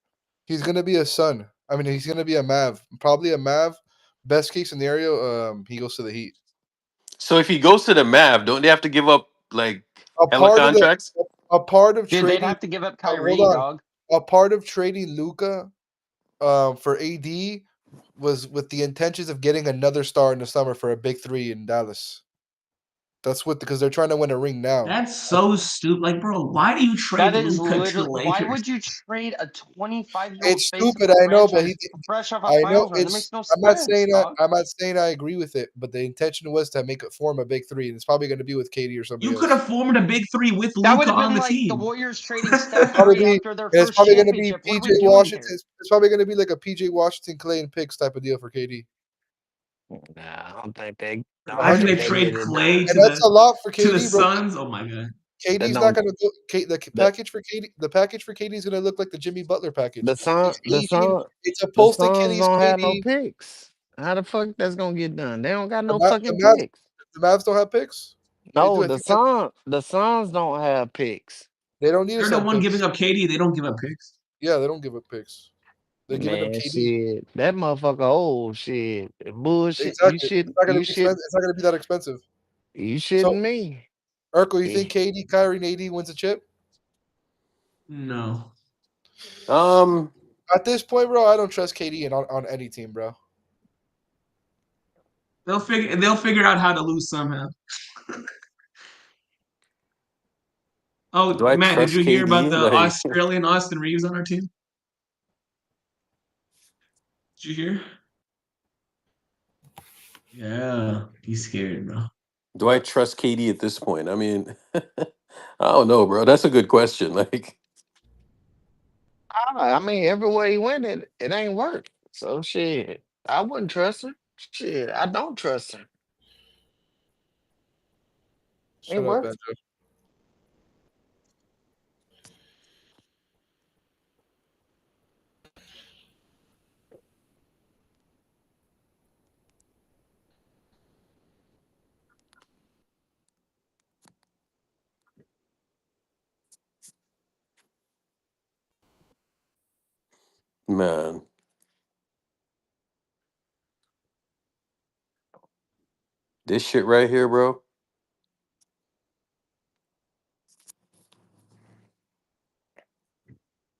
Q: He's gonna be a Sun. I mean, he's gonna be a Mav. Probably a Mav. Best case scenario, he goes to the Heat.
N: So if he goes to the Mav, don't they have to give up like
Q: A
N: hella
Q: part of the
N: contracts?
Q: a part of
D: Dude, they'd
Q: trading.
D: have to give up
Q: Hold
D: Kyrie,
Q: on.
D: dog.
Q: A part of trading Luca for AD was with the intentions of getting another star in the summer for a big three in Dallas. That's what because they're trying to win a ring now.
P: That's so stupid. Like, bro, why do you
D: That
P: trade
D: is
P: Luca to the
D: literally. Why
P: Lakers?
D: would you trade a 25-year-old
Q: It's
D: face of
Q: stupid,
D: a
Q: I know, but
D: franchise fresh off a
Q: I know
D: finals run? That makes
Q: it's.
D: no sense, dog.
Q: I'm not saying I agree with it, but the intention was to make it form a big three, and it's probably going to be with Katie or somebody
P: You could have
Q: else.
P: formed a big three with
D: That would
P: Luca
D: have
P: on
D: been
P: the
D: like the
P: team.
D: Warriors trading Steph
Q: Probably
D: Curry
Q: be,
D: after their
Q: and it's
D: first
Q: probably going to be
D: championship. What are
Q: PJ
D: we doing
Q: Washington.
D: here?
Q: It's probably going to be like a PJ Washington, Clay, and picks type of deal for KD.
O: Nah, I don't think they. I don't
P: Imagine
Q: hundred
O: think
P: they
O: they
Q: percent,
P: trade
O: get it
P: Clay
O: done.
Q: and that's a lot for
P: to the
Q: KD, bro.
P: Suns. Oh my god.
O: That
Q: KD's not
O: don't.
Q: going to go. The
O: The
Q: package for KD. The package for KD is going to look like the Jimmy Butler package.
O: the sun
Q: It's
O: the
Q: aging.
O: sun
Q: It's a
O: the
Q: post and
O: Suns
Q: Kenny's
O: don't have no
Q: KD.
O: picks. How the fuck that's gonna get done? They don't got
Q: The,
O: no
Q: Ma- the
O: fucking
Q: Mavs.
O: picks.
Q: The Mavs don't have picks. They
O: No,
Q: do. I think that
O: the Suns don't have picks.
Q: they don't need to
P: They're the
Q: send
P: one giving
Q: picks.
P: up KD. They don't give up picks.
Q: Yeah, they don't give up picks. They're giving them
O: Man,
Q: KD.
O: shit, that motherfucker old shit. Bullshit.
Q: Exactly. It's not going to
O: You
Q: be
O: shit,
Q: expensive. It's not going to be that expensive.
O: you
Q: So,
O: shitting me.
Q: Urkel, you
O: Eh,
Q: think KD, Kyrie, and AD wins a chip?
P: No.
N: Um,
Q: At this point, bro, I don't trust KD on any team, bro.
P: They'll figure out how to lose somehow.
N: do
P: Oh,
N: I
P: Matt, did
N: trust
P: you hear about
N: KD?
P: the
N: Like,
P: Australian Austin Reeves on our team? Did you hear? Yeah, he's scared, bro.
N: do I trust KD at this point? I mean, I don't know, bro. That's a good question. Like,
O: I mean, everywhere he went, it ain't work. So shit, I wouldn't trust him. Shit, I don't trust him. Ain't
Q: Shut up,
O: work.
Q: Benjo.
N: man, this shit right here, bro.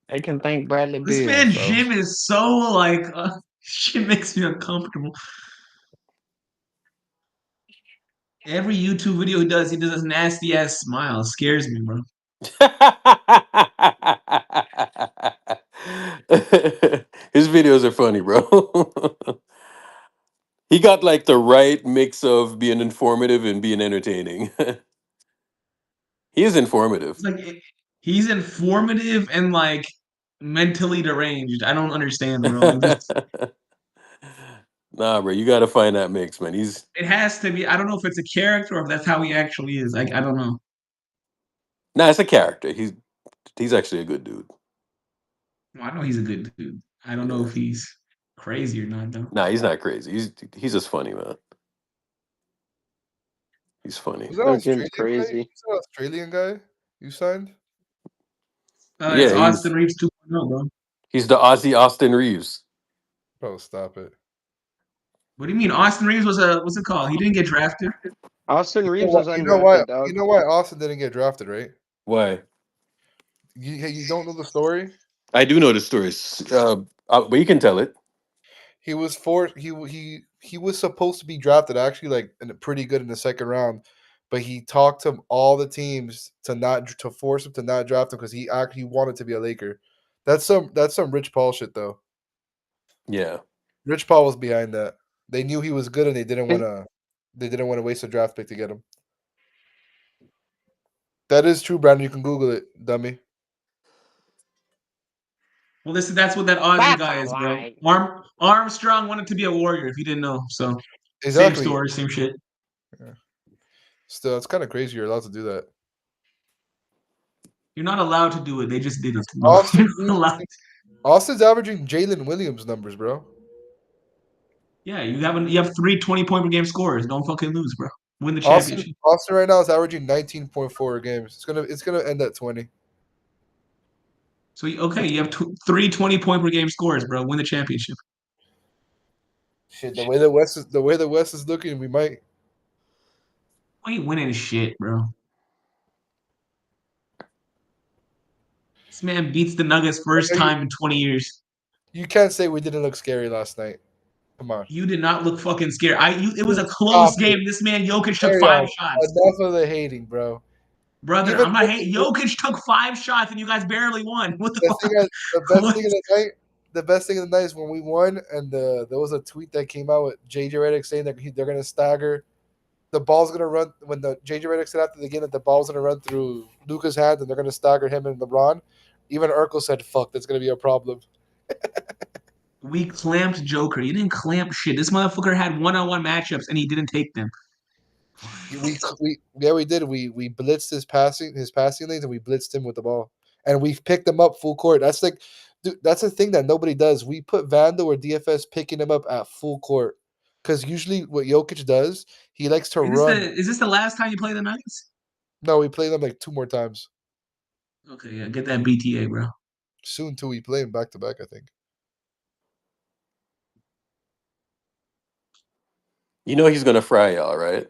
O: They can thank Bradley
P: This
O: Beal.
P: man
O: So
P: Jim is so like shit makes me uncomfortable. Every YouTube video he does this nasty ass smile. Scares me, bro.
N: His videos are funny, bro. He got like the right mix of being informative and being entertaining. He is informative.
P: It's like he's informative and like mentally deranged. I don't understand, bro. Like this,
N: Nah, bro, you got to find that mix, man. He's
P: it has to be. I don't know if it's a character or if that's how he actually is. I don't know.
N: nah, it's a character. He's actually a good dude.
P: Well, I know he's a good dude. I don't know
N: Yeah.
P: if he's crazy or not, though.
N: Nah, he's not crazy. He's just funny, man. He's funny.
Q: Was that
D: That Jim's
Q: Australian guy?
D: crazy.
Q: Was that Australian guy you signed?
P: It's
N: Yeah,
P: Austin Reeves 2.0, bro.
N: he's the Aussie Austin Reeves.
Q: Bro, stop it.
P: What do you mean? Austin Reeves was a what's it called? He didn't get drafted.
D: Austin
Q: You know
D: Reeves
Q: why?
D: was
Q: You know why?
D: undrafted,
Q: You
D: dog.
Q: know why Austin didn't get drafted, right?
N: Why?
Q: You don't know the story.
N: I do know the stories, but you can tell it.
Q: He was he was supposed to be drafted actually like pretty good in the second round, but he talked to all the teams to force him to not draft him because he actually wanted to be a Laker. That's some Rich Paul shit though.
N: Yeah.
Q: Rich Paul was behind that. They knew he was good and
D: Is-
Q: they didn't want to waste a draft pick to get him. That is true, Brandon. You can Google it, dummy.
P: Well, that's what that Aussie
K: That's
P: guy
K: a
P: is, bro.
K: lie.
P: Armstrong wanted to be a warrior. If you didn't know, so same
Q: Exactly.
P: story, same shit.
Q: Yeah. Still, it's kind of crazy you're allowed to do that.
P: You're not allowed to do it. They just did it.
Q: Austin
P: You're not
Q: Reeves,
P: allowed.
Q: Austin's averaging Jalen Williams numbers, bro.
P: Yeah, you have 3 20 point per game scores. Don't fucking lose, bro. Win the
Q: Austin
P: championship.
Q: Austin right now is averaging 19.4 games. It's gonna end at 20.
P: So okay, you have 3 20 point per game scores, bro. Win the championship.
Q: Shit, the way the West is looking, we might.
P: We ain't winning shit, bro. This man beats the Nuggets
Q: I
P: first
Q: know you
P: time in 20 years.
Q: you can't say we didn't look scary last night. Come on.
P: You did not look fucking scared. It was a
Q: Stop
P: close
Q: it.
P: game. This man Jokic took
Q: Carry
P: five
Q: on.
P: shots.
Q: Enough of the hating, bro.
P: Brother,
Q: Even
P: I'm not hating. Jokic took 5 shots and you guys barely won. What the
Q: the thing,
P: fuck?
Q: the best
P: What?
Q: thing of the night, the best thing of the night is when we won, and there was a tweet that came out with JJ Redick saying that they're gonna stagger. The ball's gonna run when the JJ Redick said after the game that the ball's gonna run through Luca's hands and they're gonna stagger him and LeBron. Even Urkel said, "Fuck, that's gonna be a problem."
P: We clamped Joker. You didn't clamp shit. This motherfucker had one-on-one matchups and he didn't take them.
Q: We did. We blitzed his passing lanes and we blitzed him with the ball and we picked him up full court. That's like, dude, that's a thing that nobody does. We put Vando or DFS picking him up at full court because usually what Jokic does, he likes to run.
P: Is this the last time you play the Nuggets?
Q: No, we play them like two more times
P: Okay, yeah, get that BTA, bro.
Q: soon too. We play him back to back. I think
N: You know he's gonna fry y'all, right?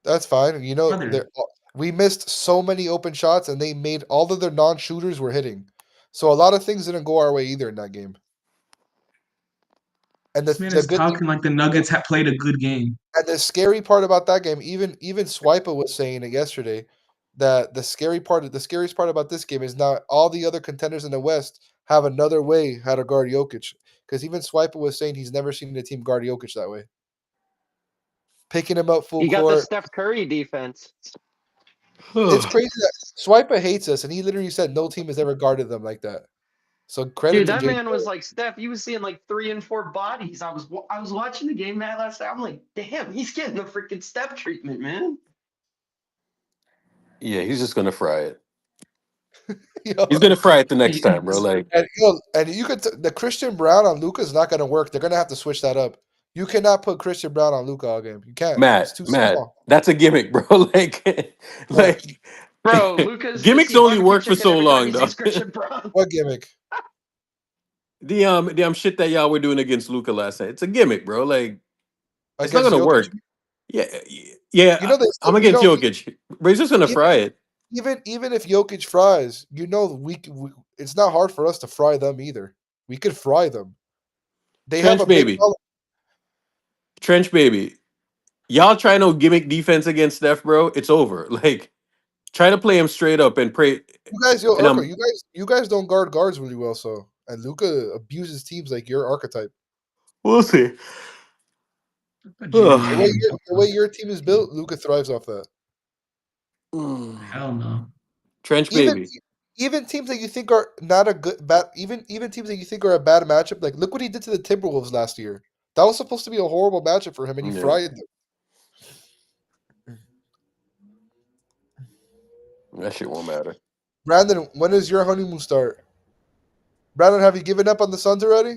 Q: that's fine.
P: Brother,
Q: We missed so many open shots and they made all of their non-shooters were hitting. So a lot of things didn't go our way either in that game. And
P: this man
Q: the
P: is
Q: good thing
P: talking like the Nuggets have played a good game.
Q: and the scary part about that game, even Swipa was saying it yesterday, that the scariest part about this game is now all the other contenders in the West have another way how to guard Jokic. Because even Swipa was saying he's never seen a team guard Jokic that way. Picking him up full
D: He got the
Q: court.
D: Steph Curry defense.
Q: It's crazy that Swipa hates us, and he literally said no team has ever guarded them like that. So credit
D: Dude,
Q: to
D: that
Q: Jay.
D: man was like Steph. He was seeing like 3 and 4 bodies. I was watching the game that last night. I'm like, damn, he's getting the freaking Steph treatment, man.
N: Yeah, he's just gonna fry it.
Q: Yo,
N: He's gonna fry it the next time, bro. Like
Q: and you could the Christian Brown on Luca is not going to work. They're going to have to switch that up. You cannot put Christian Brown on Luca all game. You can't. It's too
N: Matt,
Q: small.
N: that's a gimmick, bro. Like,
Q: What?
N: like
D: Bro, Luca's
N: gimmicks
D: Jesse
N: only
D: barbecue
N: work for
D: chicken
N: so
D: every time
N: long,
D: he
N: though.
D: sees Christian Brown.
Q: What gimmick?
N: The shit that y'all were doing against Luca last night. It's a gimmick, bro. Like, it's not
Q: Against
N: gonna
Q: Jokic?
N: work. Yeah, yeah.
Q: You know they
N: I'm
Q: still,
N: against Jokic. But just gonna
Q: even
N: fry it.
Q: even if Jokic fries, we it's not hard for us to fry them either. We could fry them. They have a
N: Trench
Q: big
N: baby, trench baby. Y'all try no gimmick defense against Steph, bro. It's over. Like, try to play him straight up and pray.
Q: You guys, yo,
N: And
Q: Urkel,
N: I'm
Q: you guys don't guard guards really well, so and Luca abuses teams like your archetype.
N: we'll see.
P: Jimmy
Q: The way
P: man.
Q: your team is built, Luca thrives off that.
P: Hell no.
N: Trench
Q: Even
N: baby.
Q: even teams that you think are not a good bad even teams that you think are a bad matchup, like look what he did to the Timberwolves last year. That was supposed to be a horrible matchup for him, and he
N: Yeah,
Q: fried them.
N: that shit won't matter.
Q: Brandon, when does your honeymoon start? Brandon, have you given up on the Suns already?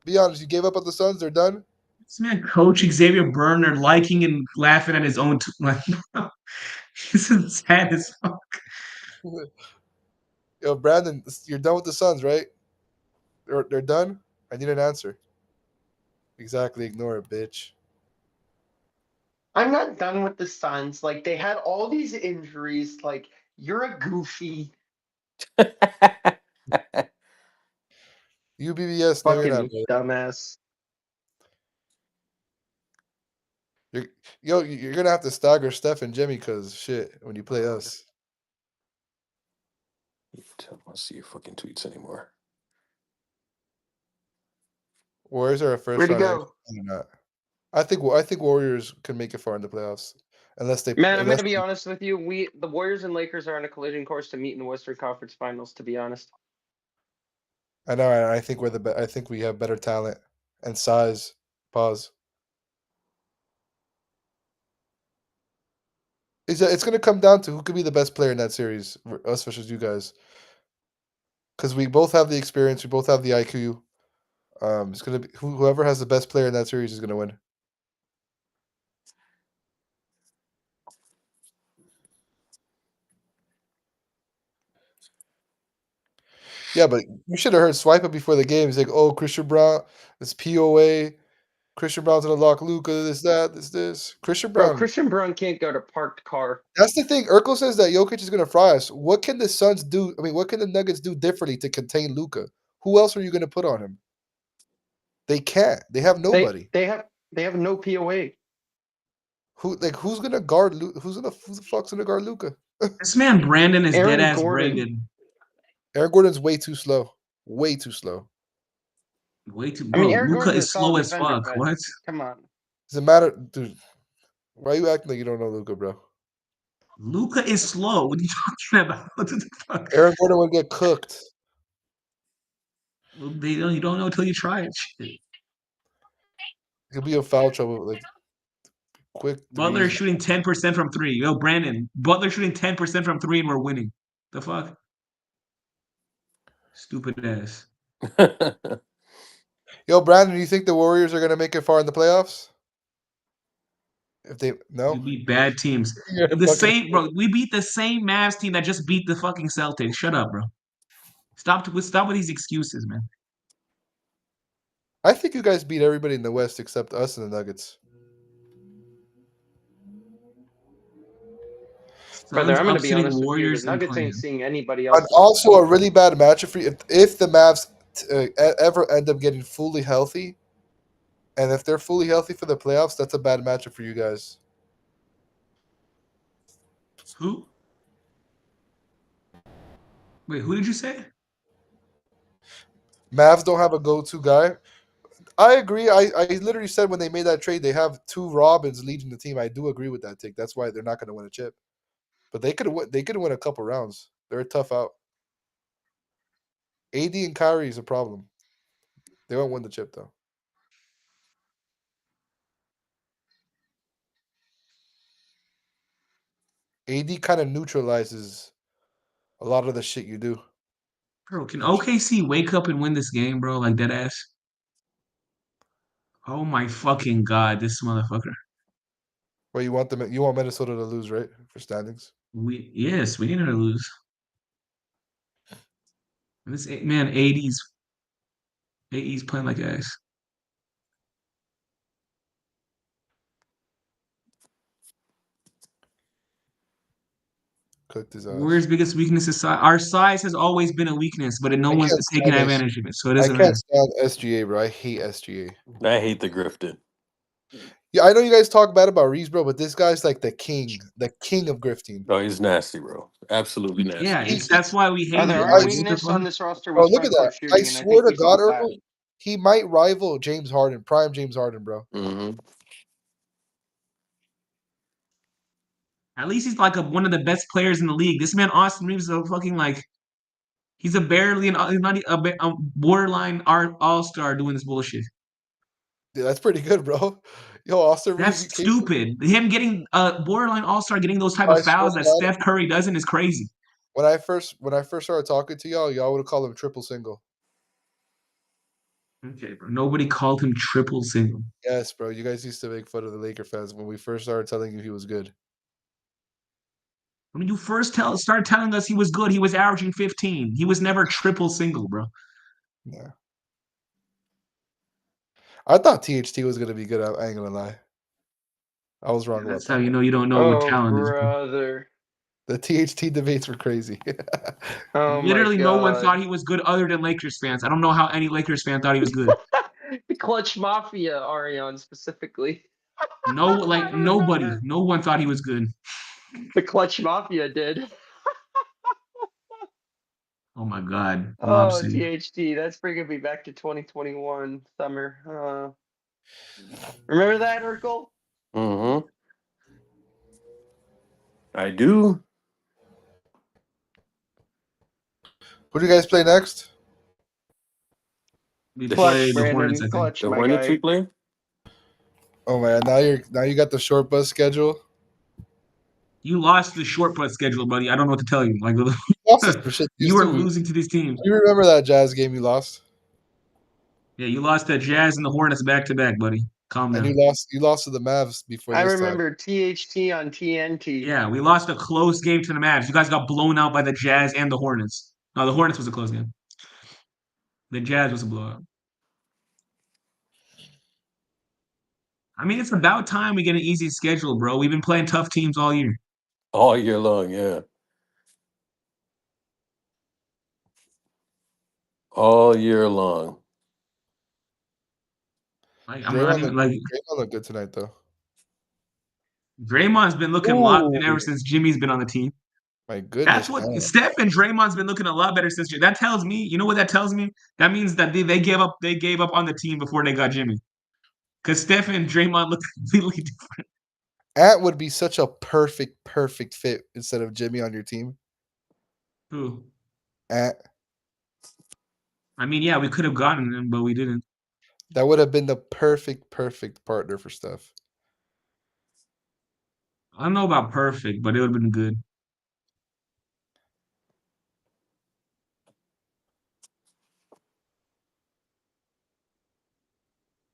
Q: Be honest, you gave up on the Suns. They're done.
P: This man, Coach Xavier Burner, liking and laughing at his own. Like, this is sad as fuck.
Q: Yo, Brandon, you're done with the Suns, right? They're done. I need an answer. Exactly. Ignore it, bitch.
D: I'm not done with the Suns. Like, they had all these injuries. Like, you're a goofy
Q: UBBS, no, you're not,
D: fucking
Q: brother.
D: dumbass.
Q: You're gonna have to stagger Steph and Jimmy because shit when you play us.
N: I don't see your fucking tweets anymore.
Q: Warriors are a first
D: Where'd he
Q: round exit.
D: go?
Q: They're not. I think Warriors can make it far in the playoffs
D: Man, I'm
Q: unless
D: gonna be honest with you. The Warriors and Lakers are on a collision course to meet in the Western Conference Finals. To be honest,
Q: I know I think I think we have better talent and size. Pause. It's going to come down to who could be the best player in that series, us versus you guys. because we both have the experience, we both have the IQ. It's gonna be whoever has the best player in that series is gonna win. Yeah, but you should have heard Swipe Up before the game. He's like, "Oh, Christian Brown, this POA. Christian Brown's gonna lock Luca. This. Christian
D: Bro,
Q: Brown.
D: Christian Brown can't go to parked car.
Q: That's the thing. Urkel says that Jokic is gonna fry us. What can the Suns do? I mean, what can the Nuggets do differently to contain Luca? Who else are you gonna put on him? They can't. They have nobody.
D: They have no POA.
Q: Who's gonna guard? Who the fuck's gonna guard Luca?
P: This man Brandon is dead
D: Aaron
P: ass
D: Gordon.
P: Brandon.
Q: Aaron Gordon's way too slow. Way too slow.
P: Way too,
D: I mean,
P: bro.
D: Aaron
P: Luca
D: Gordon's a
P: is slow
D: solid
P: as
D: defender,
P: fuck.
D: but
P: What?
D: come on.
Q: Does it matter, dude? Why are you acting like you don't know Luca, bro?
P: Luca is slow. What are you talking about? What the fuck?
Q: Aaron Gordon would get cooked.
P: Well, you don't know until you try it. Shit.
Q: He'll be in foul trouble, like quick
P: Butler
Q: threes.
P: shooting 10% from three. Yo, Brandon. Butler shooting 10% from three, and we're winning. The fuck? Stupid ass.
Q: Yo, Brandon, do you think the Warriors are gonna make it far in the playoffs? If they
P: You
Q: no,
P: beat bad teams.
Q: You're
P: The
Q: fucking-
P: same, bro. We beat the same Mavs team that just beat the fucking Celtics. Shut up, bro. Stop with these excuses, man.
Q: I think you guys beat everybody in the West except us and the Nuggets.
D: Brother,
P: Suns
D: I'm going to be
P: upsetting
D: honest with you.
P: Warriors
D: The
P: and
D: Nuggets ain't
P: playing.
D: seeing anybody
Q: And
D: else.
Q: also a really bad matchup for you if the Mavs ever end up getting fully healthy, and if they're fully healthy for the playoffs, that's a bad matchup for you guys.
P: Who? Wait, who did you say?
Q: Mavs don't have a go-to guy. I agree. I literally said when they made that trade, they have two Robins leading the team. I do agree with that take. That's why they're not going to win a chip. But they could win a couple rounds. They're a tough out. AD and Kyrie is a problem. They won't win the chip though. AD kind of neutralizes a lot of the shit you do.
P: Bro, can OKC wake up and win this game, bro? Like that ass. Oh my fucking god, this motherfucker.
Q: Well, you want Minnesota to lose, right? For standings.
P: Yes, we need to lose. This man, 80s playing like ass.
Q: Cooked his ass.
P: Warriors' biggest weakness is size. Our size has always been a weakness, but no one's taking advantage of it, so it doesn't
Q: I
P: matter.
Q: can't stand SGA, bro. I hate SGA.
N: I hate the grifted.
Q: Yeah, I know you guys talk bad about Reeves, bro, but this guy's like the king of grifting.
N: Oh, he's nasty, bro. Absolutely nasty.
P: Yeah, that's why we hate
D: Brother,
P: him.
D: our
P: Like, what the
D: weakness
P: fuck?
D: on this roster
Q: Bro,
D: was
Q: look at
D: front-court
Q: that.
D: shooting,
Q: I
D: and I
Q: swear
D: think
Q: to
D: we
Q: God,
D: solved that.
Q: Urkel, he might rival James Harden, prime James Harden, bro.
N: Mm-hmm.
P: At least he's like one of the best players in the league. This man, Austin Reeves, is a fucking like. He's he's not a borderline all-star doing this bullshit.
Q: Yeah, that's pretty good, bro. Yo, Austin Reeves.
P: That's stupid. Him getting borderline all-star, getting those type
Q: I
P: of
Q: swear
P: fouls
Q: to
P: that
Q: God.
P: Steph Curry doesn't is crazy.
Q: When I first started talking to y'all would have called him triple single.
P: Okay, bro. Nobody called him triple single.
Q: Yes, bro. You guys used to make fun of the Laker fans when we first started telling you he was good.
P: When you first started telling us he was good, he was averaging 15. He was never triple single, bro.
Q: Yeah. I thought THT was gonna be good. I ain't gonna lie. I was wrong about
P: That's
Q: that.
P: how you know you don't know what
D: Oh,
P: talent is.
D: brother.
Q: The THT debates were crazy.
D: Oh,
P: Literally,
D: my
P: no one
D: God.
P: thought he was good other than Lakers fans. I don't know how any Lakers fan thought he was good.
D: The Clutch Mafia, Arion, specifically.
P: No, like nobody, no one thought he was good.
D: The Clutch Mafia did.
P: Oh my God, Lob
D: Oh,
P: City.
D: THT. That's bringing me back to 2021 summer. Remember that, Urkel?
N: Mm-hmm. I do.
Q: Who do you guys play next?
P: We
N: The
P: play
D: Clutch,
P: the
D: Brandon.
P: Hornets, I think.
D: Clutch,
N: The
D: my
N: Hornets we
D: guy.
N: play?
Q: Oh man, now you got the short bus schedule.
P: You lost the short put schedule, buddy. I don't know what to tell you. Like
Q: We lost to some shit
P: you
Q: teams
P: were
Q: too.
P: losing to these teams.
Q: You remember that Jazz game you lost,
P: Yeah, you lost the Jazz and the Hornets back to back, buddy. Calm
Q: and
P: down.
Q: you lost to the Mavs before
D: I
Q: this time.
D: remember THT on TNT.
P: Yeah, we lost a close game to the Mavs. You guys got blown out by the Jazz and the Hornets. No, the Hornets was a close game. The Jazz was a blowout. I mean, it's about time we get an easy schedule, bro. We've been playing tough teams all year.
N: All year long, yeah. All year long.
P: Like I'm not even like
Q: Draymond looked good tonight though.
P: Draymond's been looking locked in ever
Q: Ooh,
P: since Jimmy's been on the team.
Q: my
P: That's
Q: goodness,
P: what
Q: man.
P: Steph and Draymond's been looking a lot better since. That tells me, you know what that tells me? That means that they gave up. They gave up on the team before they got Jimmy. Because Steph and Draymond look completely different.
Q: Ant would be such a perfect fit instead of Jimmy on your team.
P: Who?
Q: Ant.
P: I mean, yeah, we could have gotten him, but we didn't.
Q: That would have been the perfect partner for Steph.
P: I don't know about perfect, but it would have been good.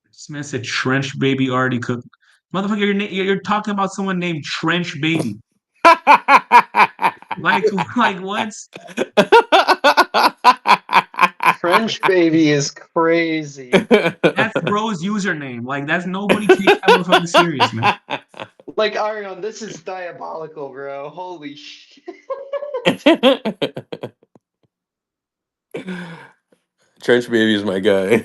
P: This man said Trench Baby already cooked. Motherfucker, you're talking about someone named Trench Baby. Like what?
D: French baby is crazy.
P: That's bro's username. Like that's nobody takes that motherfucker serious, man.
D: Like Arion, this is diabolical, bro. Holy shit.
N: Trench Baby is my guy.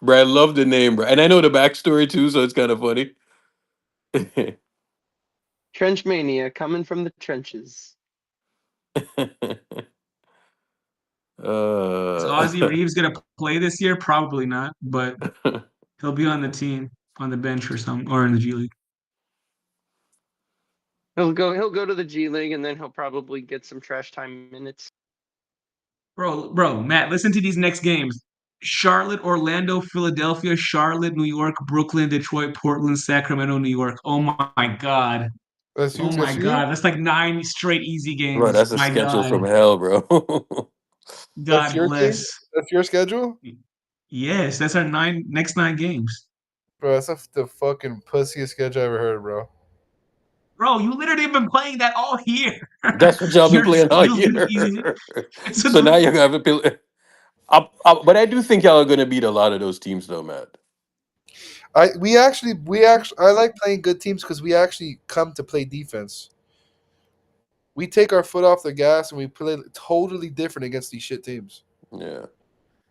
N: Bro, I love the name, bro. And I know the backstory too, so it's kind of funny.
D: Trench mania coming from the trenches.
P: Is Ozzie Reeves gonna play this year? Probably not, but he'll be on the team, on the bench or something, or in the G League.
D: He'll go to the G League and then he'll probably get some trash time minutes.
P: Bro, Matt, listen to these next games. Charlotte, Orlando, Philadelphia, Charlotte, New York, Brooklyn, Detroit, Portland, Sacramento, New York. Oh my God.
Q: That's you.
P: Oh my
Q: That's you.
P: God. That's like 9 straight easy
N: Bro,
P: games.
N: that's a
P: My
N: schedule
P: God.
N: from hell, bro.
Q: That's
P: God
Q: your team.
P: bless.
Q: That's your schedule,
P: Yes, that's our next 9 games.
Q: bro. That's the fucking pussiest schedule I ever heard, bro.
P: Bro, you literally have been playing that all year.
N: That's what y'all been
P: Your
N: playing all
P: schedule's been
N: year.
P: easy. It's
N: So now
P: a
N: you're gonna have to play. But I do think y'all are gonna beat a lot of those teams, though, Matt.
Q: We actually I like playing good teams because we actually come to play defense. We take our foot off the gas and we play totally different against these shit teams.
N: Yeah,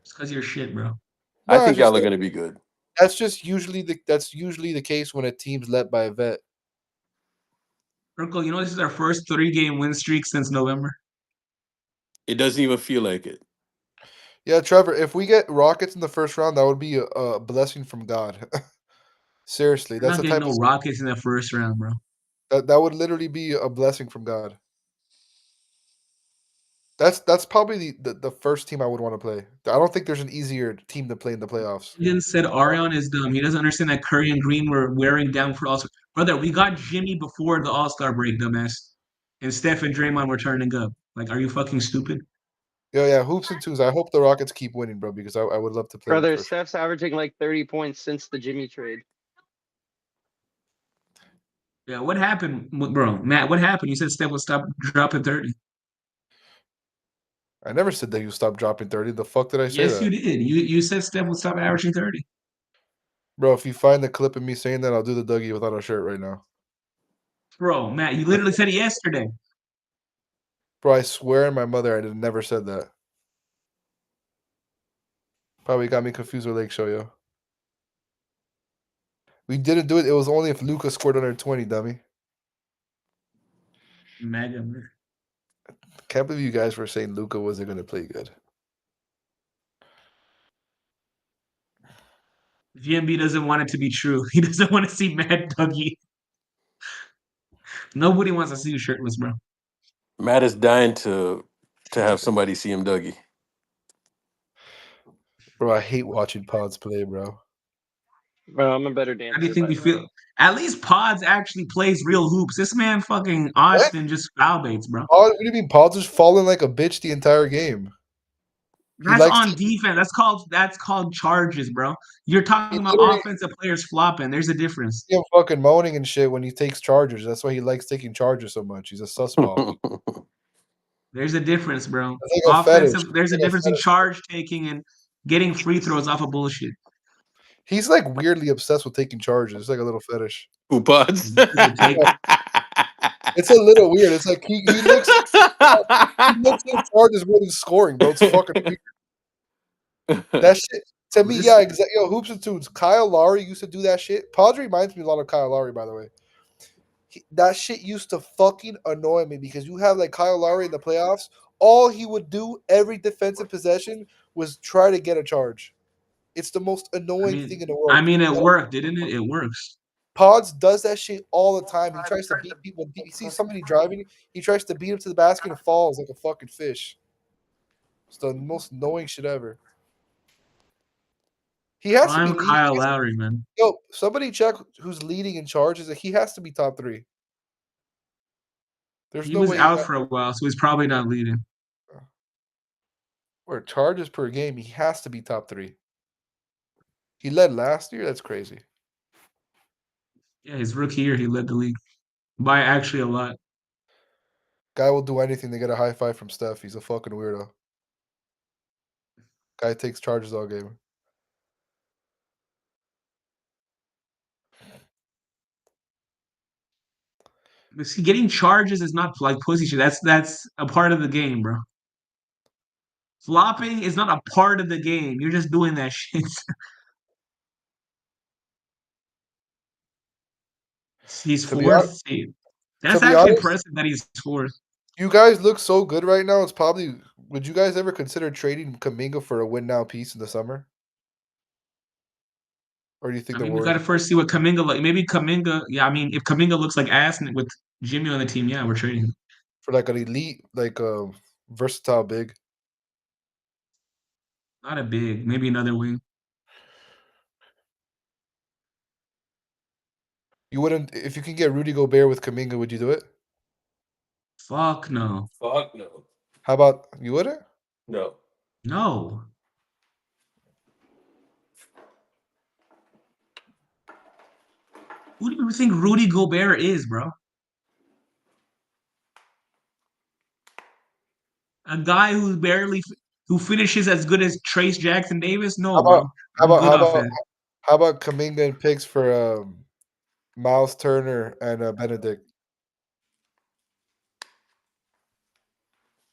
P: It's because you're shit, bro.
N: I
Q: No,
N: think y'all are gonna be good.
Q: that's just usually the case when a team's led by a vet.
P: Urkel, you know this is our first 3-game win streak since November.
N: It doesn't even feel like it.
Q: Yeah, Trevor, if we get Rockets in the first round, that would be a blessing from God. Seriously,
P: We're
Q: that's
P: not
Q: the
P: getting
Q: type
P: no
Q: of
P: Rockets in the first round, bro.
Q: that would literally be a blessing from God. That's probably the first team I would want to play. I don't think there's an easier team to play in the playoffs.
P: Brendan said Arion is dumb. He doesn't understand that Curry and Green were wearing down for All-Star. Brother, we got Jimmy before the All-Star break, dumbass. And Steph and Draymond were turning up. Like, are you fucking stupid?
Q: Yeah, hoops and twos. I hope the Rockets keep winning, bro, because I would love to play them
D: Brother,
Q: first.
D: Steph's averaging like 30 points since the Jimmy trade.
P: Yeah, what happened, bro? Matt, what happened? You said Steph would stop dropping 30.
Q: I never said that you stop dropping 30. The fuck did I say
P: Yes, you
Q: that?
P: did. You said Steph would stop averaging 30.
Q: Bro, if you find the clip of me saying that, I'll do the Dougie without a shirt right now.
P: Bro, Matt, you literally said it yesterday.
Q: Bro, I swear on my mother I never said that. Probably got me confused with Lake Show, yo. We didn't do it. It was only if Luca scored under 20, dummy.
P: Mega.
Q: Can't believe you guys were saying Luca wasn't going to play good.
P: GMB doesn't want it to be true. He doesn't want to see Mad Dougie. Nobody wants to see you shirtless, bro.
N: Matt is dying to have somebody see him, Dougie.
Q: Bro, I hate watching pods play, bro.
D: Bro, I'm a better dancer.
P: How do you think we feel? At least Pods actually plays real hoops. This man fucking
Q: What?
P: Austin just foul baits, bro.
Q: What do you mean? Paul's just falling like a bitch the entire game. He
P: That's
Q: likes
P: on
Q: to.
P: defense. That's called charges, bro. You're
Q: He
P: talking about
Q: literally
P: offensive players flopping. There's a difference.
Q: see him fucking moaning and shit when he takes charges. That's why he likes taking charges so much. He's a sussball.
P: There's a difference, bro.
Q: That's like a fetish.
P: Offensive. There's a
Q: Like a
P: difference in
Q: fetish.
P: charge taking and getting free throws off of bullshit.
Q: He's like weirdly obsessed with taking charges. It's like a little fetish.
N: Who Pods?
Q: Yeah, it's a little weird. It's like he looks at charges more than scoring, bro. It's fucking weird. That shit to me,
P: This
Q: yeah, exactly. Yo, hoops and tunes. Kyle Lowry used to do that shit. Padre reminds me a lot of Kyle Lowry, by the way. That shit used to fucking annoy me because you have like Kyle Lowry in the playoffs. All he would do every defensive possession was try to get a charge. It's the most
P: I
Q: annoying
P: mean,
Q: thing in the world.
P: it worked, didn't it? It works.
Q: Pods does that shit all the time. He tries to beat people. He sees somebody driving. He tries to beat him to the basket and falls like a fucking fish. It's the most annoying shit ever. He has to be
P: Prime
Q: leading.
P: Kyle Lowry, man.
Q: Yo, somebody check who's leading in charges. He has to be top 3. There's
P: He
Q: no
P: was
Q: way he's
P: out
Q: not.
P: for a while, so he's probably not leading.
Q: Or charges per game. He has to be top 3. He led last year. That's crazy.
P: Yeah, his rookie year, he led the league by actually a lot.
Q: Guy will do anything to get a high five from Steph. He's a fucking weirdo. Guy takes charges all game.
P: But see, getting charges is not like pussy shit. That's a part of the game, bro. Flopping is not a part of the game. You're just doing that shit. He's
Q: To be honest,
P: fourth. See,
Q: to
P: that's
Q: be
P: actually
Q: honest,
P: impressive that he's fourth.
Q: you guys look so good right now. It's probably. Would you guys ever consider trading Kaminga for a win now piece in the summer? Or do you think
P: I
Q: the
P: mean, we
Q: Warriors
P: got to first see what Kaminga like. Maybe Kaminga. Yeah, I mean, if Kaminga looks like ass with Jimmy on the team, yeah, we're trading him.
Q: for like an elite, like versatile big?
P: Not a big. Maybe another wing.
Q: You wouldn't if you can get Rudy Gobert with Kaminga, would you do it?
P: Fuck no.
N: Fuck no.
Q: How about you wouldn't?
N: No.
P: No. Who do you think Rudy Gobert is, bro? A guy who finishes as good as Trace Jackson Davis?
Q: How
P: No,
Q: about
P: bro.
Q: how
P: I'm
Q: about
P: good
Q: how
P: off
Q: about
P: that.
Q: how about Kaminga and picks for Miles Turner and Benedict?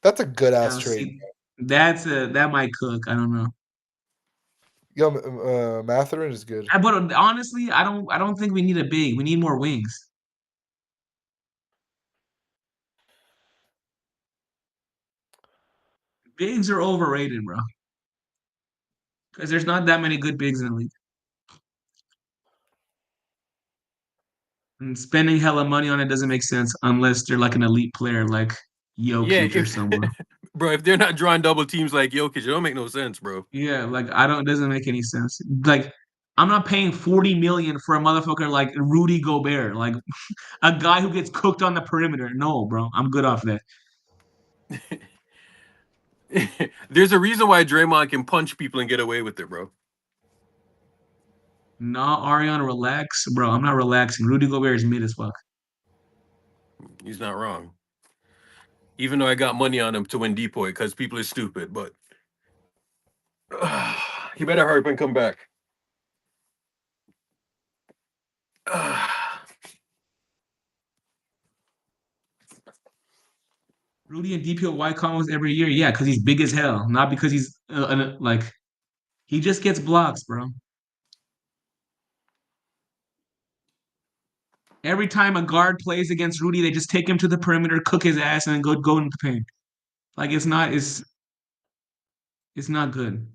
Q: That's a good ass
P: Now,
Q: trade.
P: see, that might cook. I don't know.
Q: Yo, Matherin is good.
P: But honestly, I don't think we need a big. We need more wings. Bigs are overrated, bro. Because there's not that many good bigs in the league. And spending hella money on it doesn't make sense unless they're like an elite player like
N: Yeah,
P: Jokic or
N: if
P: someone.
N: bro, if they're not drawing double teams like Jokic, it don't make no sense, bro.
P: Yeah, like I don't. It doesn't make any sense. Like I'm not paying 40 million for a motherfucker like Rudy Gobert, like a guy who gets cooked on the perimeter. No, bro, I'm good off that.
N: There's a reason why Draymond can punch people and get away with it, bro.
P: Nah, Ariana, relax, bro. I'm not relaxing. Rudy Gobert is mid as fuck.
N: He's not wrong. Even though I got money on him to win Depoy because people are stupid, but he better hurry up and come back.
P: Rudy and DPO white combos every year. Yeah, because he's big as hell, not because he's like he just gets blocks, bro. Every time a guard plays against Rudy, they just take him to the perimeter, cook his ass, and then go into the paint. Like it's not good.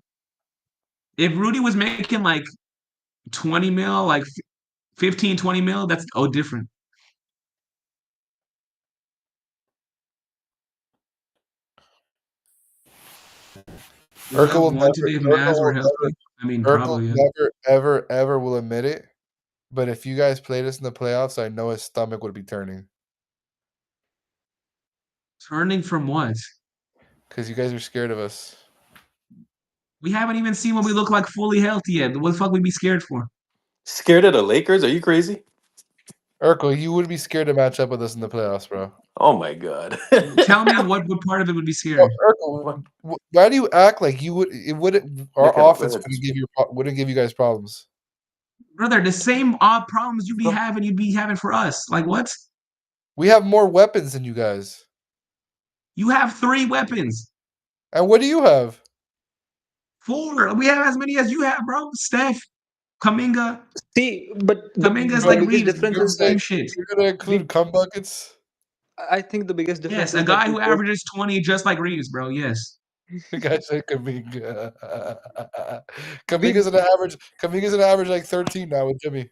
P: If Rudy was making like 20 mil, like 15, 20 mil, that's different. Is
Q: Urkel
P: Love
Q: will
P: one today if Mavs were healthy? I mean,
Q: Urkel
P: probably, yeah.
Q: never, ever, ever will admit it. But if you guys played us in the playoffs, I know his stomach would be turning
P: Turning from what?
Q: because you guys are scared of us.
P: We haven't even seen what we look like fully healthy yet. What the fuck we be scared for?
N: Scared of the Lakers? Are you crazy?
Q: Urkel, you would be scared to match up with us in the playoffs, bro.
N: Oh my god.
P: Tell me what part of it would be
Q: Well,
P: scary.
Q: Urkel, why do you act like you would? It wouldn't. Our
N: Look at
Q: offense
N: words.
Q: wouldn't give you guys problems.
P: Brother, the same problems you'd be having for us. Like what?
Q: We have more weapons than you guys.
P: You have 3 weapons.
Q: And what do you have?
P: 4. We have as many as you have, bro. Steph, Kaminga.
M: See, but
P: Kaminga's
M: the
P: like
M: biggest
P: Reeves.
M: difference
Q: You're
M: is
Q: gonna say
P: Same
M: that
P: shit.
Q: you're gonna include
M: we.
Q: cum buckets?
M: I think the biggest difference
P: Yes, a
M: is that
P: guy
M: we
P: who
M: both.
P: averages 20 just like Reeves, bro. Yes.
Q: The guy said Kaminga.
M: We
Q: Kaminga's an average like 13 now with Jimmy.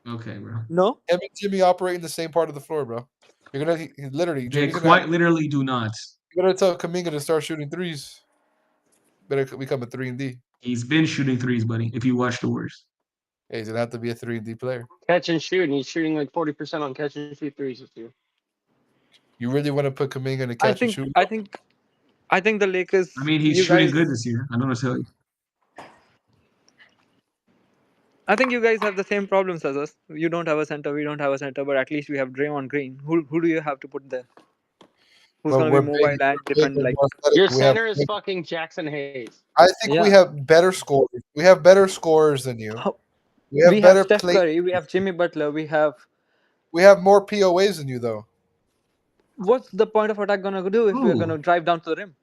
P: Okay, bro.
M: no.
Q: Him and Jimmy operate in the same part of the floor, bro. You're gonna literally
P: They
Q: Jimmy's gonna
P: quite literally do not.
Q: you're gonna tell Kaminga to start shooting threes. Better become a 3-and-D.
P: He's been shooting threes, buddy, if you watch the worst.
Q: Yeah, he's gonna have to be a 3-and-D player.
D: Catch and shoot, and he's shooting like 40% on catch and shoot threes this year.
Q: You really want to put Kaminga in a
M: I
Q: catch and
M: think.
Q: shoot?
M: I think. I think the Lakers.
P: I mean, he's
M: You
P: shooting
M: guys.
P: good this year. I don't know what to tell you.
M: I think you guys have the same problems as us. You don't have a center. We don't have a center. But at least we have Draymond Green. Who do you have to put there? Who's
Q: Well,
M: gonna be mobile and
Q: we're big
M: defend
Q: and
M: like?
Q: more athletic.
D: Your center is fucking Jackson Hayes.
Q: I think we
M: Yeah.
Q: have better scorers. We have better scorers than you.
M: How,
Q: We have
M: we have
Q: better
M: Steph
Q: play.
M: Curry. We have Jimmy Butler. We have.
Q: We have more POAs than you, though.
M: What's the point of attack gonna do if we're
P: Who?
M: gonna drive down to the rim?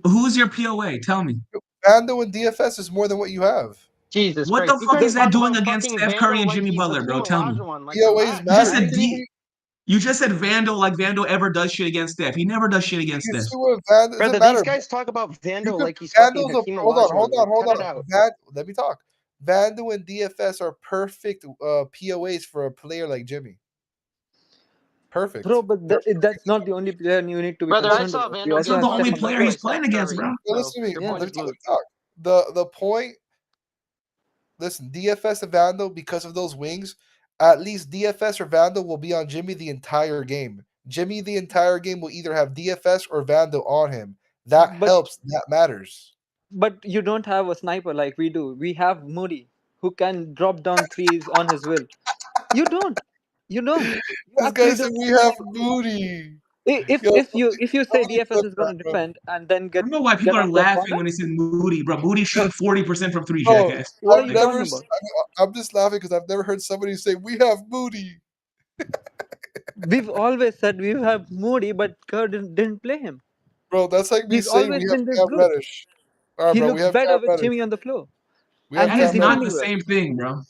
P: Who's your POA? Tell me.
Q: Vando and DFS is more than what you have.
D: Jesus
P: What
D: Christ.
P: the
D: You
P: fuck
D: guys
P: is that
D: talk
P: doing
D: about
P: against
D: fucking
P: Steph Curry
D: Vando
P: and
D: like
P: Jimmy
D: he's
P: Butler, bro?
D: Hakeem
P: Tell me.
D: Olajuwon. Like,
Q: POAs
D: relax,
P: You just
Q: matter.
P: said
D: man.
P: You just said Vandal like Vandal ever does shit against Steph. He never does shit
Q: You
P: against
Q: can
P: Steph.
Q: see what Vando doesn't
D: Brother,
Q: matter.
D: these guys talk about
Q: You
D: Vando
Q: could
D: like he's fucking
Q: Vando's a
D: Hakeem
Q: hold on,
D: Olajuwon. Like,
Q: hold
D: cut it
Q: on.
D: out.
Q: Let me talk. Vando and DFS are perfect POAs for a player like Jimmy. Perfect.
M: Bro, but that's not the only player you need to be
D: Brother, I
M: concerned
D: saw
M: about. We
D: Vando
P: It's
M: also
P: not
D: get
P: the
M: have
P: only
M: Steph
D: fucking
M: on the
P: player
D: cooked by
P: he's
M: floor.
P: playing
D: Steph
P: against, bro.
D: Curry.
Q: Now,
D: So
Q: listen to me.
D: your
M: Yeah.
D: point
Q: Let
D: is
Q: me talk.
D: moot.
Q: The point. Listen, DFS and Vando, because of those wings, at least DFS or Vando will be on Jimmy the entire game. Jimmy the entire game will either have DFS or Vando on him. That
M: But
Q: helps. That matters.
M: you don't have a sniper like we do. We have Moody who can drop down threes on his will. You don't. You don't. You
Q: This guy
M: actually
Q: said
M: don't.
Q: we have Moody.
M: If
Q: Yo,
M: if you say
Q: nobody
M: DFS
Q: said
M: is
Q: that,
M: gonna
Q: bro.
M: defend and then
P: I
M: get
P: don't know why people are
M: on the
P: laughing
M: corner,
P: when they say Moody, bro. Moody's shooting 40% from three,
Q: Bro,
P: jackass.
M: what are
Q: I've
M: you
P: Like,
Q: never.
M: talking about?
Q: I'm just laughing because I've never heard somebody say we have Moody.
M: We've always said we have Moody, but Kerr didn't play him.
Q: Bro, that's like me
M: He's
Q: saying
M: always
Q: we have
M: been this
Q: Cam
M: good.
Q: Reddish. All right,
M: He
Q: bro, we
M: looks
Q: have
M: better
Q: Cam
M: with
Q: Reddish.
M: Jimmy on the floor,
Q: We
M: and
Q: have
P: that
M: he's
P: is
Q: Cam
P: not
Q: Reddish.
P: the
M: defending well.
P: same thing, bro.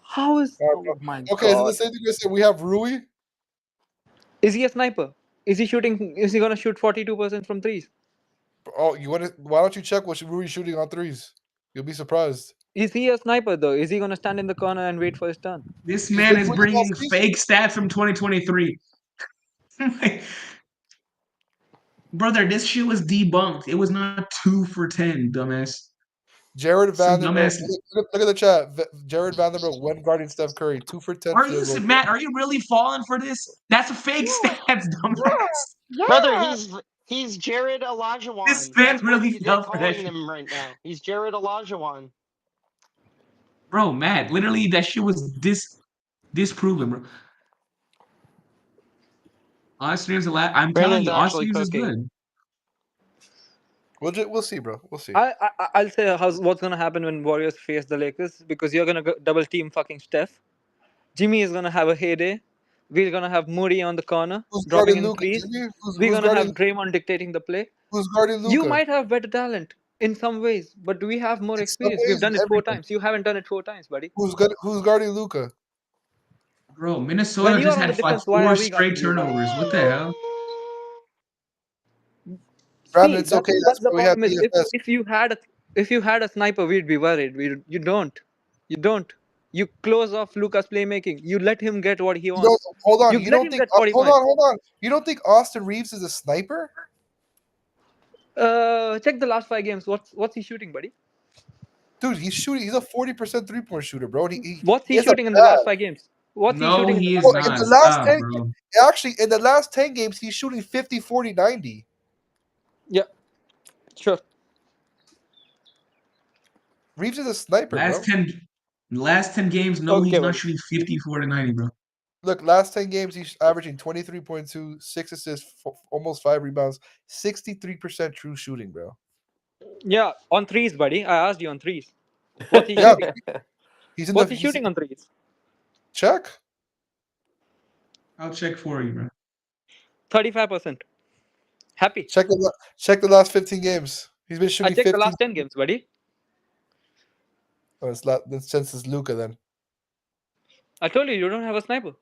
M: How is?
Q: All right,
M: Oh
Q: bro.
M: my
Q: Okay, is it the
M: God!
Q: same thing we said we have Rui?
M: Is he a sniper? Is he shooting? Is he gonna shoot 42% from threes?
Q: Oh, you want to? Why don't you check what Rui's shooting on threes? You'll be surprised.
M: Is he a sniper though? Is he gonna stand in the corner and wait for his turn?
P: This
Q: He's
P: man
Q: been
P: is
Q: doing it all
P: bringing
Q: season.
P: fake stats from 2023. Brother, this shit was debunked. It was not 2 for 10, dumbass.
Q: Jared
P: Some
Q: Vanderbilt.
P: dumbass.
Q: Look at the chat. Jared Vanderbilt, when guarding Steph Curry, 2 for 10
P: Are you
Q: field goals.
P: Matt? Are you really falling for this? That's a fake stats, dumbass.
D: Brother,
M: Yeah.
D: he's Jared
P: This
D: Olajuwon.
P: man
D: That's what
P: really
D: they're
P: fell for that
D: calling
P: shit,
D: him right now. He's Jared Olajuwon.
P: bro. Matt, literally, that shit was disproven, bro. Austin Reeves, I'm telling
D: Brandon's
P: you, Austin
D: actually
P: Reeves is
D: cooking.
P: good.
Q: We'll see, bro. We'll see.
M: I'll say what's gonna happen when Warriors face the Lakers because you're gonna double team fucking Steph. Jimmy is gonna have a heyday. We're gonna have Moody on the corner
Q: Who's
M: dropping
Q: guarding
M: in
Q: Luca?
M: threes.
Q: Jimmy?
M: We're
Q: Who's
M: gonna have
Q: guarding?
M: Draymond dictating the play.
Q: Who's guarding
M: You
Q: Luca?
M: might have better talent in some ways, but we have more
Q: In some
M: experience. We've
Q: ways, in
M: done it four
Q: everything.
M: times. You haven't done it 4 times, buddy.
Q: Who's guarding Luca?
P: Bro,
M: When
P: Minnesota
M: you
P: just
M: are on the
P: had like
M: defense, why
P: 4
M: are we
P: straight
M: guarding you, buddy?
P: turnovers. What the hell?
Q: Brandon,
M: See,
Q: it's okay.
M: that's
Q: That's
M: the
Q: why we have
M: problem is
Q: DFS.
M: if you had a sniper, we'd be worried. You don't. You don't. You close off Lucas playmaking. You let him get what he
Q: You don't
M: wants.
Q: hold on.
M: You
Q: You
M: let
Q: don't
M: him
Q: think?
M: get 40
Q: Hold
M: points.
Q: on, hold on. You don't think Austin Reeves is a sniper?
M: Check the last 5 games. What's he shooting, buddy?
Q: Dude, he's shooting. He's a 40% 3-point shooter, bro. And
R: What's
Q: he
R: he
Q: has a
R: shooting in the
Q: bad.
R: last 5 games? What's he
P: No,
R: shooting in the
P: he
R: last
P: is
Q: Bro,
R: five
Q: in
P: not.
R: games?
Q: the last
P: Stop,
Q: 10
P: bro.
Q: actually, in the last 10 games, he's shooting 50, 40, 90.
R: Yeah, sure.
Q: Reeves is a sniper,
P: Last
Q: bro.
P: 10 last 10 games, no, he's
R: Okay,
P: not
R: buddy.
P: shooting 54 to 90, bro.
Q: Look, last 10 games, he's averaging 23.2, 6 assists, almost 5 rebounds, 63% true shooting, bro.
R: Yeah, on threes, buddy. I asked you on threes. What's he
Q: Yeah,
R: shooting?
Q: he's in the
R: What's he
Q: he's
R: shooting on threes?
Q: check.
P: I'll check for you, bro.
R: 35%. Happy.
Q: Check the last 15 games. He's been
R: I
Q: shooting
R: checked the
Q: 15.
R: last 10 games, buddy.
Q: Oh, since it's Luca then.
R: I told you don't have a sniper.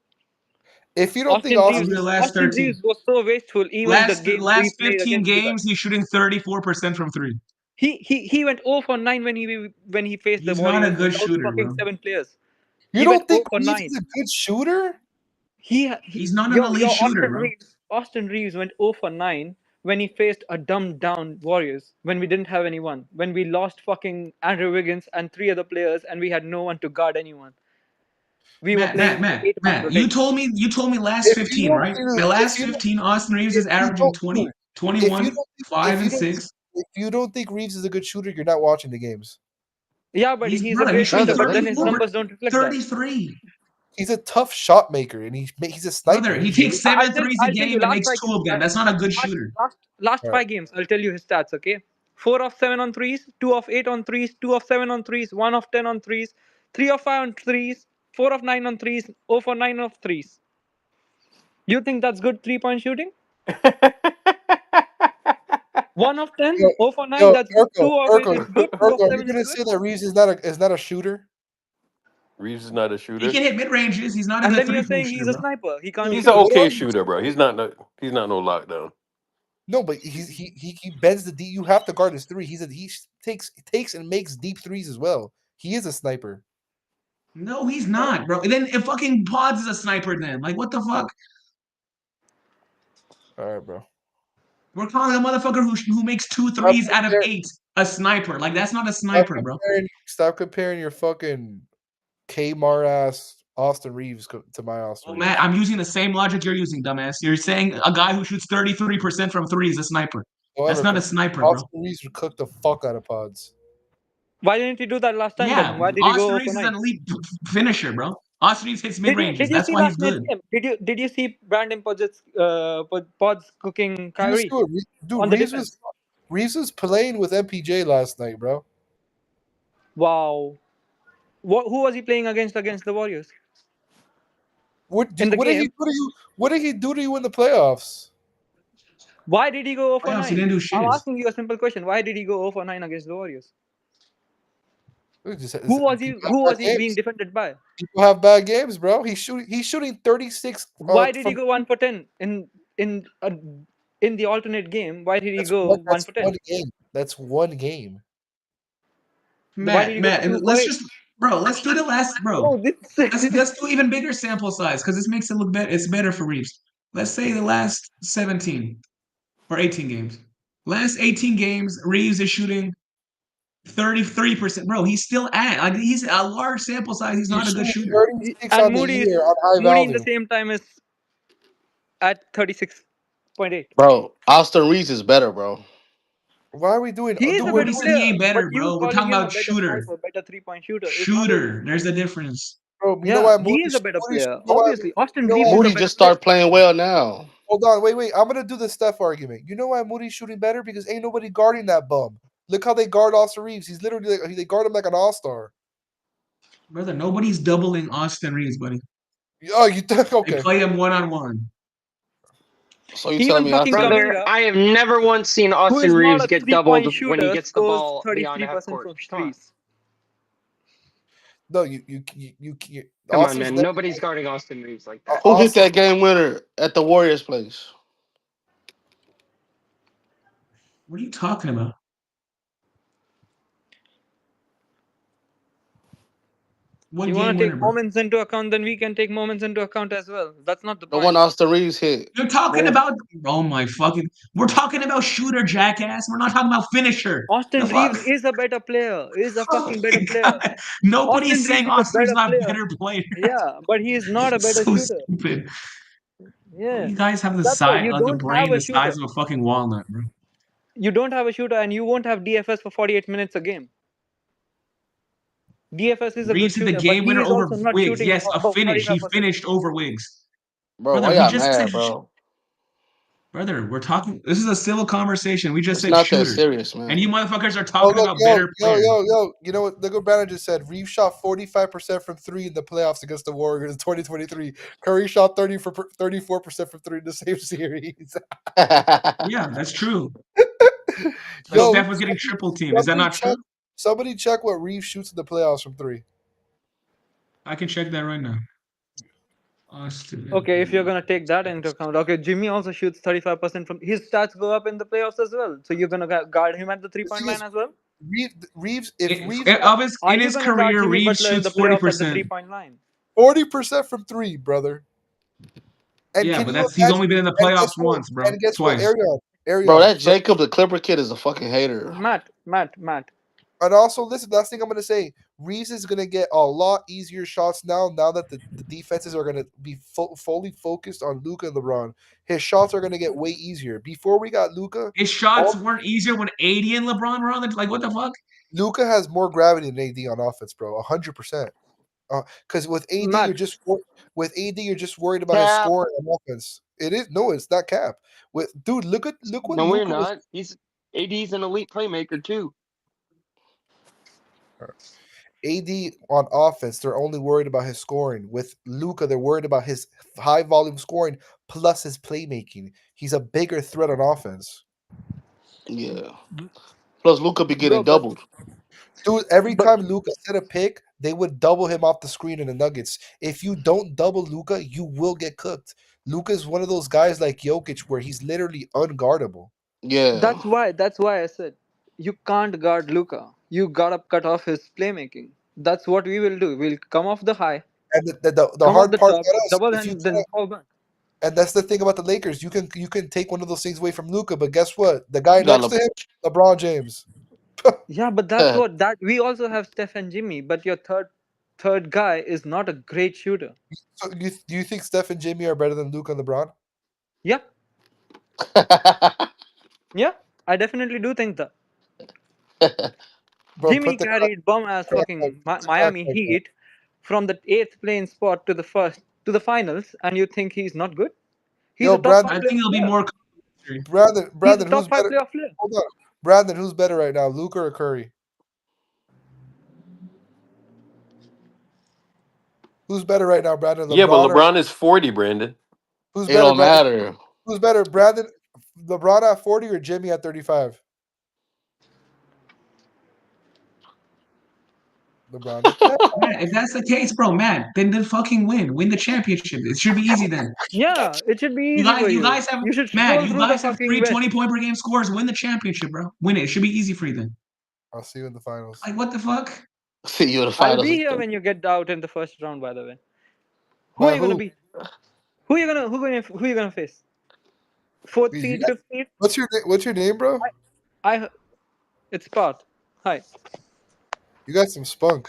Q: If you don't think
R: Austin
P: I'll
R: Reeves.
P: do the last
R: Austin
P: 13.
R: Reeves was so wasteful. Even the games we
P: Last
R: played
P: 15
R: against you
P: games,
R: guys.
P: he's shooting 34% from three.
R: He went 0 for 9 when he faced the
P: He's not a
R: Warriors
P: good
R: without
P: shooter,
R: fucking
P: bro.
R: 7 players.
Q: you
R: He went
Q: don't
R: 0
Q: think
R: for
Q: Reeves
R: 9.
Q: is a good shooter,
P: He's not an elite
R: Your
P: shooter, bro.
R: Austin Reeves went 0 for 9 when he faced a dumbed down Warriors when we didn't have anyone. When we lost fucking Andrew Wiggins and 3 other players and we had no one to guard anyone. We were playing an 8-man
P: Matt, you
R: rotation.
P: told me last
Q: if you
P: 15,
Q: don't
P: right?
Q: think
P: The
Q: if
P: last
Q: you don't
P: 15, Austin Reeves
Q: if
P: is
Q: you
P: averaging
Q: don't dude,
P: 20,
Q: if you
P: 21,
Q: don't
P: 5 and 6.
Q: if you don't think Reeves is a good shooter, you're not watching the games.
R: Yeah, but
P: He's
R: he's a
P: brother, he's
R: great
P: shooting
R: shooter,
D: Doesn't
R: but then
D: look
R: his
D: for
P: 34,
D: it.
R: numbers don't reflect that.
P: 33.
Q: He's a tough shot maker, and he's a sniper.
P: Brother, he takes
R: I'll
P: seven
R: tell
P: threes a
R: I'll tell you
P: game and
R: last
P: makes
R: five
P: two
R: games.
P: of them. That's not a good shooter.
R: Last
Q: All right.
R: 5 games. I'll tell you his stats. Okay, 4 of 7 on threes, 2 of 8 on threes, 2 of 7 on threes, 1 of 10 on threes, 3 of 5 on threes, 4 of 9 on threes, 0 for 9 of threes. You think that's good 3-point shooting? 1 of 10,
Q: Yo,
R: 0 for 9.
Q: yo,
R: That's good. 2 of 8 is good. Two of
Q: Urkel, you're
R: 7 is
Q: gonna
R: good.
Q: say that Reeves is not a shooter,
N: Reeves is not a
P: He
N: shooter.
P: can hit mid ranges. He's not a
R: And
P: good
R: then you're
P: 3-point
R: saying
P: shooter,
R: he's a
P: bro.
R: sniper. He can't
Q: dude.
N: He's
R: shoot.
N: an
Q: What
N: okay
Q: are you
N: shooter, bro.
Q: doing?
N: He's not no lockdown.
Q: No, but he bends the D. You have to guard his three. He takes and makes deep threes as well. He is a sniper.
P: No, he's not, bro. And then if fucking Pods is a sniper, then like what the fuck?
Q: All right, bro.
P: We're calling a motherfucker who makes two
Q: Stop
P: threes out of
Q: comparing.
P: 8 a sniper. Like that's not a
Q: Stop
P: sniper, bro.
Q: comparing. Stop comparing your fucking Kmart ass Austin Reeves to my Austin
P: Well, Matt,
Q: Reeves.
P: I'm using the same logic you're using, dumbass. You're saying a guy who shoots 33% from three is a sniper. That's
Q: However,
P: not a sniper, bro.
Q: Austin Reeves would cook the fuck out of Pods.
R: Why didn't he do that last time then?
P: Yeah,
R: Why did he go
P: Austin
R: 0 for
P: Reeves is
R: 9?
P: an elite finisher, bro. Austin Reeves hits mid ranges.
R: Did you
P: That's
R: see
P: why he's
R: last night's
P: good.
R: game? Did you see Brandon Pods cooking
Q: He was
R: Kyrie
Q: good. Dude,
R: on the defense?
Q: Reeves was playing with MPJ last night, bro.
R: Wow. Who was he playing against the Warriors
Q: What
R: in
Q: did
R: the
Q: what did he
R: game?
Q: do to you? What did he do to you in the playoffs?
R: Why did he go 0 for
P: Playoffs, he
R: 9?
P: didn't do
R: I'm
P: shit.
R: asking you a simple question. Why did he go 0 for 9 against the Warriors?
Q: People have
R: Who
Q: bad
R: was he being
Q: games.
R: defended by?
Q: People have bad games, bro. He's shooting 36
R: Why did he
Q: from
R: go 1 for 10 in uh, in the alternate game? Why did he go 1 for 10?
Q: one game. That's one game.
R: Why did he go
P: Matt,
R: for
P: and
R: 2 for 8?
P: let's do the last, bro.
R: Bro, this
P: Let's do even bigger sample size because this makes it look better. It's better for Reeves. Let's say the last 17 or 18 games. Last 18 games, Reeves is shooting 33%. Bro, he's still at like he's a large sample size. He's
Q: He's
P: not a good
Q: shooting
P: shooter.
Q: 36
R: and
Q: on the year on high
R: Moody in the
Q: volume.
R: same time is at 36.8.
O: Bro, Austin Reeves is better, bro.
Q: Why are we doing?
R: He is a
P: Nobody
R: better
P: said he
R: player,
P: ain't
R: but
P: better,
R: you
P: bro. We're
R: calling
P: talking
R: him a
P: about
R: better
P: shooter.
R: sniper, better 3-point shooter is not a.
P: Shooter. There's a difference.
Q: Bro, you know
R: Yeah,
Q: why
R: he is a better
Q: Moody?
R: player.
Q: You know why?
R: Obviously, Austin
Q: You know
R: Reeves
Q: why?
R: is a
O: Moody
R: better
O: just
R: player.
O: started playing well now.
Q: Hold on, wait. I'm gonna do the Steph argument. You know why Moody's shooting better? Because ain't nobody guarding that bum. Look how they guard Austin Reeves. He's literally they guard him like an all-star.
P: Brother, nobody's doubling Austin Reeves, buddy.
Q: Oh, you think
P: They
Q: okay?
P: play him one-on-one.
O: So you telling
R: Even
O: me
R: fucking
O: Austin?
D: Brother,
R: Kaminga,
D: I have never once seen
R: who
D: Austin
R: is not
D: Reeves
R: a
D: get
R: 3-point
D: doubled when he
R: shooter,
D: gets the
R: scores
D: ball beyond half
R: 33%
D: court.
R: from
D: Come on.
R: threes.
Q: No,
D: Come on,
Q: Austin's
D: man.
Q: never.
D: Nobody's guarding Austin Reeves like that.
O: Who hit
Q: Austin,
O: that game winner at the Warriors' place?
P: What are you talking about? What
R: You want
P: game
R: to
P: winner,
R: take
P: bro?
R: moments into account, then we can take moments into account as well. That's not the
K: The one
R: point.
K: Austin Reeves hit.
P: You're talking
K: Boom.
P: about oh my fucking we're talking about shooter jackass. We're not talking about finisher. The
R: Austin
P: fuck?
R: Reeves is a better player. Is a
P: Oh
R: fucking better
P: my
R: player.
P: god. Nobody
R: Austin
P: is
R: Reeves
P: saying
R: is a
P: Austin's
R: better
P: not a
R: player.
P: better player.
R: Yeah, but he is not a
P: It's
R: better
P: so
R: shooter.
P: stupid. Bro,
R: Yeah,
P: you guys have the
R: that's why
P: size
R: you
P: like the
R: don't have
P: brain
R: a
P: the
R: shooter.
P: size of a fucking walnut, bro.
R: You don't have a shooter, and you won't have DFS for 48 minutes a game. DFS is a good
P: Reeves hit the
R: shooter, but
P: game
R: he
P: winner
R: is
P: over
R: also not
P: Wiggs.
R: shooting
P: Yes, a
R: above
P: finish. He
R: 45%.
P: finished over Wiggs.
K: Bro,
P: Brother,
K: why
P: we
K: y'all
P: just said
K: mad, bro?
P: brother, we're talking this is a civil conversation. We just
K: It's
P: said
K: not that
P: shooters.
K: serious,
P: And
K: man.
P: you motherfuckers are
Q: Oh
P: talking
Q: look,
P: about better players.
Q: You know what? Look what Brandon just said. Reeves shot 45% from three in the playoffs against the Warriors in 2023. Curry shot 34% from three in the same series.
P: Yeah, that's true. But
Q: Yo,
P: Steph was getting triple team. Is that
Q: somebody
P: not
Q: check.
P: true?
Q: Somebody check what Reeves shoots in the playoffs from three.
P: I can check that right now. Austin
R: Okay, if you're gonna take that into
P: Reeves.
R: account, okay, Jimmy also shoots 35% from his stats go up in the playoffs as well. So you're gonna guard him at the
Q: The
R: 3 point
Q: thing
R: line
Q: is,
R: as well.
Q: Reeves, if Reeves
P: Of his
R: Are
P: in
R: you
P: his
R: gonna guard
P: career,
R: Jimmy
P: Reeves
R: Butler in
P: shoots
R: the playoffs at the
P: 40%.
R: 3 point line?
Q: 40% from three, brother. And
P: Yeah,
Q: can
P: but
Q: you
P: that's he's
Q: imagine?
P: only been in the
Q: And guess
P: playoffs
Q: what?
P: once, bro.
Q: And guess what?
P: Twice.
K: Bro,
Q: Arion.
K: that Jacob, the Clipper kid, is a fucking hater.
R: Matt.
Q: And also, listen, last thing I'm gonna say, Reeves is gonna get a lot easier shots now that the defenses are gonna be fully focused on Luca and LeBron. His shots are gonna get way easier. Before we got Luca,
P: His shots weren't easier when AD and LeBron were on the like what the fuck?
Q: Luca has more gravity than AD on offense, bro. 100%. Because with AD,
R: Matt,
Q: you're just worried about his
D: Cap.
Q: scoring on offense. It is no, it's not cap. With dude, look what
D: No, we're
Q: Luca was.
D: not. AD's an elite playmaker too.
Q: AD on offense, they're only worried about his scoring. With Luca, they're worried about his high volume scoring plus his playmaking. He's a bigger threat on offense.
K: Yeah. Plus, Luca be
R: bro,
K: getting doubled.
Q: Dude, every
R: but
Q: time Luca set a pick, they would double him off the screen in the Nuggets. If you don't double Luca, you will get cooked. Luca is one of those guys like Jokic where he's literally unguardable.
K: Yeah.
R: that's why I said you can't guard Luca. You gotta cut off his playmaking. That's what we will do. We'll come off the high,
Q: And the
R: come off
Q: hard
R: the
Q: part
R: top,
Q: about us,
R: double
Q: if you
R: him, then fall back.
Q: and that's the thing about the Lakers, you can take one of those things away from Luca, but guess what? The guy
K: You got
Q: next to him, LeBron James.
R: Yeah, but that's what that we also have Steph and Jimmy, but your third guy is not a great shooter.
Q: So do you think Steph and Jimmy are better than Luca and LeBron?
R: Yeah, yeah, I definitely do think that.
Q: Bro,
R: Jimmy carried bum ass fucking
Q: put the
R: Miami
Q: contract down.
R: Heat from the eighth playing spot to the finals, and you think he's not good? He's
Q: Yo,
R: a top five
P: I
Q: Brandon,
P: think
R: playoff
P: it'll be
R: player.
P: more
R: He's a
Q: Brandon, who's
R: top five
Q: better?
R: playoff player.
Q: Hold on, Brandon, who's better right now, Luca or Curry? Who's better right now, Brandon?
N: Yeah, but
Q: LeBron or
N: LeBron is 40, Brandon.
Q: who's
K: It
Q: better,
K: don't
Q: Brandon?
K: matter.
Q: Who's better, Brandon? LeBron at 40 or Jimmy at 35? LeBron.
P: Man, if that's the case, bro, man, then fucking win. Win the championship. It should be easy then.
R: Yeah, it should be easy for
P: You
R: you.
P: guys have
R: You should
P: man,
R: scroll
P: you
R: through the
P: guys have
R: fucking
P: three
R: West.
P: 20-point per game scores. Win the championship, bro. Win it. It should be easy for you then.
Q: I'll see you in the finals.
P: Like what the fuck?
K: See you in the
R: I'll
K: finals.
R: be here when you get out in the first round. By the way, who are
Q: By
R: you gonna
Q: who?
R: beat? Who you gonna face? Fourth
Q: You
R: seed,
Q: guys,
R: fifth seed?
Q: what's your name, bro?
R: I it's Part. Hi.
Q: You got some spunk.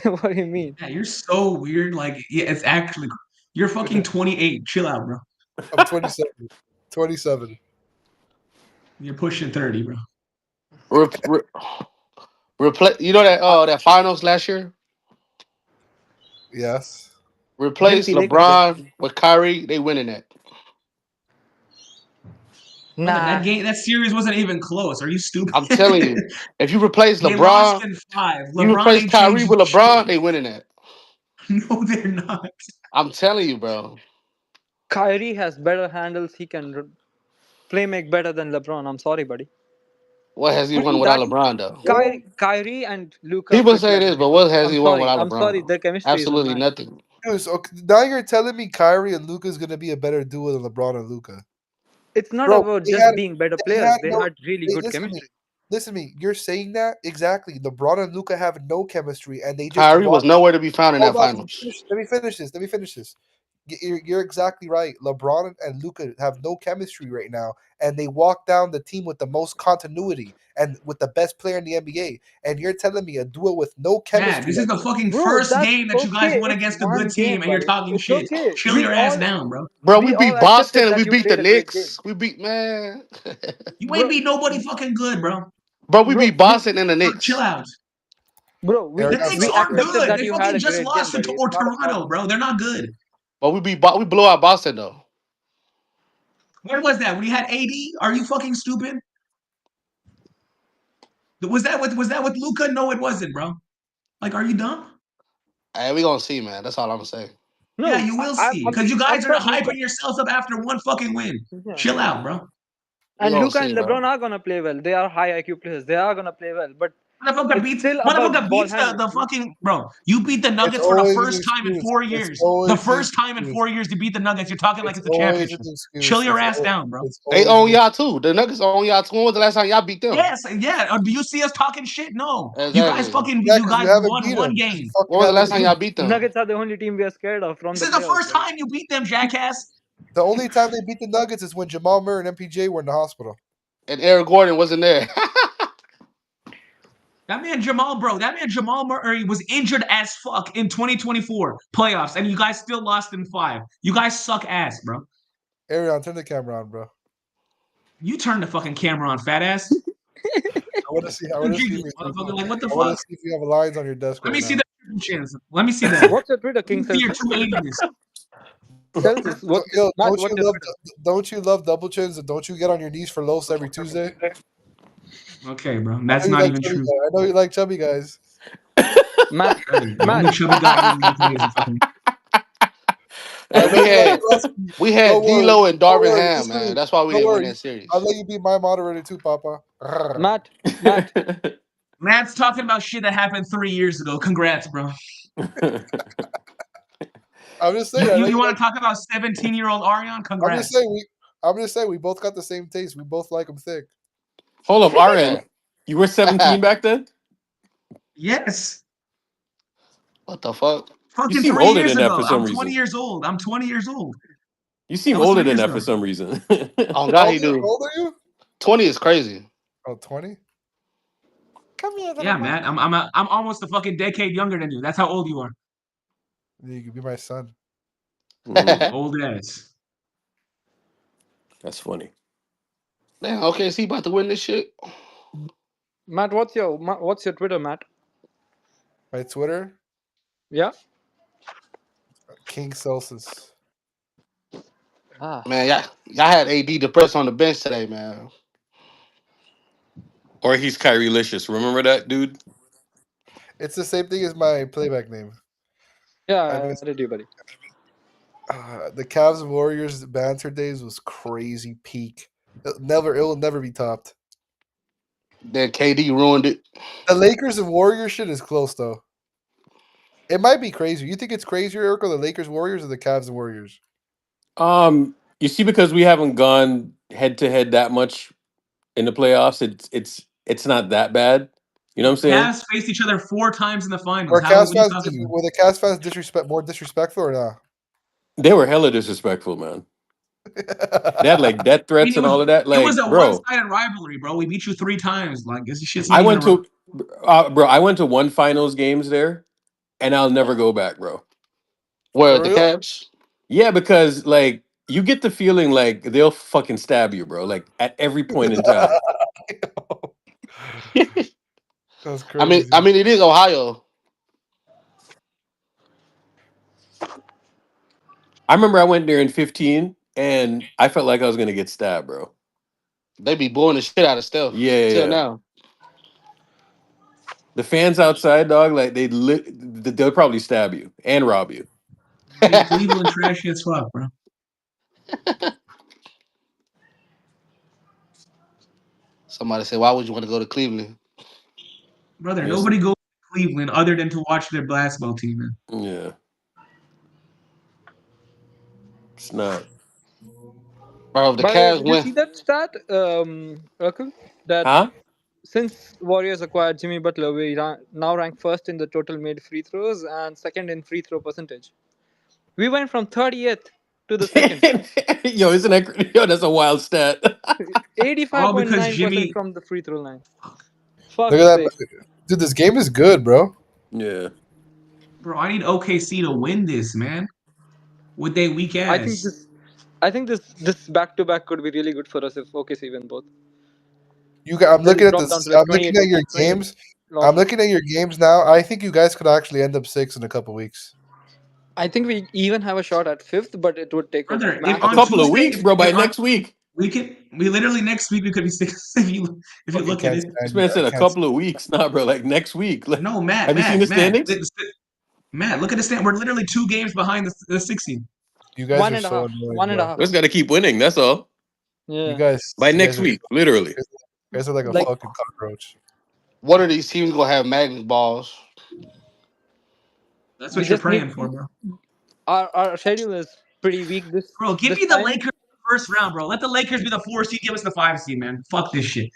R: What do you mean?
P: Yeah, you're so weird. Like, yeah, it's actually you're fucking 28. Chill out, bro.
Q: I'm 27. 27.
P: You're pushing 30, bro.
K: Replace. You know that finals last year.
Q: Yes.
K: Replace
R: Gypsy Lakers game.
K: LeBron with Kyrie. They winning that.
P: Brother,
R: Nah.
P: that series wasn't even close. Are you stupid?
K: I'm telling you. If you replace
P: They lost
K: LeBron,
P: in 5.
K: you
P: LeBron
K: replace
P: ain't
K: Kyrie
P: changed
K: with
P: shit.
K: LeBron. They winning that.
P: No, they're not.
K: I'm telling you, bro.
R: Kyrie has better handles. He can play make better than LeBron. I'm sorry, buddy.
K: What has he won
R: Prove
K: without
R: that.
K: LeBron though?
R: Kyrie and Luca
K: People
R: fit
K: say
R: like
K: this,
R: night
K: but
R: and
K: what
R: day.
K: has
R: I'm
K: he won
R: sorry.
K: without
R: I'm sorry.
K: LeBron?
R: Their chemistry is
K: Absolutely
R: unmatched.
K: nothing.
Q: Dude, so now you're telling me Kyrie and Luca is gonna be a better duo than LeBron and Luca.
R: It's not
Q: Bro,
R: about
Q: they
R: just
Q: had
R: being better
Q: they
R: players.
Q: had
R: They
Q: no
R: had really
Q: they
R: good
Q: listen to me.
R: chemistry.
Q: listen to me. You're saying that exactly. LeBron and Luca have no chemistry, and they just
S: Kyrie was
Q: walk.
S: nowhere to be found in
Q: Hold
S: that
Q: on, let me
S: finals.
Q: finish. Let me finish this. Let me finish this. You're exactly right. LeBron and Luca have no chemistry right now, and they walk down the team with the most continuity and with the best player in the NBA. And you're telling me a duo with no
P: Matt,
Q: chemistry
P: this is
Q: like
P: the fucking
R: Bro,
P: first
R: that's
P: game that you guys
R: okay.
P: won
R: It's
P: against a good
R: one
P: team,
R: game,
P: and you're
R: buddy.
P: talking
R: It's
P: shit.
R: okay.
P: Chill your ass down, bro.
S: Bro,
R: We
S: we
R: all
S: beat
R: accepted
S: Boston.
R: that
S: We
R: you
S: beat the
R: played a great game.
S: Knicks. We beat man.
P: You ain't
R: Bro,
P: beat nobody fucking good, bro.
S: Bro, we
R: bro,
S: beat
R: we
S: Boston and the
P: Bro, chill
S: Knicks.
P: out.
R: bro,
P: The
Q: Ariana,
P: Knicks
R: we
Q: stop
P: aren't
Q: saying
R: accepted
P: good.
R: that
P: They
R: you had
P: fucking
R: a
P: just
R: great game,
P: lost to
R: buddy. It's not a
P: Toronto,
R: problem.
P: bro. They're not good.
S: But we blew out Boston though.
P: When was that? When you had AD? Are you fucking stupid? Was that with Luca? No, it wasn't, bro. Like, are you dumb?
S: Hey, we gonna see, man. That's all I'm saying.
P: Yeah,
R: No,
P: you will
R: I,
P: see.
R: I'm
P: Because you
R: I'm
P: guys are
R: for Luca.
P: hyping yourselves up after one fucking win.
R: Yeah.
P: Chill out, bro.
S: We
R: And
S: gonna
R: Luca
S: see,
R: and
S: bro.
R: LeBron are gonna play well. They are high IQ players. They are gonna play well, but
P: Motherfucker
R: it's
P: beats
R: still
P: motherfucker
R: about ball
P: beats the,
R: handling.
P: the fucking bro. You beat the
Q: it's
P: Nuggets for the
Q: always an
P: first time in
Q: excuse.
P: 4 years.
Q: It's
P: The
Q: always an
P: first time in
Q: excuse.
P: 4 years to beat the Nuggets. You're talking like
Q: It's
P: it's a
Q: always an
P: championship. Chill
Q: excuse.
P: your ass down, bro.
Q: It's
S: They
Q: always
S: own
Q: an
S: y'all too. The Nuggets own y'all too. When was the last time y'all beat them?
P: Yes, yeah. Do you see us talking shit? No. You guys
S: Exactly.
P: fucking
Q: Yeah,
P: you
Q: because we
P: guys
Q: haven't
P: won
Q: beat
P: one
Q: them. Because we
P: game.
S: When
Q: fucking
S: was the
Q: haven't
S: last time
Q: beat
S: y'all
Q: them.
S: beat them?
R: Nuggets are the only team we are scared of from
P: This
R: the
P: is the
R: playoffs,
P: first
R: buddy.
P: time you beat them, jackass.
Q: The only time they beat the Nuggets is when Jamal Murray and MPJ were in the hospital.
S: And Eric Gordon wasn't there.
P: That man Jamal Murray was injured as fuck in 2024 playoffs, and you guys still lost in 5. You guys suck ass, bro.
Q: Arion, turn the camera on, bro.
P: You turn the fucking camera on, fat ass.
Q: I want to see. I
P: You
Q: want to see
P: jiggly,
Q: if you.
P: motherfucker. Like, what the
Q: I want to
P: fuck?
Q: see if you have lines on your desk
P: Let
Q: right
P: me see
Q: now.
P: that triple chins. Let me see that.
R: What's your Twitter,
P: Let
R: King
P: me see your
R: Celsius?
P: 280ness.
R: Celsius, what?
Q: Yo,
R: Matt, what's your Twitter?
Q: don't you love double chins, and don't you get on your knees for Los every Tuesday?
P: Okay, bro.
Q: I
P: That's
Q: know you
P: not
Q: like
P: even
Q: chubby
P: true.
Q: guys. I know you like chubby guys.
R: Matt,
P: Hey, the
R: Matt,
P: only chubby guy in the NBA is a fucking.
Q: I
S: Hey,
Q: know you like crust.
S: we had
Q: Don't worry.
S: D'Lo and
Q: Don't
S: Darvin
Q: worry.
S: Ham,
Q: Listen to
S: man.
Q: me.
S: That's why we
Q: Don't
S: didn't win
Q: worry.
S: that series.
Q: I'll let you be my moderator too, Papa. Arrgh.
R: Matt, Matt.
P: Matt's talking about shit that happened 3 years ago. Congrats, bro.
Q: I'm just saying.
P: You
Q: I
P: you,
Q: know
P: you
Q: you
P: want
Q: like.
P: to talk about 17-year-old Arion?
Q: I'm just
P: Congrats.
Q: saying. I'm just saying. We both got the same taste. We both like them thick.
N: Hold up, RN. You were 17 back then?
P: Yes.
S: What the fuck?
N: You
P: Fucking
N: seem
P: three
N: older
P: years
N: than that
P: ago.
N: for
P: I'm
N: some
P: 20
N: reason.
P: years old. I'm 20 years old.
N: You seem
P: That was
N: older
P: 3
N: than
P: years
N: that
P: ago.
N: for some reason.
S: Oh
Q: How
S: God,
Q: old
S: he
Q: are you?
S: do.
Q: How old are you?
S: 20 is crazy.
Q: Oh, 20? Come here, little
P: Yeah,
Q: boy.
P: man. I'm almost a fucking decade younger than you. That's how old you are.
Q: You could be my son.
N: Mm,
P: Old ass.
N: that's funny.
S: Damn, okay, is he about to win this shit?
R: Matt, what's your Twitter, Matt?
Q: My Twitter,
R: Yeah.
Q: King Celsius.
R: Ah.
S: Man, y'all had AD depressed on the bench today, man.
N: Or he's Kyrie Licious. Remember that dude?
Q: It's the same thing as my playback name. I
R: Yeah,
Q: miss
R: I did you, buddy.
Q: the Cavs and Warriors banter days was crazy peak. It will never be topped.
S: Then KD ruined it.
Q: The Lakers and Warriors shit is close though. It might be crazy. You think it's crazier, Eric, or the Lakers Warriors or the Cavs and Warriors?
N: You see, because we haven't gone head to head that much in the playoffs, it's not that bad. You know what I'm saying?
P: Cavs faced each other 4 times in the finals.
Q: Were
P: How?
Q: Cavs
P: What are you
Q: fans
P: talking about?
Q: were the Cavs fans more disrespectful or not?
N: They were hella disrespectful, man. They had like death
P: I mean,
N: threats and all of that.
P: it was
N: Like,
P: a
N: bro,
P: one-sided rivalry, bro. We beat you 3 times. Like, this shit's
N: I
P: not even
N: went
P: a.
N: to, I went to one finals games there, and I'll never go back, bro.
S: Where
Q: For
S: the
Q: real?
S: Cavs?
N: Yeah, because like you get the feeling like they'll fucking stab you, bro. Like at every point in time.
Q: That's
S: I mean,
Q: crazy.
S: it is Ohio.
N: I remember I went there in 15, and I felt like I was gonna get stabbed, bro.
S: They be blowing the shit out of stuff
N: Yeah, yeah,
S: till
N: yeah.
S: now.
N: The fans outside, dog, like they'll probably stab you and rob you.
P: Made Cleveland trashy as fuck, bro.
S: Somebody said, "Why would you want to go to Cleveland?"
P: Brother,
N: Yes.
P: nobody goes to Cleveland other than to watch their basketball team, man.
N: Yeah, it's not.
S: Bro, if the
R: By the way,
S: Cavs
R: did you
S: win.
R: see that stat, Rakul? That
N: Huh?
R: since Warriors acquired Jimmy Butler, we now rank first in the total made free throws and second in free throw percentage. We went from 30th to the second.
N: Yo, isn't that yo? That's a wild stat.
A: All because
R: 85.9%
A: Jimmy.
R: from the free throw line.
Q: Look
R: Fuck's
Q: at that,
R: sake.
Q: dude. This game is good, bro.
N: Yeah.
A: Bro, I need OKC to win this, man. With they weak
R: I think
A: ass.
R: this I think this back to back could be really good for us if OKC win both.
Q: I'm
R: They'll
Q: looking at
R: drop
Q: this.
R: down to like
Q: I'm looking
R: 28,
Q: at your
R: 28
Q: games. I'm
R: losses.
Q: looking at your games now. I think you guys could actually end up 6 in a couple weeks.
R: I think we even have a shot at fifth, but it would take a
A: Brother, if
N: A
A: on
R: massive.
N: couple of
A: Tuesday,
N: weeks, bro. By
A: if on
N: next week.
A: we literally next week we could be six if you
Q: Fucking
A: look at
Q: can't
A: it.
N: This
Q: stand you.
N: man
Q: I
N: said a
Q: can't.
N: couple of weeks. Nah, bro. Like next week.
A: No,
N: Have you seen the standings?
A: Matt, look at the stand. We're literally 2 games behind the 16.
Q: You guys
R: One
Q: are
R: and a
Q: so
R: half.
Q: annoying,
R: One and a
Q: bro.
R: half.
N: We just got to keep winning. That's all.
Q: You
R: Yeah.
Q: guys,
N: By
Q: you guys
N: next
Q: are,
N: week, literally.
Q: you guys are like a
R: Like
Q: fucking cockroach.
S: One of these teams gonna have magnet balls.
A: That's
R: we
A: what you're
R: just need
A: praying for, bro.
R: our schedule is pretty weak
A: Bro, give
R: this
A: me the
R: time.
A: Lakers first round, bro. Let the Lakers be the 4 seed. Give us the 5 seed, man. Fuck this shit.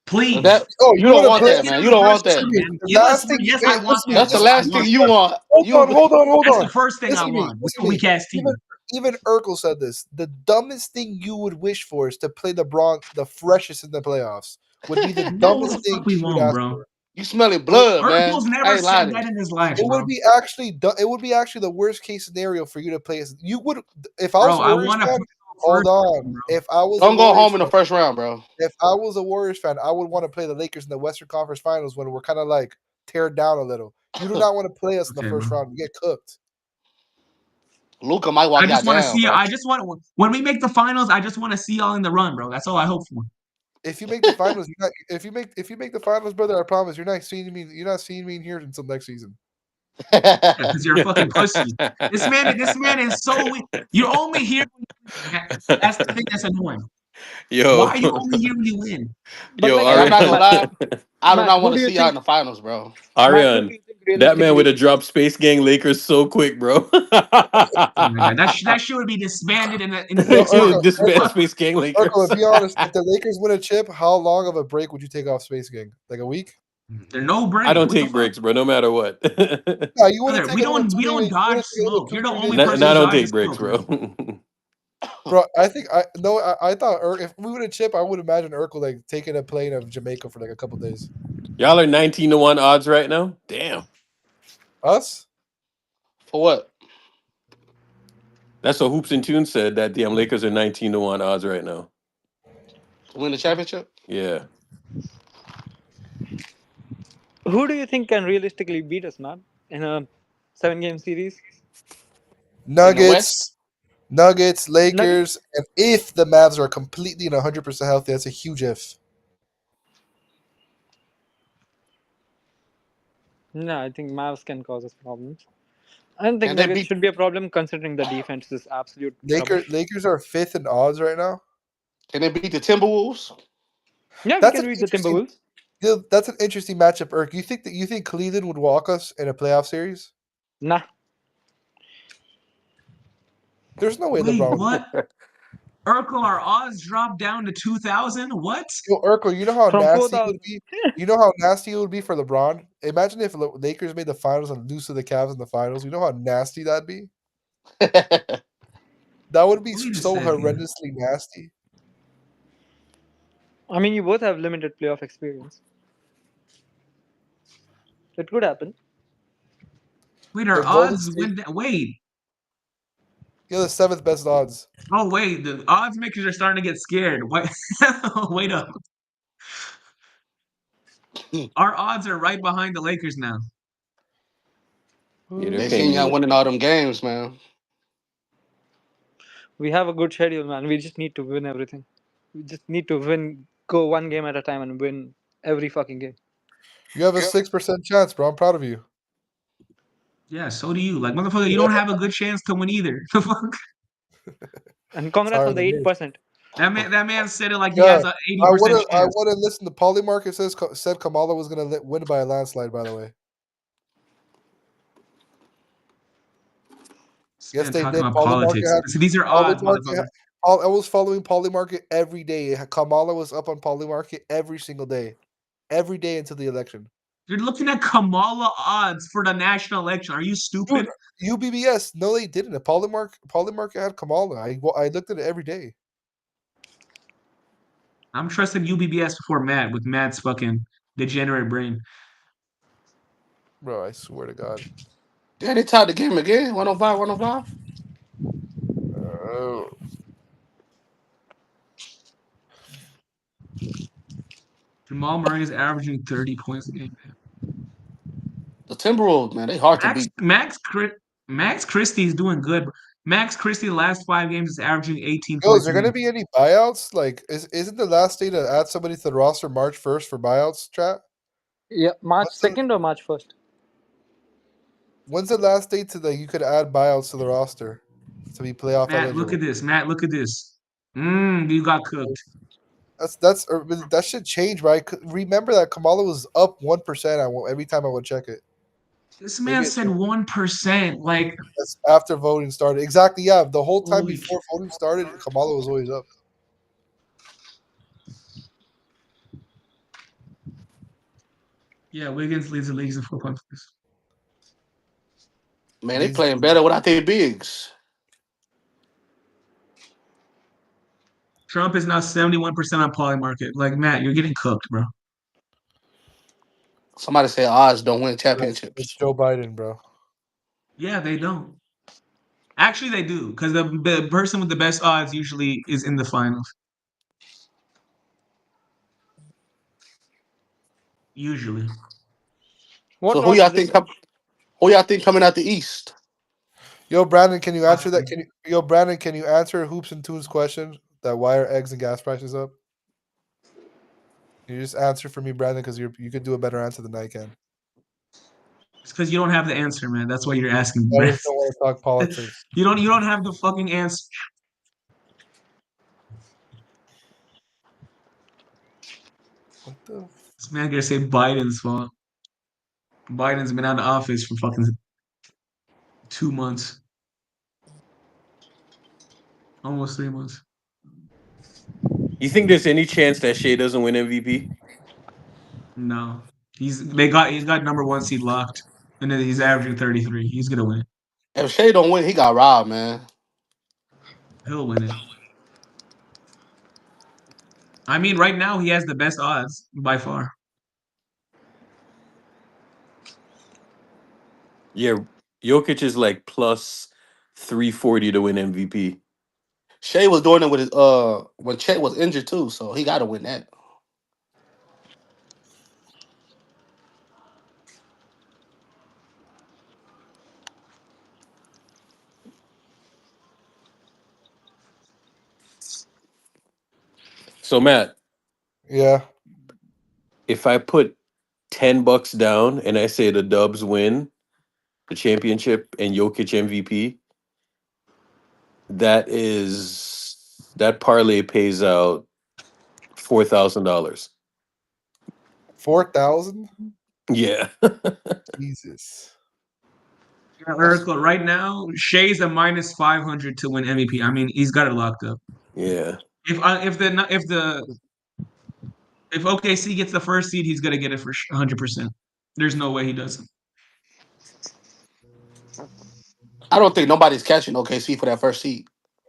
S: But
A: Please.
S: that
Q: Oh,
S: you
Q: you
S: don't
Q: want to
S: want
Q: play?
A: Let's
S: that,
A: get
S: man.
A: in
S: You
A: the
S: don't want
A: first
S: that.
A: round,
Q: Jimmy,
A: man.
Q: the
A: Give us
Q: last thing.
A: yes, I
Q: Wait,
A: want
Q: listen,
A: that.
S: That's the
A: Yes,
Q: listen.
A: I
S: last thing
A: want
S: you
A: that.
S: want.
Q: Hold
S: You
Q: on, hold on, hold
A: That's the
Q: on.
A: first thing I
Q: Listen to me.
A: want. We're
Q: Listen
A: a
Q: to me.
A: weak ass
Q: Even
A: team.
Q: even Urkel said this. The dumbest thing you would wish for is to play LeBron, the freshest in the playoffs. Would be the
A: No,
Q: dumbest
A: the
Q: thing
A: fuck we
Q: you would
A: won't,
Q: ask
A: bro.
Q: for.
S: you smelling
Q: It would,
S: blood, man.
A: Urkel's
S: I
A: never
S: ain't
A: said
S: lying to
A: that
S: you.
A: in his life,
Q: it would
A: bro.
Q: be actually. It would be actually the worst case scenario for you to play. You would, if I
A: Bro,
Q: was a
A: I
Q: Warriors
A: want to
Q: fan.
A: play
Q: Hold
A: first
Q: on.
A: round, bro.
Q: If I was a
S: Don't go
Q: Warriors
S: home in the
Q: fan,
S: first round, bro.
Q: if I was a Warriors fan, I would want to play the Lakers in the Western Conference Finals when we're kind of like teared down a little. You do not want to play us in the
A: Okay, bro.
Q: first round. You get cooked.
S: Luca might
A: I
S: walk
A: just
S: y'all
A: want to
S: down,
A: see.
S: bro.
A: I just want when we make the finals. I just want to see y'all in the run, bro. That's all I hope for.
Q: If you make the finals, you're not. If you make the finals, brother, I promise you're not seeing me. You're not seeing me in here until next season.
A: Yeah, because you're a fucking pussy. This man is so weak. You're only here when you win. That's the thing that's annoying. Why
N: yo,
A: are you only here when you win?
R: But
N: yo,
R: like
S: Hey, I'm not gonna
N: Arian,
S: lie. I do
R: Matt,
S: not
R: who
S: want
R: do
S: to
R: you
S: see y'all in
R: think
S: the finals, bro.
R: Matt, who do
N: Arian.
R: you think
N: That man would
R: realistically
N: have dropped Space Gang Lakers so quick, bro.
A: Oh my god, that shit would be disbanded in
Q: Yo,
A: 6 months.
N: This man,
A: Fuck.
N: Space Gang
Q: Urkel,
N: Lakers.
Q: be honest. If the Lakers win a chip, how long of a break would you take off Space Gang? Like a week?
A: There's no
N: I
A: break.
N: don't
A: What the
N: take
A: fuck?
N: breaks, bro. No matter what.
Q: Yeah, you wouldn't
A: Brother,
Q: take another
A: we
Q: 2 3
A: don't
Q: weeks. You
A: dodge
Q: wouldn't take another
A: smoke.
Q: two
A: You're the
Q: 3
A: only
Q: days.
N: And
A: person
N: I
A: who
N: don't
A: dodges
N: take breaks,
A: smoke, bro.
N: bro.
Q: Bro, I think I no. I thought if we win a chip, I would imagine Urkel like taking a plane of Jamaica for like a couple days.
N: Y'all are 19-1 odds right now. Damn.
Q: Us?
S: For what?
N: That's what Hoops and Tunes said that damn Lakers are 19-1 odds right now.
S: To win the championship?
N: Yeah.
R: who do you think can realistically beat us, Matt, in a 7 game series?
S: In the West?
Q: Nuggets,
R: Nuggets?
Q: Lakers, and if the Mavs are completely and 100% healthy, that's a huge if.
R: No, I think Mavs can cause us problems. I don't think
S: Can they
R: Nuggets
S: beat
R: should be a problem considering the defense is absolute rubbish.
Q: Lakers are fifth in odds right now.
S: can they beat the Timberwolves?
R: Yeah, we
Q: That's
R: can
Q: an
R: beat the
Q: interesting.
R: Timberwolves.
Q: That's an interesting matchup, Irk. You think Cleveland would walk us in a playoff series?
R: Nah.
Q: There's no way
A: Wait,
Q: LeBron would.
A: what? Urkel, our odds dropped down to 2,000. What?
Q: Yo, Urkel, you know how
R: From
Q: nasty it would
R: 4,000.
Q: be. You know how nasty it would be for LeBron. Imagine if Lakers made the finals and lose to the Cavs in the finals. You know how nasty that'd be. That would be
A: Wait a
Q: so
A: second.
Q: horrendously nasty.
R: I mean, you both have limited playoff experience. It could happen.
A: Wait, our
Q: If Golden
A: odds
Q: State,
A: went down. Wait.
Q: you're the seventh best odds.
A: Oh, wait. The odds makers are starting to get scared. Wait, wait up. Our odds are right behind the Lakers now.
N: Yeah, they're
S: They
N: paying
S: seen y'all
N: you.
S: winning all them games, man.
R: We have a good schedule, man. We just need to win everything. We just need to win, go 1 game at a time and win every fucking game.
Q: You have a 6% chance, bro. I'm proud of you.
A: Yeah, so do you. Like, motherfucker, you don't have a good chance to win either. The fuck?
R: And
Q: It's
R: congrats
Q: higher
R: on the
Q: than me.
R: 8%.
A: That man said it like he
Q: Yeah,
A: has a 80%
Q: I
A: chance.
Q: want to listen. The Poly Market said Kamala was gonna win by a landslide. By the way, yes,
A: Man
Q: they
A: talking
Q: did.
A: about
Q: Poly Market
A: politics.
Q: had
A: See, these are
Q: Poly
A: odds,
Q: Market.
A: motherfucker.
Q: I was following Poly Market every day. Kamala was up on Poly Market every single day, every day until the election.
P: You're looking at Kamala odds for the national election. Are you
Q: Dude,
P: stupid?
Q: UBBS. No, they didn't. Polymark had Kamala. I looked at it every day.
P: I'm trusting UBBS before Matt with Matt's fucking degenerate brain.
Q: Bro, I swear to God.
S: Yeah, they tied the game again. 105, 105.
Q: Oh.
P: Jamal Murray is averaging 30 points a game.
S: The Timberwolves, man, they hard to
P: Max
S: beat.
P: Max Max Christie is doing good. Max Christie the last 5 games is averaging 18
Q: Yo, is
P: points
Q: there
P: a
Q: gonna
P: game.
Q: be any buyouts? Like, isn't the last day to add somebody to the roster March 1st for buyouts, chat?
R: Yeah, March
Q: When's the,
R: 2nd or March 1st?
Q: when's the last date to you could add buyouts to the roster to be playoff
P: Matt, look at
Q: eligible?
P: this. Matt, look at this. You got cooked.
Q: That should change, right? Remember that Kamala was up 1%. Every time I would check it.
P: This
Q: Maybe
P: man
Q: it
P: said
Q: changed.
P: 1%. Like,
Q: That's after voting started. Exactly. Yeah, the whole time
P: holy.
Q: before voting started, Kamala was always up.
P: Yeah, Wiggins leads the leagues in 4 points.
S: Man, they playing better without their bigs.
P: Trump is now 71% on Polymarket. Like, Matt, you're getting cooked, bro.
S: Somebody say odds don't win
Q: It's
S: championships.
Q: Joe Biden, bro.
P: Yeah, they don't. Actually, they do, because the person with the best odds usually is in the finals. Usually.
R: What
S: So who
R: odds
S: y'all
R: do they
S: think?
R: use?
S: Who y'all think coming out the East?
Q: Yo, Brandon, can you answer that?
P: Boston.
Q: Brandon, can you answer Hoops and Tunes question? That why are eggs and gas prices up? Can you just answer for me, Brandon, because you could do a better answer than I can.
P: It's because you don't have the answer, man. That's why you're asking.
Q: I just don't want to talk politics.
P: You don't have the fucking answer.
Q: What the?
P: This man gonna say Biden's fault. Biden's been out of office for fucking 2 months, almost 3 months.
N: You think there's any chance that Shea doesn't win MVP?
P: No, he's got number one seed locked, and then he's averaging 33. He's gonna win it.
S: If Shea don't win, he got robbed, man.
P: He'll win it. I mean, right now he has the best odds by far.
N: Yeah, Jokic is like plus 340 to win MVP.
S: Shea was doing it with his when Chet was injured too, so he got to win that.
N: So Matt,
Q: Yeah.
N: if I put $10 down and I say the Dubs win the championship and Jokic MVP, that parlay pays out $4,000.
Q: 4,000.
N: Yeah.
Q: Jesus.
P: Yeah,
S: That's
P: Oracle, right now, Shea's a minus 500 to win MVP. I mean, he's got it locked up.
N: Yeah.
P: If OKC gets the first seed, he's gonna get it for 100%. There's no way he doesn't.
S: I don't think nobody's catching OKC for that first seed.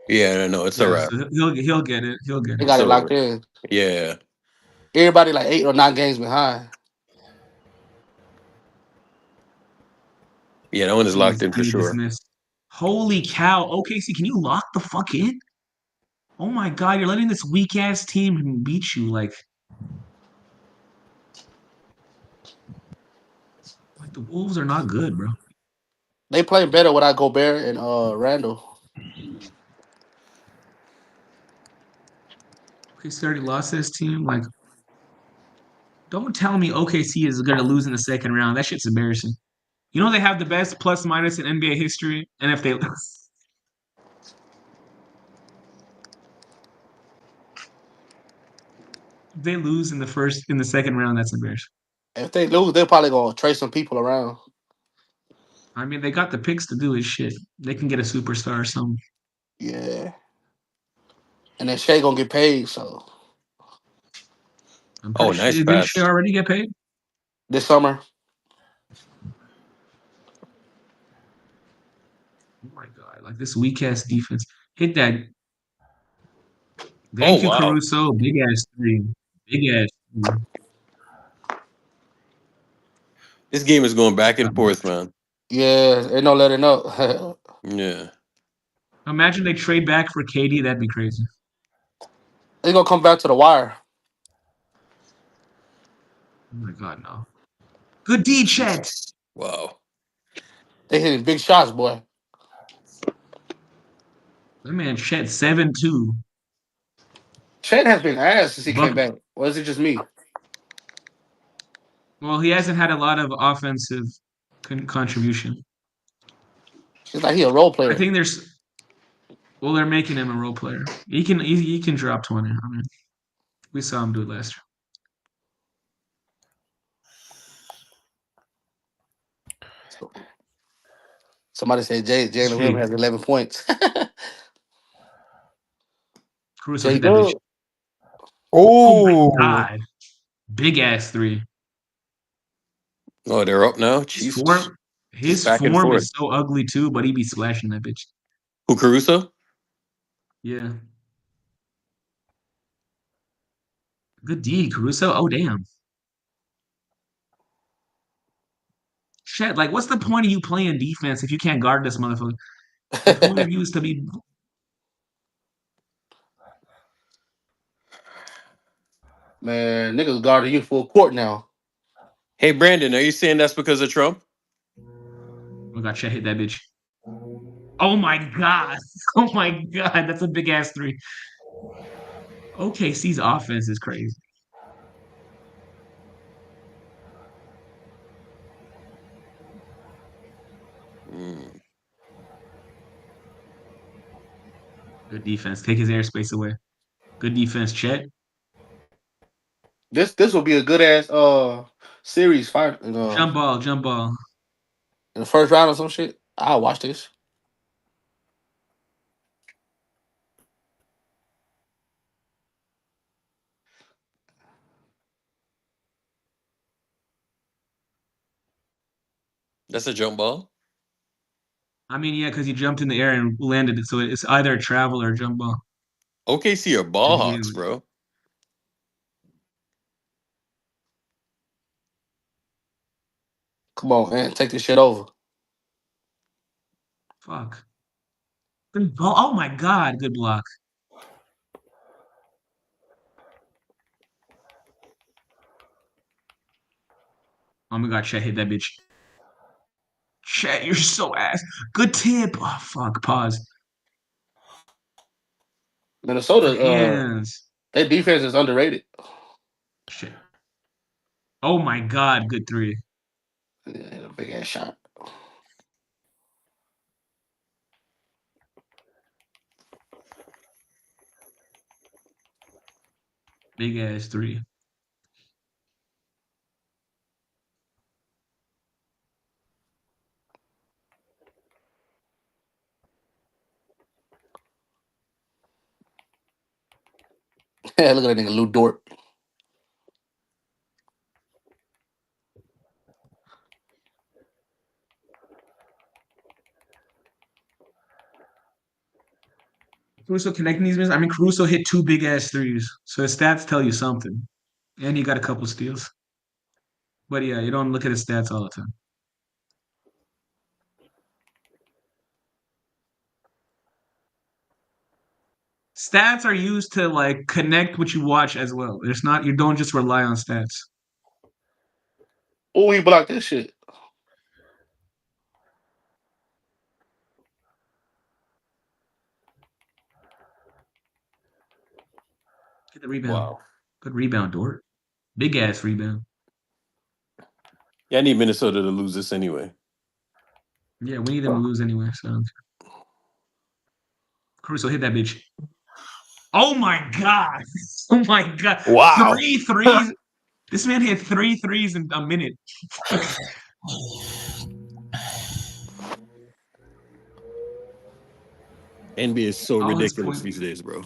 N: Yeah, no, it's a
P: Yeah,
N: wrap.
P: so he'll get it. He'll get
S: They
P: it.
S: got
N: It's
S: it
N: a
S: locked
N: wrap.
S: in.
N: Yeah.
S: Everybody like 8 or 9 games behind.
N: Yeah, that one is locked
P: Please
N: in for
P: be
N: sure.
P: dismissed. Holy cow! OKC, can you lock the fuck in? Oh my god, you're letting this weak ass team beat you. Like the Wolves are not good, bro.
S: They play better without Gobert and Randall.
P: OKC already lost to this team. Like, don't tell me OKC is gonna lose in the second round. That shit's embarrassing. You know they have the best plus minus in NBA history, and if they they lose in the second round, that's embarrassing.
S: If they lose, they're probably gonna trade some people around.
P: I mean, they got the picks to do his shit. They can get a superstar or something.
S: Yeah. And then Shea gonna get paid, so
P: I'm
N: Oh,
P: pretty sure.
N: nice
P: Didn't she
N: pass.
P: already get paid?
S: this summer.
P: Oh my god! Like this weak ass defense. Hit that.
N: Oh,
P: Thank you,
N: wow.
P: Caruso. Big ass three. Big ass three.
N: This game is going back and forth, man.
S: Yeah, ain't no letting up.
N: Yeah.
P: Imagine they trade back for KD. That'd be crazy.
S: They gonna come back to the wire.
P: Oh my god, no. Good D, Chet.
N: Wow.
S: They hitting big shots, boy.
P: That man Chet 7-2.
S: Chet has been ass since he came
P: Buck.
S: back. Or is it just me?
P: Well, he hasn't had a lot of offensive contribution.
S: It's like he a role
P: I
S: player.
P: think there's. Well, they're making him a role player. He can drop 20. I mean, we saw him do it last year.
S: So, somebody said Jalen Williams
P: Shit.
S: has 11 points.
P: Caruso
S: J
P: hit that bitch.
S: Dub.
P: Oh my
Q: Oh,
P: god. Big ass three.
N: Oh, they're up now?
P: His
N: Jesus.
P: form
N: Just
P: his
N: back and
P: form
N: forth.
P: is so ugly too, but he be slashing that bitch.
N: Who, Caruso?
P: Yeah. Good D, Caruso. Oh damn. Shit, like what's the point of you playing defense if you can't guard this motherfucker? The point of you is to be
S: Man, niggas guarding you full court now.
N: Hey, Brandon, are you saying that's because of Trump?
P: oh god, Chet hit that bitch. Oh my god. Oh my god. That's a big ass three. OKC's offense is crazy.
N: Mm.
P: Good defense. Take his airspace away. Good defense, Chet.
S: This will be a good ass series fight
P: Jump ball, jump ball.
S: in the first round or some shit. I'll watch this.
N: That's a jump ball?
P: I mean, yeah, because he jumped in the air and landed it, so it's either a travel or a jump ball.
N: OKC are
P: To
N: ball
P: begin
N: hawks,
P: with.
N: bro.
S: Come on, man. Take this shit over.
P: Fuck. Good ball. Oh my god, good block. Oh my god, Chet hit that bitch. Chet, you're so ass. Good tip. Oh fuck. Pause. Good
S: Minnesota,
P: hands.
S: their defense is underrated.
P: Shit. Oh my god, good three.
S: Yeah, a big ass shot.
P: Big ass three.
S: Yeah, look at that nigga Lou Dort.
P: Caruso connecting these minutes. I mean, Caruso hit two big ass threes, so his stats tell you something. And he got a couple steals. But yeah, you don't look at his stats all the time. Stats are used to like connect what you watch as well. It's not you don't just rely on stats.
S: Oh, he blocked this shit.
P: Get the rebound.
N: Wow.
P: Good rebound, Dort. Big ass rebound.
N: Yeah, I need Minnesota to lose this anyway.
P: Yeah, we need them to lose anyway. So Caruso hit that bitch. Oh my god. Oh my god.
N: Wow.
P: Three threes. This man hit three threes in a minute.
N: NBA is so
P: All his
N: ridiculous
P: points.
N: these days, bro.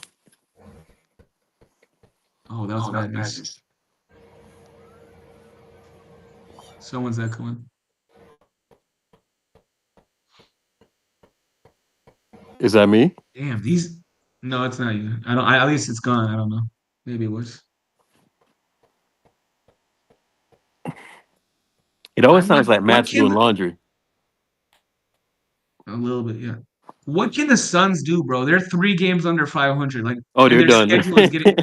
P: Oh, that was a bad miss. Someone's echoing.
N: Is that me?
P: Damn, these. No, it's not you. I don't. At least it's gone. I don't know. Maybe it was.
N: It always
P: I'm
N: sounds
P: like,
N: like
P: what
N: Matt's
P: can
N: doing laundry.
P: a little bit, yeah. What can the Suns do, bro? They're 3 games under 500, like,
N: Oh,
P: and
N: they're
P: their
N: done.
P: schedule is getting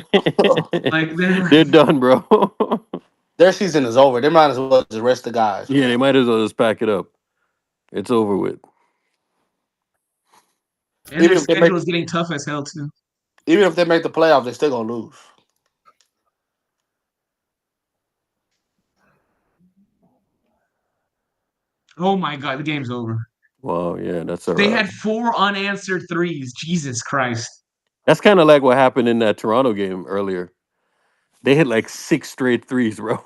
P: like they're
N: They're
P: like,
N: done, bro.
S: Their season is over. They might as well just rest the guys,
N: Yeah,
S: man.
N: they might as well just pack it up. It's over with.
P: and their
S: Even if they make
P: schedule is getting tough as hell too.
S: even if they make the playoffs, they still gonna lose.
P: Oh my god, the game's over.
N: Wow, yeah, that's all
P: They
N: right.
P: had 4 unanswered threes. Jesus Christ.
N: That's kind of like what happened in that Toronto game earlier. They hit like 6 straight threes, bro.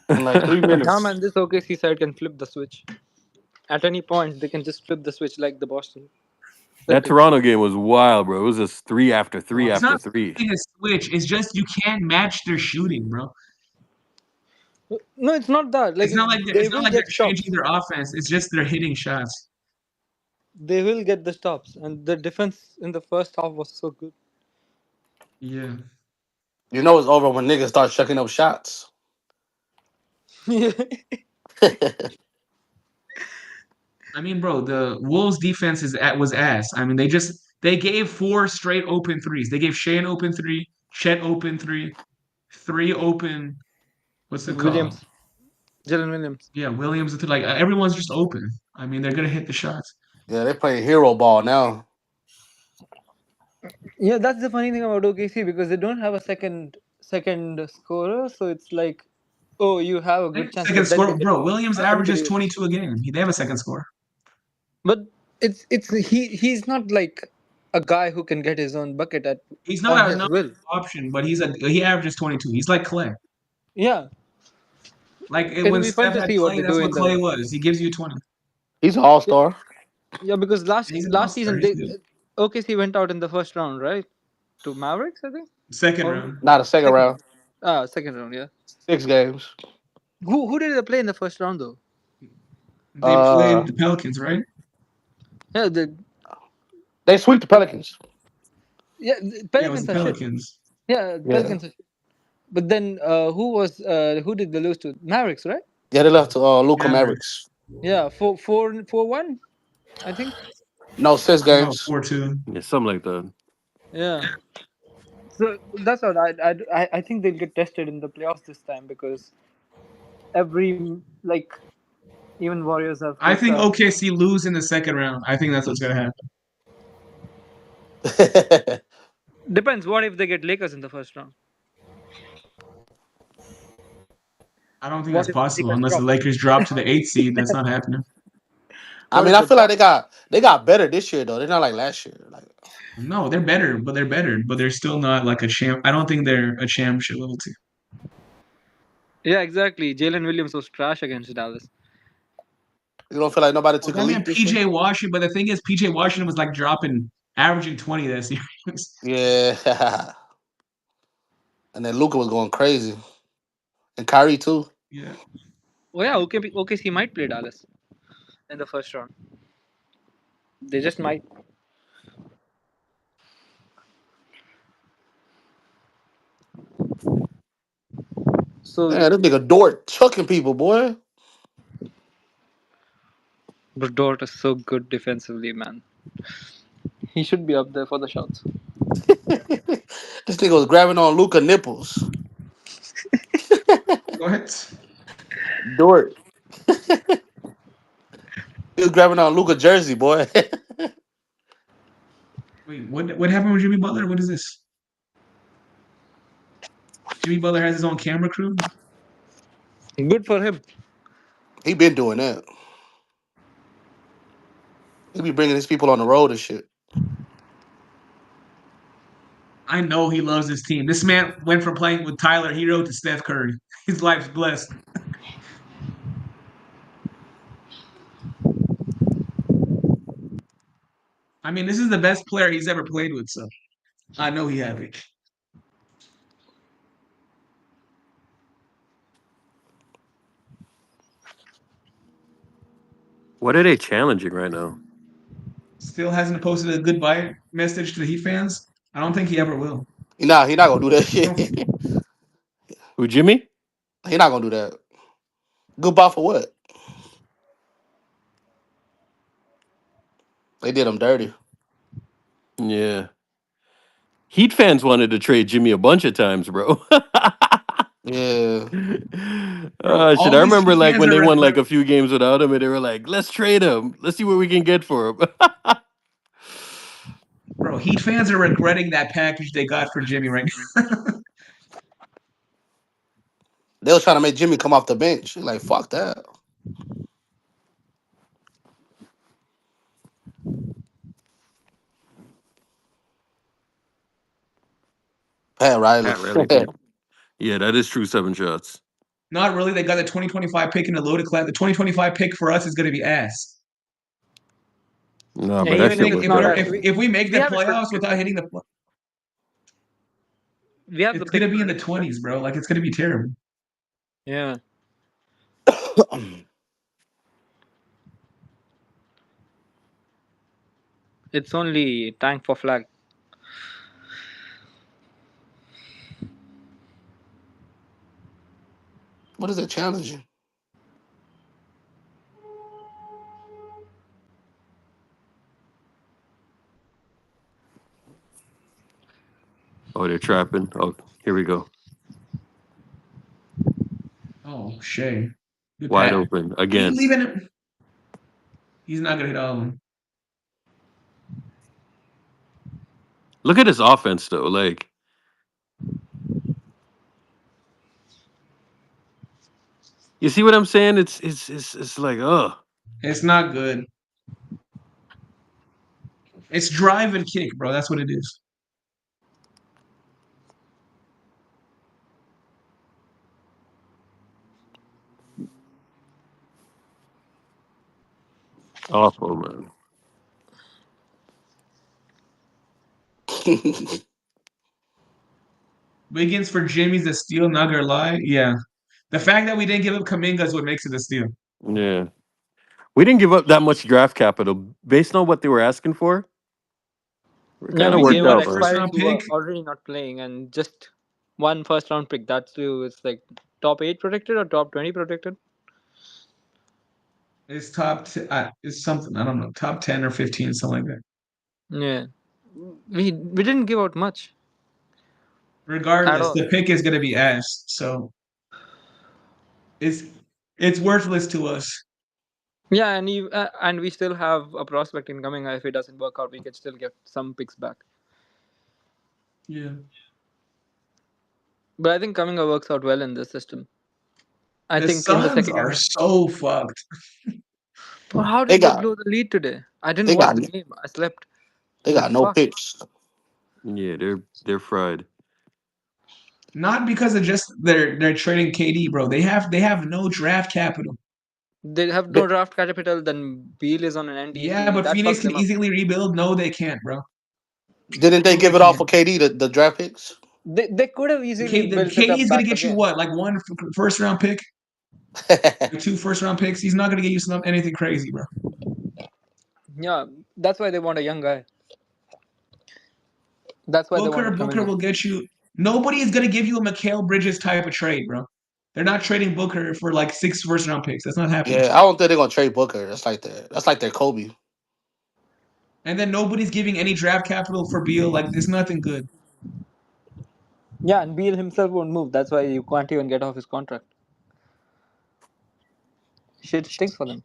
S: In like three
R: Yeah,
S: minutes.
R: man, this OKC side can flip the switch. At any point, they can just flip the switch like the Boston
N: That
R: Celtics.
N: Toronto game was wild, bro. It was just three after three
P: It's
N: after
P: not
N: three.
P: flipping a switch. It's just you can't match their shooting, bro.
R: No, it's not that. Like
P: It's not like they're,
R: they
P: it's not
R: will
P: like they're
R: get
P: changing
R: stops.
P: their offense. It's just they're hitting shots.
R: They will get the stops, and the defense in the first half was so good.
P: Yeah.
S: You know it's over when niggas start chucking up shots.
R: Yeah.
P: I mean, bro, the Wolves defense was ass. I mean, they gave 4 straight open threes. They gave Shea an open three, Chet open three, 3 open. What's it called?
R: Williams, Jalen Williams.
P: Yeah, Williams. Like everyone's just open. I mean, they're gonna hit the shots.
S: Yeah, they playing hero ball now.
R: Yeah, that's the funny thing about OKC because they don't have a second scorer, so it's like, oh, you have a
P: They have
R: good
P: a
R: chance,
P: second
R: but then they
P: score,
R: get
P: bro. Williams averages
R: anybody else.
P: 22 a game. They have a second score.
R: But he's not like a guy who can get his own bucket at
P: He's
R: on
P: not a
R: his
P: number
R: will.
P: option, but he averages 22. He's like Clay.
R: Yeah,
P: Like
R: it'll
P: when
R: be fun
P: Steph
R: to
P: had
R: see what
P: Clay,
R: they
P: that's
R: do
P: what
R: in
P: Clay
R: the.
P: was. He gives you 20.
S: He's an all
R: Yeah,
S: star.
R: yeah, because
P: He's an
R: last
P: all-star.
R: season
P: He's
R: they
P: good.
R: OKC went out in the first round, right? To Mavericks, I think,
P: Second
R: or
P: round.
S: Not a second
R: second.
S: round.
R: Second round. Yeah.
S: 6 games.
R: Who did they play in the first round though?
P: They
S: Uh,
P: played the Pelicans, right?
R: Yeah,
S: they sweep the Pelicans.
R: the
P: Yeah, it was
R: Pelicans
P: the
R: are shit.
P: Pelicans.
R: Yeah,
S: Yeah.
R: Pelicans are shit. But then who did they lose to? Mavericks, right?
S: Yeah, they left to Luca
P: Mavericks.
S: Mavericks.
R: Yeah, 4-1, I think.
S: No, six
P: No,
S: games.
P: 4-2.
N: Yeah, something like that.
R: Yeah. So that's what I think they'll get tested in the playoffs this time because every like even Warriors have
P: I
R: faced
P: think
R: a.
P: OKC lose in the second round. I think that's what's gonna happen.
R: Depends. What if they get Lakers in the first round?
P: I don't think
R: What
P: that's
R: if the
P: possible
R: Lakers
P: unless the
R: drop?
P: Lakers drop to the 8th seed. That's not happening.
S: I
R: What
S: mean,
R: if
S: I
R: they
S: feel like
R: drop?
S: they got better this year though. They're not like last year. Like
P: No, they're better, but they're better, but they're still not like a champ. I don't think they're a championship level team.
R: Yeah, exactly. Jalen Williams was trash against Dallas.
S: you don't feel like nobody
P: Well,
S: took a
P: then we
S: leap
P: have
S: this year.
P: PJ Washington, but the thing is, PJ Washington was like averaging 20 that series.
S: Yeah. And then Luca was going crazy, and Kyrie too.
P: Yeah.
R: Oh yeah, OKC might play Dallas in the first round. They just might. So,
S: Man, this nigga Dort chucking people, boy.
R: but Dort is so good defensively, man. He should be up there for the shots.
S: This nigga was grabbing on Luca nipples.
P: What?
S: Dort. He was grabbing on Luca jersey, boy.
P: Wait, what happened with Jimmy Butler? What is this? Jimmy Butler has his own camera crew?
R: Good for him.
S: He been doing that. He be bringing his people on the road and shit.
P: I know he loves his team. This man went from playing with Tyler Hero to Steph Curry. His life's blessed. I mean, this is the best player he's ever played with, so I know he happy.
N: What are they challenging right now?
P: Still hasn't posted a goodbye message to the Heat fans. I don't think he ever will.
S: He not gonna do that
P: I don't.
S: shit.
N: Who, Jimmy?
S: He not gonna do that. Goodbye for what? They did him dirty.
N: Yeah. Heat fans wanted to trade Jimmy a bunch of times, bro.
S: Yeah.
P: Bro,
N: Shit.
P: all
N: I
P: these
N: remember
P: Heat
N: like
P: fans
N: when
P: are
N: they won like a few games without him, and they were like, "Let's trade him. Let's see what we can get for him."
P: bro. Heat fans are regretting that package they got for Jimmy right now.
S: They was trying to make Jimmy come off the bench. He like, fuck that. Pat Riley.
N: Pat Riley too. Yeah, that is true. 7 shots.
P: Not really. They got the 2025 pick in the loaded class. The 2025 pick for us is going to be ass.
N: No,
R: Yeah,
N: but that
P: If
R: even
N: shit
R: if
P: we
R: it's
N: was
P: if
R: not
P: we're
R: us,
N: trash.
P: if we make
R: we
P: the
R: have it
P: playoffs
R: protected.
P: without hitting the,
R: We have the
P: it's going
R: pick
P: to be in the
R: protected, right?
P: 20s, bro. Like it's going to be terrible.
R: Yeah, it's only tank for flag.
S: What is it challenging?
N: Oh, they're trapping. Oh, here we go.
P: Oh, Shay, good
N: Wide
P: pat.
N: open
P: He's
N: again.
P: leaving him. He's not going to hit all of them.
N: Look at his offense though. Like, you see what I'm saying? It's like, oh,
P: It's not good. It's drive and kick, bro. That's what it is.
N: awful, man.
P: Wiggins for Jimmy's a steal. Not gonna lie. Yeah, the fact that we didn't give up Kaminga is what makes it a steal.
N: Yeah, we didn't give up that much draft capital based on what they were asking for. It
P: If
R: Yeah,
N: kind of
P: we
R: we
P: give
N: worked
R: gave
P: up
R: all
P: a
N: out,
P: first
N: man.
R: expiries
P: round
R: who were
P: pick,
R: already not playing, and just one first round pick. That's too. It's like top 8 protected or top 20 protected.
P: it's it's something I don't know, top 10 or 15, something like that.
R: Yeah, we didn't give out much at
P: Regardless,
R: all.
P: the pick is gonna be ass. So it's it's worthless to us.
R: Yeah, and we still have a prospect incoming. If it doesn't work out, we can still get some picks back.
P: Yeah.
R: But I think Kaminga works out well in this system. I
P: The
R: think in the
P: Suns
R: second
P: are
R: half.
P: so fucked.
R: Well, how
S: they
R: did they
S: got
R: blow the lead today? I didn't
S: they
R: watch
S: got
R: the game. I slept.
S: they
R: The
S: got no
R: fuck?
S: picks.
N: Yeah, they're fried.
P: Not because of just they're trading KD, bro. They have no draft capital.
R: They have no
S: They,
R: draft capital. Then Beal is on an
P: Yeah,
R: NTC.
P: but
R: That
P: Phoenix
R: fucks
P: can
R: them up.
P: easily rebuild. No, they can't, bro.
S: didn't they
P: No, they
S: give it off for
P: can't.
S: KD the draft picks?
R: They could have easily
P: The
R: built it
P: KD
R: up
P: is gonna
R: back
P: get you
R: again.
P: what, like one first round pick, like two first round picks. He's not gonna get you anything crazy, bro.
R: Yeah, that's why they want a young guy. That's why they
P: Booker
R: wanted
P: Booker
R: Kaminga.
P: will get you. Nobody is gonna give you a Mikal Bridges type of trade, bro. They're not trading Booker for like six first round picks. That's not happening.
S: Yeah, I don't think they're gonna trade Booker. That's like their Kobe.
P: And then nobody's giving any draft capital for Beal. Like it's nothing good.
R: Yeah, and Beal himself won't move. That's why you can't even get off his contract. Shit stinks for them.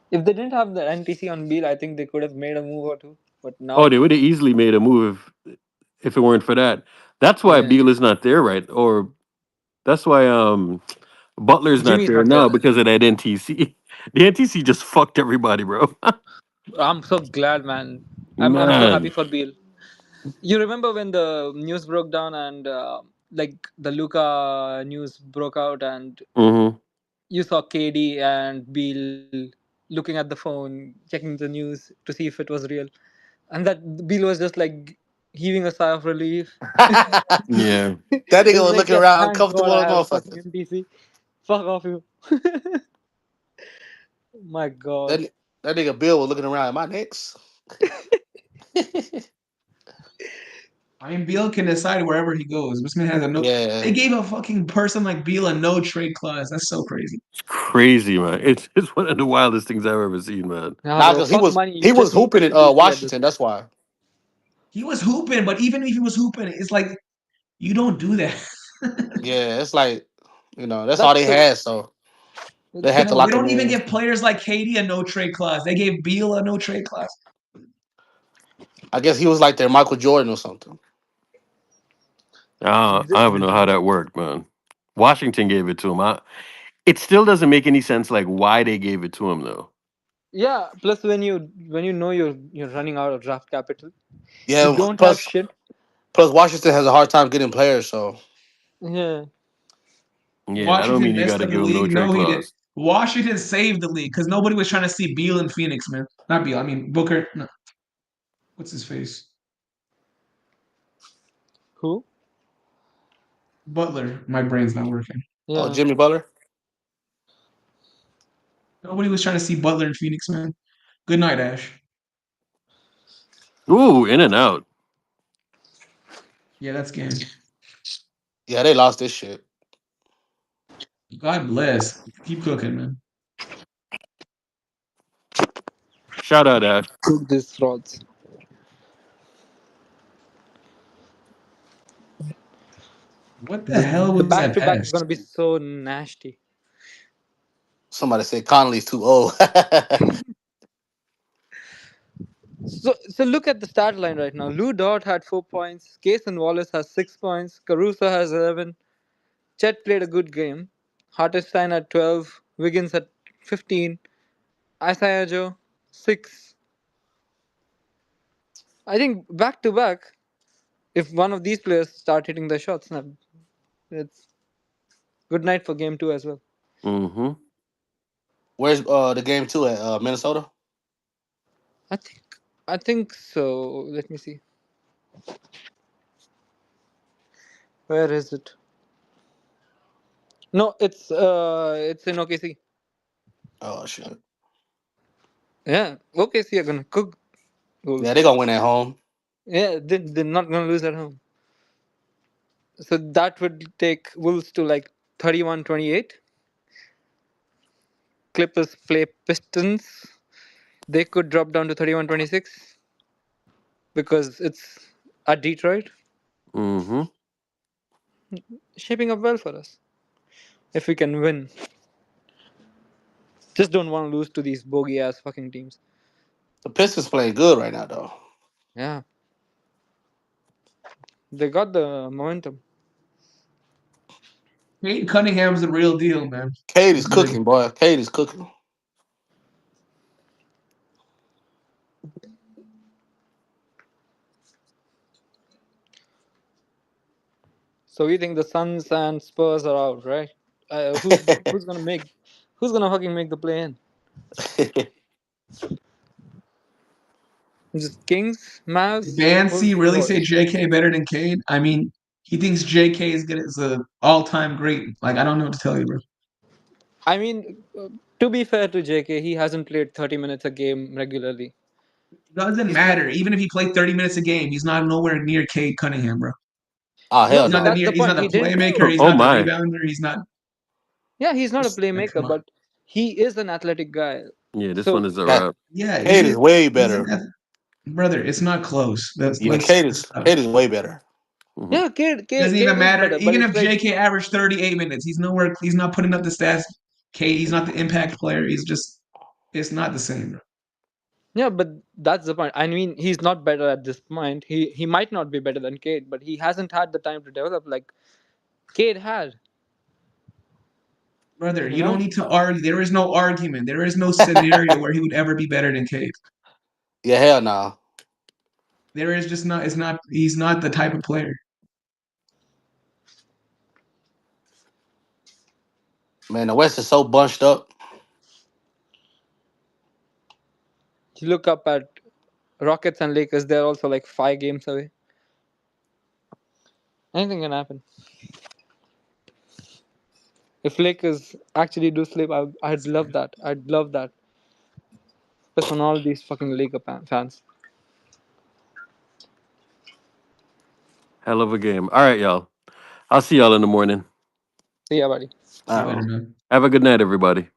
R: If they didn't have the NTC on Beal, I think they could have made a move or two. But
N: Oh,
R: now,
N: they would have easily made a move if it weren't for that. That's why
R: yeah,
N: Beal is not there, right? Or that's why Butler's not
R: Jimmy's
N: there
R: not
N: now
R: there.
N: because of that NTC. The NTC just fucked everybody, bro.
R: I'm so glad, man. I'm so happy
N: Man.
R: for Beal. You remember when the news broke down and like the Luca news broke out and
N: Hmm.
R: you saw KD and Beal looking at the phone, checking the news to see if it was real, and that Beal was just like heaving a sigh of relief.
S: That
N: Yeah.
S: nigga
R: It's
S: was
R: like,
S: looking
R: yeah,
S: around
R: thank God
S: comfortable
R: I
S: as
R: have a fucking
S: motherfucker.
R: MTC. Fuck off you. My God.
S: That that nigga Bill was looking around at my Knicks.
P: I mean, Beal can decide wherever he goes. This man has a no. They
S: Yeah,
P: gave a fucking person like Beal a no trade clause. That's so crazy.
N: It's crazy, man. It's one of the wildest things I've ever seen, man.
R: Yeah,
S: nah,
R: bro.
S: because
R: Fuck money. You
S: he was
R: just need
S: hooping in
R: stability at this
S: Washington.
R: point.
S: That's why.
P: He was hooping, but even if he was hooping, it's like you don't do that.
S: Yeah, it's like that's all
R: That's
S: they
R: the.
S: had, so they
P: You
S: had to
R: It's
P: know, they
S: lock him
P: don't even
S: in.
P: give players like Katie a no trade clause. They gave Beal a no trade clause.
S: I guess he was like their Michael Jordan or something.
N: I don't know how that worked, man. Washington gave it to him. It still doesn't make any sense, like why they gave it to him, though.
R: yeah. Plus, when you know you're running out of draft capital, you
S: Yeah.
R: don't have
S: Plus,
R: shit.
S: Washington has a hard time getting players, so
R: Yeah.
N: Yeah, that don't
P: Washington
N: mean you got
P: messed
N: to
P: up the
N: give him no
P: league.
N: trade
P: No, he did.
N: clause.
P: Washington saved the league because nobody was trying to see Beal in Phoenix, man. Not Beal. I mean Booker. No, what's his face?
R: Who?
P: Butler. My brain's not working.
R: Yeah.
S: Jimmy Butler.
P: Nobody was trying to see Butler in Phoenix, man. Good night, Ash.
N: Ooh, in and out.
P: Yeah, that's game.
S: Yeah, they lost this shit.
P: God bless. Keep cooking, man.
N: Shout out, Ash.
R: Cook this rods.
P: What the hell
R: The
P: was
R: back
P: that
R: to back is
P: pass?
R: gonna be so nasty.
S: Somebody said Conley's too old.
R: So look at the stat line right now. Lou Dort had 4 points. Cason Wallace has 6 points. Caruso has 11. Chet played a good game. Hartenstein at 12. Wiggins at 15. Isaiah Joe 6. I think back to back. If one of these players start hitting the shots, now it's good night for game 2 as well.
N: Mm-hmm.
S: Where's the game two at Minnesota?
R: I think I think so. Let me see. Where is it? No, it's in OKC.
S: Oh shit.
R: Yeah, OKC are gonna cook
S: Yeah,
R: Wolves.
S: they gonna win at home.
R: Yeah, they're not gonna lose at home. So that would take Wolves to like 31-28. Clippers play Pistons. They could drop down to 31-26 because it's at Detroit.
N: Mm-hmm.
R: Shaping up well for us if we can win. Just don't want to lose to these bogey ass fucking teams.
S: The Pistons playing good right now though.
R: Yeah, they got the momentum.
P: Cade Cunningham's the real deal, man.
S: Cade
P: He's
S: is
P: good.
S: cooking, boy. Cade is cooking.
R: So we think the Suns and Spurs are out, right? Who's gonna fucking make the play in? Just Kings,
P: Did
R: Mavs.
P: Bancy
R: Who's
P: really
R: out?
P: say JK better than Cade? I mean, he thinks JK is good as an all-time great. Like, I don't know what to tell you, bro.
R: I mean, to be fair to JK, he hasn't played 30 minutes a game regularly.
P: Doesn't
R: He's not.
P: matter. Even if he played 30 minutes a game, he's not nowhere near Cade Cunningham, bro.
S: Oh
R: No,
S: hell
P: He's not the
S: no.
R: that's
P: near.
R: the
P: He's not
R: point.
P: the
R: He didn't.
P: playmaker. He's
N: Oh
P: not the
N: my.
P: rebounder. He's not.
R: Yeah, he's not a
P: Like, come
R: playmaker,
P: on.
R: but he is an athletic guy.
N: Yeah, this one
R: So
N: is a
S: That
N: wrap.
P: Yeah,
S: Cade is way
P: he's an
S: better.
P: brother. It's not close. That's
S: Yeah,
P: let's stop.
S: Cade is way better.
N: Mm-hmm.
R: yeah, Cade,
P: It doesn't
R: Cade,
P: even
R: Cade is
P: matter.
R: better, but
P: Even
R: it's
P: if
R: like
P: JK averaged 38 minutes, he's nowhere. He's not putting up the stats. Cade, he's not the impact player. He's just. It's not the same, bro.
R: yeah, but that's the point. I mean, he's not better at this point. He might not be better than Cade, but he hasn't had the time to develop like Cade had.
P: Brother,
R: You
P: you don't
R: know?
P: need to argue. There is no argument. There is no scenario where he would ever be better than Cade.
S: Yeah, hell no.
P: There is just not. It's not. He's not the type of player.
S: Man, the West is so bunched up.
R: You look up at Rockets and Lakers; they're also like 5 games away. Anything can happen. If Lakers actually do slip, I'd love that. I'd love that. Piss on all these fucking Lakers fans.
N: Hell of a game. All right, y'all. I'll see y'all in the morning.
R: See ya, buddy.
P: See you
S: All
P: later,
S: right.
P: man.
N: Have a good night, everybody.